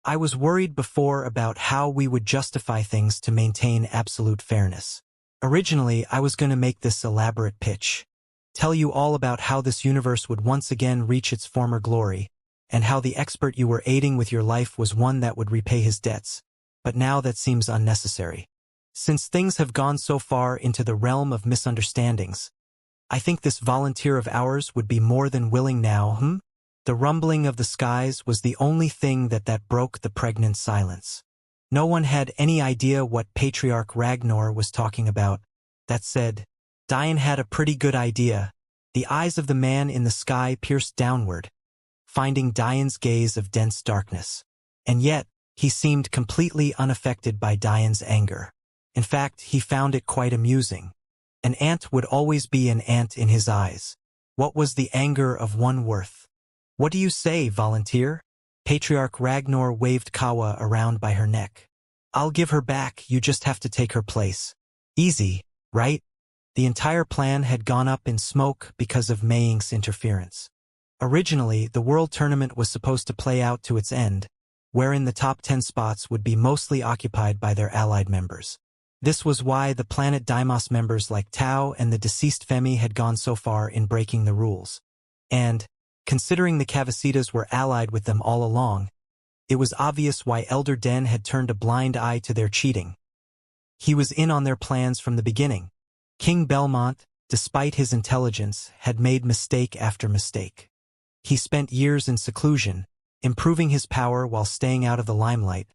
I was worried before about how we would justify things to maintain absolute fairness. Originally, I was going to make this elaborate pitch. Tell you all about how this universe would once again reach its former glory, and how the expert you were aiding with your life was one that would repay his debts. But now that seems unnecessary. Since things have gone so far into the realm of misunderstandings, I think this volunteer of ours would be more than willing now, The rumbling of the skies was the only thing that broke the pregnant silence. No one had any idea what Patriarch Ragnar was talking about. That said, Diane had a pretty good idea. The eyes of the man in the sky pierced downward, finding Dian's gaze of dense darkness. And yet, he seemed completely unaffected by Dian's anger. In fact, he found it quite amusing. An ant would always be an ant in his eyes. What was the anger of one worth? What do you say, volunteer? Patriarch Ragnar waved Kawa around by her neck. I'll give her back, you just have to take her place. Easy, right? The entire plan had gone up in smoke because of Mei Ying's interference. Originally, the World Tournament was supposed to play out to its end, wherein the top 10 spots would be mostly occupied by their allied members. This was why the Planet Deimos members like Tao and the deceased Femi had gone so far in breaking the rules. And, considering the Cavasitas were allied with them all along, it was obvious why Elder Den had turned a blind eye to their cheating. He was in on their plans from the beginning. King Belmont, despite his intelligence, had made mistake after mistake. He spent years in seclusion, improving his power while staying out of the limelight,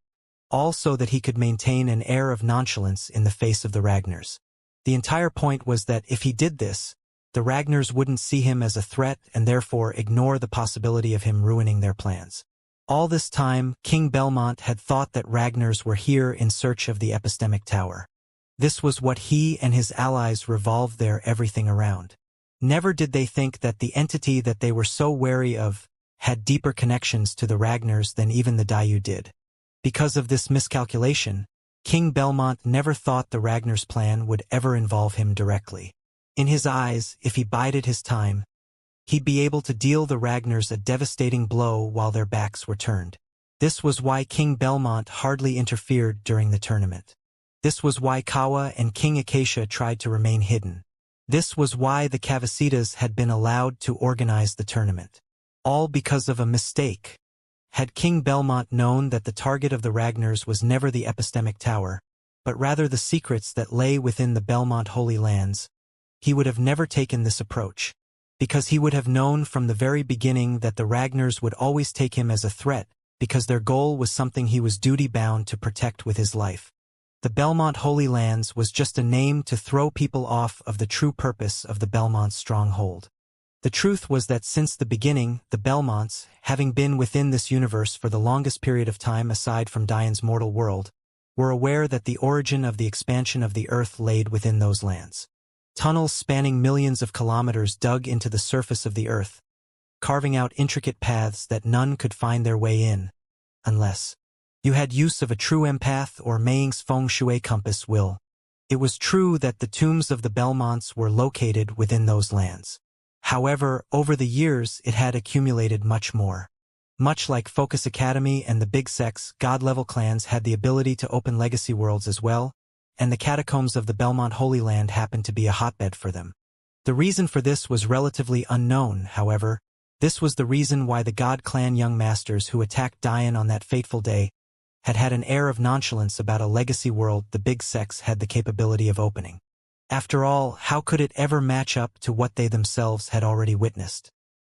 all so that he could maintain an air of nonchalance in the face of the Ragnars. The entire point was that if he did this, the Ragnars wouldn't see him as a threat and therefore ignore the possibility of him ruining their plans. All this time, King Belmont had thought that Ragnars were here in search of the epistemic tower. This was what he and his allies revolved their everything around. Never did they think that the entity that they were so wary of had deeper connections to the Ragnars than even the Dayu did. Because of this miscalculation, King Belmont never thought the Ragnar's plan would ever involve him directly. In his eyes, if he bided his time, he'd be able to deal the Ragnars a devastating blow while their backs were turned. This was why King Belmont hardly interfered during the tournament. This was why Kawa and King Acacia tried to remain hidden. This was why the Cavasitas had been allowed to organize the tournament. All because of a mistake. Had King Belmont known that the target of the Ragnars was never the epistemic tower, but rather the secrets that lay within the Belmont Holy Lands, he would have never taken this approach, because he would have known from the very beginning that the Ragnars would always take him as a threat, because their goal was something he was duty-bound to protect with his life. The Belmont Holy Lands was just a name to throw people off of the true purpose of the Belmont stronghold. The truth was that since the beginning, the Belmonts, having been within this universe for the longest period of time aside from Dian's mortal world, were aware that the origin of the expansion of the Earth laid within those lands. Tunnels spanning millions of kilometers dug into the surface of the Earth, carving out intricate paths that none could find their way in, unless you had use of a true empath or Mei Ying's feng shui compass will. It was true that the tombs of the Belmonts were located within those lands. However, over the years it had accumulated much more. Much like Focus Academy and the Big Sex, God-level clans had the ability to open legacy worlds as well, and the catacombs of the Belmont Holy Land happened to be a hotbed for them. The reason for this was relatively unknown, however. This was the reason why the God Clan young masters who attacked Dian on that fateful day had an air of nonchalance about a legacy world the Big Sex had the capability of opening. After all, how could it ever match up to what they themselves had already witnessed?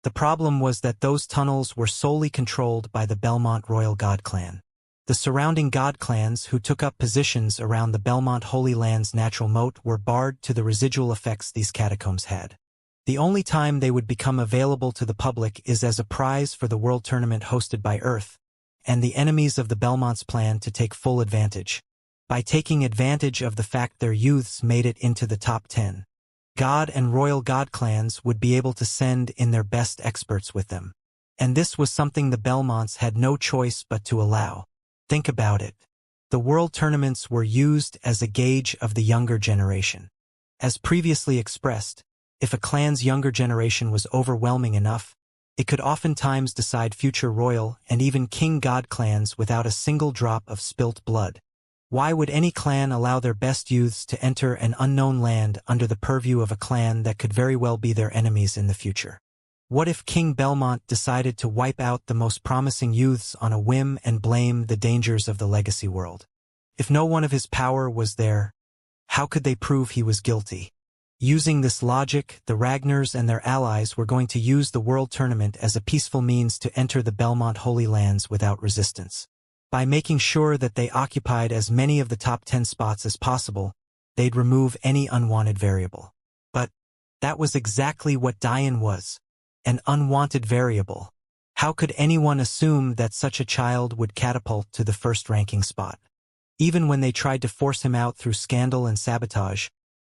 The problem was that those tunnels were solely controlled by the Belmont Royal God Clan. The surrounding God Clans who took up positions around the Belmont Holy Land's natural moat were barred to the residual effects these catacombs had. The only time they would become available to the public is as a prize for the World Tournament hosted by Earth, and the enemies of the Belmonts plan to take full advantage. By taking advantage of the fact their youths made it into the top 10. God and Royal God Clans would be able to send in their best experts with them. And this was something the Belmonts had no choice but to allow. Think about it. The World Tournaments were used as a gauge of the younger generation. As previously expressed, if a clan's younger generation was overwhelming enough, it could oftentimes decide future royal and even king god clans without a single drop of spilt blood. Why would any clan allow their best youths to enter an unknown land under the purview of a clan that could very well be their enemies in the future? What if King Belmont decided to wipe out the most promising youths on a whim and blame the dangers of the legacy world? If no one of his power was there, how could they prove he was guilty? Using this logic, the Ragnars and their allies were going to use the World Tournament as a peaceful means to enter the Belmont Holy Lands without resistance. By making sure that they occupied as many of the top 10 spots as possible, they'd remove any unwanted variable. But That was exactly what Dian was. An unwanted variable. How could anyone assume that such a child would catapult to the first-ranking spot? Even when they tried to force him out through scandal and sabotage,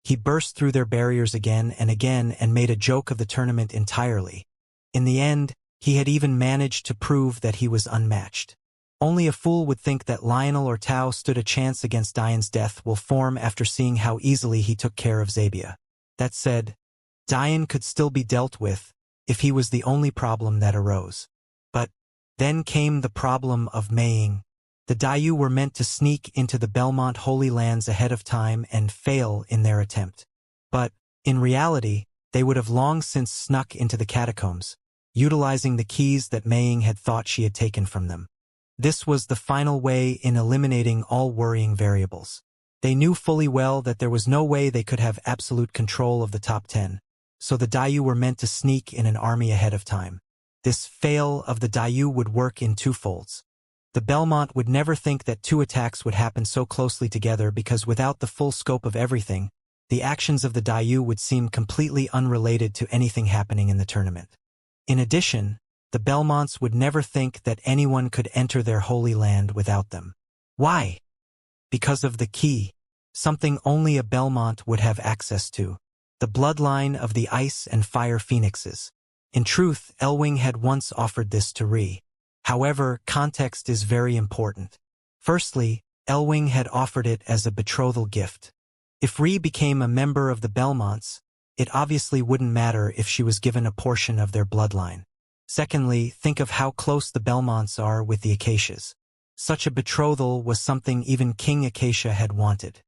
he burst through their barriers again and made a joke of the tournament entirely. In the end, he had even managed to prove that he was unmatched. Only a fool would think that Lionel or Tao stood a chance against Dian's death will form after seeing how easily he took care of Zabia. That said, Dian could still be dealt with if he was the only problem that arose. But then came the problem of maying. The Dayu were meant to sneak into the Belmont Holy Lands ahead of time and fail in their attempt. But, in reality, they would have long since snuck into the catacombs, utilizing the keys that Maying had thought she had taken from them. This was the final way in eliminating all worrying variables. They knew fully well that there was no way they could have absolute control of the top 10, so the Dayu were meant to sneak in an army ahead of time. This fail of the Dayu would work in twofolds. The Belmont would never think that two attacks would happen so closely together because without the full scope of everything, the actions of the Dayu would seem completely unrelated to anything happening in the tournament. In addition, the Belmonts would never think that anyone could enter their holy land without them. Why? Because of the key, something only a Belmont would have access to, the bloodline of the Ice and Fire Phoenixes. In truth, Elwing had once offered this to Ri. However, context is very important. Firstly, Elwing had offered it as a betrothal gift. If Ri became a member of the Belmonts, it obviously wouldn't matter if she was given a portion of their bloodline. Secondly, think of how close the Belmonts are with the Acacias. Such a betrothal was something even King Acacia had wanted.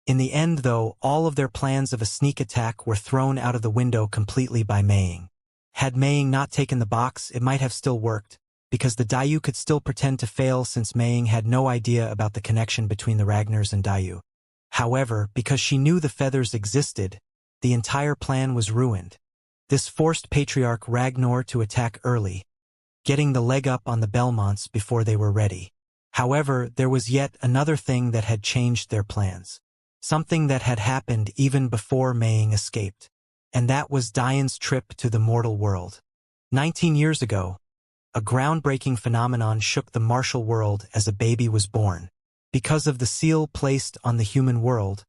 In the end, though, all of their plans of a sneak attack were thrown out of the window completely by Maying. Had Maying not taken the box, it might have still worked, because the Dayu could still pretend to fail since Maying had no idea about the connection between the Ragnars and Dayu. However, because she knew the feathers existed, the entire plan was ruined. This forced Patriarch Ragnar to attack early, getting the leg up on the Belmonts before they were ready. However, there was yet another thing that had changed their plans. Something that had happened even before Maying escaped. And that was Dian's trip to the mortal world. 19 years ago, a groundbreaking phenomenon shook the martial world as a baby was born. Because of the seal placed on the human world,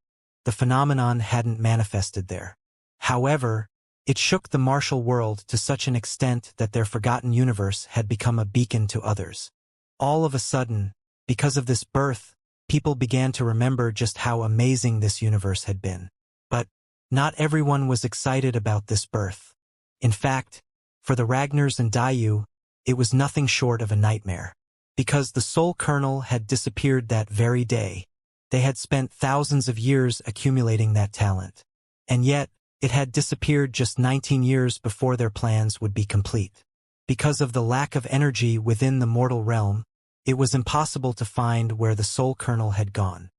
the phenomenon hadn't manifested there. However, it shook the martial world to such an extent that their forgotten universe had become a beacon to others. All of a sudden, because of this birth, people began to remember just how amazing this universe had been. But not everyone was excited about this birth. In fact, for the Ragnars and Dayu, it was nothing short of a nightmare. Because the soul kernel had disappeared that very day, they had spent thousands of years accumulating that talent. And yet, it had disappeared just 19 years before their plans would be complete. Because of the lack of energy within the mortal realm, it was impossible to find where the soul kernel had gone.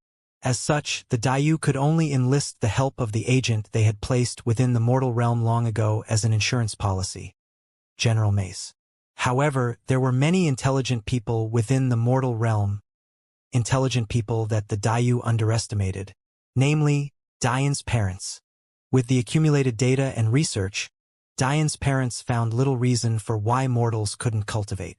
As such, the Dayu could only enlist the help of the agent they had placed within the mortal realm long ago as an insurance policy. General Mace. However, there were many intelligent people within the mortal realm, intelligent people that the Dayu underestimated, namely, Dian's parents. With the accumulated data and research, Dian's parents found little reason for why mortals couldn't cultivate,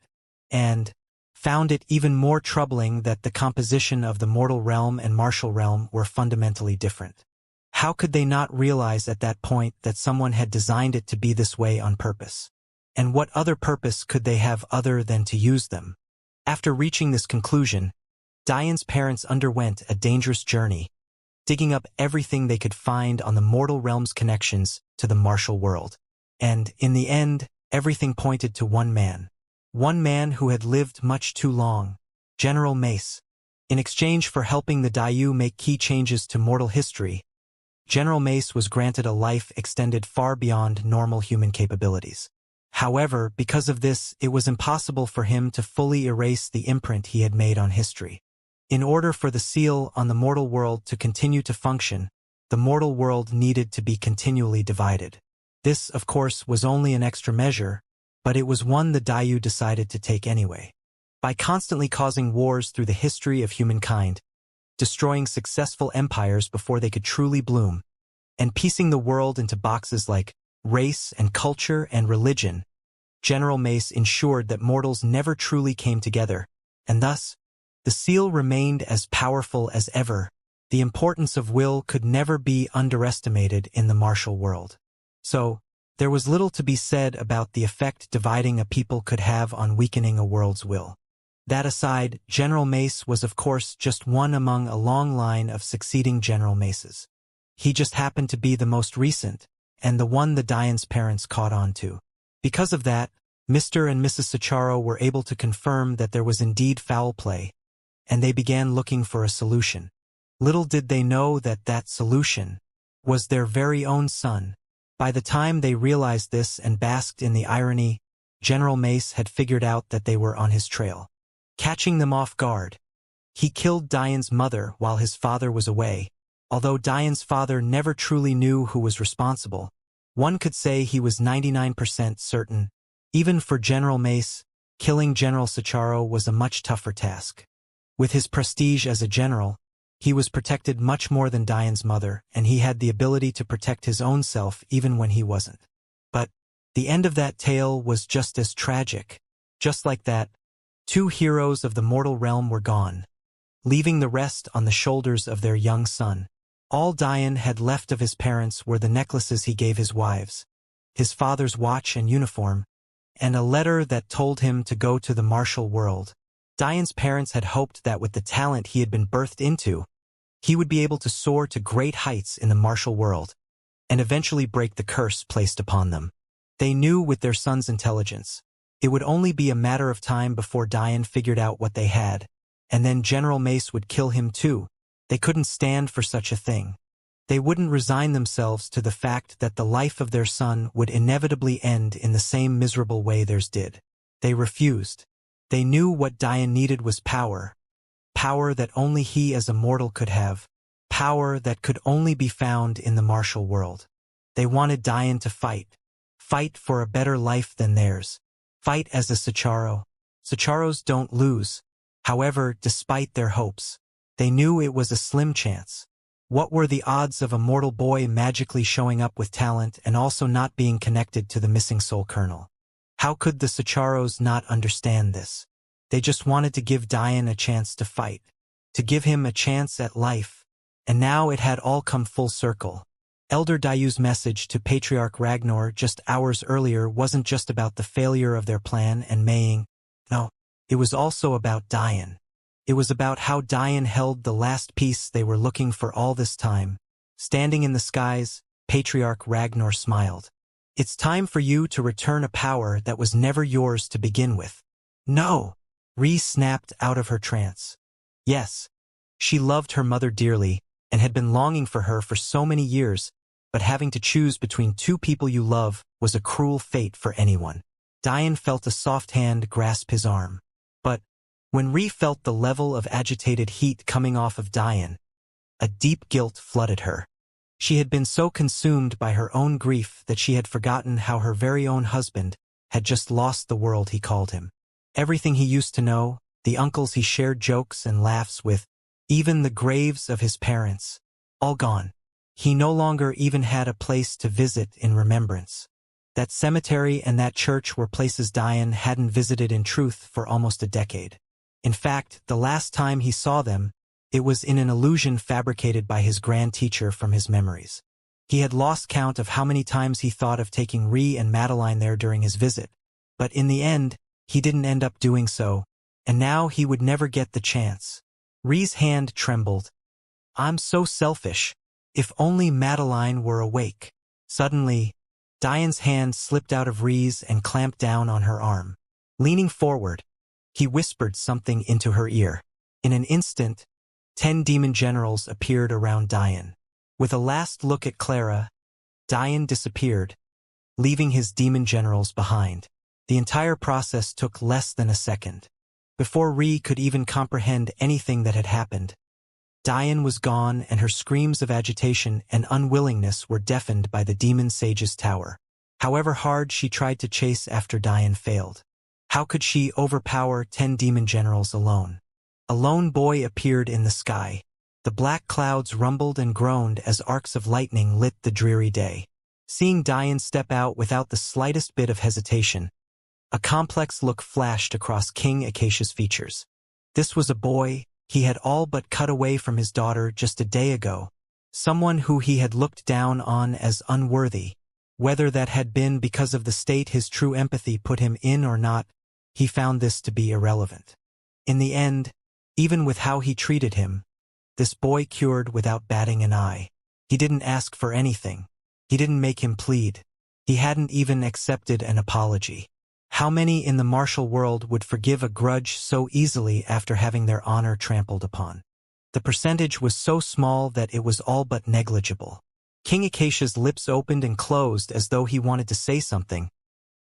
and found it even more troubling that the composition of the mortal realm and martial realm were fundamentally different. How could they not realize at that point that someone had designed it to be this way on purpose? And what other purpose could they have other than to use them? After reaching this conclusion, Dian's parents underwent a dangerous journey, digging up everything they could find on the mortal realm's connections to the martial world. And, in the end, everything pointed to one man who had lived much too long, General Mace. In exchange for helping the Dayu make key changes to mortal history, General Mace was granted a life extended far beyond normal human capabilities. However, because of this, it was impossible for him to fully erase the imprint he had made on history. In order for the seal on the mortal world to continue to function, the mortal world needed to be continually divided. This, of course, was only an extra measure, but it was one the Dayu decided to take anyway. By constantly causing wars through the history of humankind, destroying successful empires before they could truly bloom, and piecing the world into boxes like race and culture and religion, General Mace ensured that mortals never truly came together, and thus, the seal remained as powerful as ever. The importance of will could never be underestimated in the martial world. So, there was little to be said about the effect dividing a people could have on weakening a world's will. That aside, General Mace was of course just one among a long line of succeeding General Maces. He just happened to be the most recent, and the one the Dian's parents caught on to. Because of that, Mr. and Mrs. Sacharo were able to confirm that there was indeed foul play, and they began looking for a solution. Little did they know that that solution was their very own son. By the time they realized this and basked in the irony, General Mace had figured out that they were on his trail. Catching them off guard, he killed Dian's mother while his father was away. Although Dian's father never truly knew who was responsible, one could say he was 99% certain. Even for General Mace, killing General Sacharo was a much tougher task. With his prestige as a general, he was protected much more than Dian's mother, and he had the ability to protect his own self even when he wasn't. But the end of that tale was just as tragic. Just like that, two heroes of the mortal realm were gone, leaving the rest on the shoulders of their young son. All Dian had left of his parents were the necklaces he gave his wives, his father's watch and uniform, and a letter that told him to go to the martial world. Dian's parents had hoped that with the talent he had been birthed into, he would be able to soar to great heights in the martial world, and eventually break the curse placed upon them. They knew with their son's intelligence, it would only be a matter of time before Dian figured out what they had, and then General Mace would kill him too. They couldn't stand for such a thing. They wouldn't resign themselves to the fact that the life of their son would inevitably end in the same miserable way theirs did. They refused. They knew what Dian needed was power. Power that only he as a mortal could have. Power that could only be found in the martial world. They wanted Dian to fight. Fight for a better life than theirs. Fight as a Sacharo. Sacharos don't lose. However, despite their hopes, they knew it was a slim chance. What were the odds of a mortal boy magically showing up with talent and also not being connected to the missing soul kernel? How could the Sacharos not understand this? They just wanted to give Dian a chance to fight, to give him a chance at life, and now it had all come full circle. Elder Dayu's message to Patriarch Ragnar just hours earlier wasn't just about the failure of their plan and Maying. No, it was also about Dian. It was about how Dian held the last piece they were looking for all this time. Standing in the skies, Patriarch Ragnar smiled. It's time for you to return a power that was never yours to begin with. No! Ree snapped out of her trance. Yes, she loved her mother dearly and had been longing for her for so many years, but having to choose between two people you love was a cruel fate for anyone. Dian felt a soft hand grasp his arm. But when Ree felt the level of agitated heat coming off of Dian, a deep guilt flooded her. She had been so consumed by her own grief that she had forgotten how her very own husband had just lost the world he called him. Everything he used to know, the uncles he shared jokes and laughs with, even the graves of his parents, all gone. He no longer even had a place to visit in remembrance. That cemetery and that church were places Dian hadn't visited in truth for almost a decade. In fact, the last time he saw them, it was in an illusion fabricated by his grand teacher from his memories. He had lost count of how many times he thought of taking Ree and Madeline there during his visit, but in the end, he didn't end up doing so, and now he would never get the chance. Ree's hand trembled. I'm so selfish. If only Madeline were awake. Suddenly, Dian's hand slipped out of Ree's and clamped down on her arm. Leaning forward, he whispered something into her ear. In an instant, 10 demon generals appeared around Dian. With a last look at Clara, Dian disappeared, leaving his demon generals behind. The entire process took less than a second. Before Ree could even comprehend anything that had happened, Dian was gone and her screams of agitation and unwillingness were deafened by the demon sage's tower. However hard she tried to chase after Dian failed. How could she overpower 10 demon generals alone? A lone boy appeared in the sky. The black clouds rumbled and groaned as arcs of lightning lit the dreary day. Seeing Dian step out without the slightest bit of hesitation, a complex look flashed across King Acacia's features. This was a boy he had all but cut away from his daughter just a day ago, someone who he had looked down on as unworthy. Whether that had been because of the state his true empathy put him in or not, he found this to be irrelevant. In the end, even with how he treated him, this boy cured without batting an eye. He didn't ask for anything. He didn't make him plead. He hadn't even accepted an apology. How many in the martial world would forgive a grudge so easily after having their honor trampled upon? The percentage was so small that it was all but negligible. King Acacia's lips opened and closed as though he wanted to say something,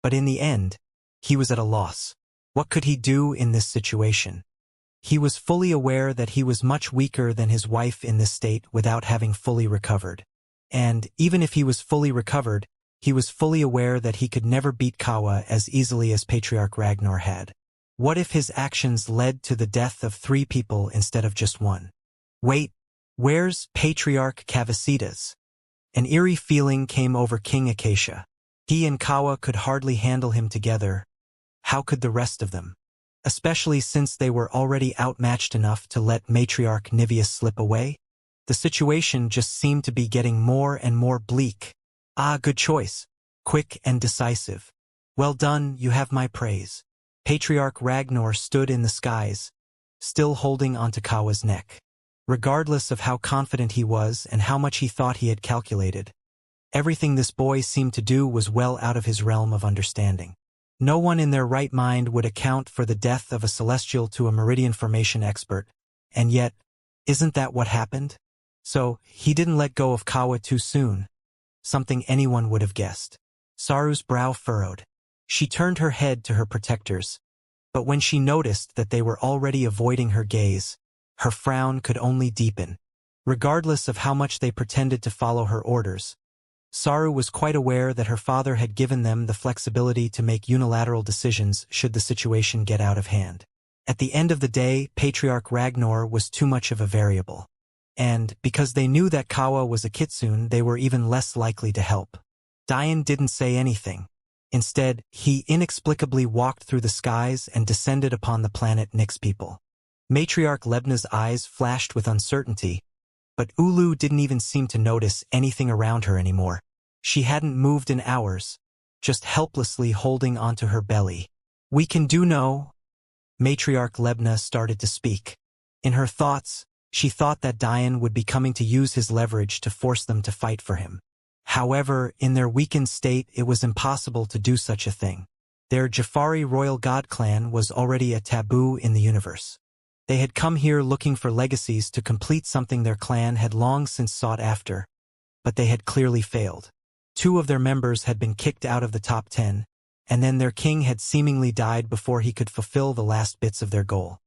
but in the end, he was at a loss. What could he do in this situation? He was fully aware that he was much weaker than his wife in this state without having fully recovered. And even if he was fully recovered, he was fully aware that he could never beat Kawa as easily as Patriarch Ragnar had. What if his actions led to the death of 3 people instead of just 1? Wait, where's Patriarch Cavasitas? An eerie feeling came over King Acacia. He and Kawa could hardly handle him together. How could the rest of them? Especially since they were already outmatched enough to let Matriarch Niveus slip away? The situation just seemed to be getting more and more bleak. Ah, good choice. Quick and decisive. Well done, you have my praise. Patriarch Ragnar stood in the skies, still holding onto Kawa's neck. Regardless of how confident he was and how much he thought he had calculated, everything this boy seemed to do was well out of his realm of understanding. No one in their right mind would account for the death of a celestial to a meridian formation expert, and yet, isn't that what happened? So, he didn't let go of Kawa too soon. Something anyone would have guessed. Saru's brow furrowed. She turned her head to her protectors, but when she noticed that they were already avoiding her gaze, her frown could only deepen. Regardless of how much they pretended to follow her orders, Saru was quite aware that her father had given them the flexibility to make unilateral decisions should the situation get out of hand. At the end of the day, Patriarch Ragnar was too much of a variable. And, because they knew that Kawa was a kitsune, they were even less likely to help. Dian didn't say anything. Instead, he inexplicably walked through the skies and descended upon the planet Nyx people. Matriarch Lebna's eyes flashed with uncertainty, but Ulu didn't even seem to notice anything around her anymore. She hadn't moved in hours, just helplessly holding onto her belly. We can do no. Matriarch Lebna started to speak. In her thoughts, she thought that Dian would be coming to use his leverage to force them to fight for him. However, in their weakened state, it was impossible to do such a thing. Their Jafari royal god clan was already a taboo in the universe. They had come here looking for legacies to complete something their clan had long since sought after, but they had clearly failed. 2 of their members had been kicked out of the top 10, and then their king had seemingly died before he could fulfill the last bits of their goal.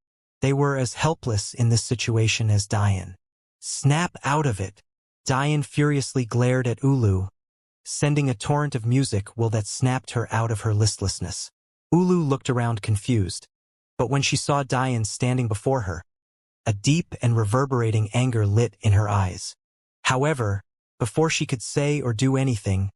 They were as helpless in this situation as Dian. Snap out of it! Dian furiously glared at Ulu, sending a torrent of music that snapped her out of her listlessness. Ulu looked around confused, but when she saw Dian standing before her, a deep and reverberating anger lit in her eyes. However, before she could say or do anything,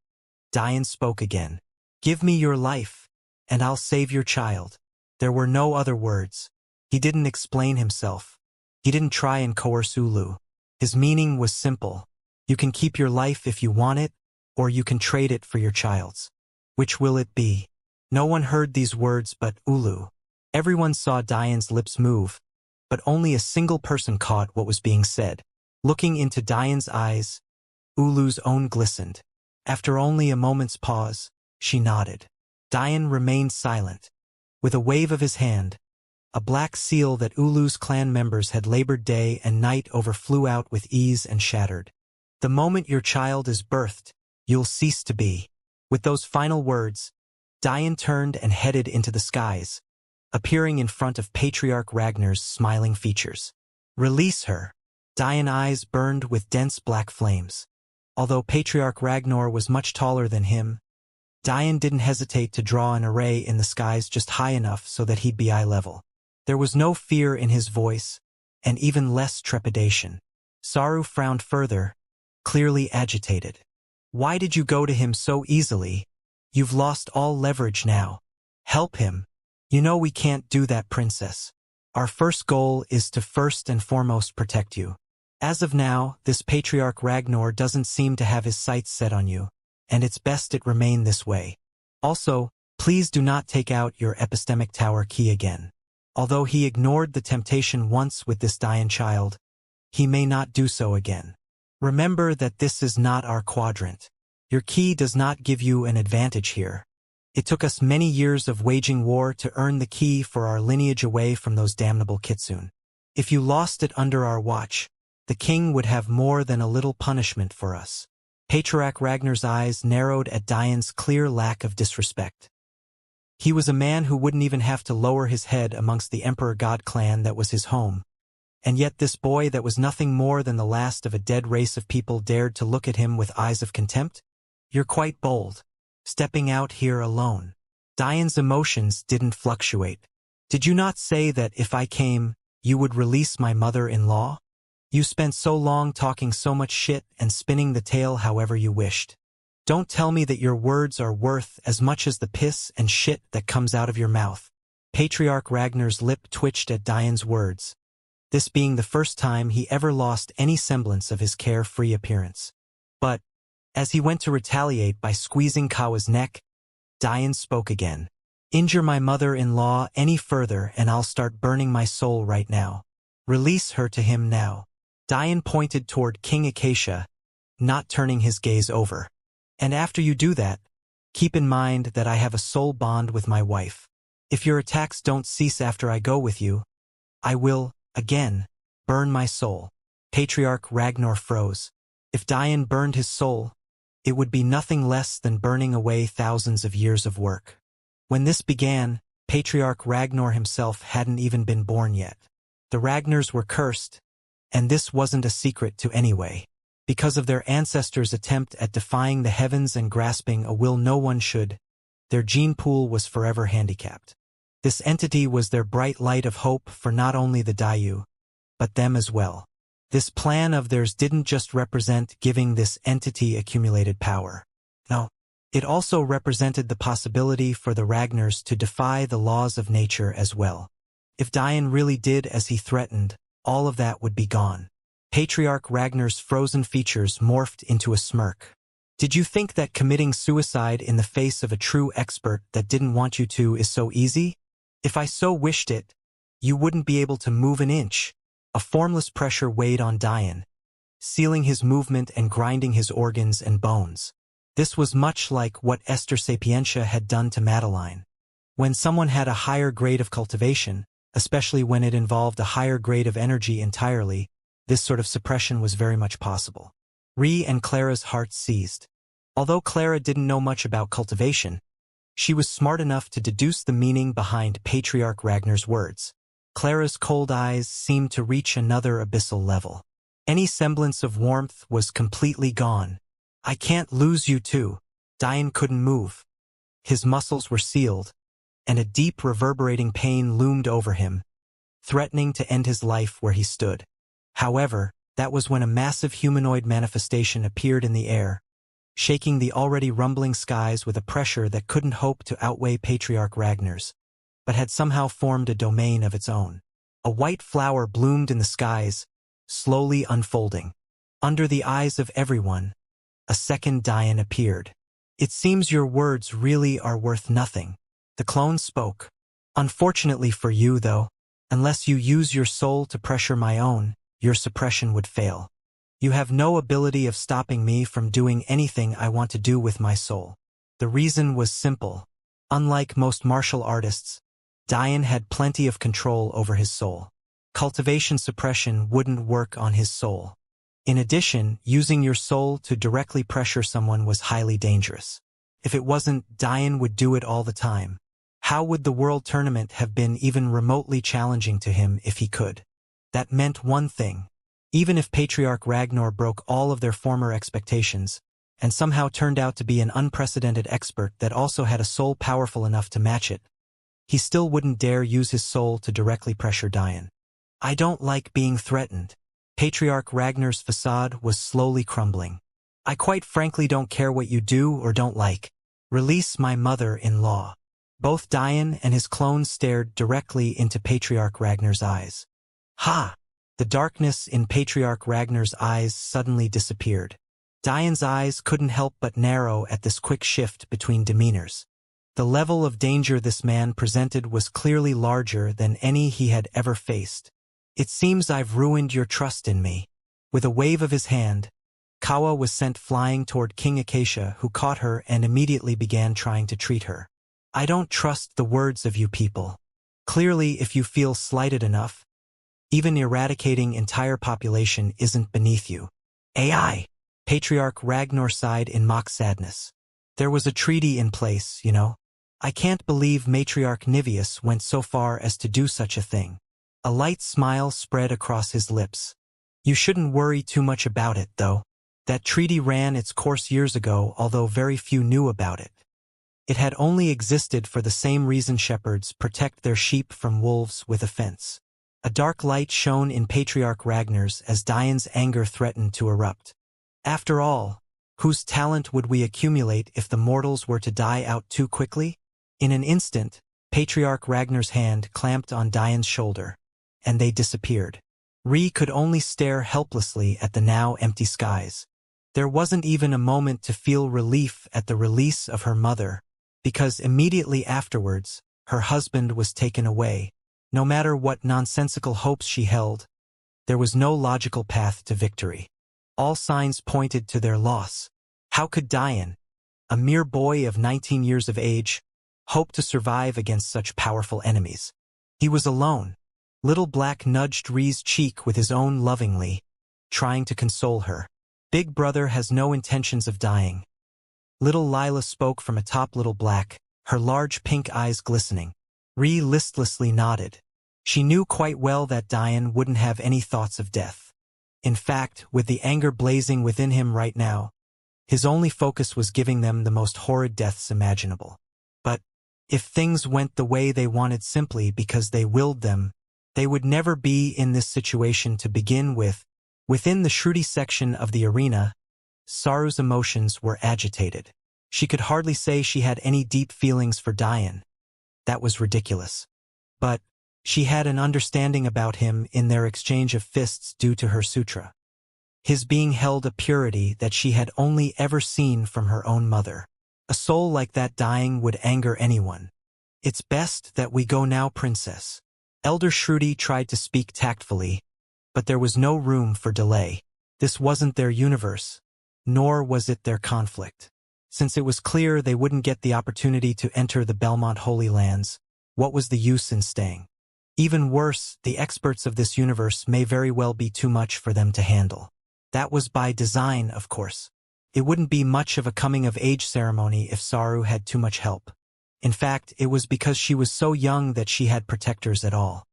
Dian spoke again. Give me your life, and I'll save your child. There were no other words. He didn't explain himself. He didn't try and coerce Ulu. His meaning was simple. You can keep your life if you want it, or you can trade it for your child's. Which will it be? No one heard these words but Ulu. Everyone saw Dian's lips move, but only a single person caught what was being said. Looking into Dian's eyes, Ulu's own glistened. After only a moment's pause, she nodded. Dian remained silent. With a wave of his hand, a black seal that Ulu's clan members had labored day and night over flew out with ease and shattered. The moment your child is birthed, you'll cease to be. With those final words, Dian turned and headed into the skies, appearing in front of Patriarch Ragnar's smiling features. Release her. Dian's eyes burned with dense black flames. Although Patriarch Ragnar was much taller than him, Dian didn't hesitate to draw an array in the skies just high enough so that he'd be eye level. There was no fear in his voice, and even less trepidation. Saru frowned further, clearly agitated. Why did you go to him so easily? You've lost all leverage now. Help him. You know we can't do that, princess. Our first goal is to first and foremost protect you. As of now, this patriarch Ragnar doesn't seem to have his sights set on you, and it's best it remain this way. Also, please do not take out your epistemic tower key again. Although he ignored the temptation once with this Dian child, he may not do so again. Remember that this is not our quadrant. Your key does not give you an advantage here. It took us many years of waging war to earn the key for our lineage away from those damnable kitsune. If you lost it under our watch, the king would have more than a little punishment for us. Patriarch Ragnar's eyes narrowed at Dian's clear lack of disrespect. He was a man who wouldn't even have to lower his head amongst the Emperor God clan that was his home. And yet this boy that was nothing more than the last of a dead race of people dared to look at him with eyes of contempt? You're quite bold. Stepping out here alone. Dian's emotions didn't fluctuate. Did you not say that if I came, you would release my mother-in-law? You spent so long talking so much shit and spinning the tale however you wished. Don't tell me that your words are worth as much as the piss and shit that comes out of your mouth. Patriarch Ragnar's lip twitched at Dian's words, this being the first time he ever lost any semblance of his carefree appearance. But, as he went to retaliate by squeezing Kawa's neck, Dian spoke again. Injure my mother-in-law any further and I'll start burning my soul right now. Release her to him now. Dian pointed toward King Acacia, not turning his gaze over. And after you do that, keep in mind that I have a soul bond with my wife. If your attacks don't cease after I go with you, I will, again, burn my soul. Patriarch Ragnar froze. If Dian burned his soul, it would be nothing less than burning away thousands of years of work. When this began, Patriarch Ragnar himself hadn't even been born yet. The Ragnars were cursed, and this wasn't a secret to anyone. Because of their ancestors' attempt at defying the heavens and grasping a will no one should, their gene pool was forever handicapped. This entity was their bright light of hope for not only the Dayu, but them as well. This plan of theirs didn't just represent giving this entity accumulated power. No, it also represented the possibility for the Ragnars to defy the laws of nature as well. If Dian really did as he threatened, all of that would be gone. Patriarch Ragnar's frozen features morphed into a smirk. Did you think that committing suicide in the face of a true expert that didn't want you to is so easy? If I so wished it, you wouldn't be able to move an inch. A formless pressure weighed on Dian, sealing his movement and grinding his organs and bones. This was much like what Esther Sapientia had done to Madeline. When someone had a higher grade of cultivation, especially when it involved a higher grade of energy entirely, this sort of suppression was very much possible. Ree and Clara's hearts seized. Although Clara didn't know much about cultivation, she was smart enough to deduce the meaning behind Patriarch Ragnar's words. Clara's cold eyes seemed to reach another abyssal level. Any semblance of warmth was completely gone. I can't lose you too. Dian couldn't move. His muscles were sealed, and a deep reverberating pain loomed over him, threatening to end his life where he stood. However, that was when a massive humanoid manifestation appeared in the air, shaking the already rumbling skies with a pressure that couldn't hope to outweigh Patriarch Ragnar's, but had somehow formed a domain of its own. A white flower bloomed in the skies, slowly unfolding. Under the eyes of everyone, a second Dian appeared. It seems your words really are worth nothing. The clone spoke. Unfortunately for you, though, unless you use your soul to pressure my own, your suppression would fail. You have no ability of stopping me from doing anything I want to do with my soul. The reason was simple. Unlike most martial artists, Dian had plenty of control over his soul. Cultivation suppression wouldn't work on his soul. In addition, using your soul to directly pressure someone was highly dangerous. If it wasn't, Dian would do it all the time. How would the World Tournament have been even remotely challenging to him if he could? That meant one thing. Even if Patriarch Ragnar broke all of their former expectations, and somehow turned out to be an unprecedented expert that also had a soul powerful enough to match it, he still wouldn't dare use his soul to directly pressure Dian. I don't like being threatened. Patriarch Ragnar's facade was slowly crumbling. I quite frankly don't care what you do or don't like. Release my mother-in-law. Both Dian and his clones stared directly into Patriarch Ragnar's eyes. Ha! The darkness in Patriarch Ragnar's eyes suddenly disappeared. Dian's eyes couldn't help but narrow at this quick shift between demeanors. The level of danger this man presented was clearly larger than any he had ever faced. It seems I've ruined your trust in me. With a wave of his hand, Kawa was sent flying toward King Acacia, who caught her and immediately began trying to treat her. I don't trust the words of you people. Clearly, if you feel slighted enough, even eradicating entire population isn't beneath you. AI! Patriarch Ragnar sighed in mock sadness. There was a treaty in place, you know. I can't believe Matriarch Niveus went so far as to do such a thing. A light smile spread across his lips. You shouldn't worry too much about it, though. That treaty ran its course years ago, although very few knew about it. It had only existed for the same reason shepherds protect their sheep from wolves with a fence. A dark light shone in Patriarch Ragnar's as Dian's anger threatened to erupt. After all, whose talent would we accumulate if the mortals were to die out too quickly? In an instant, Patriarch Ragnar's hand clamped on Dian's shoulder, and they disappeared. Ree could only stare helplessly at the now empty skies. There wasn't even a moment to feel relief at the release of her mother, because immediately afterwards, her husband was taken away. No matter what nonsensical hopes she held, there was no logical path to victory. All signs pointed to their loss. How could Dian, a mere boy of 19 years of age, hope to survive against such powerful enemies? He was alone. Little Black nudged Ree's cheek with his own lovingly, trying to console her. Big Brother has no intentions of dying. Little Lila spoke from atop Little Black, her large pink eyes glistening. Ree listlessly nodded. She knew quite well that Dian wouldn't have any thoughts of death. In fact, with the anger blazing within him right now, his only focus was giving them the most horrid deaths imaginable. But if things went the way they wanted simply because they willed them, they would never be in this situation to begin with. Within the Shruti section of the arena, Saru's emotions were agitated. She could hardly say she had any deep feelings for Dian. That was ridiculous. But she had an understanding about him in their exchange of fists due to her sutra. His being held a purity that she had only ever seen from her own mother. A soul like that dying would anger anyone. It's best that we go now, princess. Elder Shruti tried to speak tactfully, but there was no room for delay. This wasn't their universe, nor was it their conflict. Since it was clear they wouldn't get the opportunity to enter the Belmont Holy Lands, what was the use in staying? Even worse, the experts of this universe may very well be too much for them to handle. That was by design, of course. It wouldn't be much of a coming-of-age ceremony if Saru had too much help. In fact, it was because she was so young that she had protectors at all.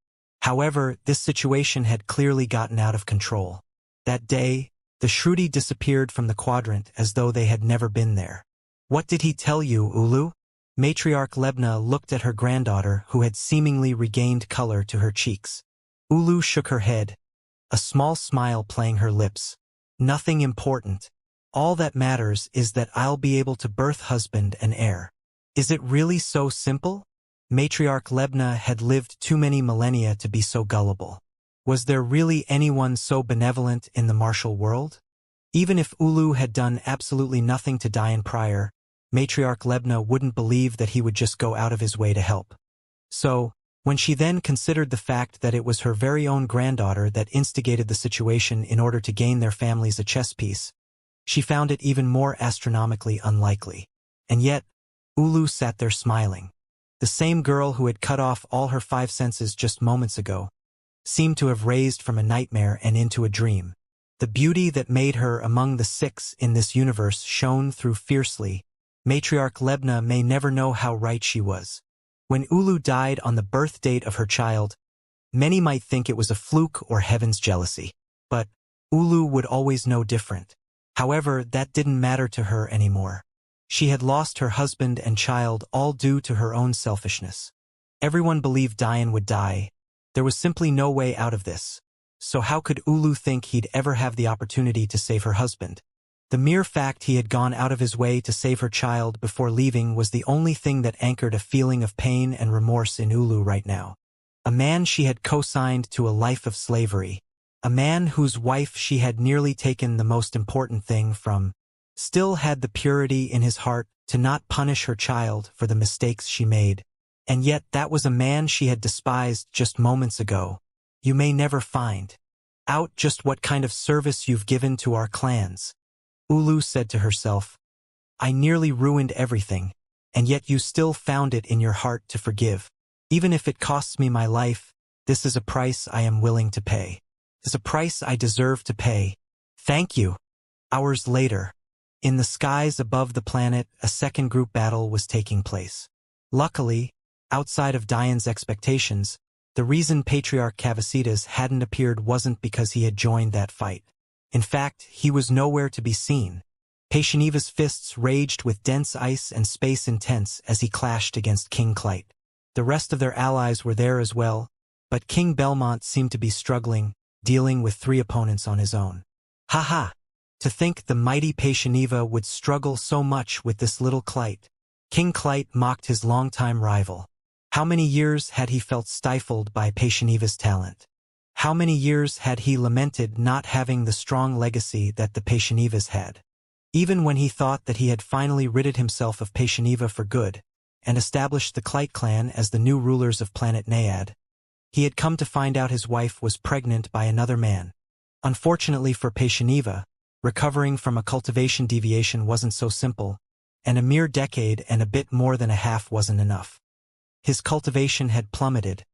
However, this situation had clearly gotten out of control. That day, the Shruti disappeared from the quadrant as though they had never been there. What did he tell you, Ulu? Matriarch Lebna looked at her granddaughter, who had seemingly regained color to her cheeks. Ulu shook her head, a small smile playing her lips. Nothing important. All that matters is that I'll be able to birth husband and heir. Is it really so simple? Matriarch Lebna had lived too many millennia to be so gullible. Was there really anyone so benevolent in the martial world? Even if Ulu had done absolutely nothing to Dian prior, Matriarch Lebna wouldn't believe that he would just go out of his way to help. So, when she then considered the fact that it was her very own granddaughter that instigated the situation in order to gain their families a chess piece, she found it even more astronomically unlikely. And yet, Ulu sat there smiling. The same girl who had cut off all her 5 senses just moments ago seemed to have raised from a nightmare and into a dream. The beauty that made her among the 6 in this universe shone through fiercely. Matriarch Lebna may never know how right she was. When Ulu died on the birth date of her child, many might think it was a fluke or heaven's jealousy. But Ulu would always know different. However, that didn't matter to her anymore. She had lost her husband and child all due to her own selfishness. Everyone believed Dian would die. There was simply no way out of this. so how could Ulu think he'd ever have the opportunity to save her husband? The mere fact he had gone out of his way to save her child before leaving was the only thing that anchored a feeling of pain and remorse in Ulu right now. A man she had co-signed to a life of slavery. A man whose wife she had nearly taken the most important thing from, still had the purity in his heart to not punish her child for the mistakes she made. And yet that was a man she had despised just moments ago. You may never find out just what kind of service you've given to our clans. Ulu said to herself, I nearly ruined everything, and yet you still found it in your heart to forgive. Even if it costs me my life, this is a price I am willing to pay. It's a price I deserve to pay. Thank you. Hours later, in the skies above the planet, a second group battle was taking place. Luckily, outside of Diane's expectations, the reason Patriarch Cavasitas hadn't appeared wasn't because he had joined that fight. In fact, he was nowhere to be seen. Patieniva's fists raged with dense ice and space intense as he clashed against King Clyte. The rest of their allies were there as well, but King Belmont seemed to be struggling, dealing with 3 opponents on his own. Ha! To think the mighty Patieniva would struggle so much with this little Clyte. King Clyte mocked his longtime rival. How many years had he felt stifled by Patieniva's talent? How many years had he lamented not having the strong legacy that the Patienivas had? Even when he thought that he had finally ridded himself of Patieniva for good, and established the Clyte clan as the new rulers of planet Naiad, he had come to find out his wife was pregnant by another man. Unfortunately for Patieniva, recovering from a cultivation deviation wasn't so simple, and a mere decade and a bit more than a half wasn't enough. His cultivation had plummeted,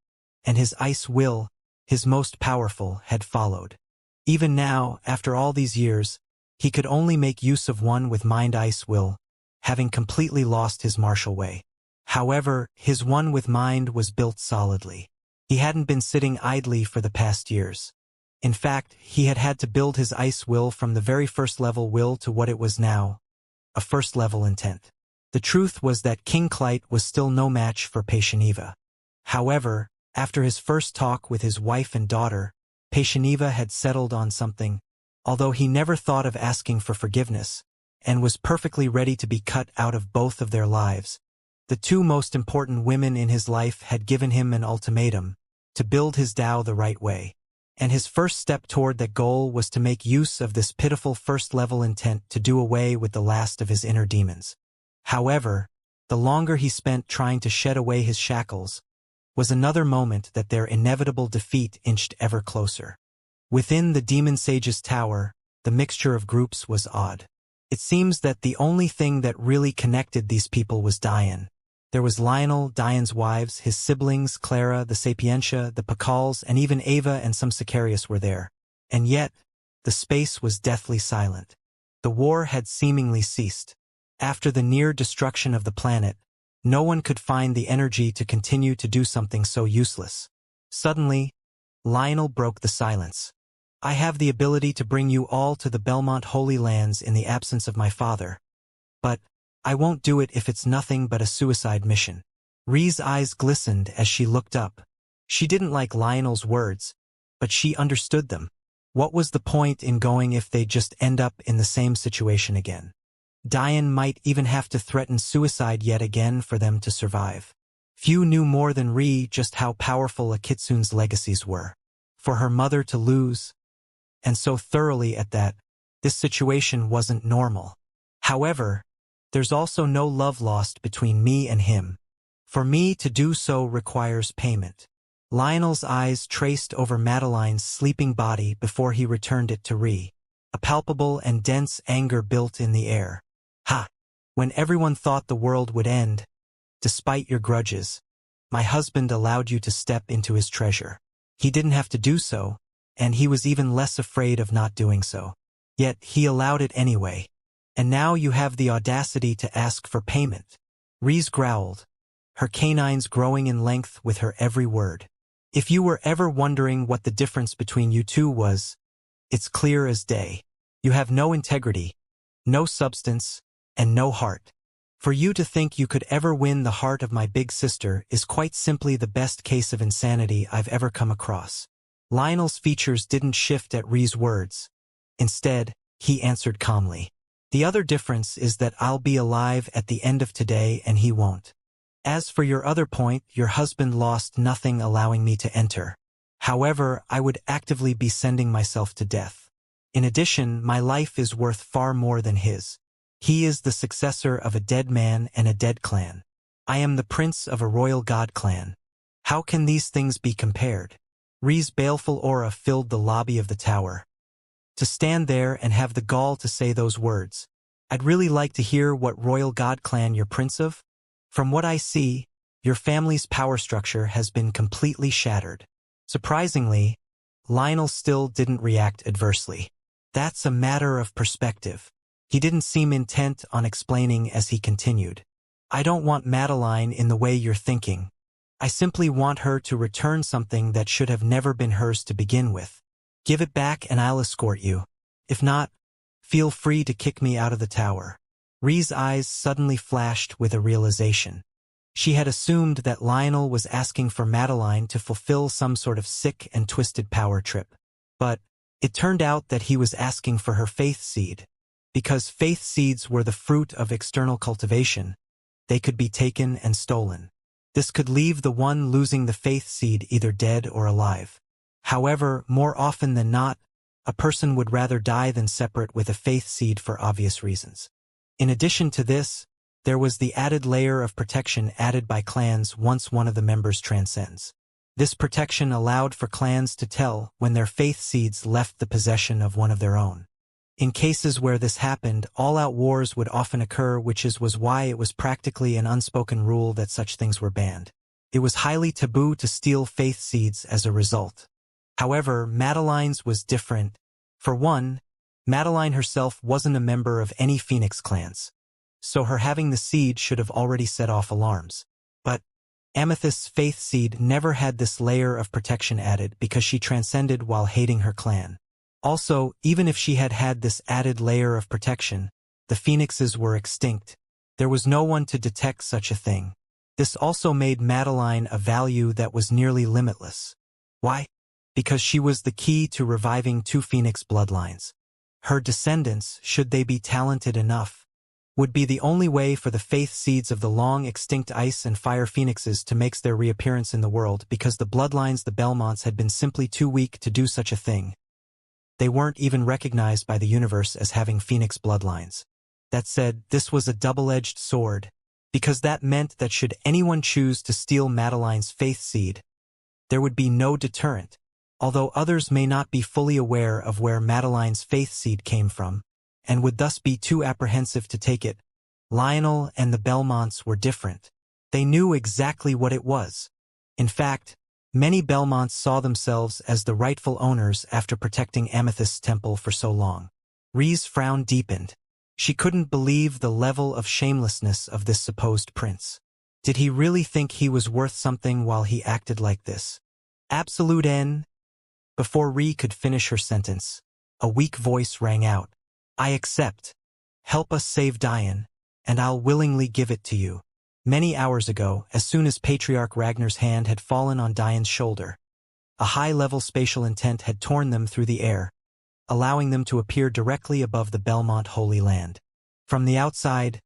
and his ice will, his most powerful, had followed. Even now, after all these years, he could only make use of one with mind ice will, having completely lost his martial way. However, his one with mind was built solidly. He hadn't been sitting idly for the past years. In fact, he had had to build his ice will from the very first level will to what it was now, a first level intent. The truth was that King Clyte was still no match for Patieniva. However, after his first talk with his wife and daughter, Patieniva had settled on something, although he never thought of asking for forgiveness, and was perfectly ready to be cut out of both of their lives. The 2 most important women in his life had given him an ultimatum, to build his Tao the right way. And his first step toward that goal was to make use of this pitiful first-level intent to do away with the last of his inner demons. However, the longer he spent trying to shed away his shackles, was another moment that their inevitable defeat inched ever closer. Within the Demon Sage's tower, the mixture of groups was odd. It seems that the only thing that really connected these people was Diane. There was Lionel, Diane's wives, his siblings, Clara, the Sapientia, the Pacals, and even Ava and some Sicarius were there. And yet, the space was deathly silent. The war had seemingly ceased. After the near destruction of the planet, no one could find the energy to continue to do something so useless. Suddenly, Lionel broke the silence. I have the ability to bring you all to the Belmont Holy Lands in the absence of my father. But I won't do it if it's nothing but a suicide mission. Ree's eyes glistened as she looked up. She didn't like Lionel's words, but she understood them. What was the point in going if they'd just end up in the same situation again? Diane might even have to threaten suicide yet again for them to survive. Few knew more than Ree just how powerful a Kitsune's legacies were. For her mother to lose, and so thoroughly at that, this situation wasn't normal. However, there's also no love lost between me and him. For me to do so requires payment. Lionel's eyes traced over Madeline's sleeping body before he returned it to Ree. A palpable and dense anger built in the air. Ha! When everyone thought the world would end, despite your grudges, my husband allowed you to step into his treasure. He didn't have to do so, and he was even less afraid of not doing so. Yet he allowed it anyway. And now you have the audacity to ask for payment. Reese growled, her canines growing in length with her every word. If you were ever wondering what the difference between you two was, it's clear as day. You have no integrity, no substance, and no heart. For you to think you could ever win the heart of my big sister is quite simply the best case of insanity I've ever come across. Lionel's features didn't shift at Rhee's words. Instead, he answered calmly. The other difference is that I'll be alive at the end of today and he won't. As for your other point, your husband lost nothing allowing me to enter. However, I would actively be sending myself to death. In addition, my life is worth far more than his. He is the successor of a dead man and a dead clan. I am the prince of a royal god clan. How can these things be compared? Rhee's baleful aura filled the lobby of the tower. To stand there and have the gall to say those words. I'd really like to hear what royal god clan you're prince of. From what I see, your family's power structure has been completely shattered. Surprisingly, Lionel still didn't react adversely. That's a matter of perspective. He didn't seem intent on explaining as he continued. I don't want Madeline in the way you're thinking. I simply want her to return something that should have never been hers to begin with. Give it back and I'll escort you. If not, feel free to kick me out of the tower. Rhee's eyes suddenly flashed with a realization. She had assumed that Lionel was asking for Madeline to fulfill some sort of sick and twisted power trip. But it turned out that he was asking for her faith seed. Because faith seeds were the fruit of external cultivation, they could be taken and stolen. This could leave the one losing the faith seed either dead or alive. However, more often than not, a person would rather die than separate with a faith seed for obvious reasons. In addition to this, there was the added layer of protection added by clans once one of the members transcends. This protection allowed for clans to tell when their faith seeds left the possession of one of their own. In cases where this happened, all-out wars would often occur, which was why it was practically an unspoken rule that such things were banned. It was highly taboo to steal faith seeds as a result. However, Madeline's was different. For one, Madeline herself wasn't a member of any Phoenix clans, so her having the seed should have already set off alarms. But Amethyst's faith seed never had this layer of protection added because she transcended while hating her clan. Also, even if she had had this added layer of protection, the Phoenixes were extinct. There was no one to detect such a thing. This also made Madeline a value that was nearly limitless. Why? Because she was the key to reviving two Phoenix bloodlines. Her descendants, should they be talented enough, would be the only way for the faith seeds of the long-extinct ice and fire phoenixes to make their reappearance in the world, because the bloodlines the Belmonts had been simply too weak to do such a thing. They weren't even recognized by the universe as having Phoenix bloodlines. That said, this was a double-edged sword, because that meant that should anyone choose to steal Madeline's faith seed, there would be no deterrent. Although others may not be fully aware of where Madeline's faith seed came from, and would thus be too apprehensive to take it, Lionel and the Belmonts were different. They knew exactly what it was. In fact, many Belmonts saw themselves as the rightful owners after protecting Amethyst's temple for so long. Rhee's frown deepened. She couldn't believe the level of shamelessness of this supposed prince. Did he really think he was worth something while he acted like this? Absolute N. Before Rhee could finish her sentence, a weak voice rang out. I accept. Help us save Diane, and I'll willingly give it to you. Many hours ago, as soon as Patriarch Ragnar's hand had fallen on Diane's shoulder, a high-level spatial intent had torn them through the air, allowing them to appear directly above the Belmont Holy Land. From the outside,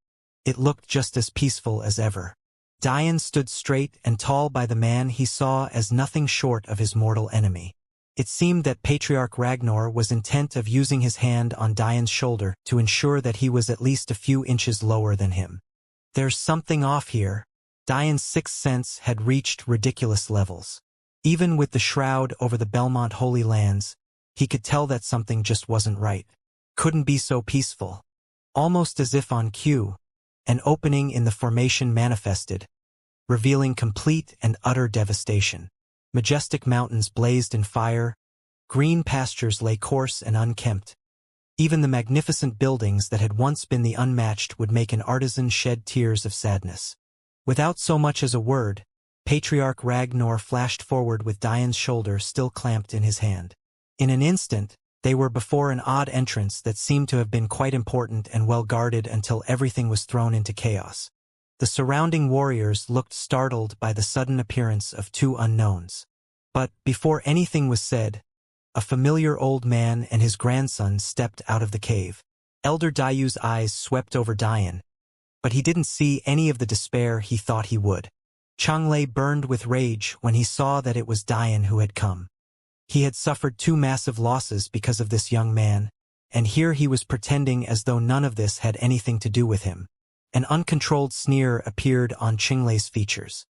it looked just as peaceful as ever. Diane stood straight and tall by the man he saw as nothing short of his mortal enemy. It seemed that Patriarch Ragnar was intent of using his hand on Diane's shoulder to ensure that he was at least a few inches lower than him. There's something off here. Diane's sixth sense had reached ridiculous levels. Even with the shroud over the Belmont Holy Lands, he could tell that something just wasn't right. Couldn't be so peaceful. Almost as if on cue, an opening in the formation manifested, revealing complete and utter devastation. Majestic mountains blazed in fire, green pastures lay coarse and unkempt. Even the magnificent buildings that had once been the unmatched would make an artisan shed tears of sadness. Without so much as a word, Patriarch Ragnar flashed forward with Diane's shoulder still clamped in his hand. In an instant, they were before an odd entrance that seemed to have been quite important and well guarded until everything was thrown into chaos. The surrounding warriors looked startled by the sudden appearance of two unknowns. But before anything was said, a familiar old man and his grandson stepped out of the cave. Elder Dayu's eyes swept over Dian, but he didn't see any of the despair he thought he would. Changlei burned with rage when he saw that it was Dian who had come. He had suffered 2 massive losses because of this young man, and here he was pretending as though none of this had anything to do with him. An uncontrolled sneer appeared on Qinglei's features.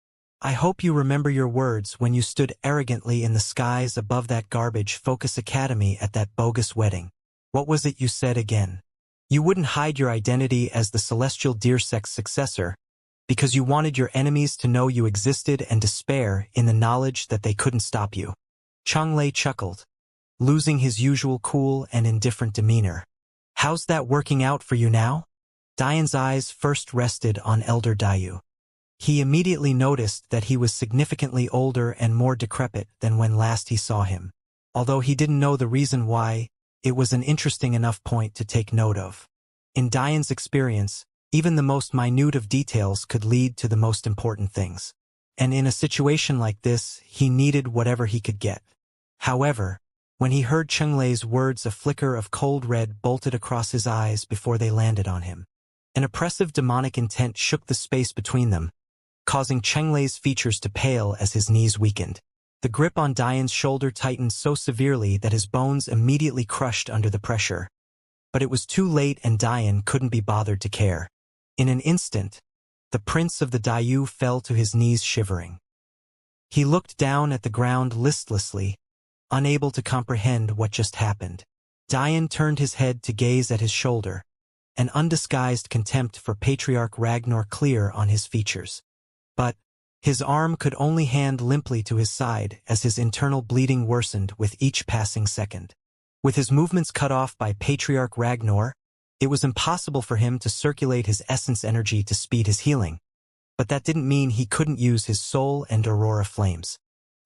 "I hope you remember your words when you stood arrogantly in the skies above that garbage Focus Academy at that bogus wedding. What was it you said again? You wouldn't hide your identity as the celestial deer-sex successor, because you wanted your enemies to know you existed and despair in the knowledge that they couldn't stop you." Changlei chuckled, losing his usual cool and indifferent demeanor. "How's that working out for you now?" Dian's eyes first rested on Elder Dayu. He immediately noticed that he was significantly older and more decrepit than when last he saw him. Although he didn't know the reason why, it was an interesting enough point to take note of. In Dian's experience, even the most minute of details could lead to the most important things. And in a situation like this, he needed whatever he could get. However, when he heard Chenglei's words, a flicker of cold red bolted across his eyes before they landed on him. An oppressive demonic intent shook the space between them, causing Chenglei's features to pale as his knees weakened. The grip on Dian's shoulder tightened so severely that his bones immediately crushed under the pressure. But it was too late and Dian couldn't be bothered to care. In an instant, the prince of the Dayu fell to his knees shivering. He looked down at the ground listlessly, unable to comprehend what just happened. Dian turned his head to gaze at his shoulder, an undisguised contempt for Patriarch Ragnar clear on his features. But his arm could only hand limply to his side as his internal bleeding worsened with each passing second. With his movements cut off by Patriarch Ragnar, it was impossible for him to circulate his essence energy to speed his healing. But that didn't mean he couldn't use his soul and aurora flames.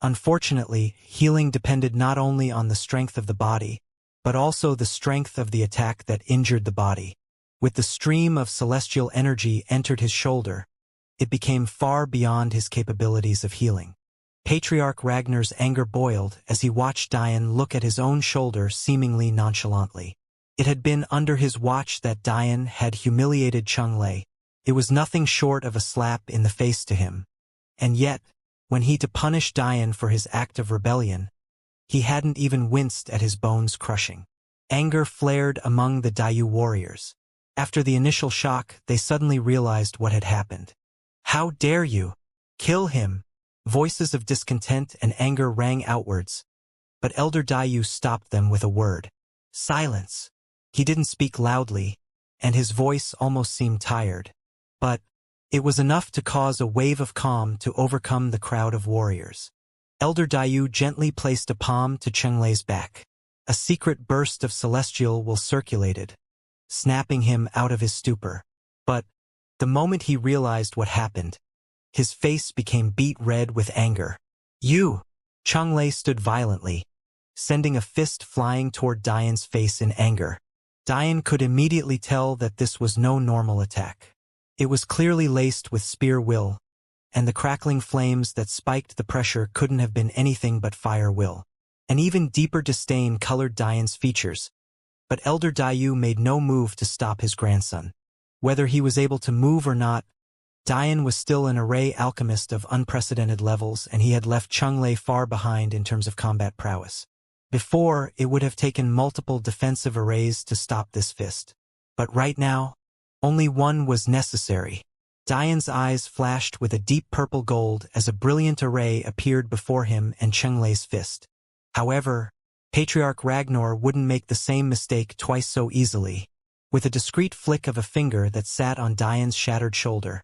Unfortunately, healing depended not only on the strength of the body, but also the strength of the attack that injured the body. With the stream of celestial energy entered his shoulder, it became far beyond his capabilities of healing. Patriarch Ragnar's anger boiled as he watched Dian look at his own shoulder seemingly nonchalantly. It had been under his watch that Dian had humiliated Changlei. It was nothing short of a slap in the face to him. And yet, when he to punish Dian for his act of rebellion, he hadn't even winced at his bones crushing. Anger flared among the Dayu warriors. After the initial shock, they suddenly realized what had happened. "How dare you? Kill him!" Voices of discontent and anger rang outwards, but Elder Dayu stopped them with a word. "Silence." He didn't speak loudly, and his voice almost seemed tired. But it was enough to cause a wave of calm to overcome the crowd of warriors. Elder Dayu gently placed a palm to Chenglei's back. A secret burst of celestial will circulated, snapping him out of his stupor. But the moment he realized what happened, his face became beet red with anger. "You!" Changlei stood violently, sending a fist flying toward Dian's face in anger. Dian could immediately tell that this was no normal attack. It was clearly laced with spear will, and the crackling flames that spiked the pressure couldn't have been anything but fire will. An even deeper disdain colored Dian's features, but Elder Dayu made no move to stop his grandson. Whether he was able to move or not, Dian was still an array alchemist of unprecedented levels, and he had left Changlei far behind in terms of combat prowess. Before, it would have taken multiple defensive arrays to stop this fist. But right now, only one was necessary. Dian's eyes flashed with a deep purple gold as a brilliant array appeared before him and Chenglei's fist. However, Patriarch Ragnar wouldn't make the same mistake twice so easily. With a discreet flick of a finger that sat on Dian's shattered shoulder,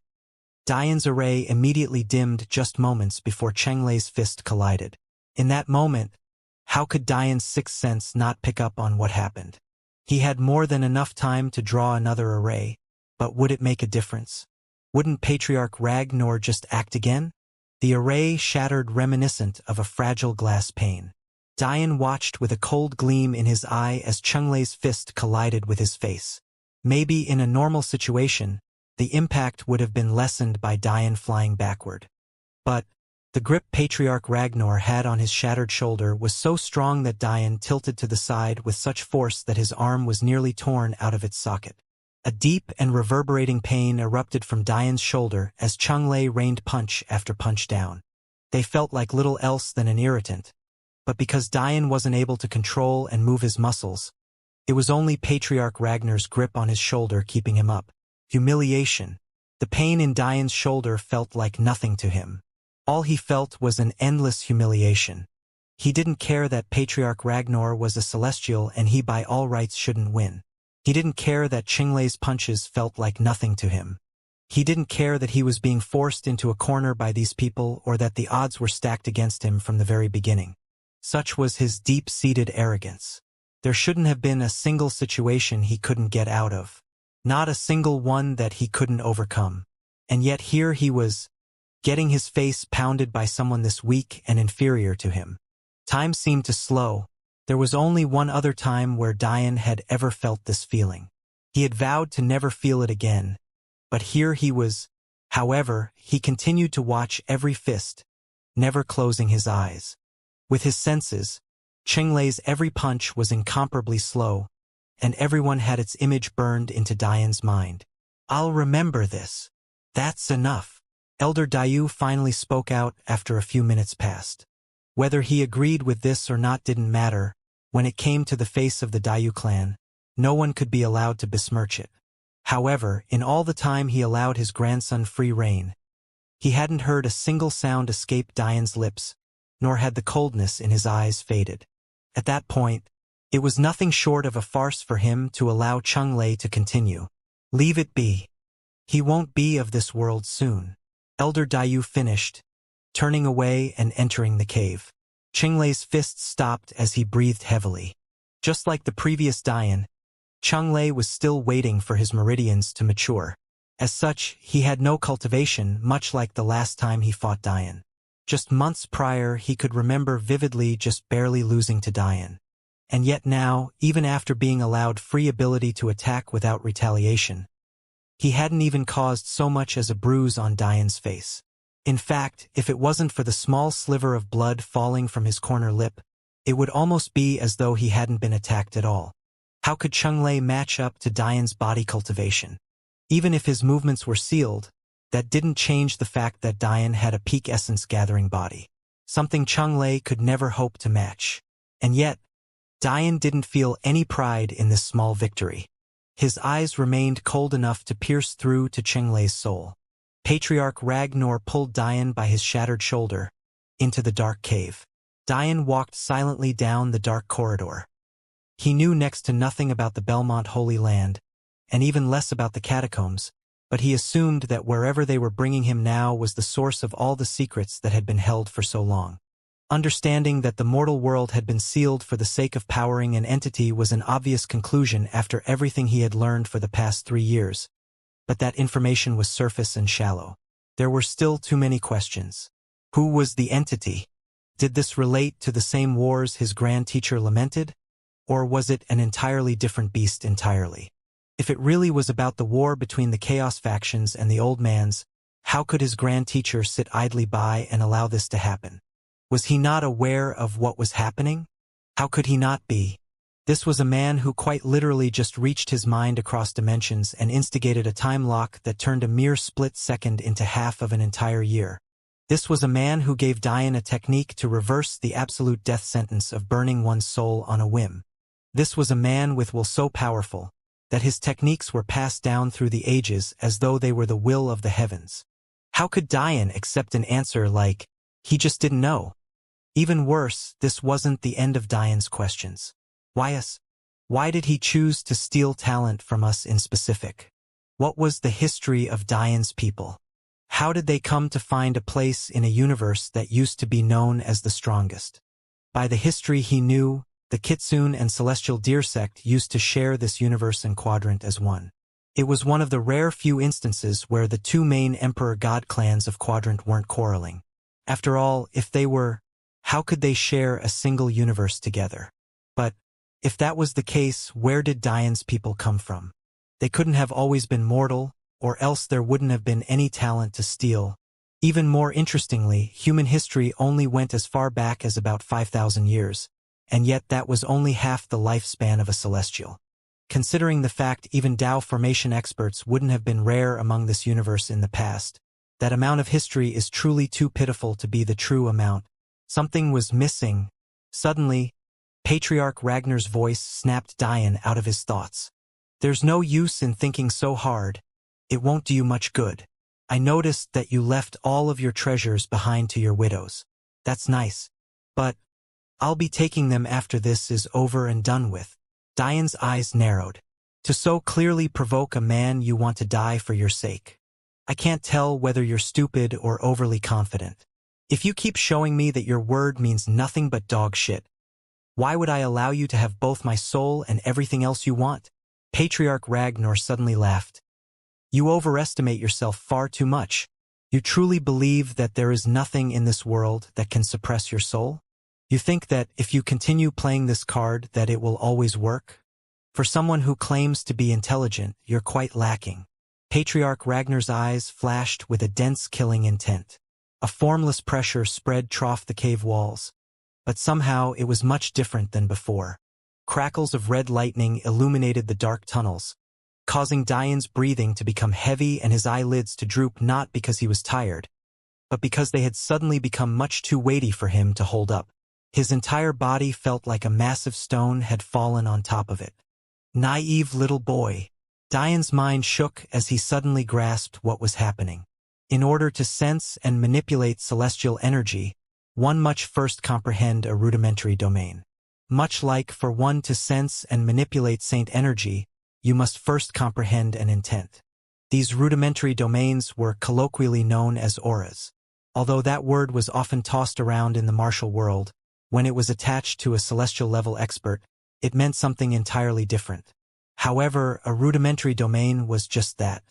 Dian's array immediately dimmed just moments before Chenglei's fist collided. In that moment, how could Dian's sixth sense not pick up on what happened? He had more than enough time to draw another array, but would it make a difference? Wouldn't Patriarch Ragnar just act again? The array shattered reminiscent of a fragile glass pane. Dian watched with a cold gleam in his eye as Chenglei's fist collided with his face. Maybe in a normal situation, the impact would have been lessened by Dian flying backward. But The grip Patriarch Ragnar had on his shattered shoulder was so strong that Dian tilted to the side with such force that his arm was nearly torn out of its socket. A deep and reverberating pain erupted from Dian's shoulder as Chunglei rained punch after punch down. They felt like little else than an irritant, but because Dian wasn't able to control and move his muscles, it was only Patriarch Ragnar's grip on his shoulder keeping him up. Humiliation. The pain in Dian's shoulder felt like nothing to him. All he felt was an endless humiliation. He didn't care that Patriarch Ragnar was a celestial and he by all rights shouldn't win. He didn't care that Chinglei's punches felt like nothing to him. He didn't care that he was being forced into a corner by these people or that the odds were stacked against him from the very beginning. Such was his deep-seated arrogance. There shouldn't have been a single situation he couldn't get out of. Not a single one that he couldn't overcome. And yet here he was, getting his face pounded by someone this weak and inferior to him. Time seemed to slow. There was only one other time where Dian had ever felt this feeling. He had vowed to never feel it again. But here he was. However, he continued to watch every fist, never closing his eyes. With his senses, Chinglei's every punch was incomparably slow, and everyone had its image burned into Dian's mind. "I'll remember this. That's enough." Elder Dayu finally spoke out after a few minutes passed. Whether he agreed with this or not didn't matter. When it came to the face of the Dayu clan, no one could be allowed to besmirch it. However, in all the time he allowed his grandson free rein, he hadn't heard a single sound escape Dian's lips, nor had the coldness in his eyes faded. At that point, it was nothing short of a farce for him to allow Chunglei to continue. "Leave it be. He won't be of this world soon." Elder Dayu finished, turning away and entering the cave. Chinglei's fists stopped as he breathed heavily. Just like the previous Dian, Chunglei was still waiting for his meridians to mature. As such, he had no cultivation, much like the last time he fought Dian. Just months prior, he could remember vividly just barely losing to Dian. And yet now, even after being allowed free ability to attack without retaliation, he hadn't even caused so much as a bruise on Dian's face. In fact, if it wasn't for the small sliver of blood falling from his corner lip, it would almost be as though he hadn't been attacked at all. How could Chunglei match up to Dian's body cultivation? Even if his movements were sealed, that didn't change the fact that Dian had a peak essence gathering body. Something Chunglei could never hope to match. And yet, Dian didn't feel any pride in this small victory. His eyes remained cold enough to pierce through to Chunglei's soul. Patriarch Ragnar pulled Dian by his shattered shoulder into the dark cave. Dian walked silently down the dark corridor. He knew next to nothing about the Belmont Holy Land, and even less about the catacombs, but he assumed that wherever they were bringing him now was the source of all the secrets that had been held for so long. Understanding that the mortal world had been sealed for the sake of powering an entity was an obvious conclusion after everything he had learned for the past 3 years. But that information was surface and shallow. There were still too many questions. Who was the entity? Did this relate to the same wars his grand teacher lamented? Or was it an entirely different beast entirely? If it really was about the war between the Chaos factions and the Old Mans, how could his grand teacher sit idly by and allow this to happen? Was he not aware of what was happening? How could he not be? This was a man who quite literally just reached his mind across dimensions and instigated a time lock that turned a mere split second into half of an entire year. This was a man who gave Dian a technique to reverse the absolute death sentence of burning one's soul on a whim. This was a man with will so powerful that his techniques were passed down through the ages as though they were the will of the heavens. How could Dian accept an answer like, he just didn't know? Even worse, this wasn't the end of Dian's questions. Why us? Why did he choose to steal talent from us in specific? What was the history of Dian's people? How did they come to find a place in a universe that used to be known as the strongest? By the history he knew, the Kitsune and Celestial Deer sect used to share this universe and quadrant as one. It was one of the rare few instances where the two main Emperor God clans of Quadrant weren't quarreling. After all, if they were, how could they share a single universe together? But, if that was the case, where did Dian's people come from? They couldn't have always been mortal, or else there wouldn't have been any talent to steal. Even more interestingly, human history only went as far back as about 5,000 years, and yet that was only half the lifespan of a celestial. Considering the fact even Tao formation experts wouldn't have been rare among this universe in the past, that amount of history is truly too pitiful to be the true amount. Something was missing. Suddenly, Patriarch Ragnar's voice snapped Diane out of his thoughts. There's no use in thinking so hard. It won't do you much good. I noticed that you left all of your treasures behind to your widows. That's nice. But I'll be taking them after this is over and done with. Diane's eyes narrowed. To so clearly provoke a man you want to die for your sake. I can't tell whether you're stupid or overly confident. If you keep showing me that your word means nothing but dog shit, why would I allow you to have both my soul and everything else you want? Patriarch Ragnar suddenly laughed. You overestimate yourself far too much. You truly believe that there is nothing in this world that can suppress your soul? You think that if you continue playing this card that it will always work? For someone who claims to be intelligent, you're quite lacking. Patriarch Ragnar's eyes flashed with a dense killing intent. A formless pressure spread trough the cave walls. But somehow it was much different than before. Crackles of red lightning illuminated the dark tunnels, causing Diane's breathing to become heavy and his eyelids to droop not because he was tired, but because they had suddenly become much too weighty for him to hold up. His entire body felt like a massive stone had fallen on top of it. Naive little boy. Diane's mind shook as he suddenly grasped what was happening. In order to sense and manipulate celestial energy, one must first comprehend a rudimentary domain. Much like for one to sense and manipulate saint energy, you must first comprehend an intent. These rudimentary domains were colloquially known as auras. Although that word was often tossed around in the martial world, when it was attached to a celestial level expert, it meant something entirely different. However, a rudimentary domain was just that.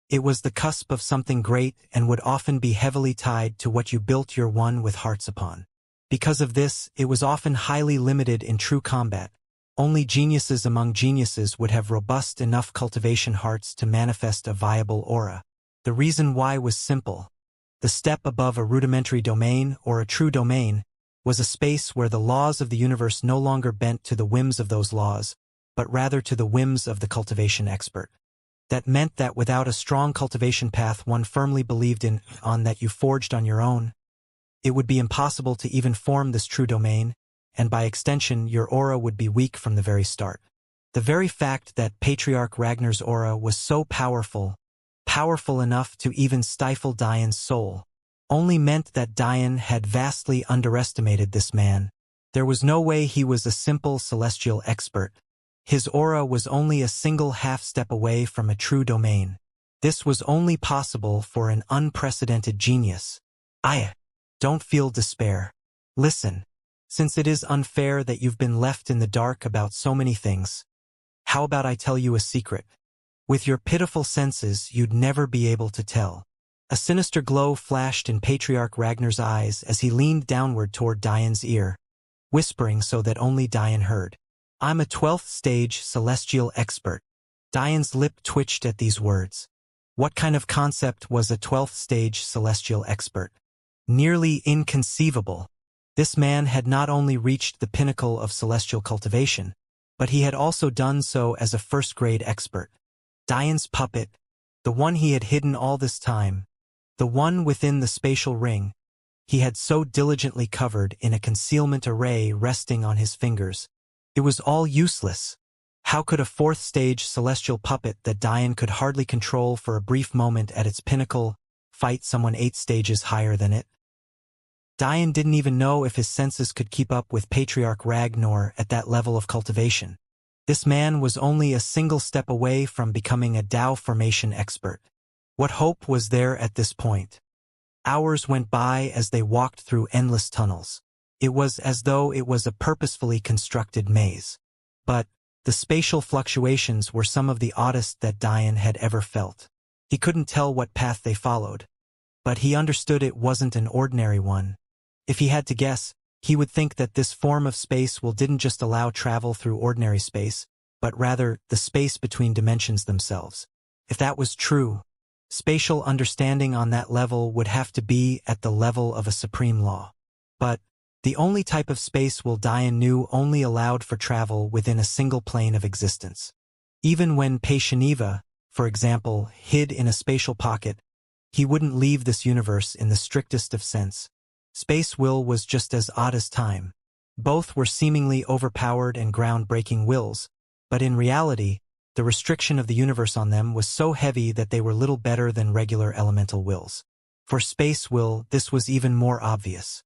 It was the cusp of something great and would often be heavily tied to what you built your one with hearts upon. Because of this, it was often highly limited in true combat. Only geniuses among geniuses would have robust enough cultivation hearts to manifest a viable aura. The reason why was simple. The step above a rudimentary domain, or a true domain, was a space where the laws of the universe no longer bent to the whims of those laws, but rather to the whims of the cultivation expert. That meant that without a strong cultivation path one firmly believed in, that you forged on your own, it would be impossible to even form this true domain, and by extension your aura would be weak from the very start. The very fact that Patriarch Ragnar's aura was so powerful enough to even stifle Diane's soul, only meant that Diane had vastly underestimated this man. There was no way he was a simple celestial expert. His aura was only a single half-step away from a true domain. This was only possible for an unprecedented genius. Don't feel despair. Listen, since it is unfair that you've been left in the dark about so many things, how about I tell you a secret? With your pitiful senses, you'd never be able to tell. A sinister glow flashed in Patriarch Ragnar's eyes as he leaned downward toward Diane's ear, whispering so that only Diane heard. I'm a 12th stage celestial expert. Diane's lip twitched at these words. What kind of concept was a 12th stage celestial expert? Nearly inconceivable. This man had not only reached the pinnacle of celestial cultivation, but he had also done so as a first-grade expert. Diane's puppet, the one he had hidden all this time, the one within the spatial ring, he had so diligently covered in a concealment array resting on his fingers. It was all useless. How could a 4th stage celestial puppet that Diane could hardly control for a brief moment at its pinnacle fight someone 8 stages higher than it? Diane didn't even know if his senses could keep up with Patriarch Ragnar at that level of cultivation. This man was only a single step away from becoming a Tao formation expert. What hope was there at this point? Hours went by as they walked through endless tunnels. It was as though it was a purposefully constructed maze. But the spatial fluctuations were some of the oddest that Diane had ever felt. He couldn't tell what path they followed, but he understood it wasn't an ordinary one. If he had to guess, he would think that this form of space didn't just allow travel through ordinary space, but rather the space between dimensions themselves. If that was true, Spatial understanding on that level would have to be at the level of a supreme law. But the only type of space Will Dian knew only allowed for travel within a single plane of existence. Even when P10, for example, hid in a spatial pocket, he wouldn't leave this universe in the strictest of sense. Space will was just as odd as time. Both were seemingly overpowered and groundbreaking wills, but in reality, the restriction of the universe on them was so heavy that they were little better than regular elemental wills. For space will, this was even more obvious.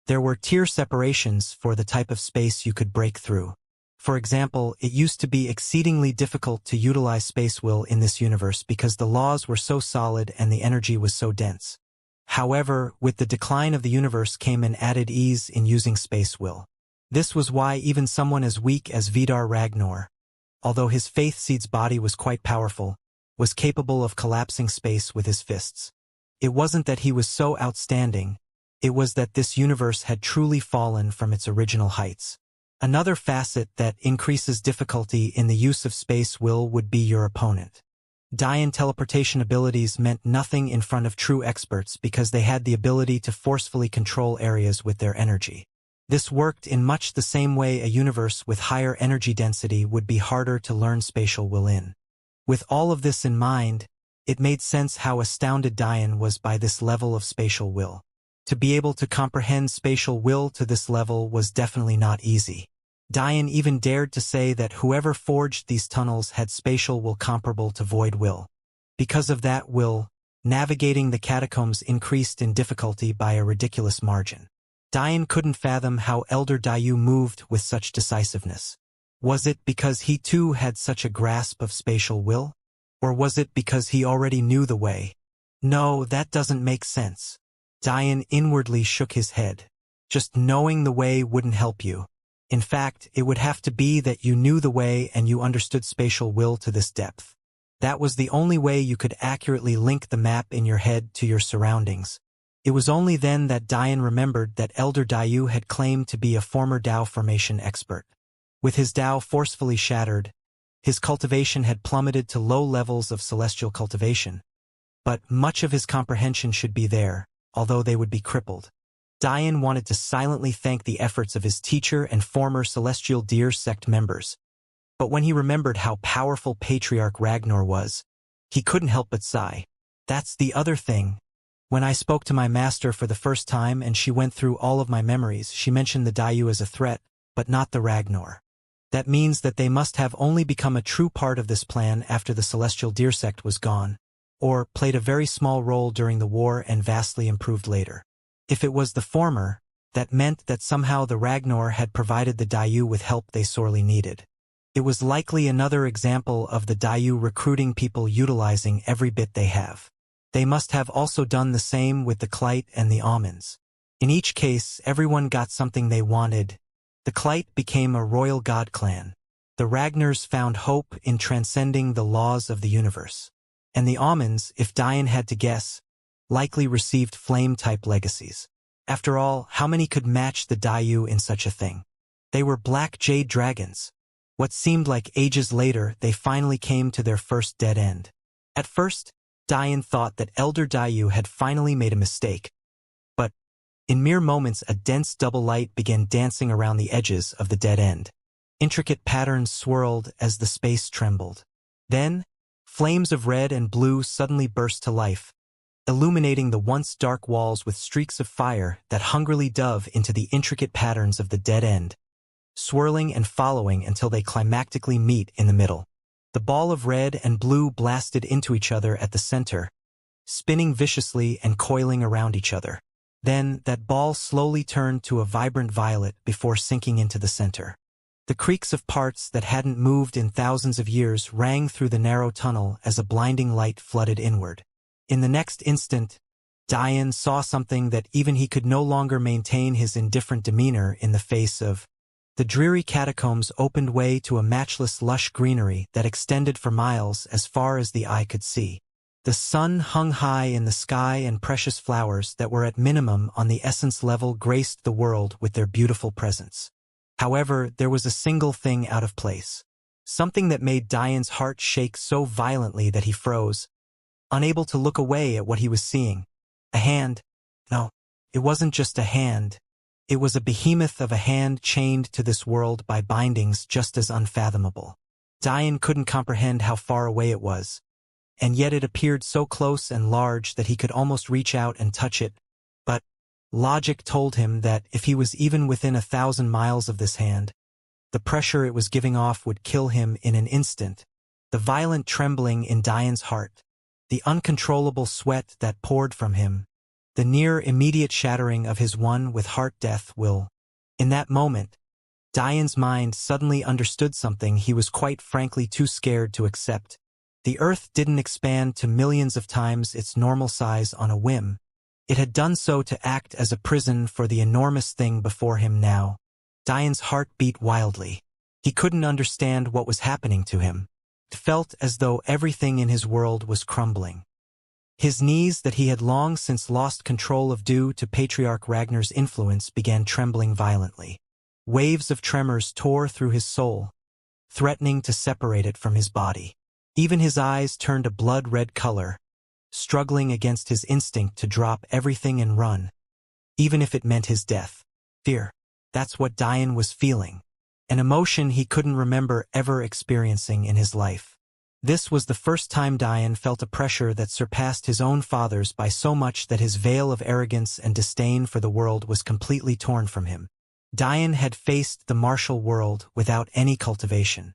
There were tier separations for the type of space you could break through. For example, it used to be exceedingly difficult to utilize space will in this universe because the laws were so solid and the energy was so dense. However, with the decline of the universe came an added ease in using space will. This was why even someone as weak as Vidar Ragnar, although his faith seed's body was quite powerful, was capable of collapsing space with his fists. It wasn't that he was so outstanding, it was that this universe had truly fallen from its original heights. Another facet that increases difficulty in the use of space will would be your opponent. Dian teleportation abilities meant nothing in front of true experts because they had the ability to forcefully control areas with their energy. This worked in much the same way a universe with higher energy density would be harder to learn spatial will in. With all of this in mind, it made sense how astounded Dian was by this level of spatial will. To be able to comprehend spatial will to this level was definitely not easy. Dian even dared to say that whoever forged these tunnels had spatial will comparable to void will. Because of that will, navigating the catacombs increased in difficulty by a ridiculous margin. Dian couldn't fathom how Elder Dayu moved with such decisiveness. Was it because he too had such a grasp of spatial will? Or was it because he already knew the way? No, that doesn't make sense. Dian inwardly shook his head. Just knowing the way wouldn't help you. In fact, it would have to be that you knew the way and you understood spatial will to this depth. That was the only way you could accurately link the map in your head to your surroundings. It was only then that Dian remembered that Elder Dayu had claimed to be a former Dao formation expert. With his Dao forcefully shattered, his cultivation had plummeted to low levels of celestial cultivation. But much of his comprehension should be there, although they would be crippled. Dian wanted to silently thank the efforts of his teacher and former Celestial Deer sect members. But when he remembered how powerful Patriarch Ragnar was, he couldn't help but sigh. That's the other thing. When I spoke to my master for the first time and she went through all of my memories, she mentioned the Dayu as a threat, but not the Ragnar. That means that they must have only become a true part of this plan after the Celestial Deer sect was gone, or played a very small role during the war and vastly improved later. If it was the former, that meant that somehow the Ragnar had provided the Dayu with help they sorely needed. It was likely another example of the Dayu recruiting people utilizing every bit they have. They must have also done the same with the Clight and the Almonds. In each case, everyone got something they wanted. The Clight became a royal god clan. The Ragnars found hope in transcending the laws of the universe. And the Almonds, if Dian had to guess, likely received flame-type legacies. After all, how many could match the Dayu in such a thing? They were black jade dragons. What seemed like ages later, they finally came to their first dead end. At first, Dian thought that Elder Dayu had finally made a mistake. But, in mere moments, a dense double light began dancing around the edges of the dead end. Intricate patterns swirled as the space trembled. Then, flames of red and blue suddenly burst to life, illuminating the once dark walls with streaks of fire that hungrily dove into the intricate patterns of the dead end, swirling and following until they climactically meet in the middle. The ball of red and blue blasted into each other at the center, spinning viciously and coiling around each other. Then, that ball slowly turned to a vibrant violet before sinking into the center. The creaks of parts that hadn't moved in thousands of years rang through the narrow tunnel as a blinding light flooded inward. In the next instant, Dian saw something that even he could no longer maintain his indifferent demeanor in the face of. The dreary catacombs opened way to a matchless lush greenery that extended for miles as far as the eye could see. The sun hung high in the sky and precious flowers that were at minimum on the essence level graced the world with their beautiful presence. However, there was a single thing out of place. Something that made Dian's heart shake so violently that he froze. unable to look away at what he was seeing. A hand. No, it wasn't just a hand. It was a behemoth of a hand chained to this world by bindings just as unfathomable. Dian couldn't comprehend how far away it was, and yet it appeared so close and large that he could almost reach out and touch it. But logic told him that if he was even within 1,000 miles of this hand, the pressure it was giving off would kill him in an instant. The violent trembling in Dian's heart, the uncontrollable sweat that poured from him, the near immediate shattering of his one with heart death will. In that moment, Dian's mind suddenly understood something he was quite frankly too scared to accept. The earth didn't expand to millions of times its normal size on a whim. It had done so to act as a prison for the enormous thing before him now. Dian's heart beat wildly. He couldn't understand what was happening to him. It felt as though everything in his world was crumbling. His knees that he had long since lost control of due to Patriarch Ragnar's influence began trembling violently. Waves of tremors tore through his soul, threatening to separate it from his body. Even his eyes turned a blood-red color, struggling against his instinct to drop everything and run, even if it meant his death. Fear. That's what Dian was feeling, an emotion he couldn't remember ever experiencing in his life. This was the first time Dian felt a pressure that surpassed his own father's by so much that his veil of arrogance and disdain for the world was completely torn from him. Dian had faced the martial world without any cultivation.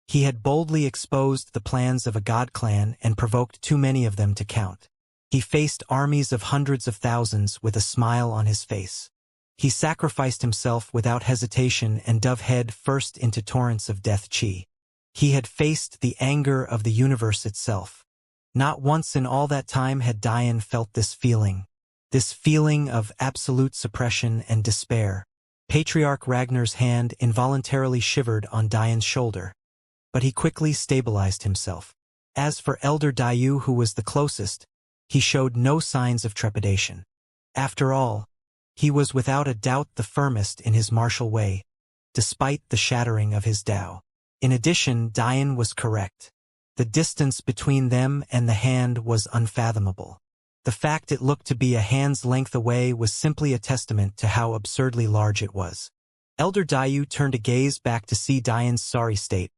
He had boldly exposed the plans of a god clan and provoked too many of them to count. He faced armies of hundreds of thousands with a smile on his face. He sacrificed himself without hesitation and dove head first into torrents of death chi. He had faced the anger of the universe itself. Not once in all that time had Dian felt this feeling of absolute suppression and despair. Patriarch Ragnar's hand involuntarily shivered on Dian's shoulder, but he quickly stabilized himself. As for Elder Dayu, who was the closest, he showed no signs of trepidation. After all, he was without a doubt the firmest in his martial way, despite the shattering of his Tao. In addition, Dian was correct. The distance between them and the hand was unfathomable. The fact it looked to be a hand's length away was simply a testament to how absurdly large it was. Elder Dayu turned a gaze back to see Dian's sorry state,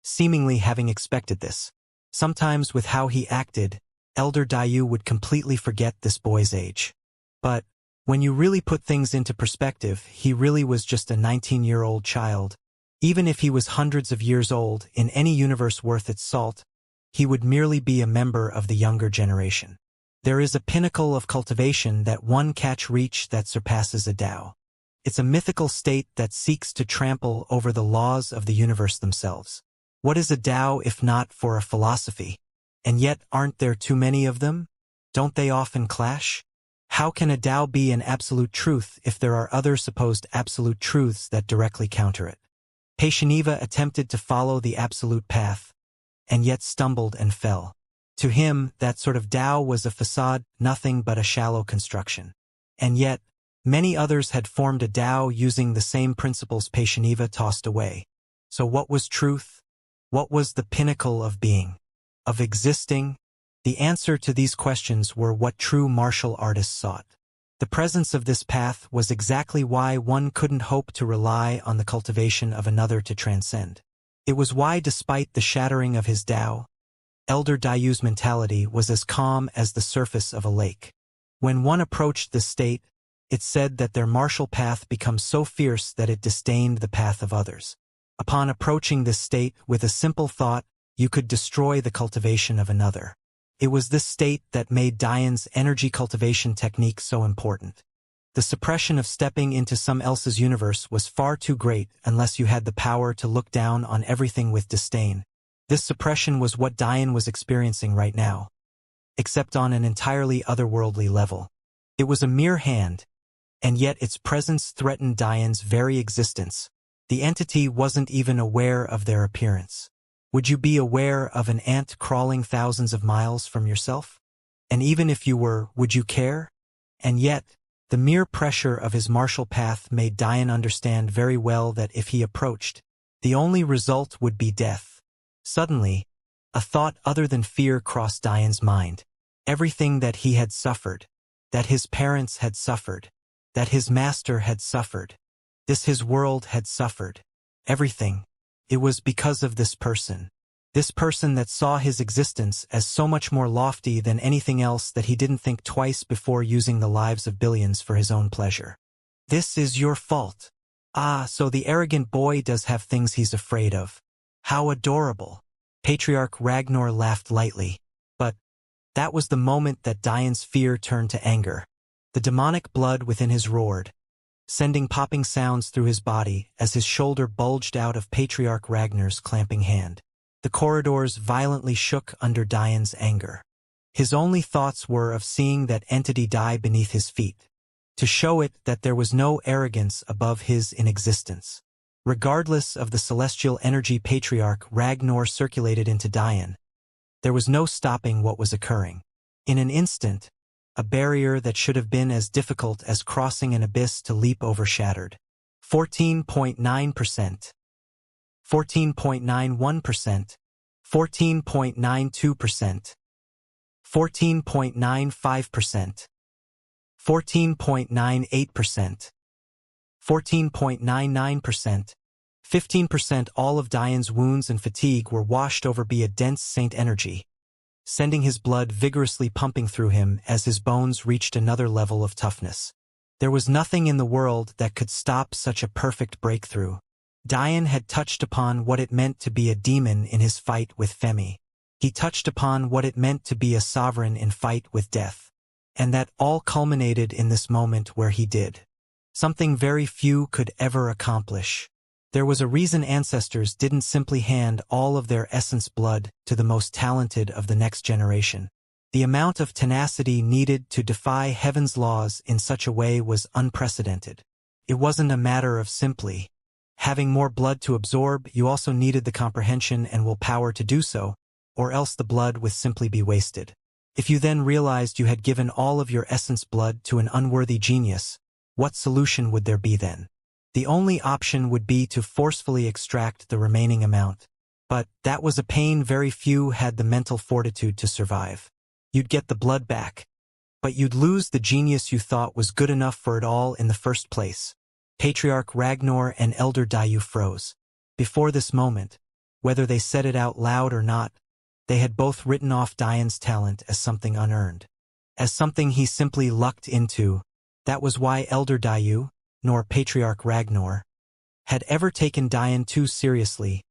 seemingly having expected this. Sometimes with how he acted, Elder Dayu would completely forget this boy's age. But when you really put things into perspective, he really was just a 19-year-old child. Even if he was hundreds of years old, in any universe worth its salt, he would merely be a member of the younger generation. There is a pinnacle of cultivation that one catch reach that surpasses a Tao. It's a mythical state that seeks to trample over the laws of the universe themselves. What is a Tao if not for a philosophy? And yet, aren't there too many of them? Don't they often clash? How can a Tao be an absolute truth if there are other supposed absolute truths that directly counter it? Paishaniva attempted to follow the absolute path, and yet stumbled and fell. To him, that sort of Tao was a facade, nothing but a shallow construction. And yet, many others had formed a Tao using the same principles Paishaniva tossed away. So what was truth? What was the pinnacle of being? Of existing? The answer to these questions were what true martial artists sought. The presence of this path was exactly why one couldn't hope to rely on the cultivation of another to transcend. It was why, despite the shattering of his Tao, Elder Dayu's mentality was as calm as the surface of a lake. When one approached this state, it said that their martial path becomes so fierce that it disdained the path of others. Upon approaching this state with a simple thought, you could destroy the cultivation of another. It was this state that made Dian's energy cultivation technique so important. The suppression of stepping into some else's universe was far too great unless you had the power to look down on everything with disdain. This suppression was what Dian was experiencing right now, except on an entirely otherworldly level. It was a mere hand, and yet its presence threatened Dian's very existence. The entity wasn't even aware of their appearance. Would you be aware of an ant crawling thousands of miles from yourself? And even if you were, would you care? And yet, the mere pressure of his martial path made Dian understand very well that if he approached, the only result would be death. Suddenly, A thought other than fear crossed Diane's mind. Everything that he had suffered, that his parents had suffered, that his master had suffered, his world had suffered. Everything. It was because of this person. This person that saw his existence as so much more lofty than anything else that he didn't think twice before using the lives of billions for his own pleasure. This is your fault. Ah, so the arrogant boy does have things he's afraid of. How adorable. Patriarch Ragnar laughed lightly. But that was the moment that Diane's fear turned to anger. The demonic blood within his roared, sending popping sounds through his body as his shoulder bulged out of Patriarch Ragnar's clamping hand. The corridors violently shook under Diane's anger. His only thoughts were of seeing that entity die beneath his feet, to show it that there was no arrogance above his in existence. Regardless of the celestial energy Patriarch Ragnar circulated into Diane, there was no stopping what was occurring. In an instant, a barrier that should have been as difficult as crossing an abyss to leap over shattered. 14.9%. 14.91%, 14.92%, 14.95%, 14.98%, 14.99%, 15%. All of Diane's wounds and fatigue were washed over by a dense saint energy, sending his blood vigorously pumping through him as his bones reached another level of toughness. There was nothing in the world that could stop such a perfect breakthrough. Diane had touched upon what it meant to be a demon in his fight with Femi. He touched upon what it meant to be a sovereign in fight with death. And that all culminated in this moment where he did something very few could ever accomplish. There was a reason ancestors didn't simply hand all of their essence blood to the most talented of the next generation. The amount of tenacity needed to defy heaven's laws in such a way was unprecedented. It wasn't a matter of simply having more blood to absorb, you also needed the comprehension and willpower to do so, or else the blood would simply be wasted. If you then realized you had given all of your essence blood to an unworthy genius, what solution would there be then? The only option would be to forcefully extract the remaining amount. But that was a pain very few had the mental fortitude to survive. You'd get the blood back, but you'd lose the genius you thought was good enough for it all in the first place. Patriarch Ragnar and Elder Dayu froze. Before this moment, whether they said it out loud or not, they had both written off Diane's talent as something unearned, as something he simply lucked into. That was why Elder Dayu, nor Patriarch Ragnar, had ever taken Diane too seriously,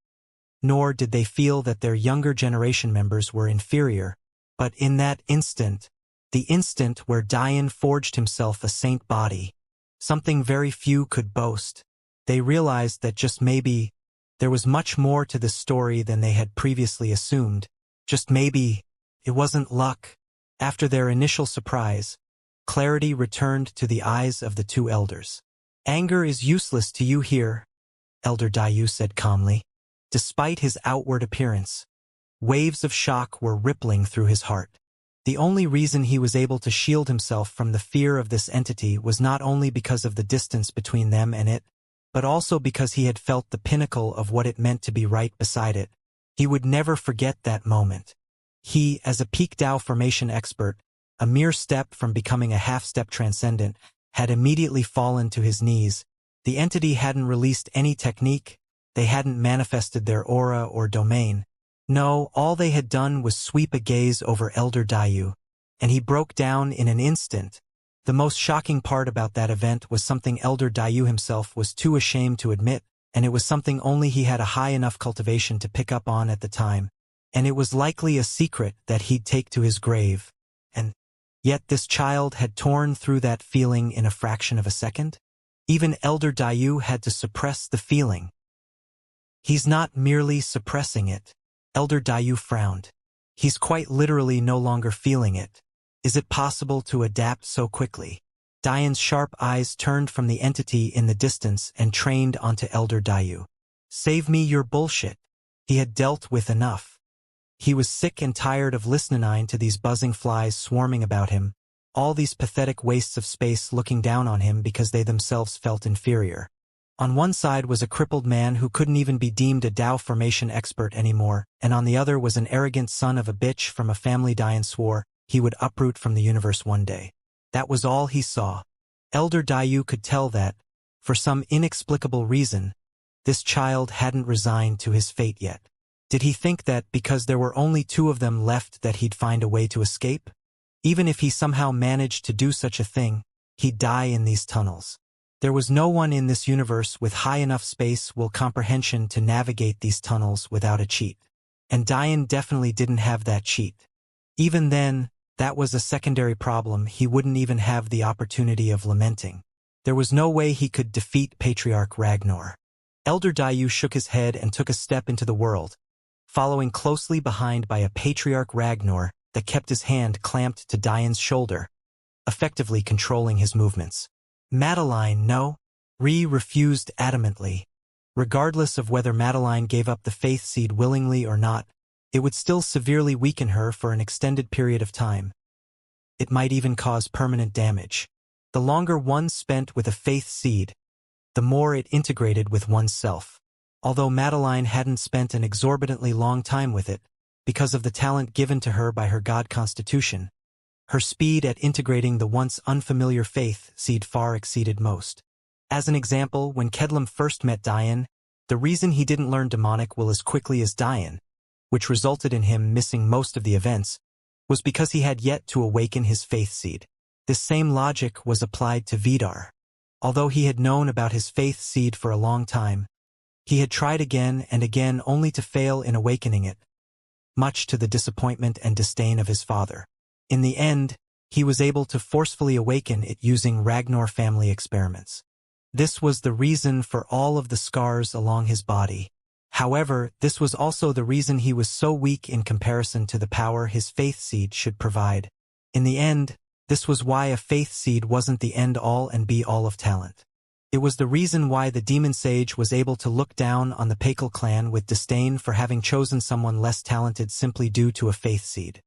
nor did they feel that their younger generation members were inferior. But in that instant, the instant where Diane forged himself a saint body, something very few could boast, they realized that just maybe, there was much more to this story than they had previously assumed. Just maybe, it wasn't luck. After their initial surprise, clarity returned to the eyes of the two elders. Anger is useless to you here, Elder Dayu said calmly. Despite his outward appearance, waves of shock were rippling through his heart. The only reason he was able to shield himself from the fear of this entity was not only because of the distance between them and it, but also because he had felt the pinnacle of what it meant to be right beside it. He would never forget that moment. He, as a peak Tao formation expert, a mere step from becoming a half-step transcendent, had immediately fallen to his knees. The entity hadn't released any technique, they hadn't manifested their aura or domain. No, all they had done was sweep a gaze over Elder Dayu, and he broke down in an instant. The most shocking part about that event was something Elder Dayu himself was too ashamed to admit, and it was something only he had a high enough cultivation to pick up on at the time, and it was likely a secret that he'd take to his grave. And yet this child had torn through that feeling in a fraction of a second? Even Elder Dayu had to suppress the feeling. He's not merely suppressing it. Elder Dayu frowned. He's quite literally no longer feeling it. Is it possible to adapt so quickly? Diane's sharp eyes turned from the entity in the distance and trained onto Elder Dayu. Save me your bullshit. He had dealt with enough. He was sick and tired of listening to these buzzing flies swarming about him, all these pathetic wastes of space looking down on him because they themselves felt inferior. On one side was a crippled man who couldn't even be deemed a Tao formation expert anymore, and on the other was an arrogant son of a bitch from a family Dian swore he would uproot from the universe one day. That was all he saw. Elder Dayu could tell that, for some inexplicable reason, this child hadn't resigned to his fate yet. Did he think that because there were only two of them left that he'd find a way to escape? Even if he somehow managed to do such a thing, he'd die in these tunnels. There was no one in this universe with high enough space-will comprehension to navigate these tunnels without a cheat. And Dian definitely didn't have that cheat. Even then, that was a secondary problem. He wouldn't even have the opportunity of lamenting. There was no way he could defeat Patriarch Ragnar. Elder Dayu shook his head and took a step into the world, following closely behind by a Patriarch Ragnar that kept his hand clamped to Dian's shoulder, effectively controlling his movements. Madeline, no. Ri refused adamantly. Regardless of whether Madeline gave up the faith seed willingly or not, it would still severely weaken her for an extended period of time. It might even cause permanent damage. The longer one spent with a faith seed, the more it integrated with oneself. Although Madeline hadn't spent an exorbitantly long time with it, because of the talent given to her by her god constitution, her speed at integrating the once unfamiliar faith seed far exceeded most. As an example, when Kedlam first met Dian, the reason he didn't learn demonic will as quickly as Dian, which resulted in him missing most of the events, was because he had yet to awaken his faith seed. This same logic was applied to Vidar. Although he had known about his faith seed for a long time, he had tried again and again only to fail in awakening it, much to the disappointment and disdain of his father. In the end, he was able to forcefully awaken it using Ragnar family experiments. This was the reason for all of the scars along his body. However, this was also the reason he was so weak in comparison to the power his faith seed should provide. In the end, this was why a faith seed wasn't the end-all and be-all of talent. It was the reason why the demon sage was able to look down on the Pakal clan with disdain for having chosen someone less talented simply due to a faith seed.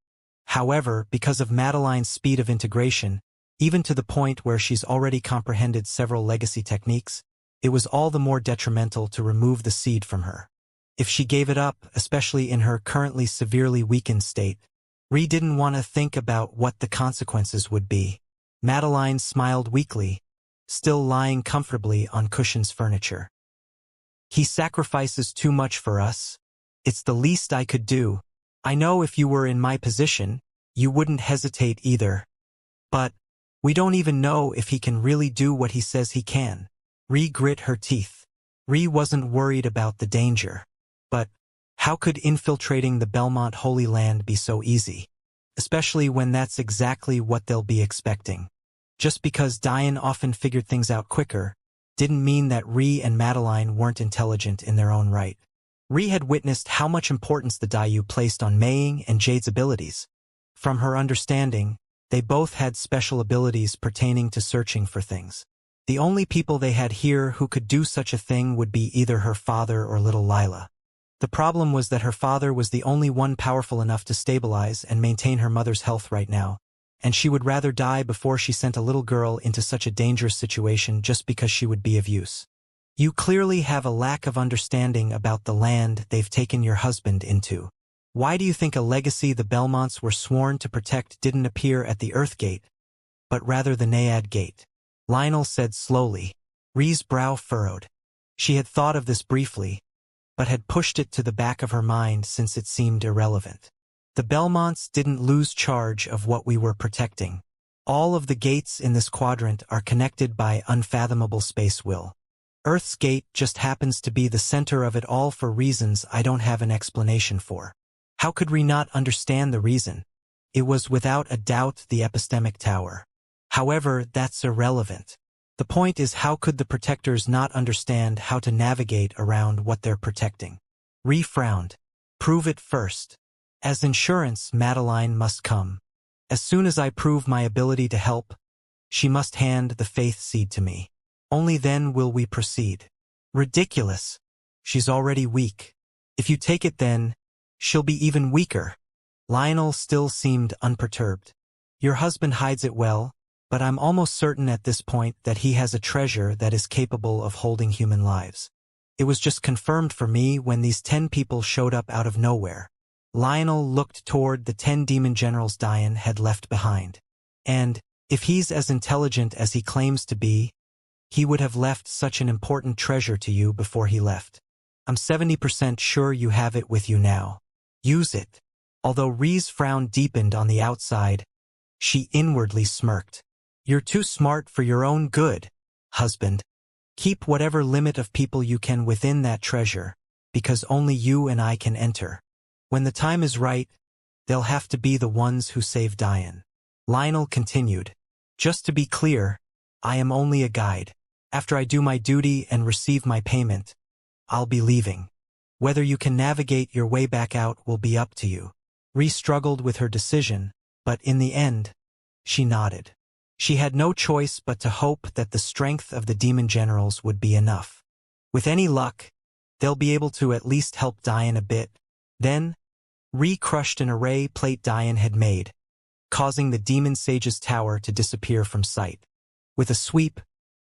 However, because of Madeline's speed of integration, even to the point where she's already comprehended several legacy techniques, it was all the more detrimental to remove the seed from her. If she gave it up, especially in her currently severely weakened state, Ri didn't want to think about what the consequences would be. Madeline smiled weakly, still lying comfortably on Cushion's furniture. He sacrifices too much for us. It's the least I could do. I know if you were in my position, you wouldn't hesitate either. But we don't even know if he can really do what he says he can. Ri grit her teeth. Ri wasn't worried about the danger. But how could infiltrating the Belmont Holy Land be so easy? Especially when that's exactly what they'll be expecting. Just because Dian often figured things out quicker, didn't mean that Ri and Madeline weren't intelligent in their own right. Ri had witnessed how much importance the Dayu placed on Maying and Jade's abilities. From her understanding, they both had special abilities pertaining to searching for things. The only people they had here who could do such a thing would be either her father or little Lila. The problem was that her father was the only one powerful enough to stabilize and maintain her mother's health right now, and she would rather die before she sent a little girl into such a dangerous situation just because she would be of use. You clearly have a lack of understanding about the land they've taken your husband into. Why do you think a legacy the Belmonts were sworn to protect didn't appear at the Earth Gate, but rather the Naiad Gate? Lionel said slowly. Ri's brow furrowed. She had thought of this briefly, but had pushed it to the back of her mind since it seemed irrelevant. The Belmonts didn't lose charge of what we were protecting. All of the gates in this quadrant are connected by unfathomable space will. Earth's gate just happens to be the center of it all for reasons I don't have an explanation for. How could we not understand the reason? It was without a doubt the epistemic tower. However, that's irrelevant. The point is, how could the protectors not understand how to navigate around what they're protecting? Ri frowned. Prove it first. As insurance, Madeline must come. As soon as I prove my ability to help, she must hand the faith seed to me. Only then will we proceed. Ridiculous. She's already weak. If you take it then, she'll be even weaker. Lionel still seemed unperturbed. Your husband hides it well. but I'm almost certain at this point that he has a treasure that is capable of holding human lives. It was just confirmed for me when these 10 people showed up out of nowhere. Lionel looked toward the 10 demon generals Diane had left behind. And, if he's as intelligent as he claims to be, he would have left such an important treasure to you before he left. I'm 70% sure you have it with you now. Use it. Although Ree's frown deepened on the outside, she inwardly smirked. You're too smart for your own good, husband. Keep whatever limit of people you can within that treasure, because only you and I can enter. When the time is right, they'll have to be the ones who save Diane. Lionel continued. Just to be clear, I am only a guide. After I do my duty and receive my payment, I'll be leaving. Whether you can navigate your way back out will be up to you. Ree struggled with her decision, but in the end, she nodded. She had no choice but to hope that the strength of the demon generals would be enough. With any luck, they'll be able to at least help Diane a bit. Then, Ree crushed an array plate Diane had made, causing the demon sage's tower to disappear from sight. With a sweep,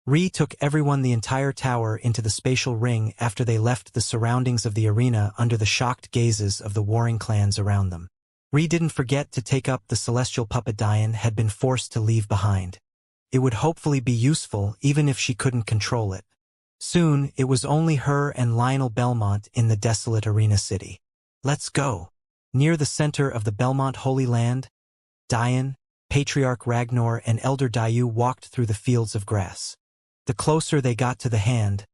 Ree took everyone the entire tower into the spatial ring after they left the surroundings of the arena under the shocked gazes of the warring clans around them. Ree didn't forget to take up the celestial puppet Diane had been forced to leave behind. It would hopefully be useful even if she couldn't control it. Soon, it was only her and Lionel Belmont in the desolate arena city. Let's go. Near the center of the Belmont Holy Land, Diane, Patriarch Ragnar and Elder Dayu walked through the fields of grass. The closer they got to the hand,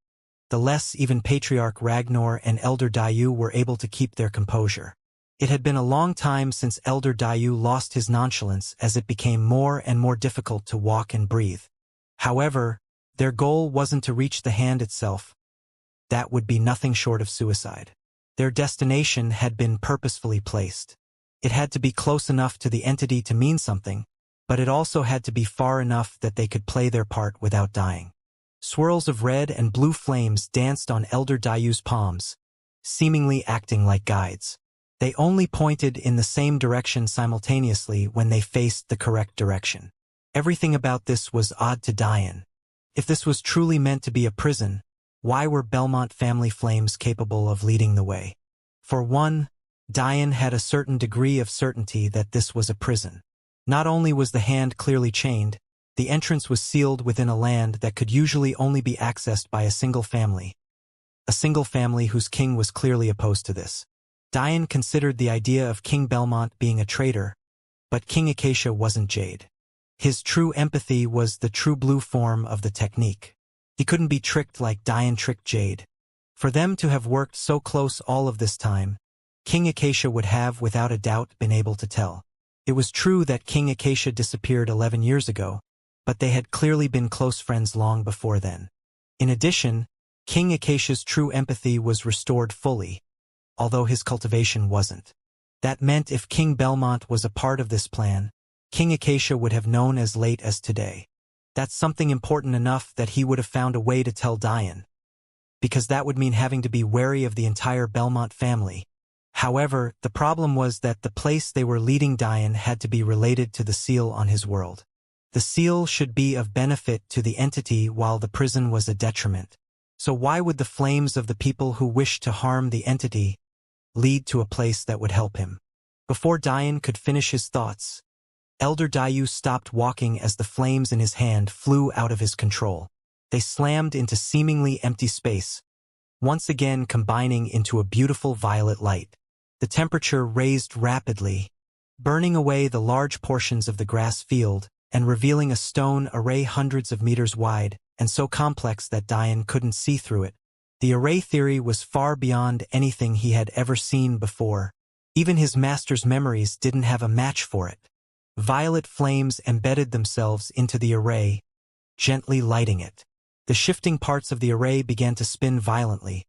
the less even Patriarch Ragnar and Elder Dayu were able to keep their composure. It had been a long time since Elder Dayu lost his nonchalance as it became more and more difficult to walk and breathe. However, their goal wasn't to reach the hand itself. That would be nothing short of suicide. Their destination had been purposefully placed. It had to be close enough to the entity to mean something, but it also had to be far enough that they could play their part without dying. Swirls of red and blue flames danced on Elder Dayu's palms, seemingly acting like guides. They only pointed in the same direction simultaneously when they faced the correct direction. Everything about this was odd to Diane. If this was truly meant to be a prison, why were Belmont family flames capable of leading the way? For one, Diane had a certain degree of certainty that this was a prison. Not only was the hand clearly chained, the entrance was sealed within a land that could usually only be accessed by a single family whose king was clearly opposed to this. Diane considered the idea of King Belmont being a traitor, but King Acacia wasn't Jade. His true empathy was the true blue form of the technique. He couldn't be tricked like Diane tricked Jade. For them to have worked so close all of this time, King Acacia would have, without a doubt, been able to tell. It was true that King Acacia disappeared 11 years ago, but they had clearly been close friends long before then. In addition, King Acacia's true empathy was restored fully, although his cultivation wasn't. That meant if King Belmont was a part of this plan, King Acacia would have known as late as today. That's something important enough that he would have found a way to tell Diane, because that would mean having to be wary of the entire Belmont family. However, the problem was that the place they were leading Diane had to be related to the seal on his world. The seal should be of benefit to the entity while the prison was a detriment. So why would the flames of the people who wished to harm the entity lead to a place that would help him? Before Diane could finish his thoughts, Elder Dayu stopped walking as the flames in his hand flew out of his control. They slammed into seemingly empty space, once again combining into a beautiful violet light. The temperature raised rapidly, burning away the large portions of the grass field and revealing a stone array hundreds of meters wide and so complex that Diane couldn't see through it. The array theory was far beyond anything he had ever seen before. Even his master's memories didn't have a match for it. Violet flames embedded themselves into the array, gently lighting it. The shifting parts of the array began to spin violently,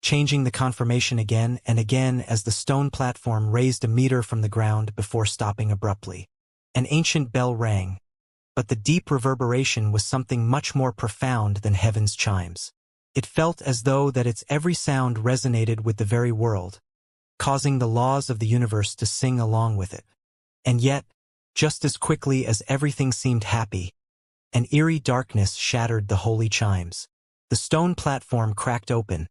changing the conformation again and again as the stone platform raised a meter from the ground before stopping abruptly. An ancient bell rang, but the deep reverberation was something much more profound than heaven's chimes. It felt as though that its every sound resonated with the very world, causing the laws of the universe to sing along with it. And yet, Just as quickly as everything seemed happy, an eerie darkness shattered the holy chimes. The stone platform cracked open,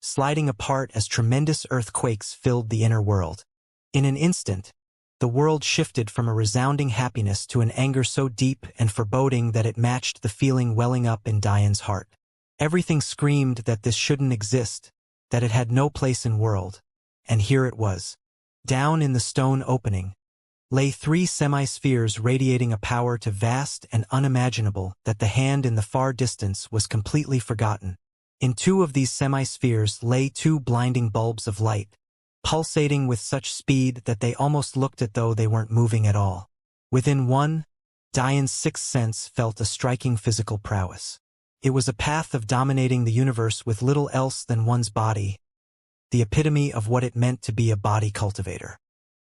sliding apart as tremendous earthquakes filled the inner world. In an instant, the world shifted from a resounding happiness to an anger so deep and foreboding that it matched the feeling welling up in Diane's heart. Everything screamed that this shouldn't exist, that it had no place in world. And here it was. Down in the stone opening lay 3 semi-spheres radiating a power too vast and unimaginable that the hand in the far distance was completely forgotten. In 2 of these semi-spheres lay 2 blinding bulbs of light, pulsating with such speed that they almost looked as though they weren't moving at all. Within one, Diane's sixth sense felt a striking physical prowess. It was a path of dominating the universe with little else than one's body, the epitome of what it meant to be a body cultivator.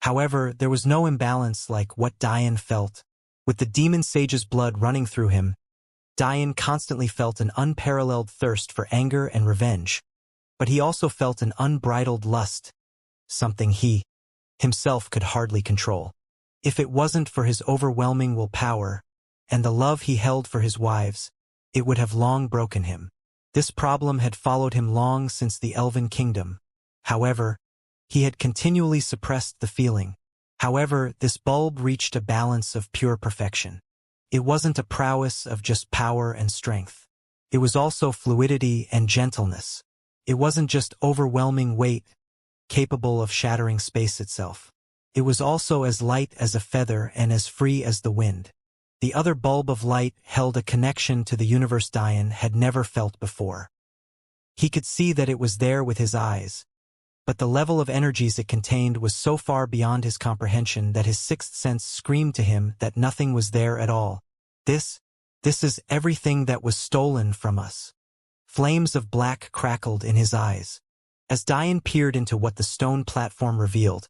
However, there was no imbalance like what Diane felt. With the demon sage's blood running through him, Diane constantly felt an unparalleled thirst for anger and revenge. But he also felt an unbridled lust, something he himself could hardly control. If it wasn't for his overwhelming willpower and the love he held for his wives, it would have long broken him. This problem had followed him long since the Elven Kingdom. However, he had continually suppressed the feeling. However, this bulb reached a balance of pure perfection. It wasn't a prowess of just power and strength. It was also fluidity and gentleness. It wasn't just overwhelming weight, capable of shattering space itself. It was also as light as a feather and as free as the wind. The other bulb of light held a connection to the universe Diane had never felt before. He could see that it was there with his eyes, but the level of energies it contained was so far beyond his comprehension that his sixth sense screamed to him that nothing was there at all. This is everything that was stolen from us. Flames of black crackled in his eyes. As Diane peered into what the stone platform revealed,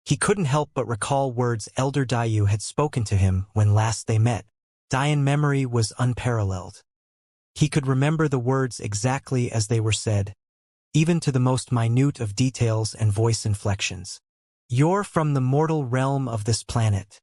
he couldn't help but recall words Elder Dayu had spoken to him when last they met. Diane's memory was unparalleled. He could remember the words exactly as they were said, even to the most minute of details and voice inflections. "You're from the mortal realm of this planet,"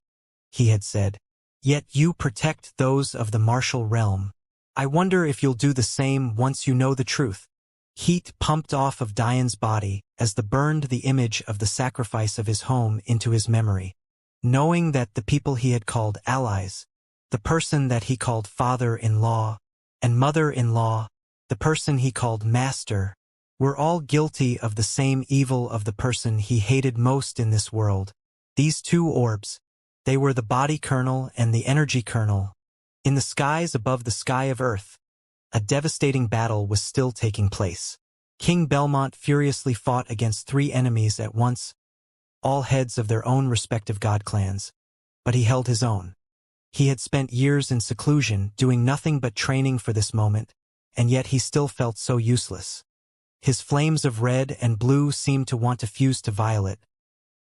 he had said. "Yet you protect those of the martial realm. I wonder if you'll do the same once you know the truth." Heat pumped off of Diane's body as the burned the image of the sacrifice of his home into his memory. Knowing that the people he had called allies, the person that he called father-in-law and mother-in-law, the person he called master, were all guilty of the same evil of the person he hated most in this world. These 2 orbs, they were the body kernel and the energy kernel. In the skies above the sky of Earth, a devastating battle was still taking place. King Belmont furiously fought against 3 enemies at once, all heads of their own respective god clans, but he held his own. He had spent years in seclusion doing nothing but training for this moment, and yet he still felt so useless. His flames of red and blue seemed to want to fuse to violet,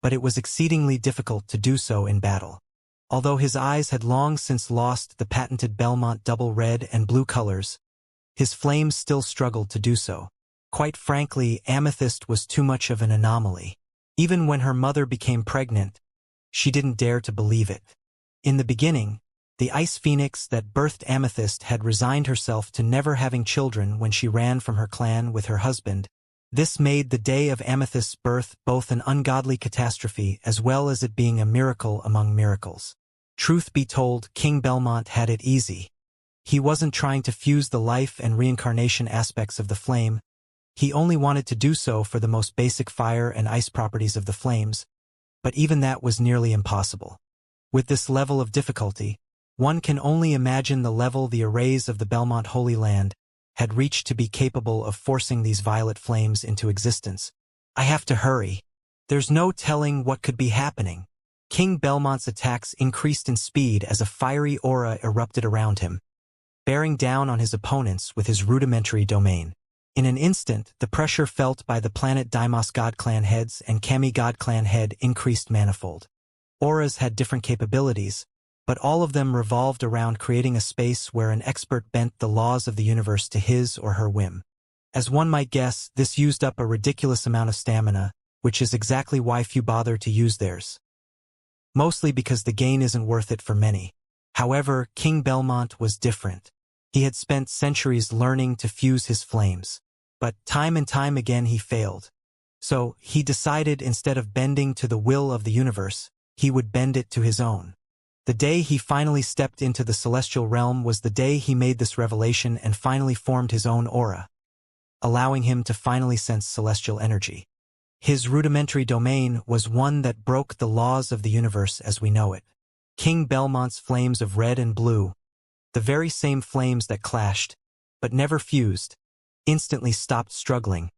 but it was exceedingly difficult to do so in battle. Although his eyes had long since lost the patented Belmont double red and blue colors, his flames still struggled to do so. Quite frankly, Amethyst was too much of an anomaly. Even when her mother became pregnant, she didn't dare to believe it. In the beginning, the ice phoenix that birthed Amethyst had resigned herself to never having children when she ran from her clan with her husband. This made the day of Amethyst's birth both an ungodly catastrophe as well as it being a miracle among miracles. Truth be told, King Belmont had it easy. He wasn't trying to fuse the life and reincarnation aspects of the flame. He only wanted to do so for the most basic fire and ice properties of the flames, but even that was nearly impossible. With this level of difficulty, one can only imagine the level the arrays of the Belmont Holy Land had reached to be capable of forcing these violet flames into existence. "I have to hurry. There's no telling what could be happening." King Belmont's attacks increased in speed as a fiery aura erupted around him, bearing down on his opponents with his rudimentary domain. In an instant, the pressure felt by the planet Deimos God Clan heads and Kami God Clan head increased manifold. Auras had different capabilities, but all of them revolved around creating a space where an expert bent the laws of the universe to his or her whim. As one might guess, this used up a ridiculous amount of stamina, which is exactly why few bother to use theirs. mostly because the gain isn't worth it for many. However, King Belmont was different. He had spent centuries learning to fuse his flames. But time and time again he failed. So, he decided instead of bending to the will of the universe, he would bend it to his own. The day he finally stepped into the celestial realm was the day he made this revelation and finally formed his own aura, allowing him to finally sense celestial energy. His rudimentary domain was one that broke the laws of the universe as we know it. King Belmont's flames of red and blue, the very same flames that clashed, but never fused, instantly stopped struggling,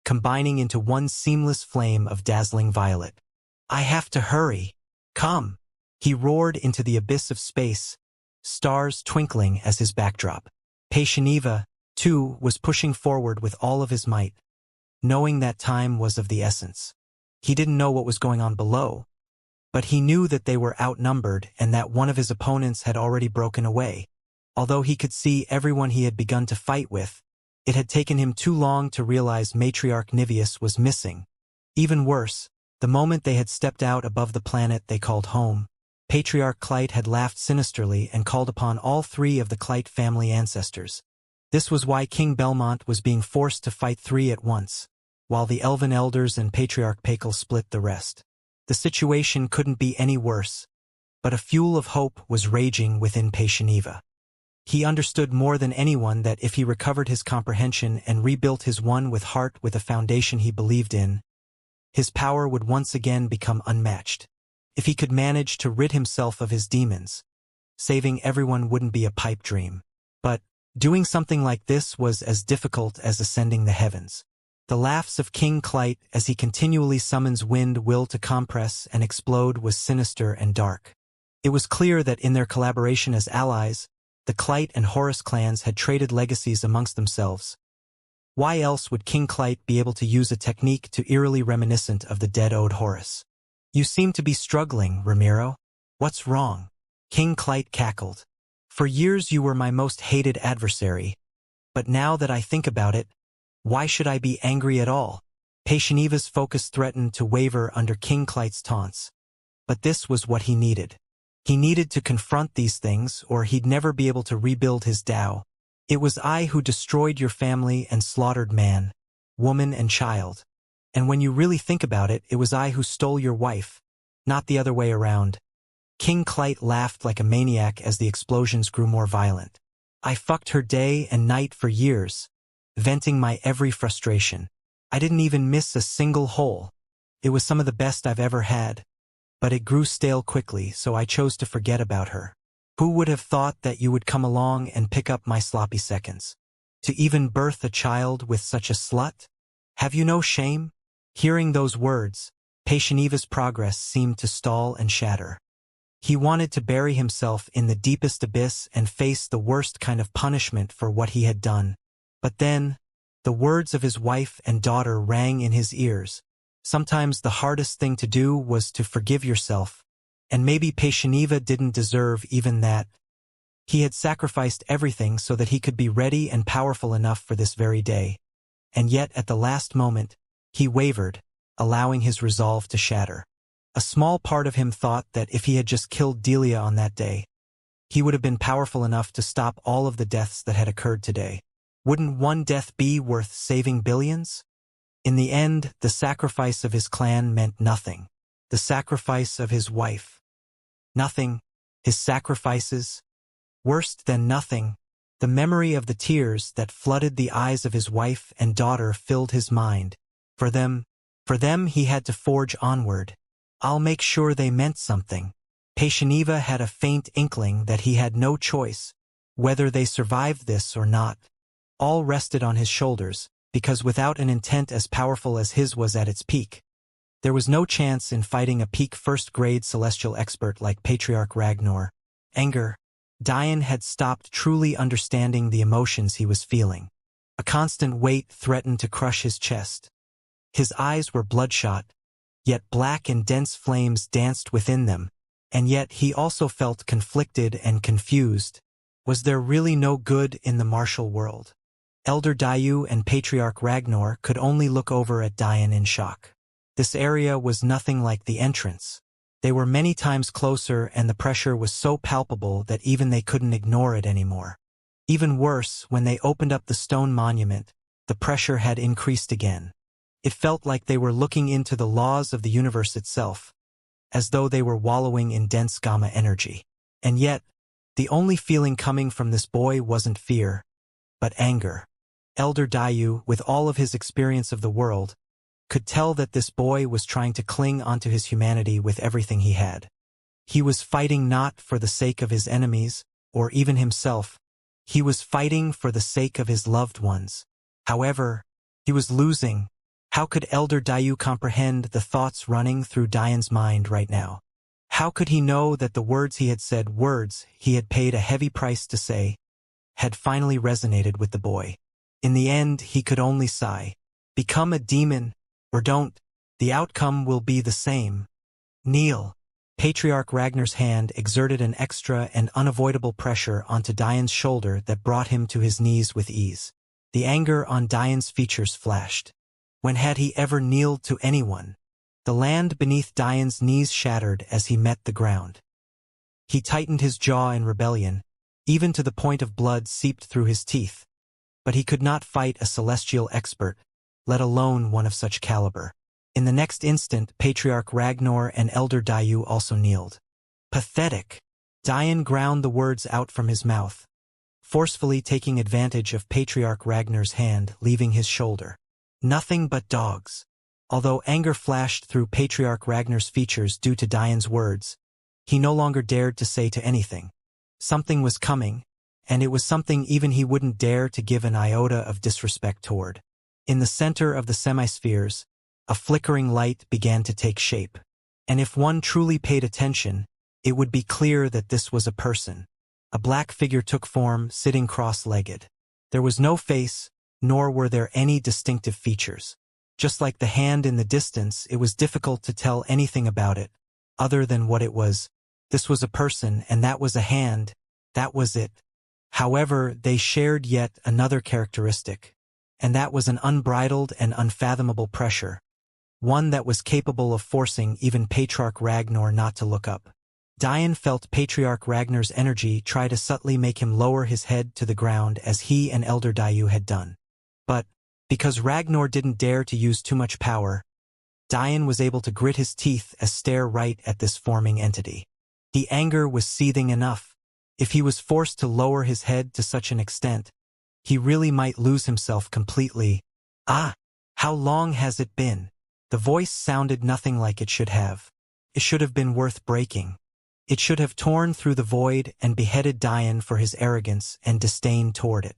combining into one seamless flame of dazzling violet. "I have to hurry. Come!" He roared into the abyss of space, stars twinkling as his backdrop. Paishaniva, too, was pushing forward with all of his might, knowing that time was of the essence. He didn't know what was going on below, but he knew that they were outnumbered and that one of his opponents had already broken away. Although he could see everyone he had begun to fight with, it had taken him too long to realize Matriarch Niveus was missing. Even worse, the moment they had stepped out above the planet they called home, Patriarch Clyte had laughed sinisterly and called upon all three of the Clyte family ancestors. This was why King Belmont was being forced to fight three at once, while the Elven Elders and Patriarch Pakel split the rest. The situation couldn't be any worse, but a fuel of hope was raging within Paishaniva. He understood more than anyone that if he recovered his comprehension and rebuilt his one with heart with a foundation he believed in, his power would once again become unmatched. If he could manage to rid himself of his demons, saving everyone wouldn't be a pipe dream. But doing something like this was as difficult as ascending the heavens. The laughs of King Clyte as he continually summons wind will to compress and explode was sinister and dark. It was clear that in their collaboration as allies, the Clyte and Horus clans had traded legacies amongst themselves. Why else would King Clyte be able to use a technique too eerily reminiscent of the dead ode Horus? "You seem to be struggling, Ramiro. What's wrong?" King Clyte cackled. "For years you were my most hated adversary, but now that I think about it, why should I be angry at all?" Paishaniva's focus threatened to waver under King Clyte's taunts. But this was what he needed. He needed to confront these things or he'd never be able to rebuild his Tao. "It was I who destroyed your family and slaughtered man, woman and child. And when you really think about it, it was I who stole your wife, not the other way around." King Clyte laughed like a maniac as the explosions grew more violent. "I fucked her day and night for years, venting my every frustration. I didn't even miss a single hole. It was some of the best I've ever had. But it grew stale quickly, so I chose to forget about her. Who would have thought that you would come along and pick up my sloppy seconds? To even birth a child with such a slut? Have you no shame?" Hearing those words, Paishaniva's progress seemed to stall and shatter. He wanted to bury himself in the deepest abyss and face the worst kind of punishment for what he had done. But then, the words of his wife and daughter rang in his ears. Sometimes the hardest thing to do was to forgive yourself, and maybe Paishaniva didn't deserve even that. He had sacrificed everything so that he could be ready and powerful enough for this very day. And yet at the last moment, he wavered, allowing his resolve to shatter. A small part of him thought that if he had just killed Delia on that day, he would have been powerful enough to stop all of the deaths that had occurred today. Wouldn't one death be worth saving billions? In the end, the sacrifice of his clan meant nothing. The sacrifice of his wife. Nothing. His sacrifices. Worse than nothing. The memory of the tears that flooded the eyes of his wife and daughter filled his mind. For them he had to forge onward. I'll make sure they meant something. Paishaniva had a faint inkling that he had no choice, whether they survived this or not. All rested on his shoulders, because without an intent as powerful as his was at its peak, there was no chance in fighting a peak first-grade celestial expert like Patriarch Ragnar. Anger. Dian had stopped truly understanding the emotions he was feeling. A constant weight threatened to crush his chest. His eyes were bloodshot, yet black and dense flames danced within them, and yet he also felt conflicted and confused. Was there really no good in the martial world? Elder Dayu and Patriarch Ragnar could only look over at Dian in shock. This area was nothing like the entrance. They were many times closer, and the pressure was so palpable that even they couldn't ignore it anymore. Even worse, when they opened up the stone monument, the pressure had increased again. It felt like they were looking into the laws of the universe itself, as though they were wallowing in dense gamma energy. And yet, the only feeling coming from this boy wasn't fear, but anger. Elder Dayu, with all of his experience of the world, could tell that this boy was trying to cling onto his humanity with everything he had. He was fighting not for the sake of his enemies, or even himself. He was fighting for the sake of his loved ones. However, he was losing. How could Elder Dayu comprehend the thoughts running through Dayan's mind right now? How could he know that the words he had said, words he had paid a heavy price to say, had finally resonated with the boy? In the end, he could only sigh. Become a demon, or don't. The outcome will be the same. Kneel. Patriarch Ragnar's hand exerted an extra and unavoidable pressure onto Dayan's shoulder that brought him to his knees with ease. The anger on Dayan's features flashed. When had he ever kneeled to anyone? The land beneath Dayan's knees shattered as he met the ground. He tightened his jaw in rebellion, even to the point of blood seeped through his teeth. But he could not fight a celestial expert, let alone one of such caliber. In the next instant, Patriarch Ragnar and Elder Dayu also kneeled. Pathetic. Dayan ground the words out from his mouth, forcefully taking advantage of Patriarch Ragnar's hand leaving his shoulder. Nothing but dogs. Although anger flashed through Patriarch Ragnar's features due to Dayan's words, he no longer dared to say to anything. Something was coming, and it was something even he wouldn't dare to give an iota of disrespect toward. In the center of the semispheres, a flickering light began to take shape. And if one truly paid attention, it would be clear that this was a person. A black figure took form, sitting cross-legged. There was no face, nor were there any distinctive features. Just like the hand in the distance, it was difficult to tell anything about it, other than what it was. This was a person, and that was a hand. That was it. However, they shared yet another characteristic, and that was an unbridled and unfathomable pressure, one that was capable of forcing even Patriarch Ragnar not to look up. Dayan felt Patriarch Ragnar's energy try to subtly make him lower his head to the ground as he and Elder Dayu had done. But, because Ragnar didn't dare to use too much power, Dayan was able to grit his teeth and stare right at this forming entity. The anger was seething enough. If he was forced to lower his head to such an extent, he really might lose himself completely. Ah! How long has it been? The voice sounded nothing like it should have. It should have been worth breaking. It should have torn through the void and beheaded Dayan for his arrogance and disdain toward it.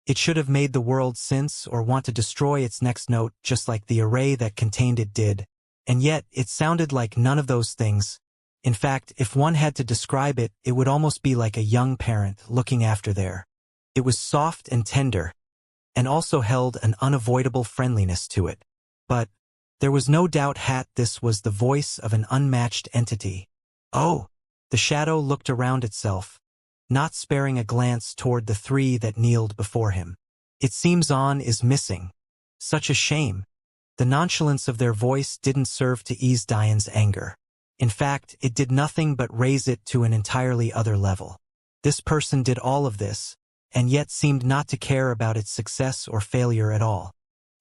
It should have made the world sense or want to destroy its next note just like the array that contained it did. And yet, it sounded like none of those things. In fact, if one had to describe it, it would almost be like a young parent looking after their. It was soft and tender, and also held an unavoidable friendliness to it. But there was no doubt this was the voice of an unmatched entity. Oh! The shadow looked around itself, not sparing a glance toward the three that kneeled before him. It seems On is missing. Such a shame. The nonchalance of their voice didn't serve to ease Dayan's anger. In fact, it did nothing but raise it to an entirely other level. This person did all of this, and yet seemed not to care about its success or failure at all.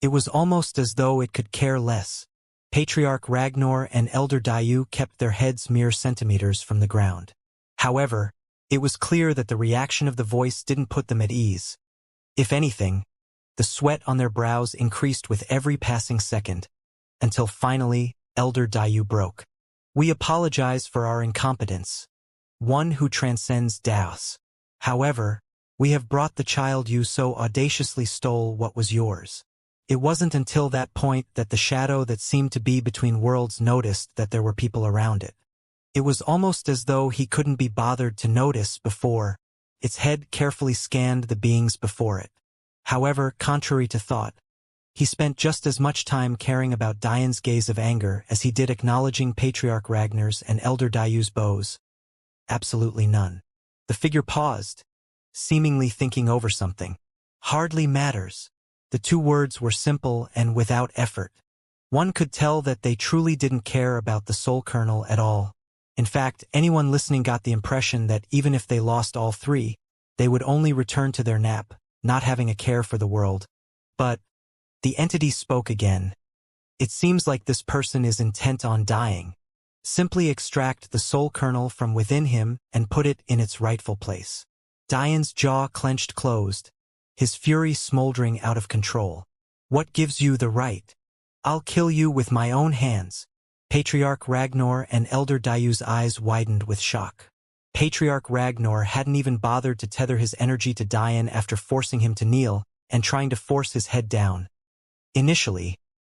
It was almost as though it could care less. Patriarch Ragnar and Elder Dayu kept their heads mere centimeters from the ground. However, it was clear that the reaction of the voice didn't put them at ease. If anything, the sweat on their brows increased with every passing second, until finally, Elder Dayu broke. We apologize for our incompetence. One who transcends Daos. However, we have brought the child you so audaciously stole what was yours. It wasn't until that point that the shadow that seemed to be between worlds noticed that there were people around it. It was almost as though he couldn't be bothered to notice before. Its head carefully scanned the beings before it. However, contrary to thought, he spent just as much time caring about Dayan's gaze of anger as he did acknowledging Patriarch Ragnar's and Elder Dayu's bows. Absolutely none. The figure paused, seemingly thinking over something. Hardly matters. The two words were simple and without effort. One could tell that they truly didn't care about the soul kernel at all. In fact, anyone listening got the impression that even if they lost all three, they would only return to their nap, not having a care for the world. But the entity spoke again. It seems like this person is intent on dying. Simply extract the soul kernel from within him and put it in its rightful place. Dian's jaw clenched closed, his fury smoldering out of control. What gives you the right? I'll kill you with my own hands. Patriarch Ragnar and Elder Dayu's eyes widened with shock. Patriarch Ragnar hadn't even bothered to tether his energy to Dian after forcing him to kneel and trying to force his head down. Initially,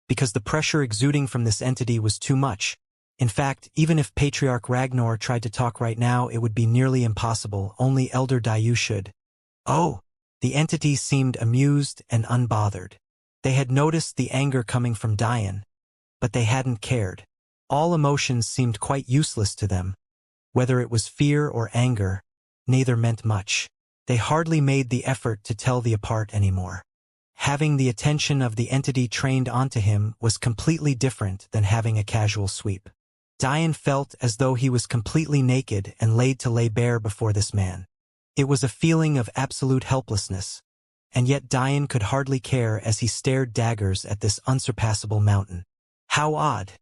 because the pressure exuding from this entity was too much. In fact, even if Patriarch Ragnar tried to talk right now, it would be nearly impossible. Only Elder Dayu should. Oh! The entity seemed amused and unbothered. They had noticed the anger coming from Dian, but they hadn't cared. All emotions seemed quite useless to them. Whether it was fear or anger, neither meant much. They hardly made the effort to tell them apart anymore. Having the attention of the entity trained onto him was completely different than having a casual sweep. Dian felt as though he was completely naked and laid to lay bare before this man. It was a feeling of absolute helplessness, and yet Dian could hardly care as he stared daggers at this unsurpassable mountain. How odd!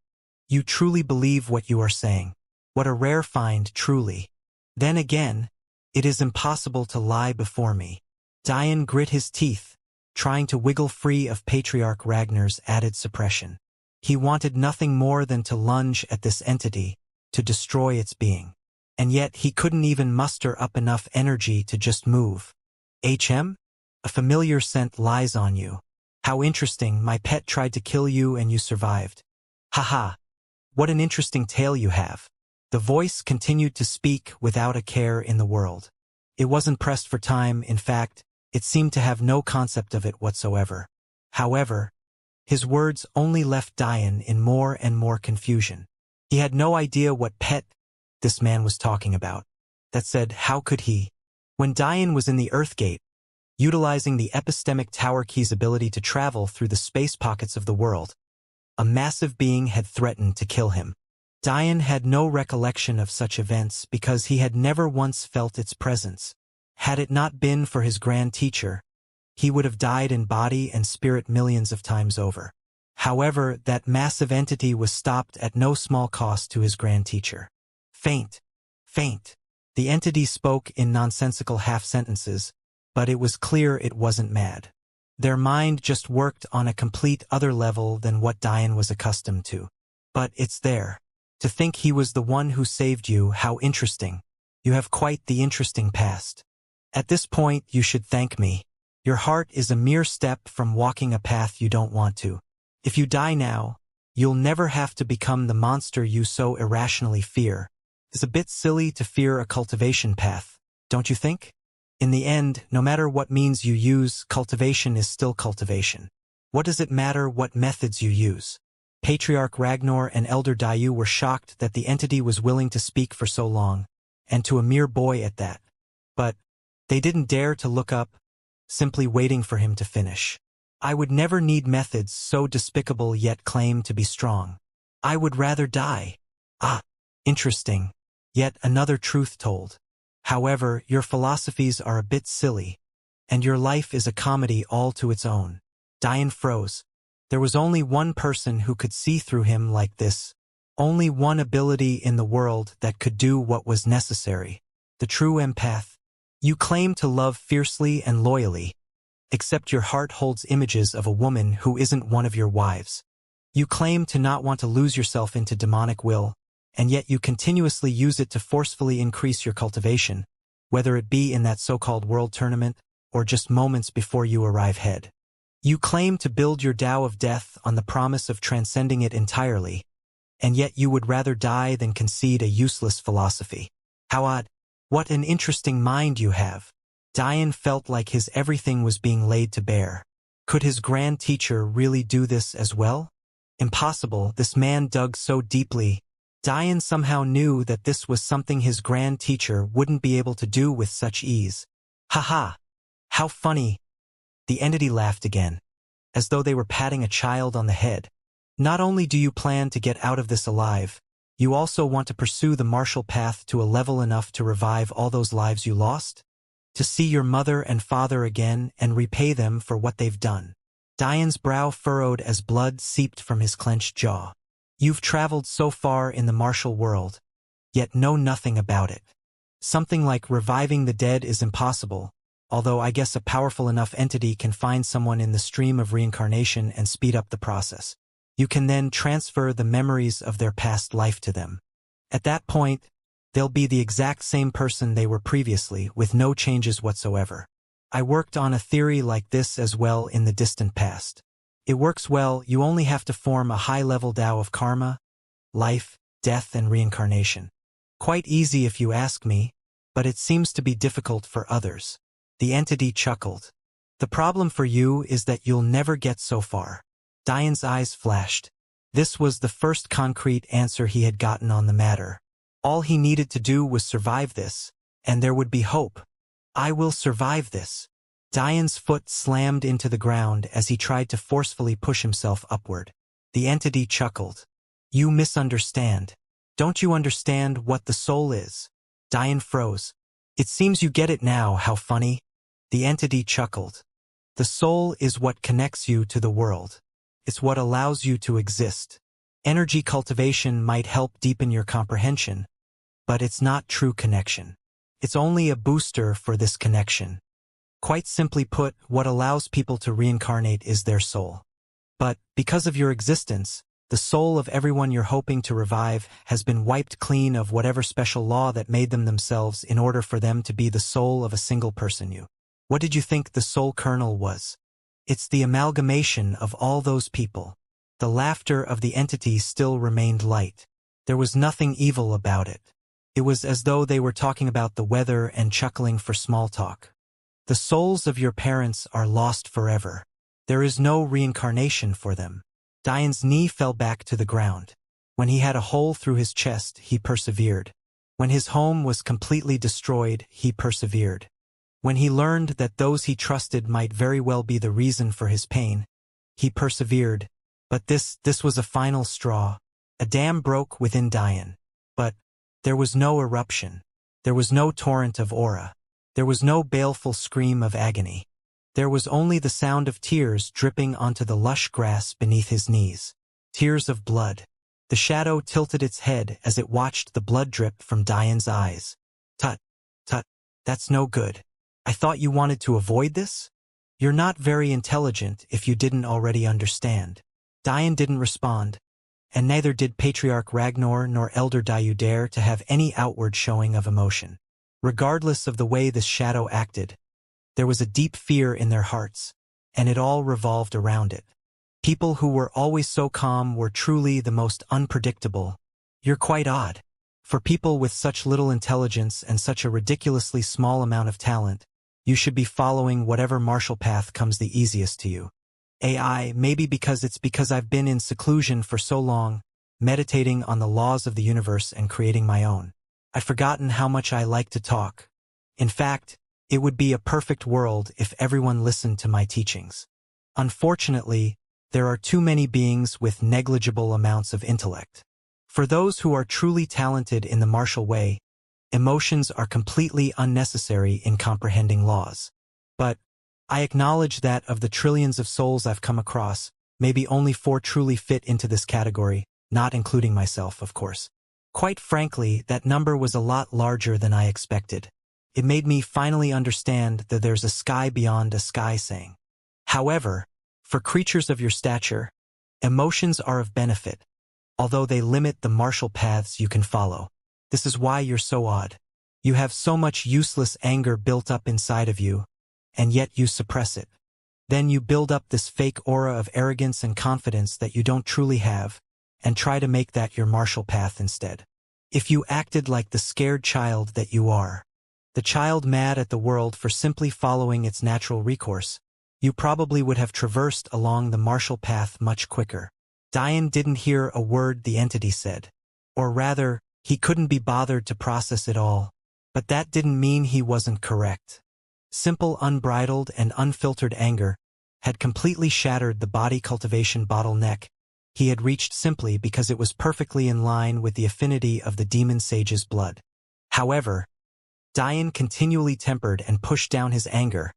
You truly believe what you are saying. What a rare find, truly. Then again, it is impossible to lie before me. Dian grit his teeth, trying to wiggle free of Patriarch Ragnar's added suppression. He wanted nothing more than to lunge at this entity, to destroy its being. And yet he couldn't even muster up enough energy to just move. HM? A familiar scent lies on you. How interesting, my pet tried to kill you and you survived. Haha. What an interesting tale you have. The voice continued to speak without a care in the world. It wasn't pressed for time, in fact, it seemed to have no concept of it whatsoever. However, his words only left Dian in more and more confusion. He had no idea what pet this man was talking about. That said, how could he? When Dian was in the Earthgate, utilizing the epistemic tower key's ability to travel through the space pockets of the world, a massive being had threatened to kill him. Dian had no recollection of such events because he had never once felt its presence. Had it not been for his grand teacher, he would have died in body and spirit millions of times over. However, that massive entity was stopped at no small cost to his grand teacher. Faint. Faint. The entity spoke in nonsensical half-sentences, but it was clear it wasn't mad. Their mind just worked on a complete other level than what Dian was accustomed to. But it's there. To think he was the one who saved you, how interesting. You have quite the interesting past. At this point, you should thank me. Your heart is a mere step from walking a path you don't want to. If you die now, you'll never have to become the monster you so irrationally fear. It's a bit silly to fear a cultivation path, don't you think? In the end, no matter what means you use, cultivation is still cultivation. What does it matter what methods you use? Patriarch Ragnar and Elder Dayu were shocked that the entity was willing to speak for so long, and to a mere boy at that. But they didn't dare to look up, simply waiting for him to finish. I would never need methods so despicable yet claim to be strong. I would rather die. Ah, interesting. Yet another truth told. However, your philosophies are a bit silly, and your life is a comedy all to its own. Dian froze. There was only one person who could see through him like this. Only one ability in the world that could do what was necessary. The true empath. You claim to love fiercely and loyally, except your heart holds images of a woman who isn't one of your wives. You claim to not want to lose yourself into demonic will, and yet you continuously use it to forcefully increase your cultivation, whether it be in that so-called world tournament, or just moments before you arrive head. You claim to build your Tao of death on the promise of transcending it entirely, and yet you would rather die than concede a useless philosophy. How odd. What an interesting mind you have. Dian felt like his everything was being laid to bare. Could his grand teacher really do this as well? Impossible, this man dug so deeply. Dian somehow knew that this was something his grand teacher wouldn't be able to do with such ease. Haha! How funny! The entity laughed again, as though they were patting a child on the head. Not only do you plan to get out of this alive, You also want to pursue the martial path to a level enough to revive all those lives you lost? To see your mother and father again and repay them for what they've done. Diane's brow furrowed as blood seeped from his clenched jaw. You've traveled so far in the martial world, yet know nothing about it. Something like reviving the dead is impossible, although I guess a powerful enough entity can find someone in the stream of reincarnation and speed up the process. You can then transfer the memories of their past life to them. At that point, they'll be the exact same person they were previously, with no changes whatsoever. I worked on a theory like this as well in the distant past. It works well. You only have to form a high-level Tao of karma, life, death, and reincarnation. Quite easy if you ask me, but it seems to be difficult for others. The entity chuckled. The problem for you is that you'll never get so far. Diane's eyes flashed. This was the first concrete answer he had gotten on the matter. All he needed to do was survive this, and there would be hope. I will survive this. Diane's foot slammed into the ground as he tried to forcefully push himself upward. The entity chuckled. You misunderstand. Don't you understand what the soul is? Diane froze. It seems you get it now, how funny. The entity chuckled. The soul is what connects you to the world. It's what allows you to exist. Energy cultivation might help deepen your comprehension, but it's not true connection. It's only a booster for this connection. Quite simply put, what allows people to reincarnate is their soul. But, because of your existence, the soul of everyone you're hoping to revive has been wiped clean of whatever special law that made them themselves in order for them to be the soul of a single person you. What did you think the soul kernel was? It's the amalgamation of all those people. The laughter of the entity still remained light. There was nothing evil about it. It was as though they were talking about the weather and chuckling for small talk. The souls of your parents are lost forever. There is no reincarnation for them. Diane's knee fell back to the ground. When he had a hole through his chest, he persevered. When his home was completely destroyed, he persevered. When he learned that those he trusted might very well be the reason for his pain, he persevered. But this was a final straw. A dam broke within Diane. But there was no eruption. There was no torrent of aura. There was no baleful scream of agony. There was only the sound of tears dripping onto the lush grass beneath his knees. Tears of blood. The shadow tilted its head as it watched the blood drip from Diane's eyes. Tut, tut, that's no good. I thought you wanted to avoid this? You're not very intelligent if you didn't already understand. Diane didn't respond, and neither did Patriarch Ragnar nor Elder Dayu dare to have any outward showing of emotion. Regardless of the way this shadow acted, there was a deep fear in their hearts, and it all revolved around it. People who were always so calm were truly the most unpredictable. You're quite odd. For people with such little intelligence and such a ridiculously small amount of talent, you should be following whatever martial path comes the easiest to you. Maybe because I've been in seclusion for so long, meditating on the laws of the universe and creating my own. I've forgotten how much I like to talk. In fact, it would be a perfect world if everyone listened to my teachings. Unfortunately, there are too many beings with negligible amounts of intellect. For those who are truly talented in the martial way, emotions are completely unnecessary in comprehending laws. But I acknowledge that of the trillions of souls I've come across, maybe only 4 truly fit into this category, not including myself, of course. Quite frankly, that number was a lot larger than I expected. It made me finally understand that there's a sky beyond a sky saying. However, for creatures of your stature, emotions are of benefit, although they limit the martial paths you can follow. This is why you're so odd. You have so much useless anger built up inside of you, and yet you suppress it. Then you build up this fake aura of arrogance and confidence that you don't truly have, and try to make that your martial path instead. If you acted like the scared child that you are, the child mad at the world for simply following its natural recourse, you probably would have traversed along the martial path much quicker. Diane didn't hear a word the entity said. Or rather, he couldn't be bothered to process it all. But that didn't mean he wasn't correct. Simple, unbridled, and unfiltered anger had completely shattered the body cultivation bottleneck he had reached simply because it was perfectly in line with the affinity of the demon sage's blood. However, Dian continually tempered and pushed down his anger,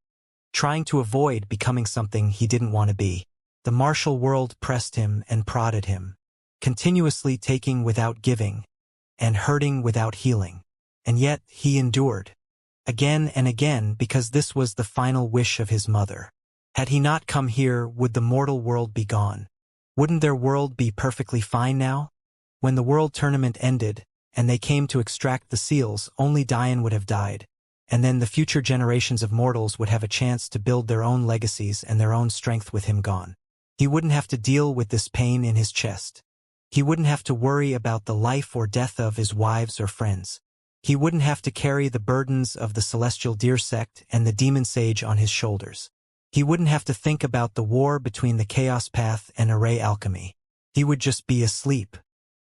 trying to avoid becoming something he didn't want to be. The martial world pressed him and prodded him, continuously taking without giving, and hurting without healing. And yet he endured, again and again, because this was the final wish of his mother. Had he not come here, would the mortal world be gone? Wouldn't their world be perfectly fine now? When the world tournament ended, and they came to extract the seals, only Dian would have died, and then the future generations of mortals would have a chance to build their own legacies and their own strength with him gone. He wouldn't have to deal with this pain in his chest. He wouldn't have to worry about the life or death of his wives or friends. He wouldn't have to carry the burdens of the celestial deer sect and the demon sage on his shoulders. He wouldn't have to think about the war between the chaos path and array alchemy. He would just be asleep,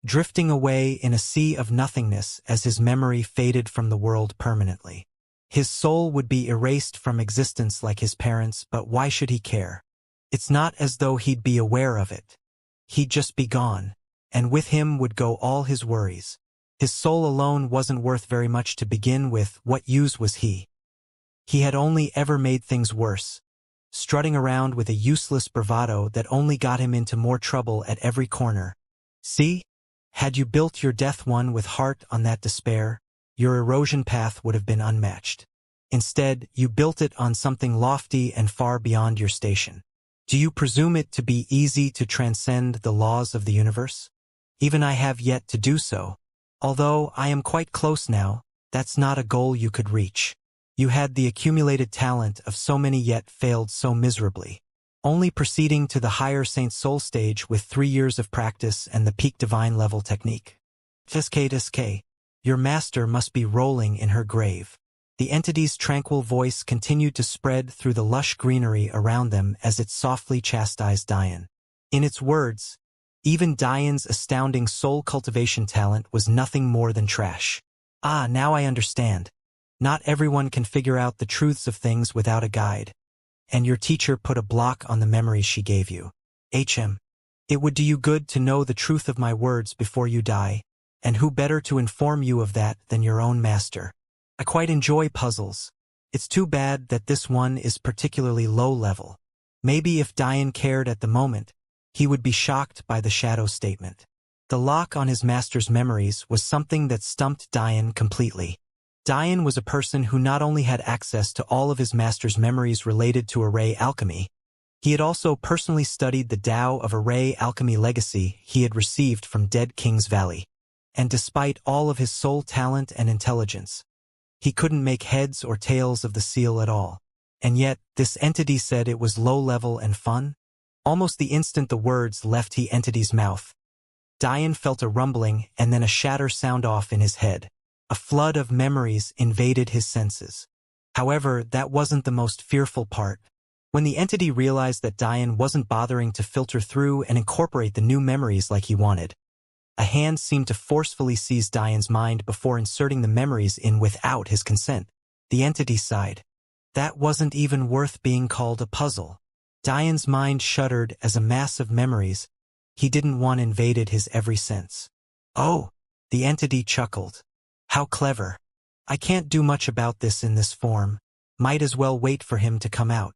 drifting away in a sea of nothingness as his memory faded from the world permanently. His soul would be erased from existence like his parents, but why should he care? It's not as though he'd be aware of it. He'd just be gone, and with him would go all his worries. His soul alone wasn't worth very much to begin with. What use was he? He had only ever made things worse, strutting around with a useless bravado that only got him into more trouble at every corner. See? Had you built your death one with heart on that despair, your erosion path would have been unmatched. Instead, you built it on something lofty and far beyond your station. Do you presume it to be easy to transcend the laws of the universe? Even I have yet to do so. Although I am quite close now, that's not a goal you could reach. You had the accumulated talent of so many yet failed so miserably. Only proceeding to the higher Saint Soul stage with 3 years of practice and the peak divine level technique. SK, your master must be rolling in her grave. The entity's tranquil voice continued to spread through the lush greenery around them as it softly chastised Dian. In its words, even Dian's astounding soul cultivation talent was nothing more than trash. Ah, now I understand. Not everyone can figure out the truths of things without a guide. And your teacher put a block on the memories she gave you. It would do you good to know the truth of my words before you die, and who better to inform you of that than your own master? I quite enjoy puzzles. It's too bad that this one is particularly low level. Maybe if Dian cared at the moment, he would be shocked by the shadow statement. The lock on his master's memories was something that stumped Dian completely. Dian was a person who not only had access to all of his master's memories related to array alchemy, he had also personally studied the Tao of array alchemy legacy he had received from Dead King's Valley. And despite all of his soul talent and intelligence, he couldn't make heads or tails of the seal at all. And yet, this entity said it was low-level and fun? Almost the instant the words left the entity's mouth, Dian felt a rumbling and then a shatter sound off in his head. A flood of memories invaded his senses. However, that wasn't the most fearful part. When the entity realized that Dian wasn't bothering to filter through and incorporate the new memories like he wanted, a hand seemed to forcefully seize Dian's mind before inserting the memories in without his consent. The entity sighed. That wasn't even worth being called a puzzle. Dian's mind shuddered as a mass of memories he didn't want invaded his every sense. Oh, the entity chuckled. How clever. I can't do much about this in this form. Might as well wait for him to come out.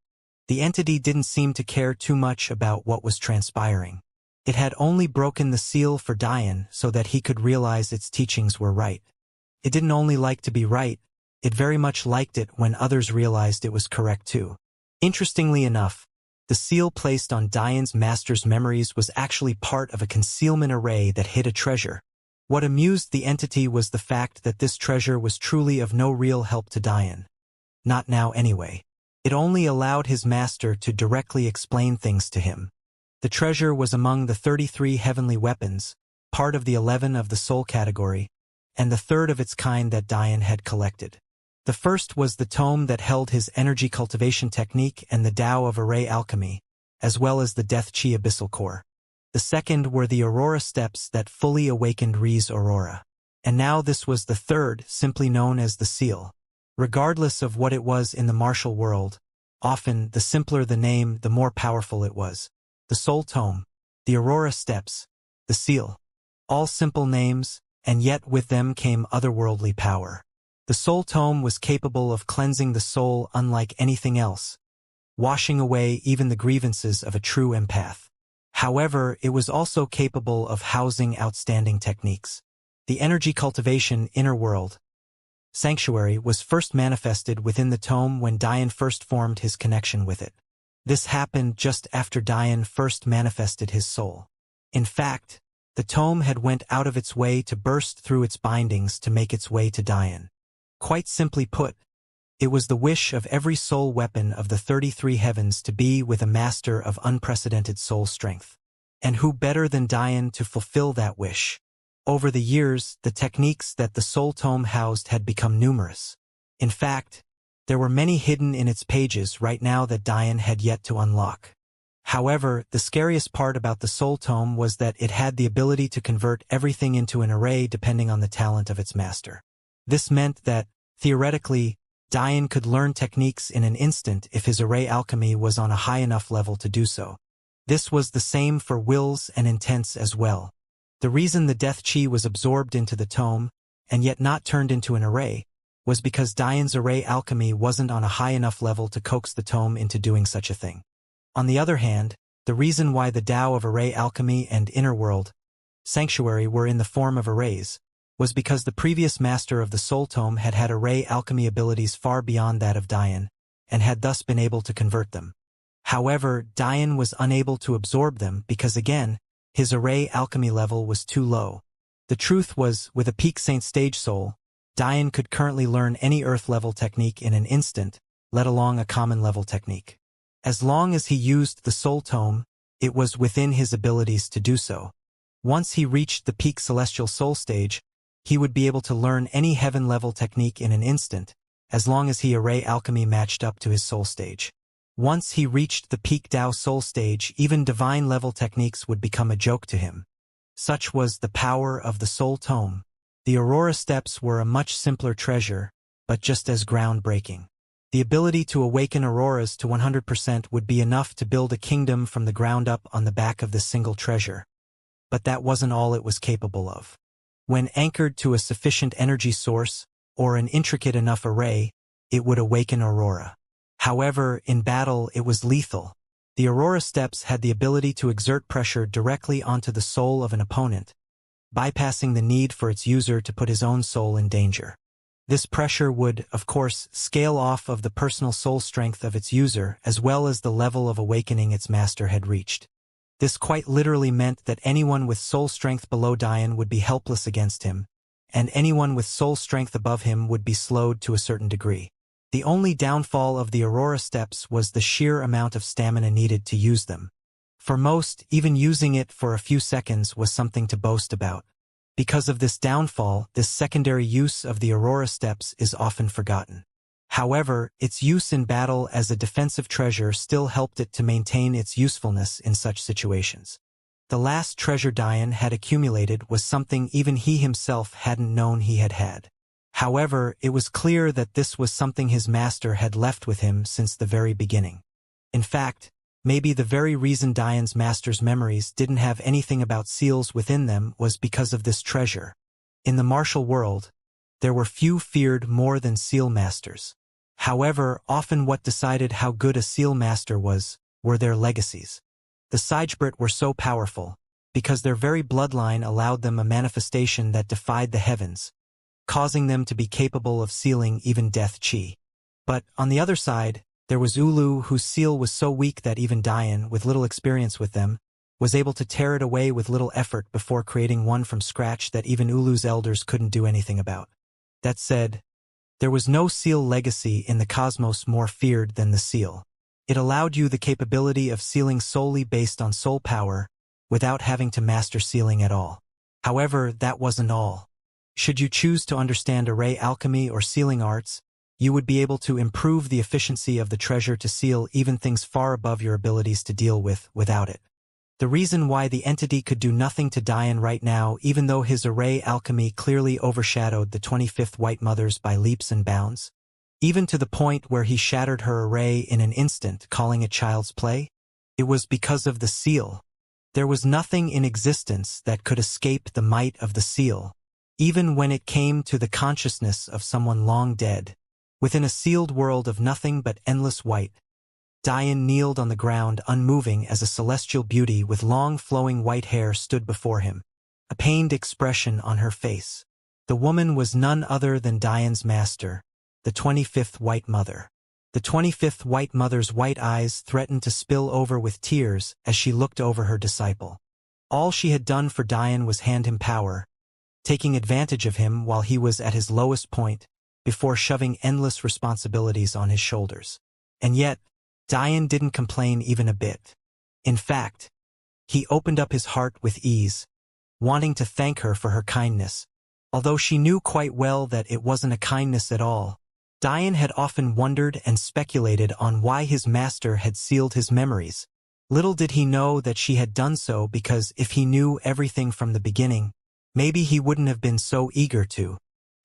The entity didn't seem to care too much about what was transpiring. It had only broken the seal for Dian so that he could realize its teachings were right. It didn't only like to be right, it very much liked it when others realized it was correct too. Interestingly enough, the seal placed on Dian's master's memories was actually part of a concealment array that hid a treasure. What amused the entity was the fact that this treasure was truly of no real help to Dian. Not now anyway. It only allowed his master to directly explain things to him. The treasure was among the 33 heavenly weapons, part of the 11 of the soul category, and the third of its kind that Dian had collected. The first was the tome that held his energy cultivation technique and the Tao of array alchemy, as well as the Death Chi abyssal core. The second were the Aurora steps that fully awakened Ri's Aurora. And now this was the third, simply known as the seal. Regardless of what it was in the martial world, often the simpler the name, the more powerful it was. The Soul Tome. the Aurora Steps, the Seal. All simple names, and yet with them came otherworldly power. The Soul Tome was capable of cleansing the soul unlike anything else, washing away even the grievances of a true empath. However, it was also capable of housing outstanding techniques. The energy cultivation inner world, Sanctuary, was first manifested within the tome when Dian first formed his connection with it. This happened just after Dian first manifested his soul. In fact, the tome had went out of its way to burst through its bindings to make its way to Dian. Quite simply put, it was the wish of every soul weapon of the 33 heavens to be with a master of unprecedented soul strength. And who better than Dian to fulfill that wish? Over the years, the techniques that the Soul Tome housed had become numerous. In fact, there were many hidden in its pages right now that Dian had yet to unlock. However, the scariest part about the Soul Tome was that it had the ability to convert everything into an array depending on the talent of its master. This meant that, theoretically, Dian could learn techniques in an instant if his array alchemy was on a high enough level to do so. This was the same for wills and intents as well. The reason the Death Chi was absorbed into the tome, and yet not turned into an array, was because Dian's array alchemy wasn't on a high enough level to coax the tome into doing such a thing. On the other hand, the reason why the Tao of array alchemy and inner world, Sanctuary, were in the form of arrays, was because the previous master of the Soul Tome had had array alchemy abilities far beyond that of Dian, and had thus been able to convert them. However, Dian was unable to absorb them because again, his array alchemy level was too low. The truth was, with a peak Saint stage soul, Dian could currently learn any Earth-level technique in an instant, let alone a common-level technique. As long as he used the Soul Tome, it was within his abilities to do so. Once he reached the peak Celestial Soul stage, he would be able to learn any heaven-level technique in an instant, as long as he array alchemy matched up to his soul stage. Once he reached the peak Tao soul stage, even divine-level techniques would become a joke to him. Such was the power of the Soul Tome. The Aurora Steps were a much simpler treasure, but just as groundbreaking. The ability to awaken auroras to 100% would be enough to build a kingdom from the ground up on the back of this single treasure. But that wasn't all it was capable of. When anchored to a sufficient energy source, or an intricate enough array, it would awaken aurora. However, in battle it was lethal. The Aurora Steps had the ability to exert pressure directly onto the soul of an opponent, bypassing the need for its user to put his own soul in danger. This pressure would, of course, scale off of the personal soul strength of its user as well as the level of awakening its master had reached. This quite literally meant that anyone with soul strength below Dian would be helpless against him, and anyone with soul strength above him would be slowed to a certain degree. The only downfall of the Aurora Steps was the sheer amount of stamina needed to use them. For most, even using it for a few seconds was something to boast about. Because of this downfall, this secondary use of the Aurora Steps is often forgotten. However, its use in battle as a defensive treasure still helped it to maintain its usefulness in such situations. The last treasure Dian had accumulated was something even he himself hadn't known he had had. However, it was clear that this was something his master had left with him since the very beginning. In fact, maybe the very reason Dian's master's memories didn't have anything about seals within them was because of this treasure. In the martial world, there were few feared more than seal masters. However, often what decided how good a seal master was were their legacies. The Sagebrit were so powerful because their very bloodline allowed them a manifestation that defied the heavens, causing them to be capable of sealing even Death Chi. But, on the other side, there was Ulu, whose seal was so weak that even Dian, with little experience with them, was able to tear it away with little effort before creating one from scratch that even Ulu's elders couldn't do anything about. That said, there was no seal legacy in the cosmos more feared than the seal. It allowed you the capability of sealing solely based on soul power, without having to master sealing at all. However, that wasn't all. Should you choose to understand array alchemy or sealing arts, you would be able to improve the efficiency of the treasure to seal even things far above your abilities to deal with without it. The reason why the entity could do nothing to Dian right now, even though his array alchemy clearly overshadowed the 25th White Mother's by leaps and bounds, even to the point where he shattered her array in an instant, calling it child's play, it was because of the seal. There was nothing in existence that could escape the might of the seal, even when it came to the consciousness of someone long dead. Within a sealed world of nothing but endless white, Diane kneeled on the ground unmoving as a celestial beauty with long flowing white hair stood before him, a pained expression on her face. The woman was none other than Diane's master, the 25th White Mother. The 25th White Mother's white eyes threatened to spill over with tears as she looked over her disciple. All she had done for Diane was hand him power, taking advantage of him while he was at his lowest point, before shoving endless responsibilities on his shoulders. And yet, Diane didn't complain even a bit. In fact, he opened up his heart with ease, wanting to thank her for her kindness, although she knew quite well that it wasn't a kindness at all. Diane had often wondered and speculated on why his master had sealed his memories. Little did he know that she had done so because if he knew everything from the beginning, maybe he wouldn't have been so eager to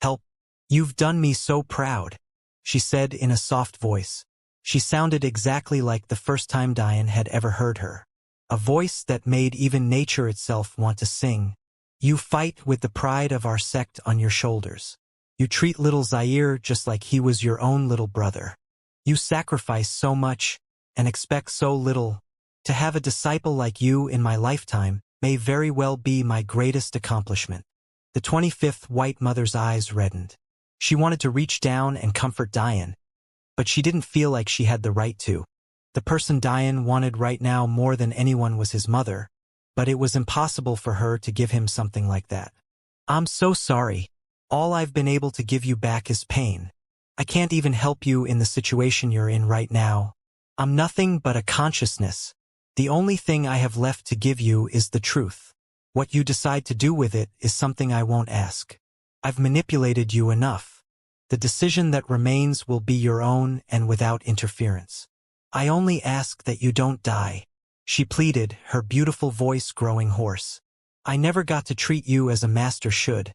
help. "You've done me so proud," she said in a soft voice. She sounded exactly like the first time Diane had ever heard her. A voice that made even nature itself want to sing. "You fight with the pride of our sect on your shoulders. You treat little Zaire just like he was your own little brother. You sacrifice so much and expect so little. To have a disciple like you in my lifetime may very well be my greatest accomplishment." The 25th White Mother's eyes reddened. She wanted to reach down and comfort Diane, but she didn't feel like she had the right to. The person Diane wanted right now more than anyone was his mother, but it was impossible for her to give him something like that. "I'm so sorry. All I've been able to give you back is pain. I can't even help you in the situation you're in right now. I'm nothing but a consciousness. The only thing I have left to give you is the truth. What you decide to do with it is something I won't ask. I've manipulated you enough. The decision that remains will be your own and without interference. I only ask that you don't die," she pleaded, her beautiful voice growing hoarse. "I never got to treat you as a master should,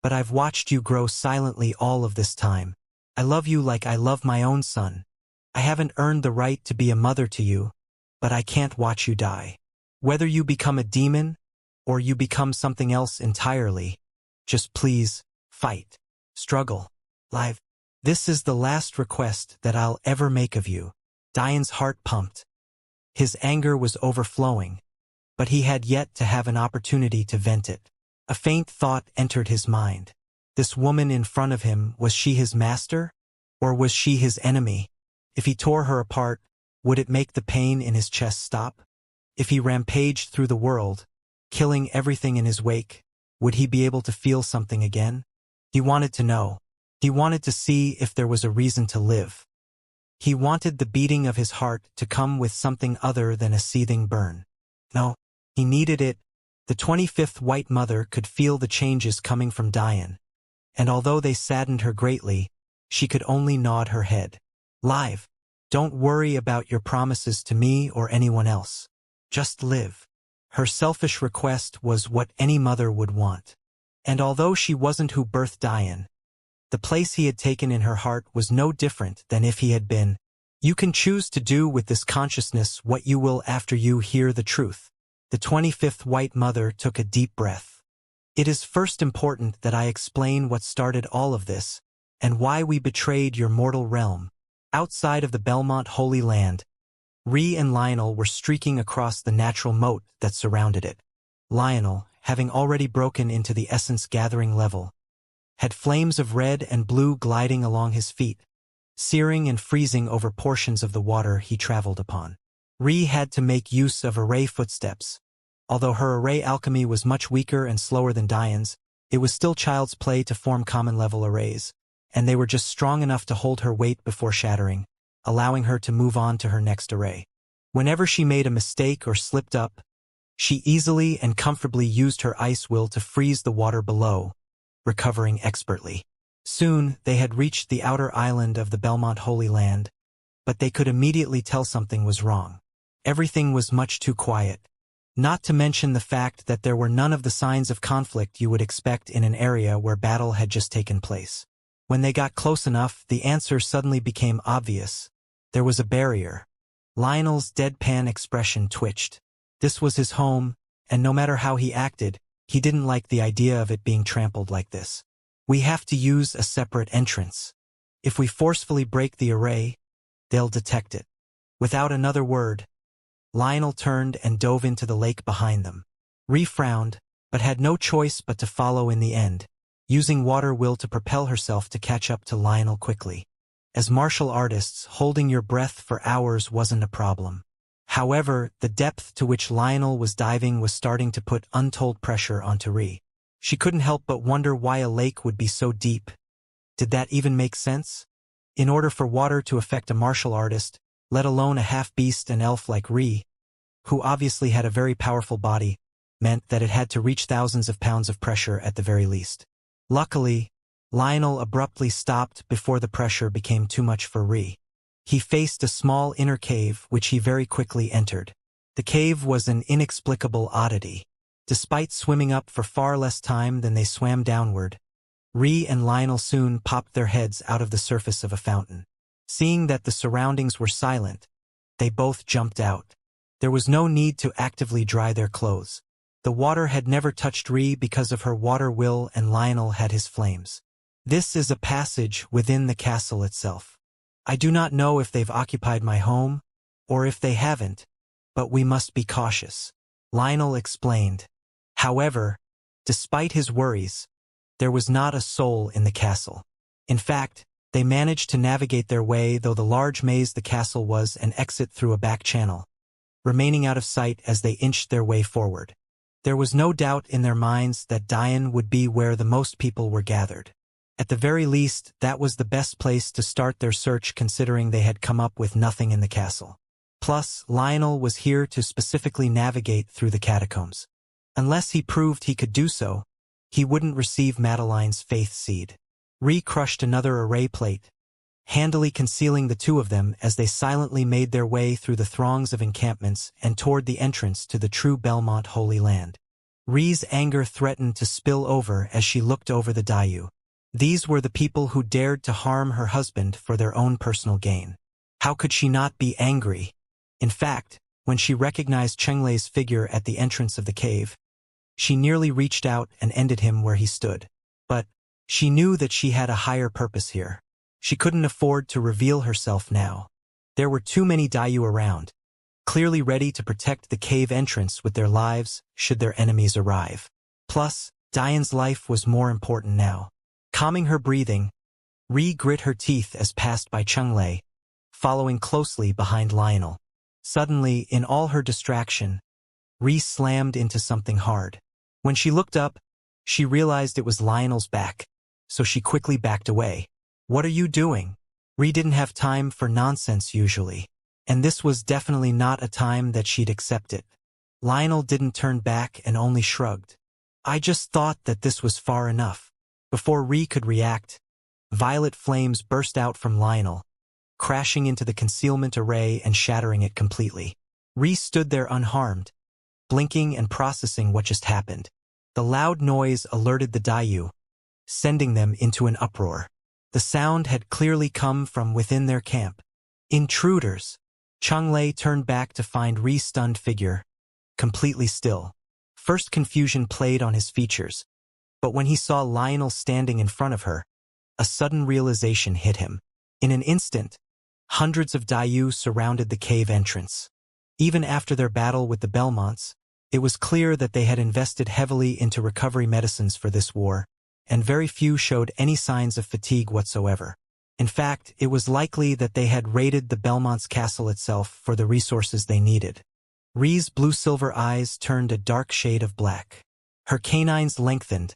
but I've watched you grow silently all of this time. I love you like I love my own son. I haven't earned the right to be a mother to you, but I can't watch you die. Whether you become a demon, or you become something else entirely, just please, fight, struggle, live. This is the last request that I'll ever make of you." Diane's heart pumped. His anger was overflowing, but he had yet to have an opportunity to vent it. A faint thought entered his mind. This woman in front of him, was she his master? Or was she his enemy? If he tore her apart, would it make the pain in his chest stop? If he rampaged through the world, killing everything in his wake, would he be able to feel something again? He wanted to know. He wanted to see if there was a reason to live. He wanted the beating of his heart to come with something other than a seething burn. No, he needed it. The 25th White Mother could feel the changes coming from Diane, and although they saddened her greatly, she could only nod her head. "Live. Don't worry about your promises to me or anyone else. Just live." Her selfish request was what any mother would want. And although she wasn't who birthed Diane, the place he had taken in her heart was no different than if he had been. "You can choose to do with this consciousness what you will after you hear the truth." The 25th White Mother took a deep breath. "It is first important that I explain what started all of this, and why we betrayed your mortal realm." Outside of the Belmont Holy Land, Ree and Lionel were streaking across the natural moat that surrounded it. Lionel, having already broken into the essence gathering level, had flames of red and blue gliding along his feet, searing and freezing over portions of the water he traveled upon. Ree had to make use of array footsteps. Although her array alchemy was much weaker and slower than Diane's, it was still child's play to form common-level arrays, and they were just strong enough to hold her weight before shattering, allowing her to move on to her next array. Whenever she made a mistake or slipped up, she easily and comfortably used her ice will to freeze the water below, recovering expertly. Soon, they had reached the outer island of the Belmont Holy Land, but they could immediately tell something was wrong. Everything was much too quiet, not to mention the fact that there were none of the signs of conflict you would expect in an area where battle had just taken place. When they got close enough, the answer suddenly became obvious. There was a barrier. Lionel's deadpan expression twitched. This was his home, and no matter how he acted, he didn't like the idea of it being trampled like this. We have to use a separate entrance. If we forcefully break the array, they'll detect it. Without another word, Lionel turned and dove into the lake behind them. Ree frowned, but had no choice but to follow in the end, using water will to propel herself to catch up to Lionel quickly. As martial artists, holding your breath for hours wasn't a problem. However, the depth to which Lionel was diving was starting to put untold pressure onto Ree. She couldn't help but wonder why a lake would be so deep. Did that even make sense? In order for water to affect a martial artist, let alone a half-beast and elf like Ree, who obviously had a very powerful body, meant that it had to reach thousands of pounds of pressure at the very least. Luckily, Lionel abruptly stopped before the pressure became too much for Ree. He faced a small inner cave which he very quickly entered. The cave was an inexplicable oddity. Despite swimming up for far less time than they swam downward, Ree and Lionel soon popped their heads out of the surface of a fountain. Seeing that the surroundings were silent, they both jumped out. There was no need to actively dry their clothes. The water had never touched Ree because of her water will, and Lionel had his flames. This is a passage within the castle itself. I do not know if they've occupied my home, or if they haven't, but we must be cautious, Lionel explained. However, despite his worries, there was not a soul in the castle. In fact, they managed to navigate their way, though the large maze the castle was, and exit through a back channel, remaining out of sight as they inched their way forward. There was no doubt in their minds that Dian would be where the most people were gathered. At the very least, that was the best place to start their search, considering they had come up with nothing in the castle. Plus, Lionel was here to specifically navigate through the catacombs. Unless he proved he could do so, he wouldn't receive Madeline's faith seed. Ree crushed another array plate, handily concealing the two of them as they silently made their way through the throngs of encampments and toward the entrance to the true Belmont Holy Land. Ree's anger threatened to spill over as she looked over the Dayu. These were the people who dared to harm her husband for their own personal gain. How could she not be angry? In fact, when she recognized Chenglei's figure at the entrance of the cave, she nearly reached out and ended him where he stood. But she knew that she had a higher purpose here. She couldn't afford to reveal herself now. There were too many Dayu around, clearly ready to protect the cave entrance with their lives should their enemies arrive. Plus, Dian's life was more important now. Calming her breathing, Ree grit her teeth as passed by Chenglie, following closely behind Lionel. Suddenly, in all her distraction, Ree slammed into something hard. When she looked up, she realized it was Lionel's back, so she quickly backed away. "What are you doing?" Ree didn't have time for nonsense usually, and this was definitely not a time that she'd accept it. Lionel didn't turn back and only shrugged. "I just thought that this was far enough." Before Ree could react, violet flames burst out from Lionel, crashing into the concealment array and shattering it completely. Ree stood there unharmed, blinking and processing what just happened. The loud noise alerted the Dayu, sending them into an uproar. The sound had clearly come from within their camp. Intruders! Chenglie turned back to find Ree's stunned figure, completely still. First confusion played on his features, but when he saw Lionel standing in front of her, a sudden realization hit him. In an instant, hundreds of Dayu surrounded the cave entrance. Even after their battle with the Belmonts, it was clear that they had invested heavily into recovery medicines for this war, and very few showed any signs of fatigue whatsoever. In fact, it was likely that they had raided the Belmont's castle itself for the resources they needed. Ree's blue-silver eyes turned a dark shade of black. Her canines lengthened,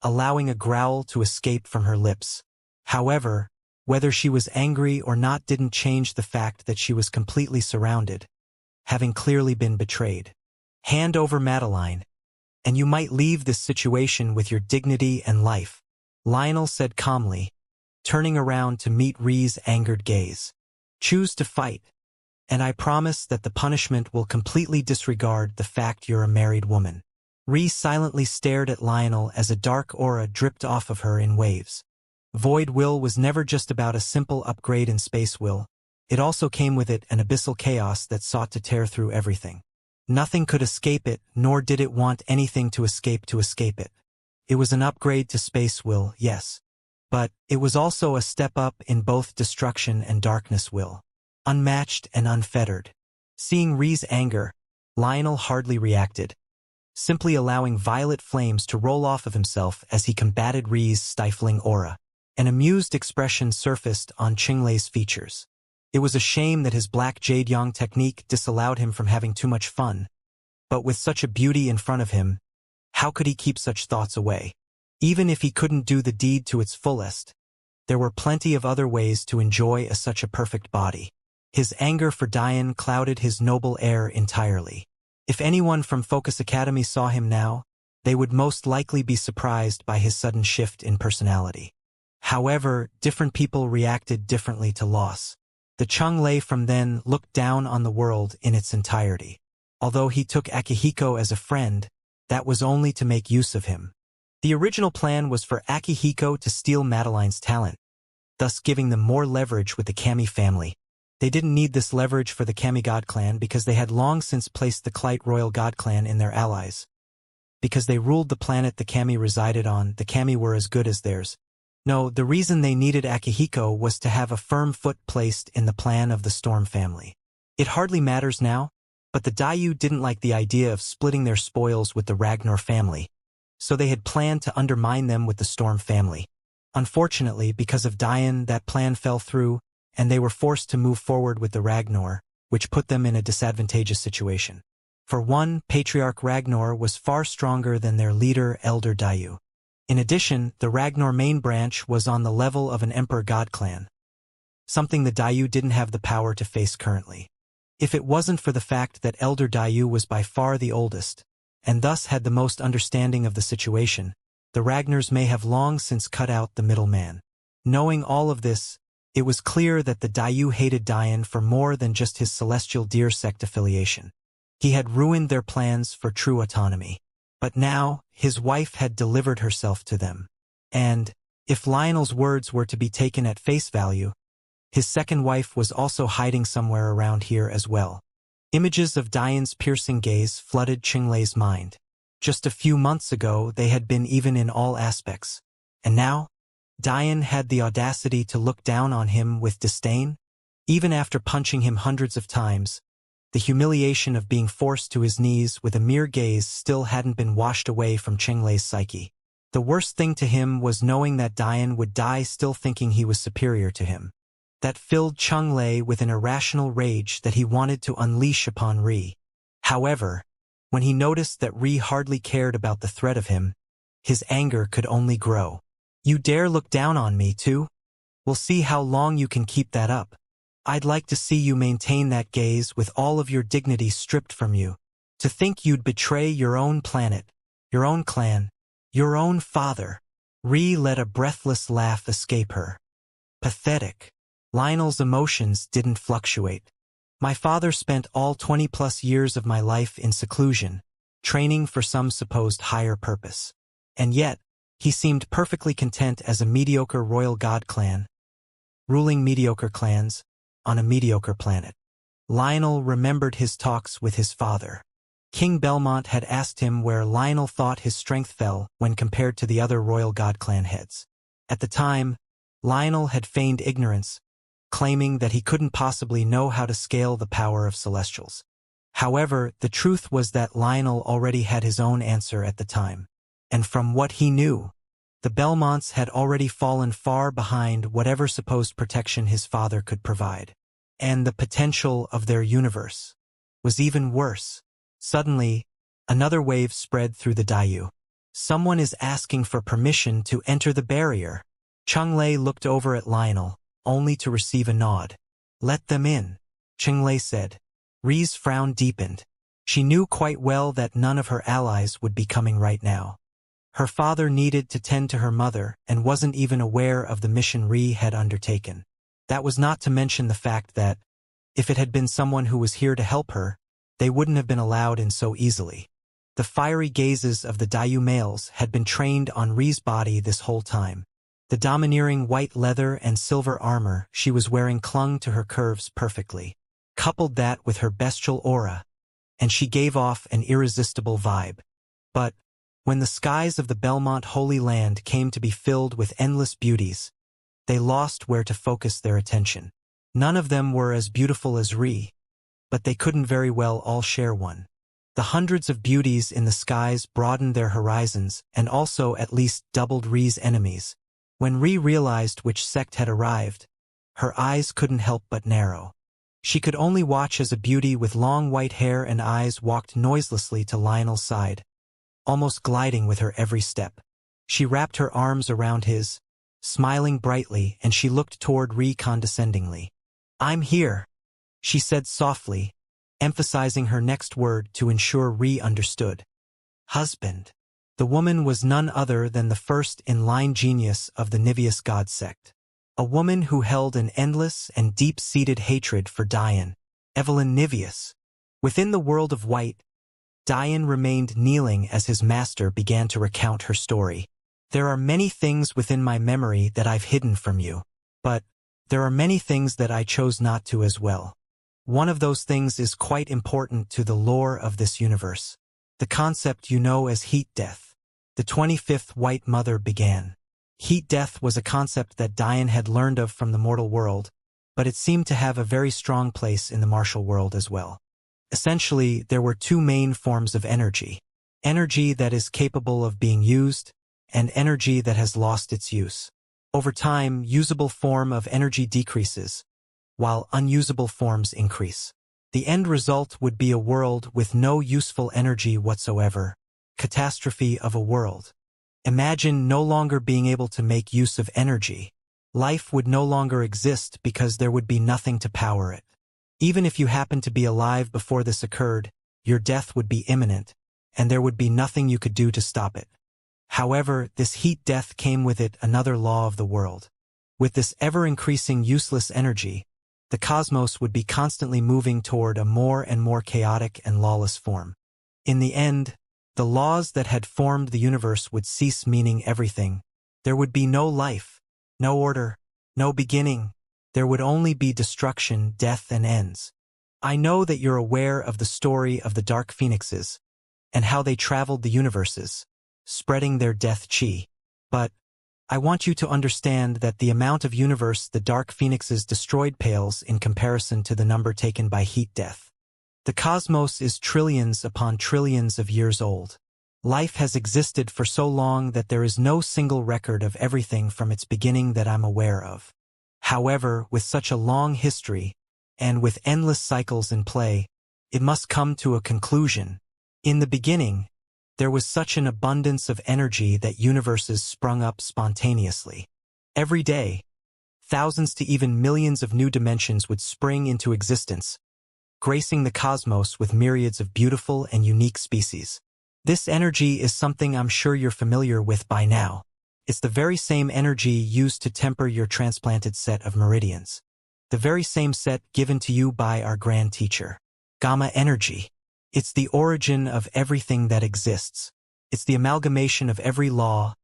allowing a growl to escape from her lips. However, whether she was angry or not didn't change the fact that she was completely surrounded, having clearly been betrayed. "Hand over Madeline, and you might leave this situation with your dignity and life," Lionel said calmly, turning around to meet Ree's angered gaze. "Choose to fight, and I promise that the punishment will completely disregard the fact you're a married woman." Ree silently stared at Lionel as a dark aura dripped off of her in waves. Void will was never just about a simple upgrade in space will. It also came with it an abyssal chaos that sought to tear through everything. Nothing could escape it, nor did it want anything to escape it. It was an upgrade to space will, yes. But it was also a step up in both destruction and darkness will. Unmatched and unfettered. Seeing Ree's anger, Lionel hardly reacted, simply allowing violet flames to roll off of himself as he combated Ree's stifling aura. An amused expression surfaced on Qinglei's features. It was a shame that his black jade yang technique disallowed him from having too much fun. But with such a beauty in front of him, how could he keep such thoughts away? Even if he couldn't do the deed to its fullest, there were plenty of other ways to enjoy such a perfect body. His anger for Diane clouded his noble air entirely. If anyone from Focus Academy saw him now, they would most likely be surprised by his sudden shift in personality. However, different people reacted differently to loss. The Qinglei from then looked down on the world in its entirety. Although he took Akihiko as a friend, that was only to make use of him. The original plan was for Akihiko to steal Madeline's talent, thus giving them more leverage with the Kami family. They didn't need this leverage for the Kami God Clan because they had long since placed the Clyte Royal God Clan in their allies. Because they ruled the planet the Kami resided on, the Kami were as good as theirs. No, the reason they needed Akihiko was to have a firm foot placed in the plan of the Storm family. It hardly matters now, but the Dayu didn't like the idea of splitting their spoils with the Ragnar family, so they had planned to undermine them with the Storm family. Unfortunately, because of Diane, that plan fell through, and they were forced to move forward with the Ragnar, which put them in a disadvantageous situation. For one, Patriarch Ragnar was far stronger than their leader, Elder Dayu. In addition, the Ragnar main branch was on the level of an Emperor God Clan, something the Dayu didn't have the power to face currently. If it wasn't for the fact that Elder Dayu was by far the oldest, and thus had the most understanding of the situation, the Ragnars may have long since cut out the middleman. Knowing all of this, it was clear that the Dayu hated Diane for more than just his celestial deer sect affiliation. He had ruined their plans for true autonomy. But now, his wife had delivered herself to them. And, if Lionel's words were to be taken at face value, his second wife was also hiding somewhere around here as well. Images of Diane's piercing gaze flooded Qinglei's mind. Just a few months ago, they had been even in all aspects. And now, Diane had the audacity to look down on him with disdain? Even after punching him hundreds of times, the humiliation of being forced to his knees with a mere gaze still hadn't been washed away from Qinglei's psyche. The worst thing to him was knowing that Diane would die still thinking he was superior to him. That filled Qinglei with an irrational rage that he wanted to unleash upon Ri. However, when he noticed that Ri hardly cared about the threat of him, his anger could only grow. You dare look down on me, too? We'll see how long you can keep that up. I'd like to see you maintain that gaze with all of your dignity stripped from you. To think you'd betray your own planet, your own clan, your own father. Ri let a breathless laugh escape her. Pathetic. Lionel's emotions didn't fluctuate. My father spent all 20+ years of my life in seclusion, training for some supposed higher purpose. And yet, he seemed perfectly content as a mediocre royal god clan, ruling mediocre clans, on a mediocre planet. Lionel remembered his talks with his father. King Belmont had asked him where Lionel thought his strength fell when compared to the other royal god clan heads. At the time, Lionel had feigned ignorance, claiming that he couldn't possibly know how to scale the power of Celestials. However, the truth was that Lionel already had his own answer at the time. And from what he knew, the Belmonts had already fallen far behind whatever supposed protection his father could provide. And the potential of their universe was even worse. Suddenly, another wave spread through the Dayu. Someone is asking for permission to enter the barrier. Qinglei looked over at Lionel, only to receive a nod. Let them in, Qinglei said. Ri's frown deepened. She knew quite well that none of her allies would be coming right now. Her father needed to tend to her mother and wasn't even aware of the mission Ri had undertaken. That was not to mention the fact that, if it had been someone who was here to help her, they wouldn't have been allowed in so easily. The fiery gazes of the Dayu males had been trained on Ri's body this whole time. The domineering white leather and silver armor she was wearing clung to her curves perfectly. Coupled that with her bestial aura, and she gave off an irresistible vibe. But when the skies of the Belmont Holy Land came to be filled with endless beauties, they lost where to focus their attention. None of them were as beautiful as Ri, but they couldn't very well all share one. The hundreds of beauties in the skies broadened their horizons and also at least doubled Ri's enemies. When Ri realized which sect had arrived, her eyes couldn't help but narrow. She could only watch as a beauty with long white hair and eyes walked noiselessly to Lionel's side, almost gliding with her every step. She wrapped her arms around his, smiling brightly, and she looked toward Ri condescendingly. "I'm here," she said softly, emphasizing her next word to ensure Ri understood. "Husband." The woman was none other than the first-in-line genius of the Niveus god sect. A woman who held an endless and deep-seated hatred for Diane, Evelyn Niveus. Within the world of white, Diane remained kneeling as his master began to recount her story. "There are many things within my memory that I've hidden from you, but there are many things that I chose not to as well. One of those things is quite important to the lore of this universe. The concept you know as heat death." The 25th White Mother began. Heat death was a concept that Diane had learned of from the mortal world, but it seemed to have a very strong place in the martial world as well. Essentially, there were two main forms of energy. Energy that is capable of being used, and energy that has lost its use. Over time, usable form of energy decreases, while unusable forms increase. The end result would be a world with no useful energy whatsoever. Catastrophe of a world. Imagine no longer being able to make use of energy. Life would no longer exist because there would be nothing to power it. Even if you happened to be alive before this occurred, your death would be imminent, and there would be nothing you could do to stop it. However, this heat death came with it another law of the world. With this ever-increasing useless energy, the cosmos would be constantly moving toward a more and more chaotic and lawless form. In the end, the laws that had formed the universe would cease meaning everything. There would be no life, no order, no beginning. There would only be destruction, death, and ends. I know that you're aware of the story of the Dark Phoenixes, and how they traveled the universes, spreading their death chi. But I want you to understand that the amount of universe the Dark Phoenixes destroyed pales in comparison to the number taken by heat death. The cosmos is trillions upon trillions of years old. Life has existed for so long that there is no single record of everything from its beginning that I'm aware of. However, with such a long history, and with endless cycles in play, it must come to a conclusion. In the beginning, there was such an abundance of energy that universes sprung up spontaneously. Every day, thousands to even millions of new dimensions would spring into existence, gracing the cosmos with myriads of beautiful and unique species. This energy is something I'm sure you're familiar with by now. It's the very same energy used to temper your transplanted set of meridians. The very same set given to you by our grand teacher. Gamma energy. It's the origin of everything that exists. It's the amalgamation of every law,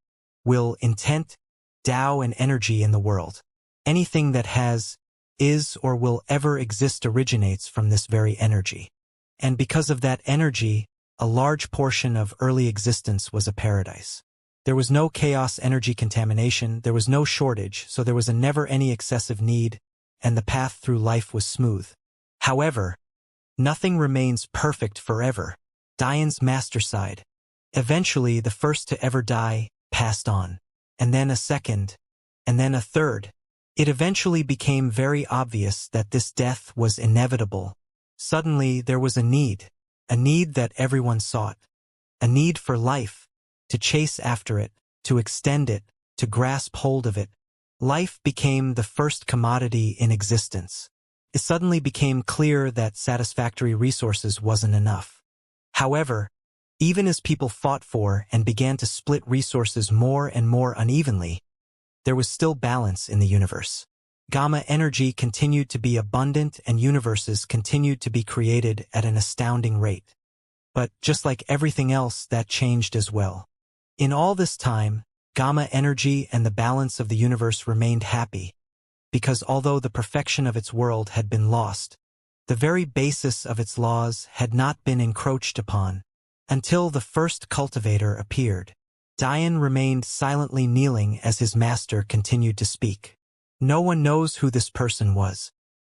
will, intent, Tao, and energy in the world. Anything that has, is, or will ever exist originates from this very energy. And because of that energy, a large portion of early existence was a paradise. There was no chaos energy contamination, there was no shortage, so there was a never any excessive need, and the path through life was smooth. However, nothing remains perfect forever. Diane's master side. Eventually, the first to ever die passed on, and then a second, and then a third. It eventually became very obvious that this death was inevitable. Suddenly, there was a need that everyone sought, a need for life, to chase after it, to extend it, to grasp hold of it. Life became the first commodity in existence. It suddenly became clear that satisfactory resources wasn't enough. However, even as people fought for and began to split resources more and more unevenly, there was still balance in the universe. Gamma energy continued to be abundant and universes continued to be created at an astounding rate. But just like everything else, that changed as well. In all this time, Gamma energy and the balance of the universe remained happy, because although the perfection of its world had been lost, The very basis of its laws had not been encroached upon, until the first cultivator appeared. Dian remained silently kneeling as his master continued to speak. No one knows who this person was.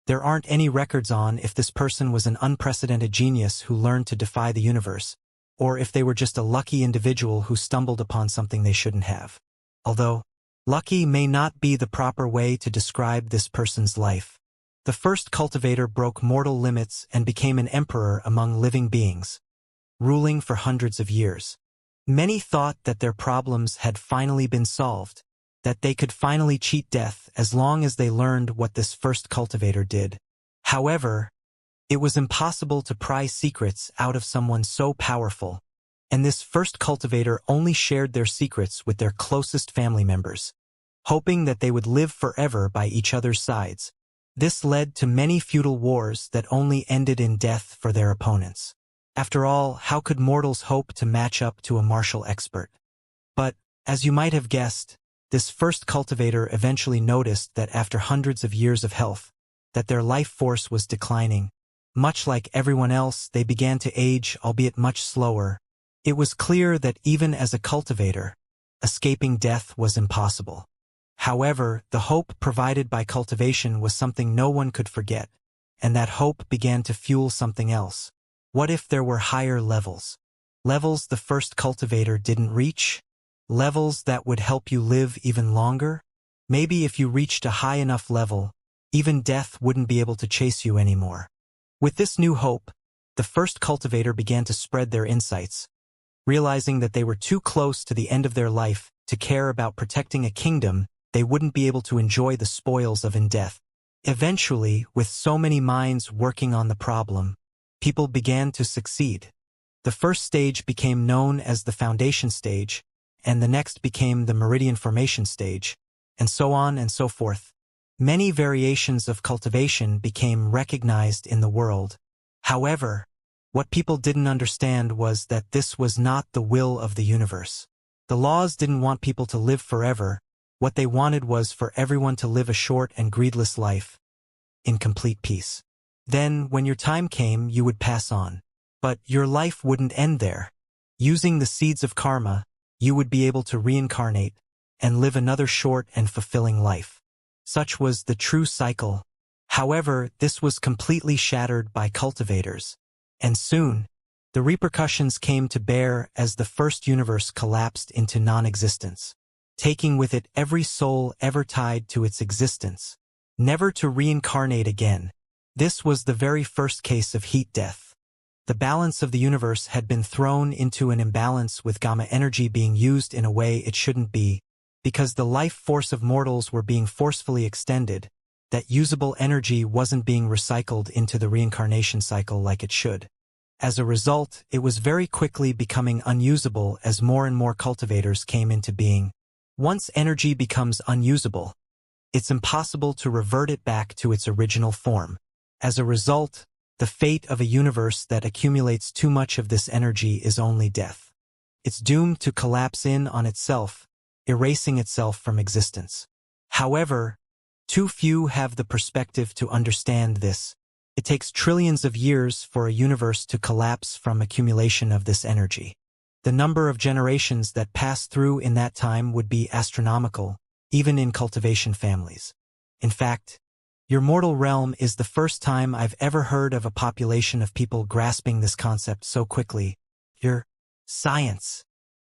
There aren't any records on if this person was an unprecedented genius who learned to defy the universe, or if they were just a lucky individual who stumbled upon something they shouldn't have. Although, lucky may not be the proper way to describe this person's life. The first cultivator broke mortal limits and became an emperor among living beings, ruling for hundreds of years. Many thought that their problems had finally been solved, that they could finally cheat death as long as they learned what this first cultivator did. However, it was impossible to pry secrets out of someone so powerful, and this first cultivator only shared their secrets with their closest family members, hoping that they would live forever by each other's sides. This led to many feudal wars that only ended in death for their opponents. After all, how could mortals hope to match up to a martial expert? But, as you might have guessed, this first cultivator eventually noticed that after hundreds of years of health, that their life force was declining. Much like everyone else, they began to age, albeit much slower. It was clear that even as a cultivator, escaping death was impossible. However, the hope provided by cultivation was something no one could forget, and that hope began to fuel something else. What if there were higher levels? Levels the first cultivator didn't reach? Levels that would help you live even longer? Maybe if you reached a high enough level, even death wouldn't be able to chase you anymore. With this new hope, the first cultivator began to spread their insights, realizing that they were too close to the end of their life to care about protecting a kingdom they wouldn't be able to enjoy the spoils of in death. Eventually, with so many minds working on the problem, people began to succeed. The first stage became known as the foundation stage, and the next became the meridian formation stage, and so on and so forth. Many variations of cultivation became recognized in the world. However, what people didn't understand was that this was not the will of the universe. The laws didn't want people to live forever. What they wanted was for everyone to live a short and greedless life, in complete peace. Then, when your time came, you would pass on. But your life wouldn't end there. Using the seeds of karma, you would be able to reincarnate and live another short and fulfilling life. Such was the true cycle. However, this was completely shattered by cultivators. And soon, the repercussions came to bear as the first universe collapsed into non-existence, taking with it every soul ever tied to its existence, never to reincarnate again. This was the very first case of heat death. The balance of the universe had been thrown into an imbalance, with gamma energy being used in a way it shouldn't be, because the life force of mortals were being forcefully extended. That usable energy wasn't being recycled into the reincarnation cycle like it should. As a result, it was very quickly becoming unusable as more and more cultivators came into being. Once energy becomes unusable, it's impossible to revert it back to its original form. As a result, the fate of a universe that accumulates too much of this energy is only death. It's doomed to collapse in on itself, erasing itself from existence. However, too few have the perspective to understand this. It takes trillions of years for a universe to collapse from accumulation of this energy. The number of generations that pass through in that time would be astronomical, even in cultivation families. In fact, your mortal realm is the first time I've ever heard of a population of people grasping this concept so quickly. Your science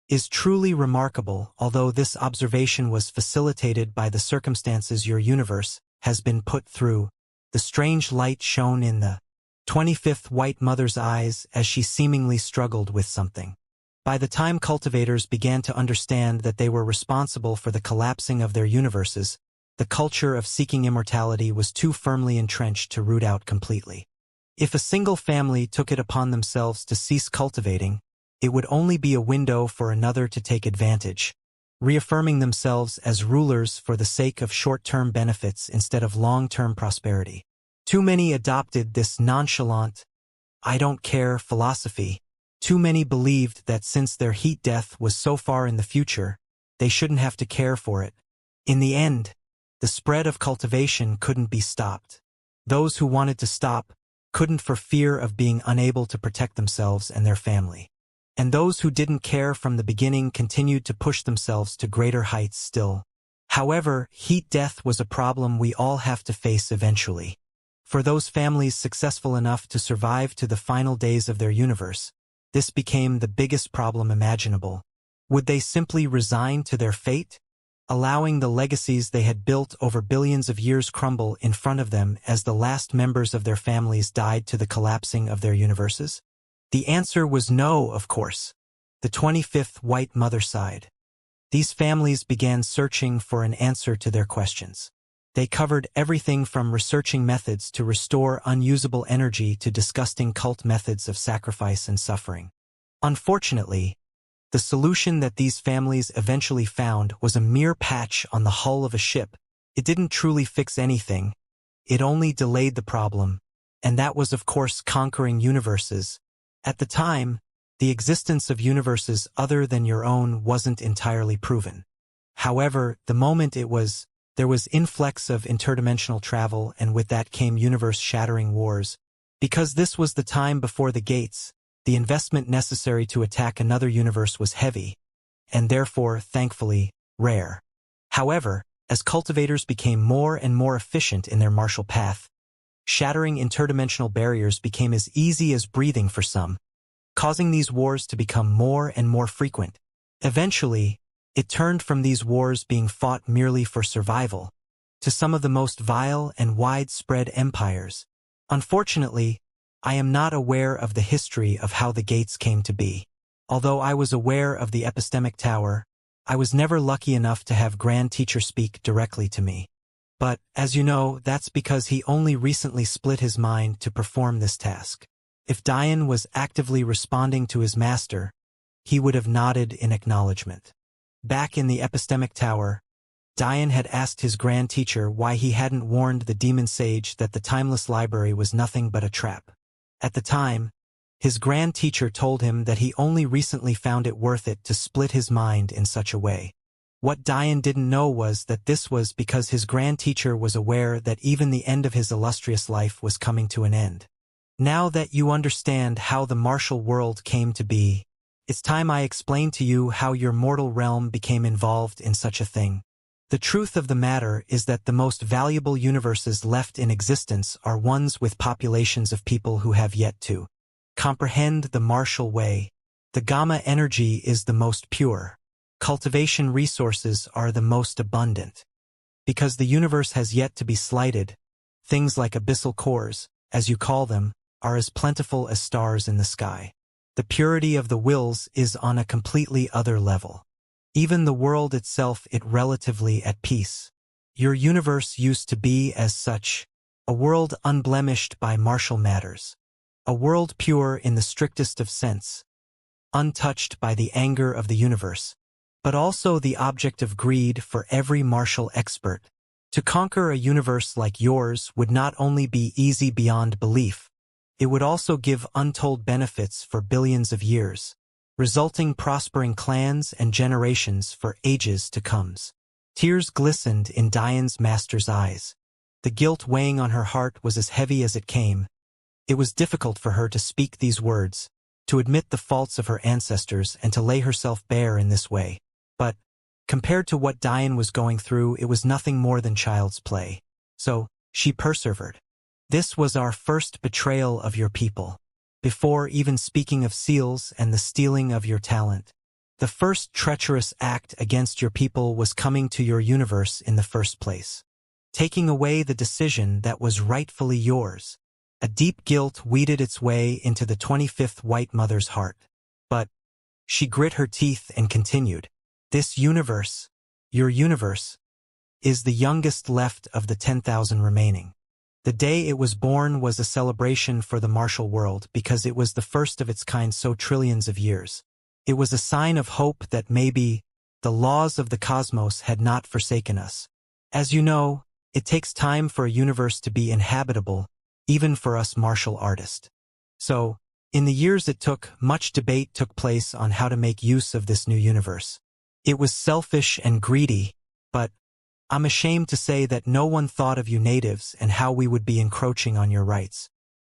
is truly remarkable, although this observation was facilitated by the circumstances your universe has been put through. The strange light shone in the 25th White Mother's eyes as she seemingly struggled with something. By the time cultivators began to understand that they were responsible for the collapsing of their universes, the culture of seeking immortality was too firmly entrenched to root out completely. If a single family took it upon themselves to cease cultivating, it would only be a window for another to take advantage, reaffirming themselves as rulers for the sake of short-term benefits instead of long-term prosperity. Too many adopted this nonchalant, "I don't care" philosophy. Too many believed that since their heat death was so far in the future, they shouldn't have to care for it. In the end, the spread of cultivation couldn't be stopped. Those who wanted to stop couldn't for fear of being unable to protect themselves and their family. And those who didn't care from the beginning continued to push themselves to greater heights still. However, heat death was a problem we all have to face eventually. For those families successful enough to survive to the final days of their universe, this became the biggest problem imaginable. Would they simply resign to their fate, allowing the legacies they had built over billions of years crumble in front of them as the last members of their families died to the collapsing of their universes? The answer was no, of course. The 25th White Mother sighed. These families began searching for an answer to their questions. They covered everything from researching methods to restore unusable energy to disgusting cult methods of sacrifice and suffering. Unfortunately, the solution that these families eventually found was a mere patch on the hull of a ship. It didn't truly fix anything. It only delayed the problem, and that was of course conquering universes. At the time, the existence of universes other than your own wasn't entirely proven. However, the moment there was influx of interdimensional travel, and with that came universe-shattering wars. Because this was the time before the gates, the investment necessary to attack another universe was heavy, and therefore, thankfully, rare. However, as cultivators became more and more efficient in their martial path, shattering interdimensional barriers became as easy as breathing for some, causing these wars to become more and more frequent. Eventually, it turned from these wars being fought merely for survival to some of the most vile and widespread empires. Unfortunately, I am not aware of the history of how the gates came to be. Although I was aware of the epistemic tower, I was never lucky enough to have Grand Teacher speak directly to me. But, as you know, that's because he only recently split his mind to perform this task. If Dian was actively responding to his master, he would have nodded in acknowledgement. Back in the epistemic tower, Dian had asked his Grand Teacher why he hadn't warned the demon sage that the timeless library was nothing but a trap. At the time, his Grand Teacher told him that he only recently found it worth it to split his mind in such a way. What Dian didn't know was that this was because his Grand Teacher was aware that even the end of his illustrious life was coming to an end. Now that you understand how the martial world came to be, it's time I explain to you how your mortal realm became involved in such a thing. The truth of the matter is that the most valuable universes left in existence are ones with populations of people who have yet to comprehend the martial way. The gamma energy is the most pure. Cultivation resources are the most abundant. Because the universe has yet to be slighted, things like abyssal cores, as you call them, are as plentiful as stars in the sky. The purity of the wills is on a completely other level. Even the world itself is relatively at peace. Your universe used to be as such, a world unblemished by martial matters. A world pure in the strictest of sense, untouched by the anger of the universe, but also the object of greed for every martial expert. To conquer a universe like yours would not only be easy beyond belief, it would also give untold benefits for billions of years, resulting prospering clans and generations for ages to come. Tears glistened in Dian's master's eyes. The guilt weighing on her heart was as heavy as it came. It was difficult for her to speak these words, to admit the faults of her ancestors and to lay herself bare in this way. But, compared to what Dian was going through, it was nothing more than child's play. So, she persevered. This was our first betrayal of your people. Before even speaking of seals and the stealing of your talent. The first treacherous act against your people was coming to your universe in the first place. Taking away the decision that was rightfully yours. A deep guilt weeded its way into the 25th White Mother's heart. But she grit her teeth and continued. This universe, your universe, is the youngest left of the 10,000 remaining. The day it was born was a celebration for the martial world because it was the first of its kind so trillions of years. It was a sign of hope that maybe the laws of the cosmos had not forsaken us. As you know, it takes time for a universe to be inhabitable, even for us martial artists. So, in the years it took, much debate took place on how to make use of this new universe. It was selfish and greedy, but I'm ashamed to say that no one thought of you natives and how we would be encroaching on your rights.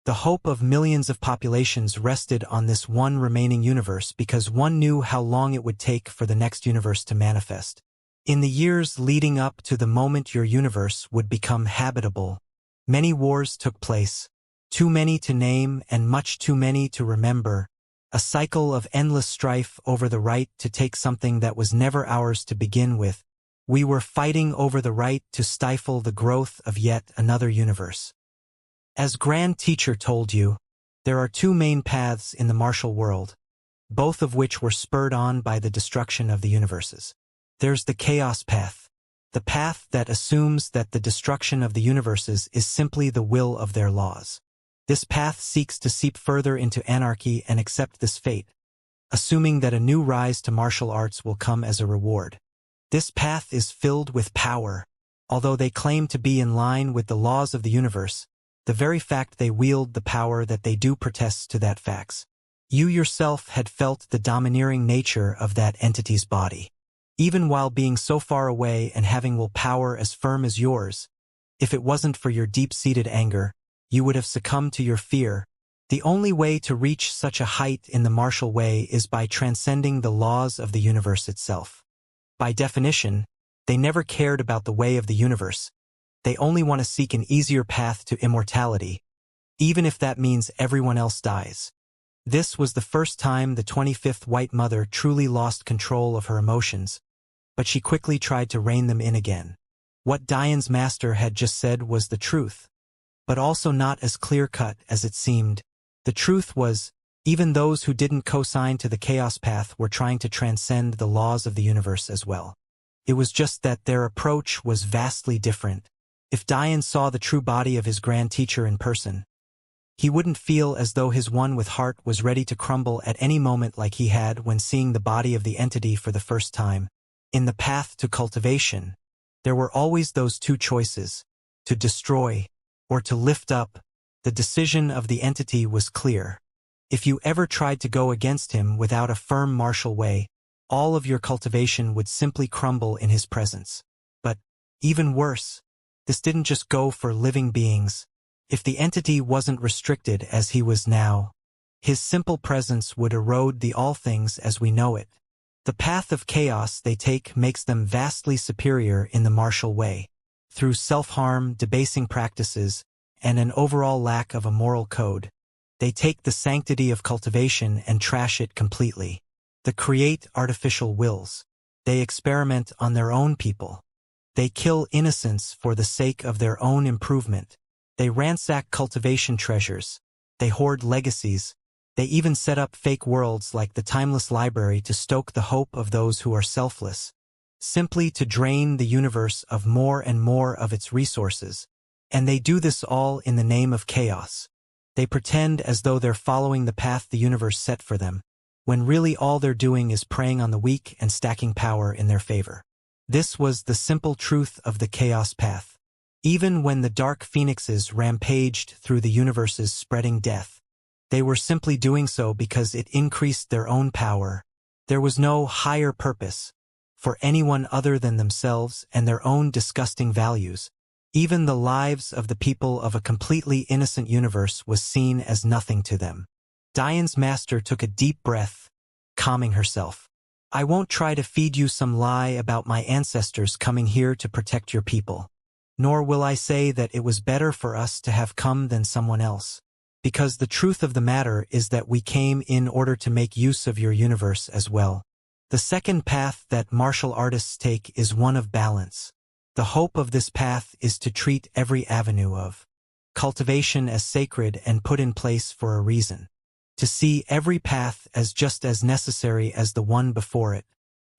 The hope of millions of populations rested on this one remaining universe because one knew how long it would take for the next universe to manifest. In the years leading up to the moment your universe would become habitable, many wars took place, too many to name and much too many to remember, a cycle of endless strife over the right to take something that was never ours to begin with. We were fighting over the right to stifle the growth of yet another universe. As Grand Teacher told you, there are two main paths in the martial world, both of which were spurred on by the destruction of the universes. There's the chaos path, the path that assumes that the destruction of the universes is simply the will of their laws. This path seeks to seep further into anarchy and accept this fate, assuming that a new rise to martial arts will come as a reward. This path is filled with power. Although they claim to be in line with the laws of the universe, the very fact they wield the power that they do protests to that facts. You yourself had felt the domineering nature of that entity's body. Even while being so far away and having willpower as firm as yours, if it wasn't for your deep-seated anger, you would have succumbed to your fear. The only way to reach such a height in the martial way is by transcending the laws of the universe itself. By definition, they never cared about the way of the universe. They only want to seek an easier path to immortality, even if that means everyone else dies. This was the first time the 25th White Mother truly lost control of her emotions, but she quickly tried to rein them in again. What Diane's master had just said was the truth, but also not as clear-cut as it seemed. The truth was, even those who didn't co-sign to the chaos path were trying to transcend the laws of the universe as well. It was just that their approach was vastly different. If Diane saw the true body of his Grand Teacher in person, he wouldn't feel as though his one with heart was ready to crumble at any moment like he had when seeing the body of the entity for the first time. In the path to cultivation, there were always those two choices, to destroy or to lift up. The decision of the entity was clear. If you ever tried to go against him without a firm martial way, all of your cultivation would simply crumble in his presence. But, even worse, this didn't just go for living beings. If the entity wasn't restricted as he was now, his simple presence would erode the all things as we know it. The path of chaos they take makes them vastly superior in the martial way. Through self-harm, debasing practices, and an overall lack of a moral code, they take the sanctity of cultivation and trash it completely. They create artificial wills. They experiment on their own people. They kill innocence for the sake of their own improvement. They ransack cultivation treasures. They hoard legacies. They even set up fake worlds like the Timeless Library to stoke the hope of those who are selfless, simply to drain the universe of more and more of its resources. And they do this all in the name of chaos. They pretend as though they're following the path the universe set for them, when really all they're doing is preying on the weak and stacking power in their favor. This was the simple truth of the chaos path. Even when the dark phoenixes rampaged through the universes spreading death, they were simply doing so because it increased their own power. There was no higher purpose for anyone other than themselves and their own disgusting values. Even the lives of the people of a completely innocent universe was seen as nothing to them. Diane's master took a deep breath, calming herself. I won't try to feed you some lie about my ancestors coming here to protect your people. Nor will I say that it was better for us to have come than someone else. Because the truth of the matter is that we came in order to make use of your universe as well. The second path that martial artists take is one of balance. The hope of this path is to treat every avenue of cultivation as sacred and put in place for a reason. To see every path as just as necessary as the one before it.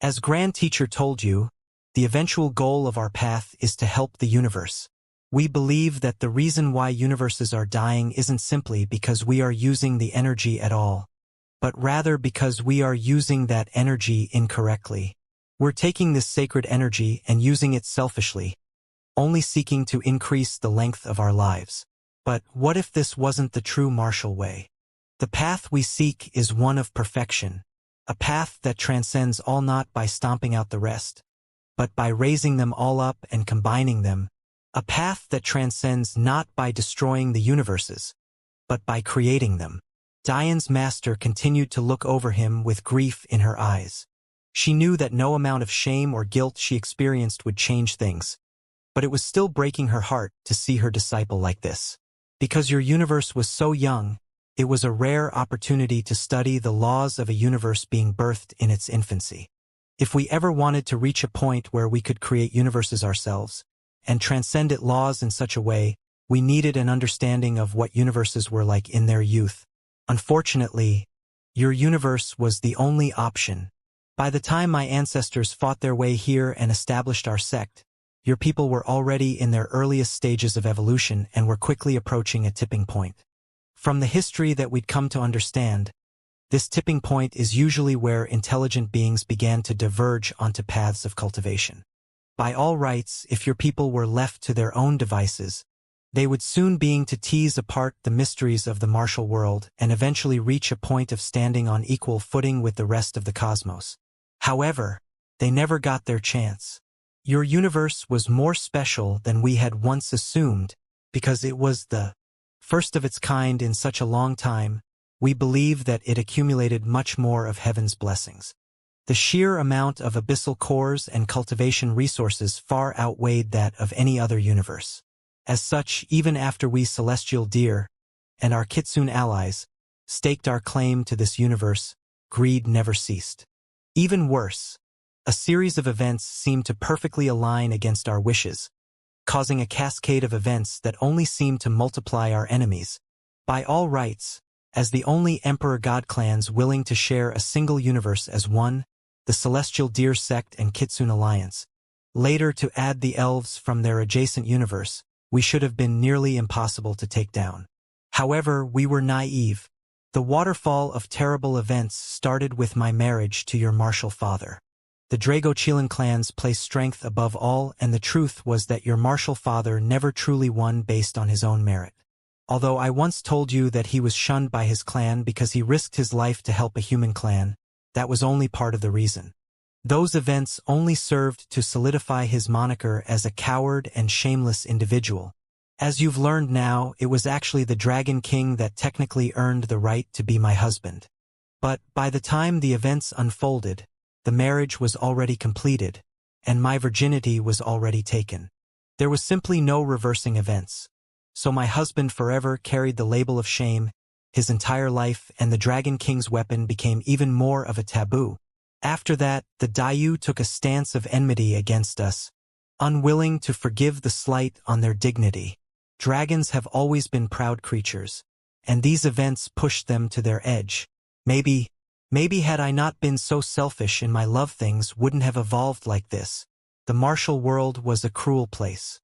As Grand Teacher told you, the eventual goal of our path is to help the universe. We believe that the reason why universes are dying isn't simply because we are using the energy at all, but rather because we are using that energy incorrectly. We're taking this sacred energy and using it selfishly, only seeking to increase the length of our lives. But what if this wasn't the true martial way? The path we seek is one of perfection, a path that transcends all not by stomping out the rest, but by raising them all up and combining them, a path that transcends not by destroying the universes, but by creating them. Diane's master continued to look over him with grief in her eyes. She knew that no amount of shame or guilt she experienced would change things, but it was still breaking her heart to see her disciple like this. Because your universe was so young, it was a rare opportunity to study the laws of a universe being birthed in its infancy. If we ever wanted to reach a point where we could create universes ourselves, and transcend its laws in such a way, we needed an understanding of what universes were like in their youth. Unfortunately, your universe was the only option. By the time my ancestors fought their way here and established our sect, your people were already in their earliest stages of evolution and were quickly approaching a tipping point. From the history that we'd come to understand, this tipping point is usually where intelligent beings began to diverge onto paths of cultivation. By all rights, if your people were left to their own devices, they would soon begin to tease apart the mysteries of the martial world and eventually reach a point of standing on equal footing with the rest of the cosmos. However, they never got their chance. Your universe was more special than we had once assumed, because it was the first of its kind in such a long time. We believe that it accumulated much more of heaven's blessings. The sheer amount of abyssal cores and cultivation resources far outweighed that of any other universe. As such, even after we celestial deer and our kitsune allies staked our claim to this universe, greed never ceased. Even worse, a series of events seemed to perfectly align against our wishes, causing a cascade of events that only seemed to multiply our enemies. By all rights, as the only Emperor God clans willing to share a single universe as one, the Celestial Deer Sect and Kitsune Alliance, later to add the elves from their adjacent universe, we should have been nearly impossible to take down. However, we were naive. The waterfall of terrible events started with my marriage to your martial father. The Drago-Chilan clans placed strength above all, and the truth was that your martial father never truly won based on his own merit. Although I once told you that he was shunned by his clan because he risked his life to help a human clan, that was only part of the reason. Those events only served to solidify his moniker as a coward and shameless individual. As you've learned now, it was actually the Dragon King that technically earned the right to be my husband. But by the time the events unfolded, the marriage was already completed, and my virginity was already taken. There was simply no reversing events. So my husband forever carried the label of shame his entire life, and the Dragon King's weapon became even more of a taboo. After that, the Dayu took a stance of enmity against us, unwilling to forgive the slight on their dignity. Dragons have always been proud creatures, and these events pushed them to their edge. Maybe had I not been so selfish in my love, things wouldn't have evolved like this. The martial world was a cruel place.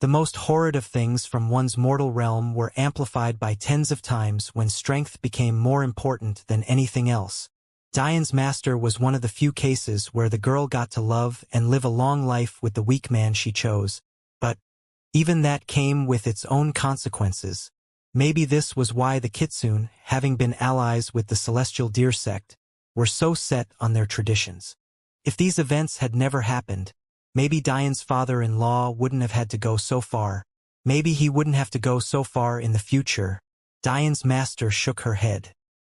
The most horrid of things from one's mortal realm were amplified by tens of times when strength became more important than anything else. Diane's master was one of the few cases where the girl got to love and live a long life with the weak man she chose, but even that came with its own consequences. Maybe this was why the Kitsune, having been allies with the Celestial Deer Sect, were so set on their traditions. If these events had never happened, maybe Diane's father-in-law wouldn't have had to go so far. Maybe he wouldn't have to go so far in the future. Diane's master shook her head.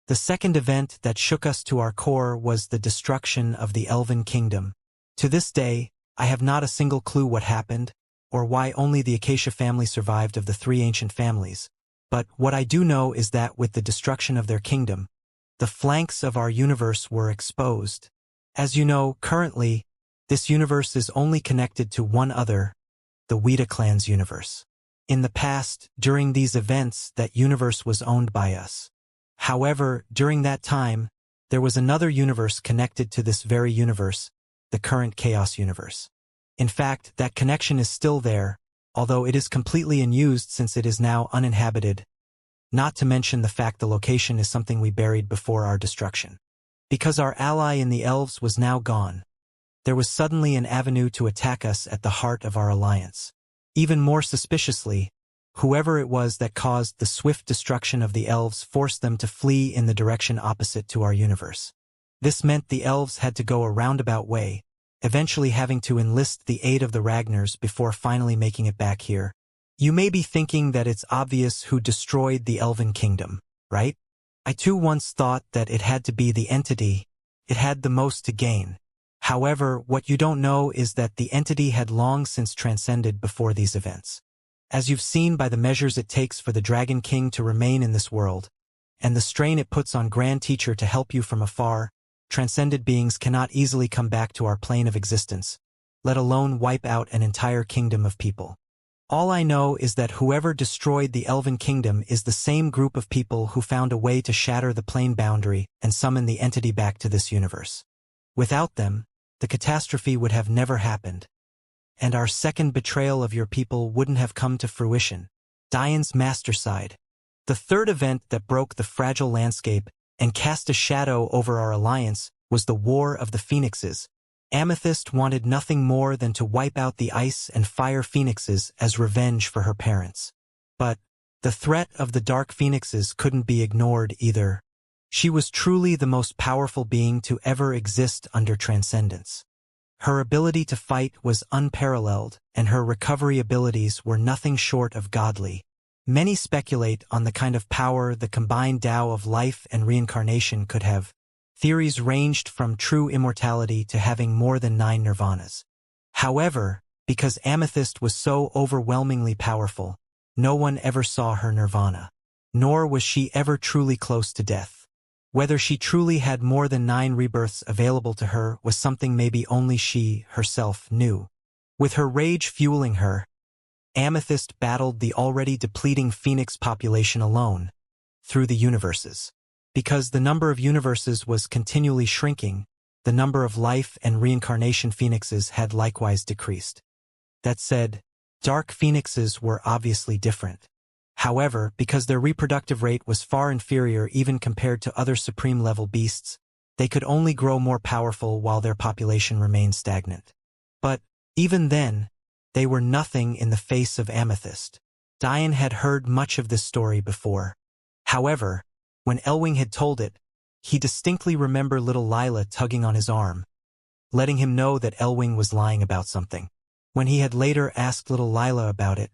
The second event that shook us to our core was the destruction of the Elven Kingdom. To this day, I have not a single clue what happened, or why only the Acacia family survived of the three ancient families. But what I do know is that with the destruction of their kingdom, the flanks of our universe were exposed. As you know, currently, this universe is only connected to one other, the Weta clan's universe. In the past, during these events, that universe was owned by us. However, during that time, there was another universe connected to this very universe, the current Chaos universe. In fact, that connection is still there, although it is completely unused since it is now uninhabited, not to mention the fact the location is something we buried before our destruction. Because our ally in the elves was now gone, there was suddenly an avenue to attack us at the heart of our alliance. Even more suspiciously, whoever it was that caused the swift destruction of the elves forced them to flee in the direction opposite to our universe. This meant the elves had to go a roundabout way, eventually having to enlist the aid of the Ragnars before finally making it back here. You may be thinking that it's obvious who destroyed the Elven Kingdom, right? I too once thought that it had to be the entity. It had the most to gain. However, what you don't know is that the entity had long since transcended before these events. As you've seen by the measures it takes for the Dragon King to remain in this world, and the strain it puts on Grand Teacher to help you from afar, transcended beings cannot easily come back to our plane of existence, let alone wipe out an entire kingdom of people. All I know is that whoever destroyed the Elven Kingdom is the same group of people who found a way to shatter the plane boundary and summon the entity back to this universe. Without them, the catastrophe would have never happened. And our second betrayal of your people wouldn't have come to fruition. Dian's mastercide. The third event that broke the fragile landscape and cast a shadow over our alliance was the War of the Phoenixes. Amethyst wanted nothing more than to wipe out the ice and fire phoenixes as revenge for her parents. But the threat of the dark phoenixes couldn't be ignored either. She was truly the most powerful being to ever exist under transcendence. Her ability to fight was unparalleled, and her recovery abilities were nothing short of godly. Many speculate on the kind of power the combined Tao of life and reincarnation could have. Theories ranged from true immortality to having more than 9 nirvanas. However, because Amethyst was so overwhelmingly powerful, no one ever saw her nirvana. Nor was she ever truly close to death. Whether she truly had more than 9 rebirths available to her was something maybe only she, herself, knew. With her rage fueling her, Amethyst battled the already depleting phoenix population alone, through the universes. Because the number of universes was continually shrinking, the number of life and reincarnation phoenixes had likewise decreased. That said, dark phoenixes were obviously different. However, because their reproductive rate was far inferior even compared to other supreme-level beasts, they could only grow more powerful while their population remained stagnant. But, even then, they were nothing in the face of Amethyst. Dian had heard much of this story before. However, when Elwing had told it, he distinctly remembered little Lila tugging on his arm, letting him know that Elwing was lying about something. When he had later asked little Lila about it,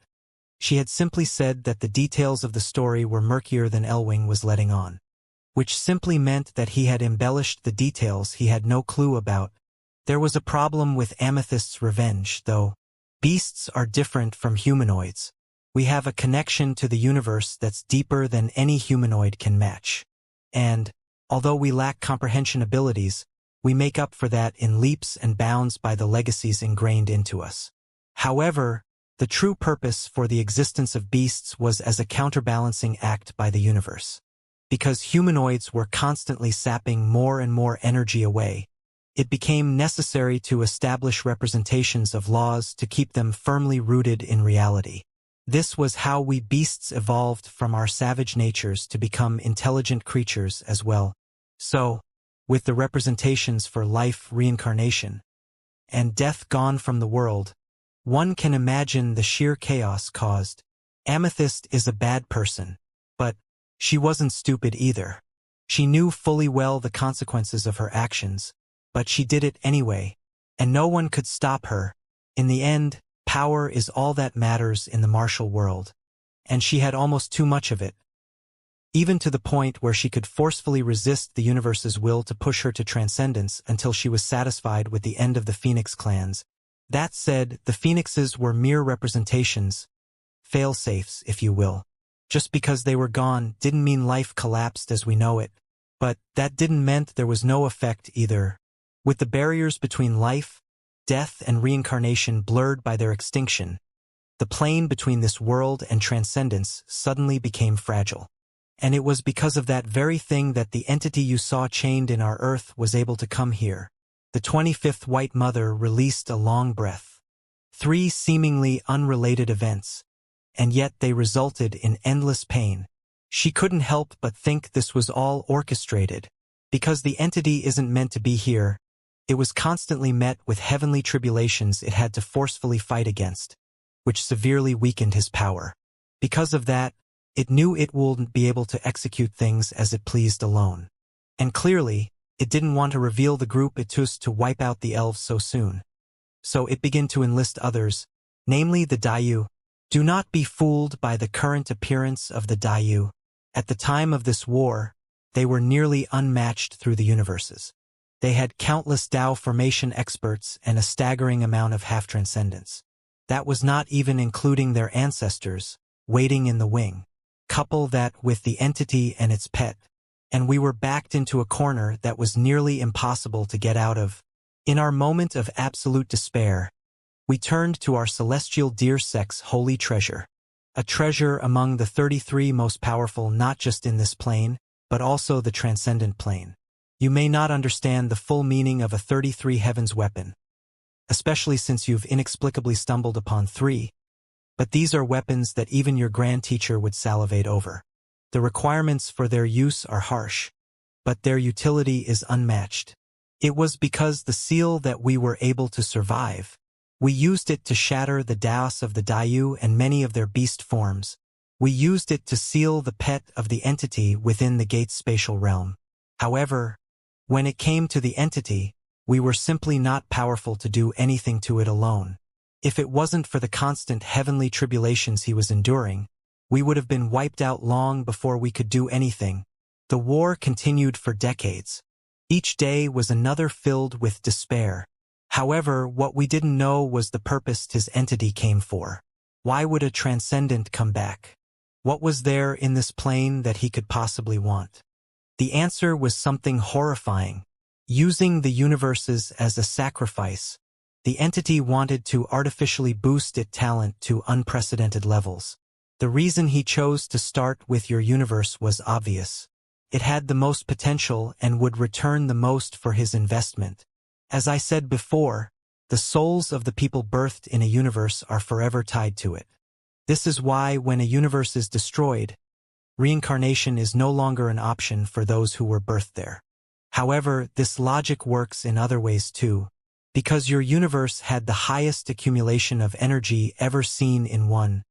she had simply said that the details of the story were murkier than Elwing was letting on, which simply meant that he had embellished the details he had no clue about. There was a problem with Amethyst's revenge, though. Beasts are different from humanoids. We have a connection to the universe that's deeper than any humanoid can match. And, although we lack comprehension abilities, we make up for that in leaps and bounds by the legacies ingrained into us. However, the true purpose for the existence of beasts was as a counterbalancing act by the universe. Because humanoids were constantly sapping more and more energy away, it became necessary to establish representations of laws to keep them firmly rooted in reality. This was how we beasts evolved from our savage natures to become intelligent creatures as well. So, with the representations for life, reincarnation, and death gone from the world, one can imagine the sheer chaos caused. Amethyst is a bad person, but she wasn't stupid either. She knew fully well the consequences of her actions, but she did it anyway, and no one could stop her. In the end, power is all that matters in the martial world, and she had almost too much of it, even to the point where she could forcefully resist the universe's will to push her to transcendence until she was satisfied with the end of the Phoenix clans. That said, the Phoenixes were mere representations, fail-safes, if you will. Just because they were gone didn't mean life collapsed as we know it, but that didn't mean there was no effect either. With the barriers between life, death, and reincarnation blurred by their extinction, the plane between this world and transcendence suddenly became fragile. And it was because of that very thing that the entity you saw chained in our Earth was able to come here. The 25th White Mother released a long breath. 3 seemingly unrelated events, and yet they resulted in endless pain. She couldn't help but think this was all orchestrated. Because the entity isn't meant to be here, it was constantly met with heavenly tribulations it had to forcefully fight against, which severely weakened his power. Because of that, it knew it wouldn't be able to execute things as it pleased alone. And clearly, it didn't want to reveal the group it chose to wipe out the elves so soon. So it began to enlist others, namely the Dayu, Do not be fooled by the current appearance of the Dayu. At the time of this war, they were nearly unmatched through the universes. They had countless Dao formation experts and a staggering amount of half-transcendence. That was not even including their ancestors, waiting in the wing. Couple that with the entity and its pet, and we were backed into a corner that was nearly impossible to get out of. In our moment of absolute despair, we turned to our celestial deer sex holy treasure. A treasure among the 33 most powerful not just in this plane, but also the transcendent plane. You may not understand the full meaning of a 33 heavens weapon, especially since you've inexplicably stumbled upon 3, but these are weapons that even your grand teacher would salivate over. The requirements for their use are harsh, but their utility is unmatched. It was because the seal that we were able to survive. We used it to shatter the Daos of the Dayu and many of their beast forms. We used it to seal the pet of the entity within the gate's spatial realm. However, when it came to the entity, we were simply not powerful to do anything to it alone. If it wasn't for the constant heavenly tribulations he was enduring, we would have been wiped out long before we could do anything. The war continued for decades. Each day was another filled with despair. However, what we didn't know was the purpose his entity came for. Why would a transcendent come back? What was there in this plane that he could possibly want? The answer was something horrifying. Using the universes as a sacrifice, the entity wanted to artificially boost its talent to unprecedented levels. The reason he chose to start with your universe was obvious. It had the most potential and would return the most for his investment. As I said before, the souls of the people birthed in a universe are forever tied to it. This is why when a universe is destroyed, reincarnation is no longer an option for those who were birthed there. However, this logic works in other ways too. Because your universe had the highest accumulation of energy ever seen in one,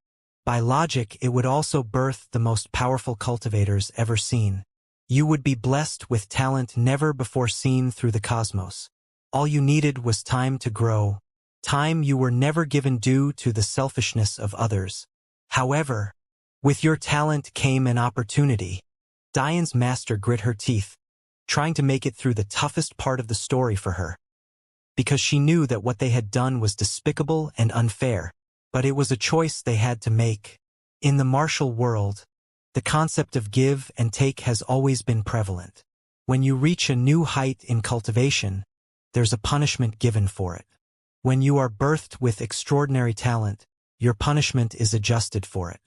by logic it would also birth the most powerful cultivators ever seen. You would be blessed with talent never before seen through the cosmos. All you needed was time to grow, time you were never given due to the selfishness of others. However, with your talent came an opportunity. Diane's master grit her teeth, trying to make it through the toughest part of the story for her. Because she knew that what they had done was despicable and unfair, but it was a choice they had to make. In the martial world, the concept of give and take has always been prevalent. When you reach a new height in cultivation, there's a punishment given for it. When you are birthed with extraordinary talent, your punishment is adjusted for it.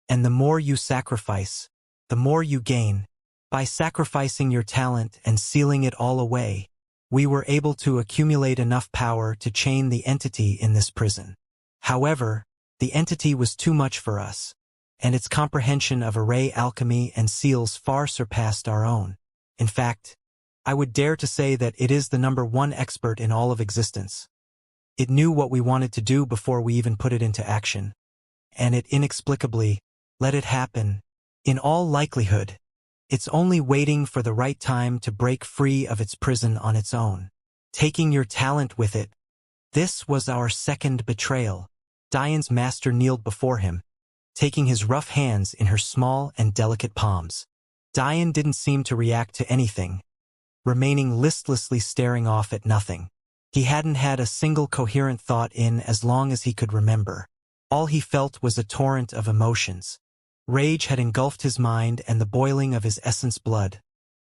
And the more you sacrifice, the more you gain. By sacrificing your talent and sealing it all away, we were able to accumulate enough power to chain the entity in this prison. However, the entity was too much for us, and its comprehension of array alchemy and seals far surpassed our own. In fact, I would dare to say that it is the #1 expert in all of existence. It knew what we wanted to do before we even put it into action, and it inexplicably let it happen. In all likelihood, it's only waiting for the right time to break free of its prison on its own. Taking your talent with it. This was our second betrayal. Diane's master kneeled before him, taking his rough hands in her small and delicate palms. Diane didn't seem to react to anything, remaining listlessly staring off at nothing. He hadn't had a single coherent thought in as long as he could remember. All he felt was a torrent of emotions. Rage had engulfed his mind, and the boiling of his essence blood,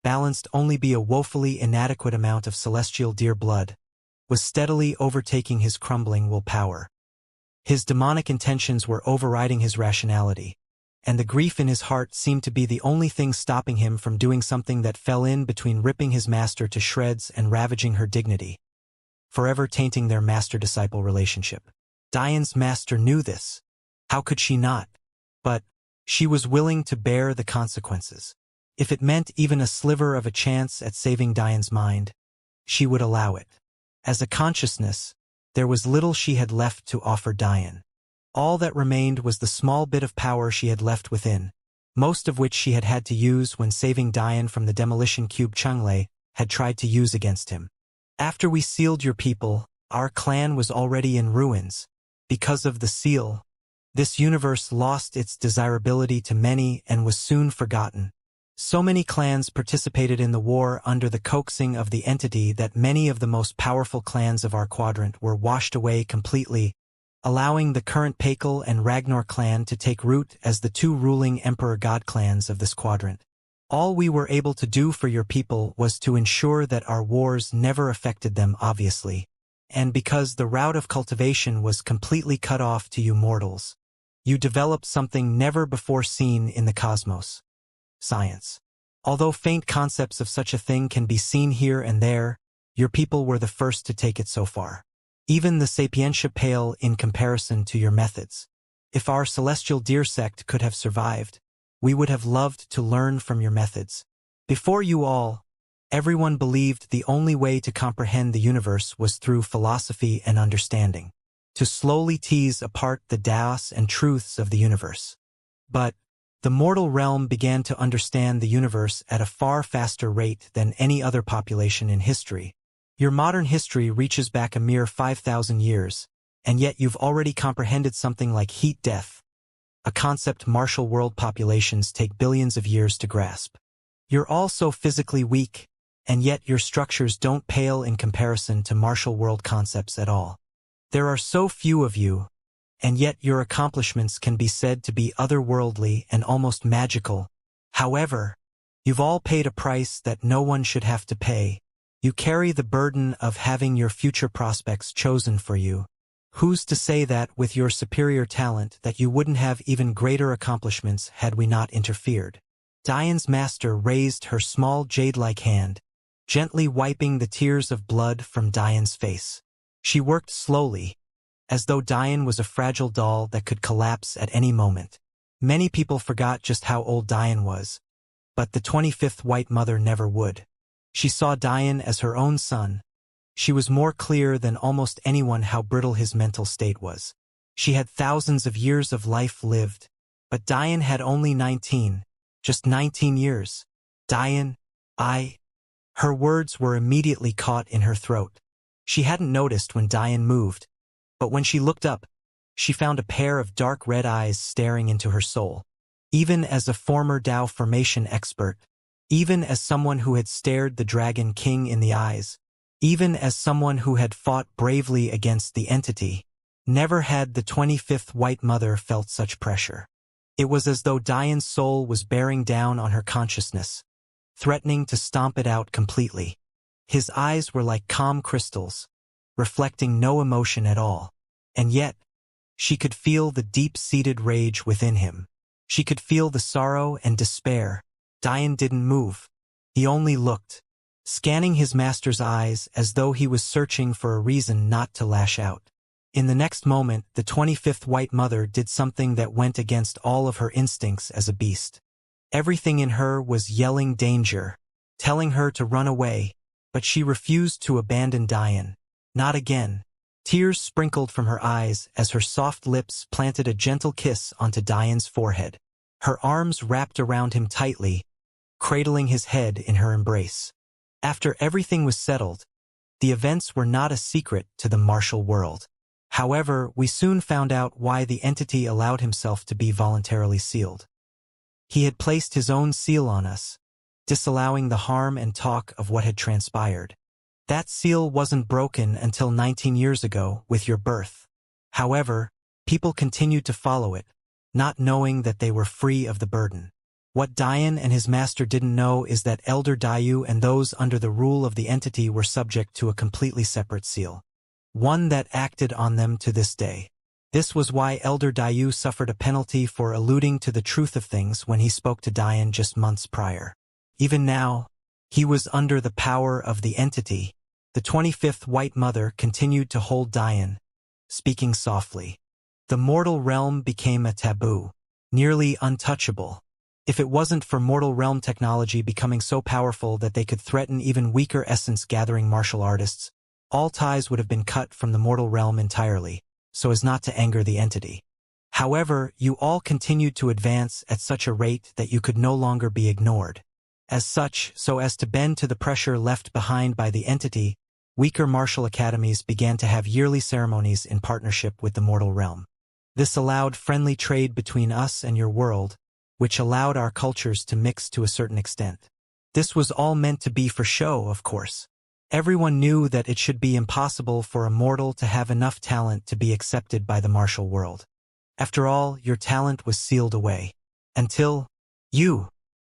balanced only by a woefully inadequate amount of celestial deer blood, was steadily overtaking his crumbling willpower. His demonic intentions were overriding his rationality, and the grief in his heart seemed to be the only thing stopping him from doing something that fell in between ripping his master to shreds and ravaging her dignity, forever tainting their master-disciple relationship. Diane's master knew this. How could she not? But she was willing to bear the consequences. If it meant even a sliver of a chance at saving Diane's mind, she would allow it. As a consciousness, there was little she had left to offer Diane. All that remained was the small bit of power she had left within, most of which she had had to use when saving Diane from the demolition cube Chunglei had tried to use against him. After we sealed your people, our clan was already in ruins. Because of the seal, This universe lost its desirability to many and was soon forgotten. So many clans participated in the war under the coaxing of the entity that many of the most powerful clans of our quadrant were washed away completely, allowing the current Pakal and Ragnar clan to take root as the two ruling Emperor God clans of this quadrant. All we were able to do for your people was to ensure that our wars never affected them obviously, and because the route of cultivation was completely cut off to you mortals. You developed something never before seen in the cosmos. Science. Although faint concepts of such a thing can be seen here and there, your people were the first to take it so far. Even the Sapientia pale in comparison to your methods. If our celestial deer sect could have survived, we would have loved to learn from your methods. Before you all, everyone believed the only way to comprehend the universe was through philosophy and understanding, to slowly tease apart the Taos and truths of the universe. But the mortal realm began to understand the universe at a far faster rate than any other population in history. Your modern history reaches back a mere 5,000 years, and yet you've already comprehended something like heat death, a concept martial world populations take billions of years to grasp. You're all so physically weak, and yet your structures don't pale in comparison to martial world concepts at all. There are so few of you, and yet your accomplishments can be said to be otherworldly and almost magical. However, you've all paid a price that no one should have to pay. You carry the burden of having your future prospects chosen for you. Who's to say that, with your superior talent, that you wouldn't have even greater accomplishments had we not interfered? Diane's master raised her small jade-like hand, gently wiping the tears of blood from Diane's face. She worked slowly, as though Diane was a fragile doll that could collapse at any moment. Many people forgot just how old Diane was, but the 25th White Mother never would. She saw Diane as her own son. She was more clear than almost anyone how brittle his mental state was. She had thousands of years of life lived, but Diane had only 19, just 19 years. Diane, Her words were immediately caught in her throat. She hadn't noticed when Diane moved, but when she looked up, she found a pair of dark red eyes staring into her soul. Even as a former Tao formation expert, even as someone who had stared the Dragon King in the eyes, even as someone who had fought bravely against the entity, never had the 25th White Mother felt such pressure. It was as though Diane's soul was bearing down on her consciousness, threatening to stomp it out completely. His eyes were like calm crystals, reflecting no emotion at all. And yet, she could feel the deep-seated rage within him. She could feel the sorrow and despair. Diane didn't move. He only looked, scanning his master's eyes as though he was searching for a reason not to lash out. In the next moment, the 25th White Mother did something that went against all of her instincts as a beast. Everything in her was yelling danger, telling her to run away, but she refused to abandon Diane. Not again. Tears sprinkled from her eyes as her soft lips planted a gentle kiss onto Diane's forehead. Her arms wrapped around him tightly, cradling his head in her embrace. After everything was settled, the events were not a secret to the martial world. However, we soon found out why the entity allowed himself to be voluntarily sealed. He had placed his own seal on us, disallowing the harm and talk of what had transpired. That seal wasn't broken until 19 years ago with your birth. However, people continued to follow it, not knowing that they were free of the burden. What Diane and his master didn't know is that Elder Dayu and those under the rule of the entity were subject to a completely separate seal, one that acted on them to this day. This was why Elder Dayu suffered a penalty for alluding to the truth of things when he spoke to Diane just months prior. Even now, he was under the power of the entity. The 25th White Mother continued to hold Diane, speaking softly. The mortal realm became a taboo, nearly untouchable. If it wasn't for mortal realm technology becoming so powerful that they could threaten even weaker essence-gathering martial artists, all ties would have been cut from the mortal realm entirely, so as not to anger the entity. However, you all continued to advance at such a rate that you could no longer be ignored. As such, so as to bend to the pressure left behind by the entity, weaker martial academies began to have yearly ceremonies in partnership with the mortal realm. This allowed friendly trade between us and your world, which allowed our cultures to mix to a certain extent. This was all meant to be for show, of course. Everyone knew that it should be impossible for a mortal to have enough talent to be accepted by the martial world. After all, your talent was sealed away. Until you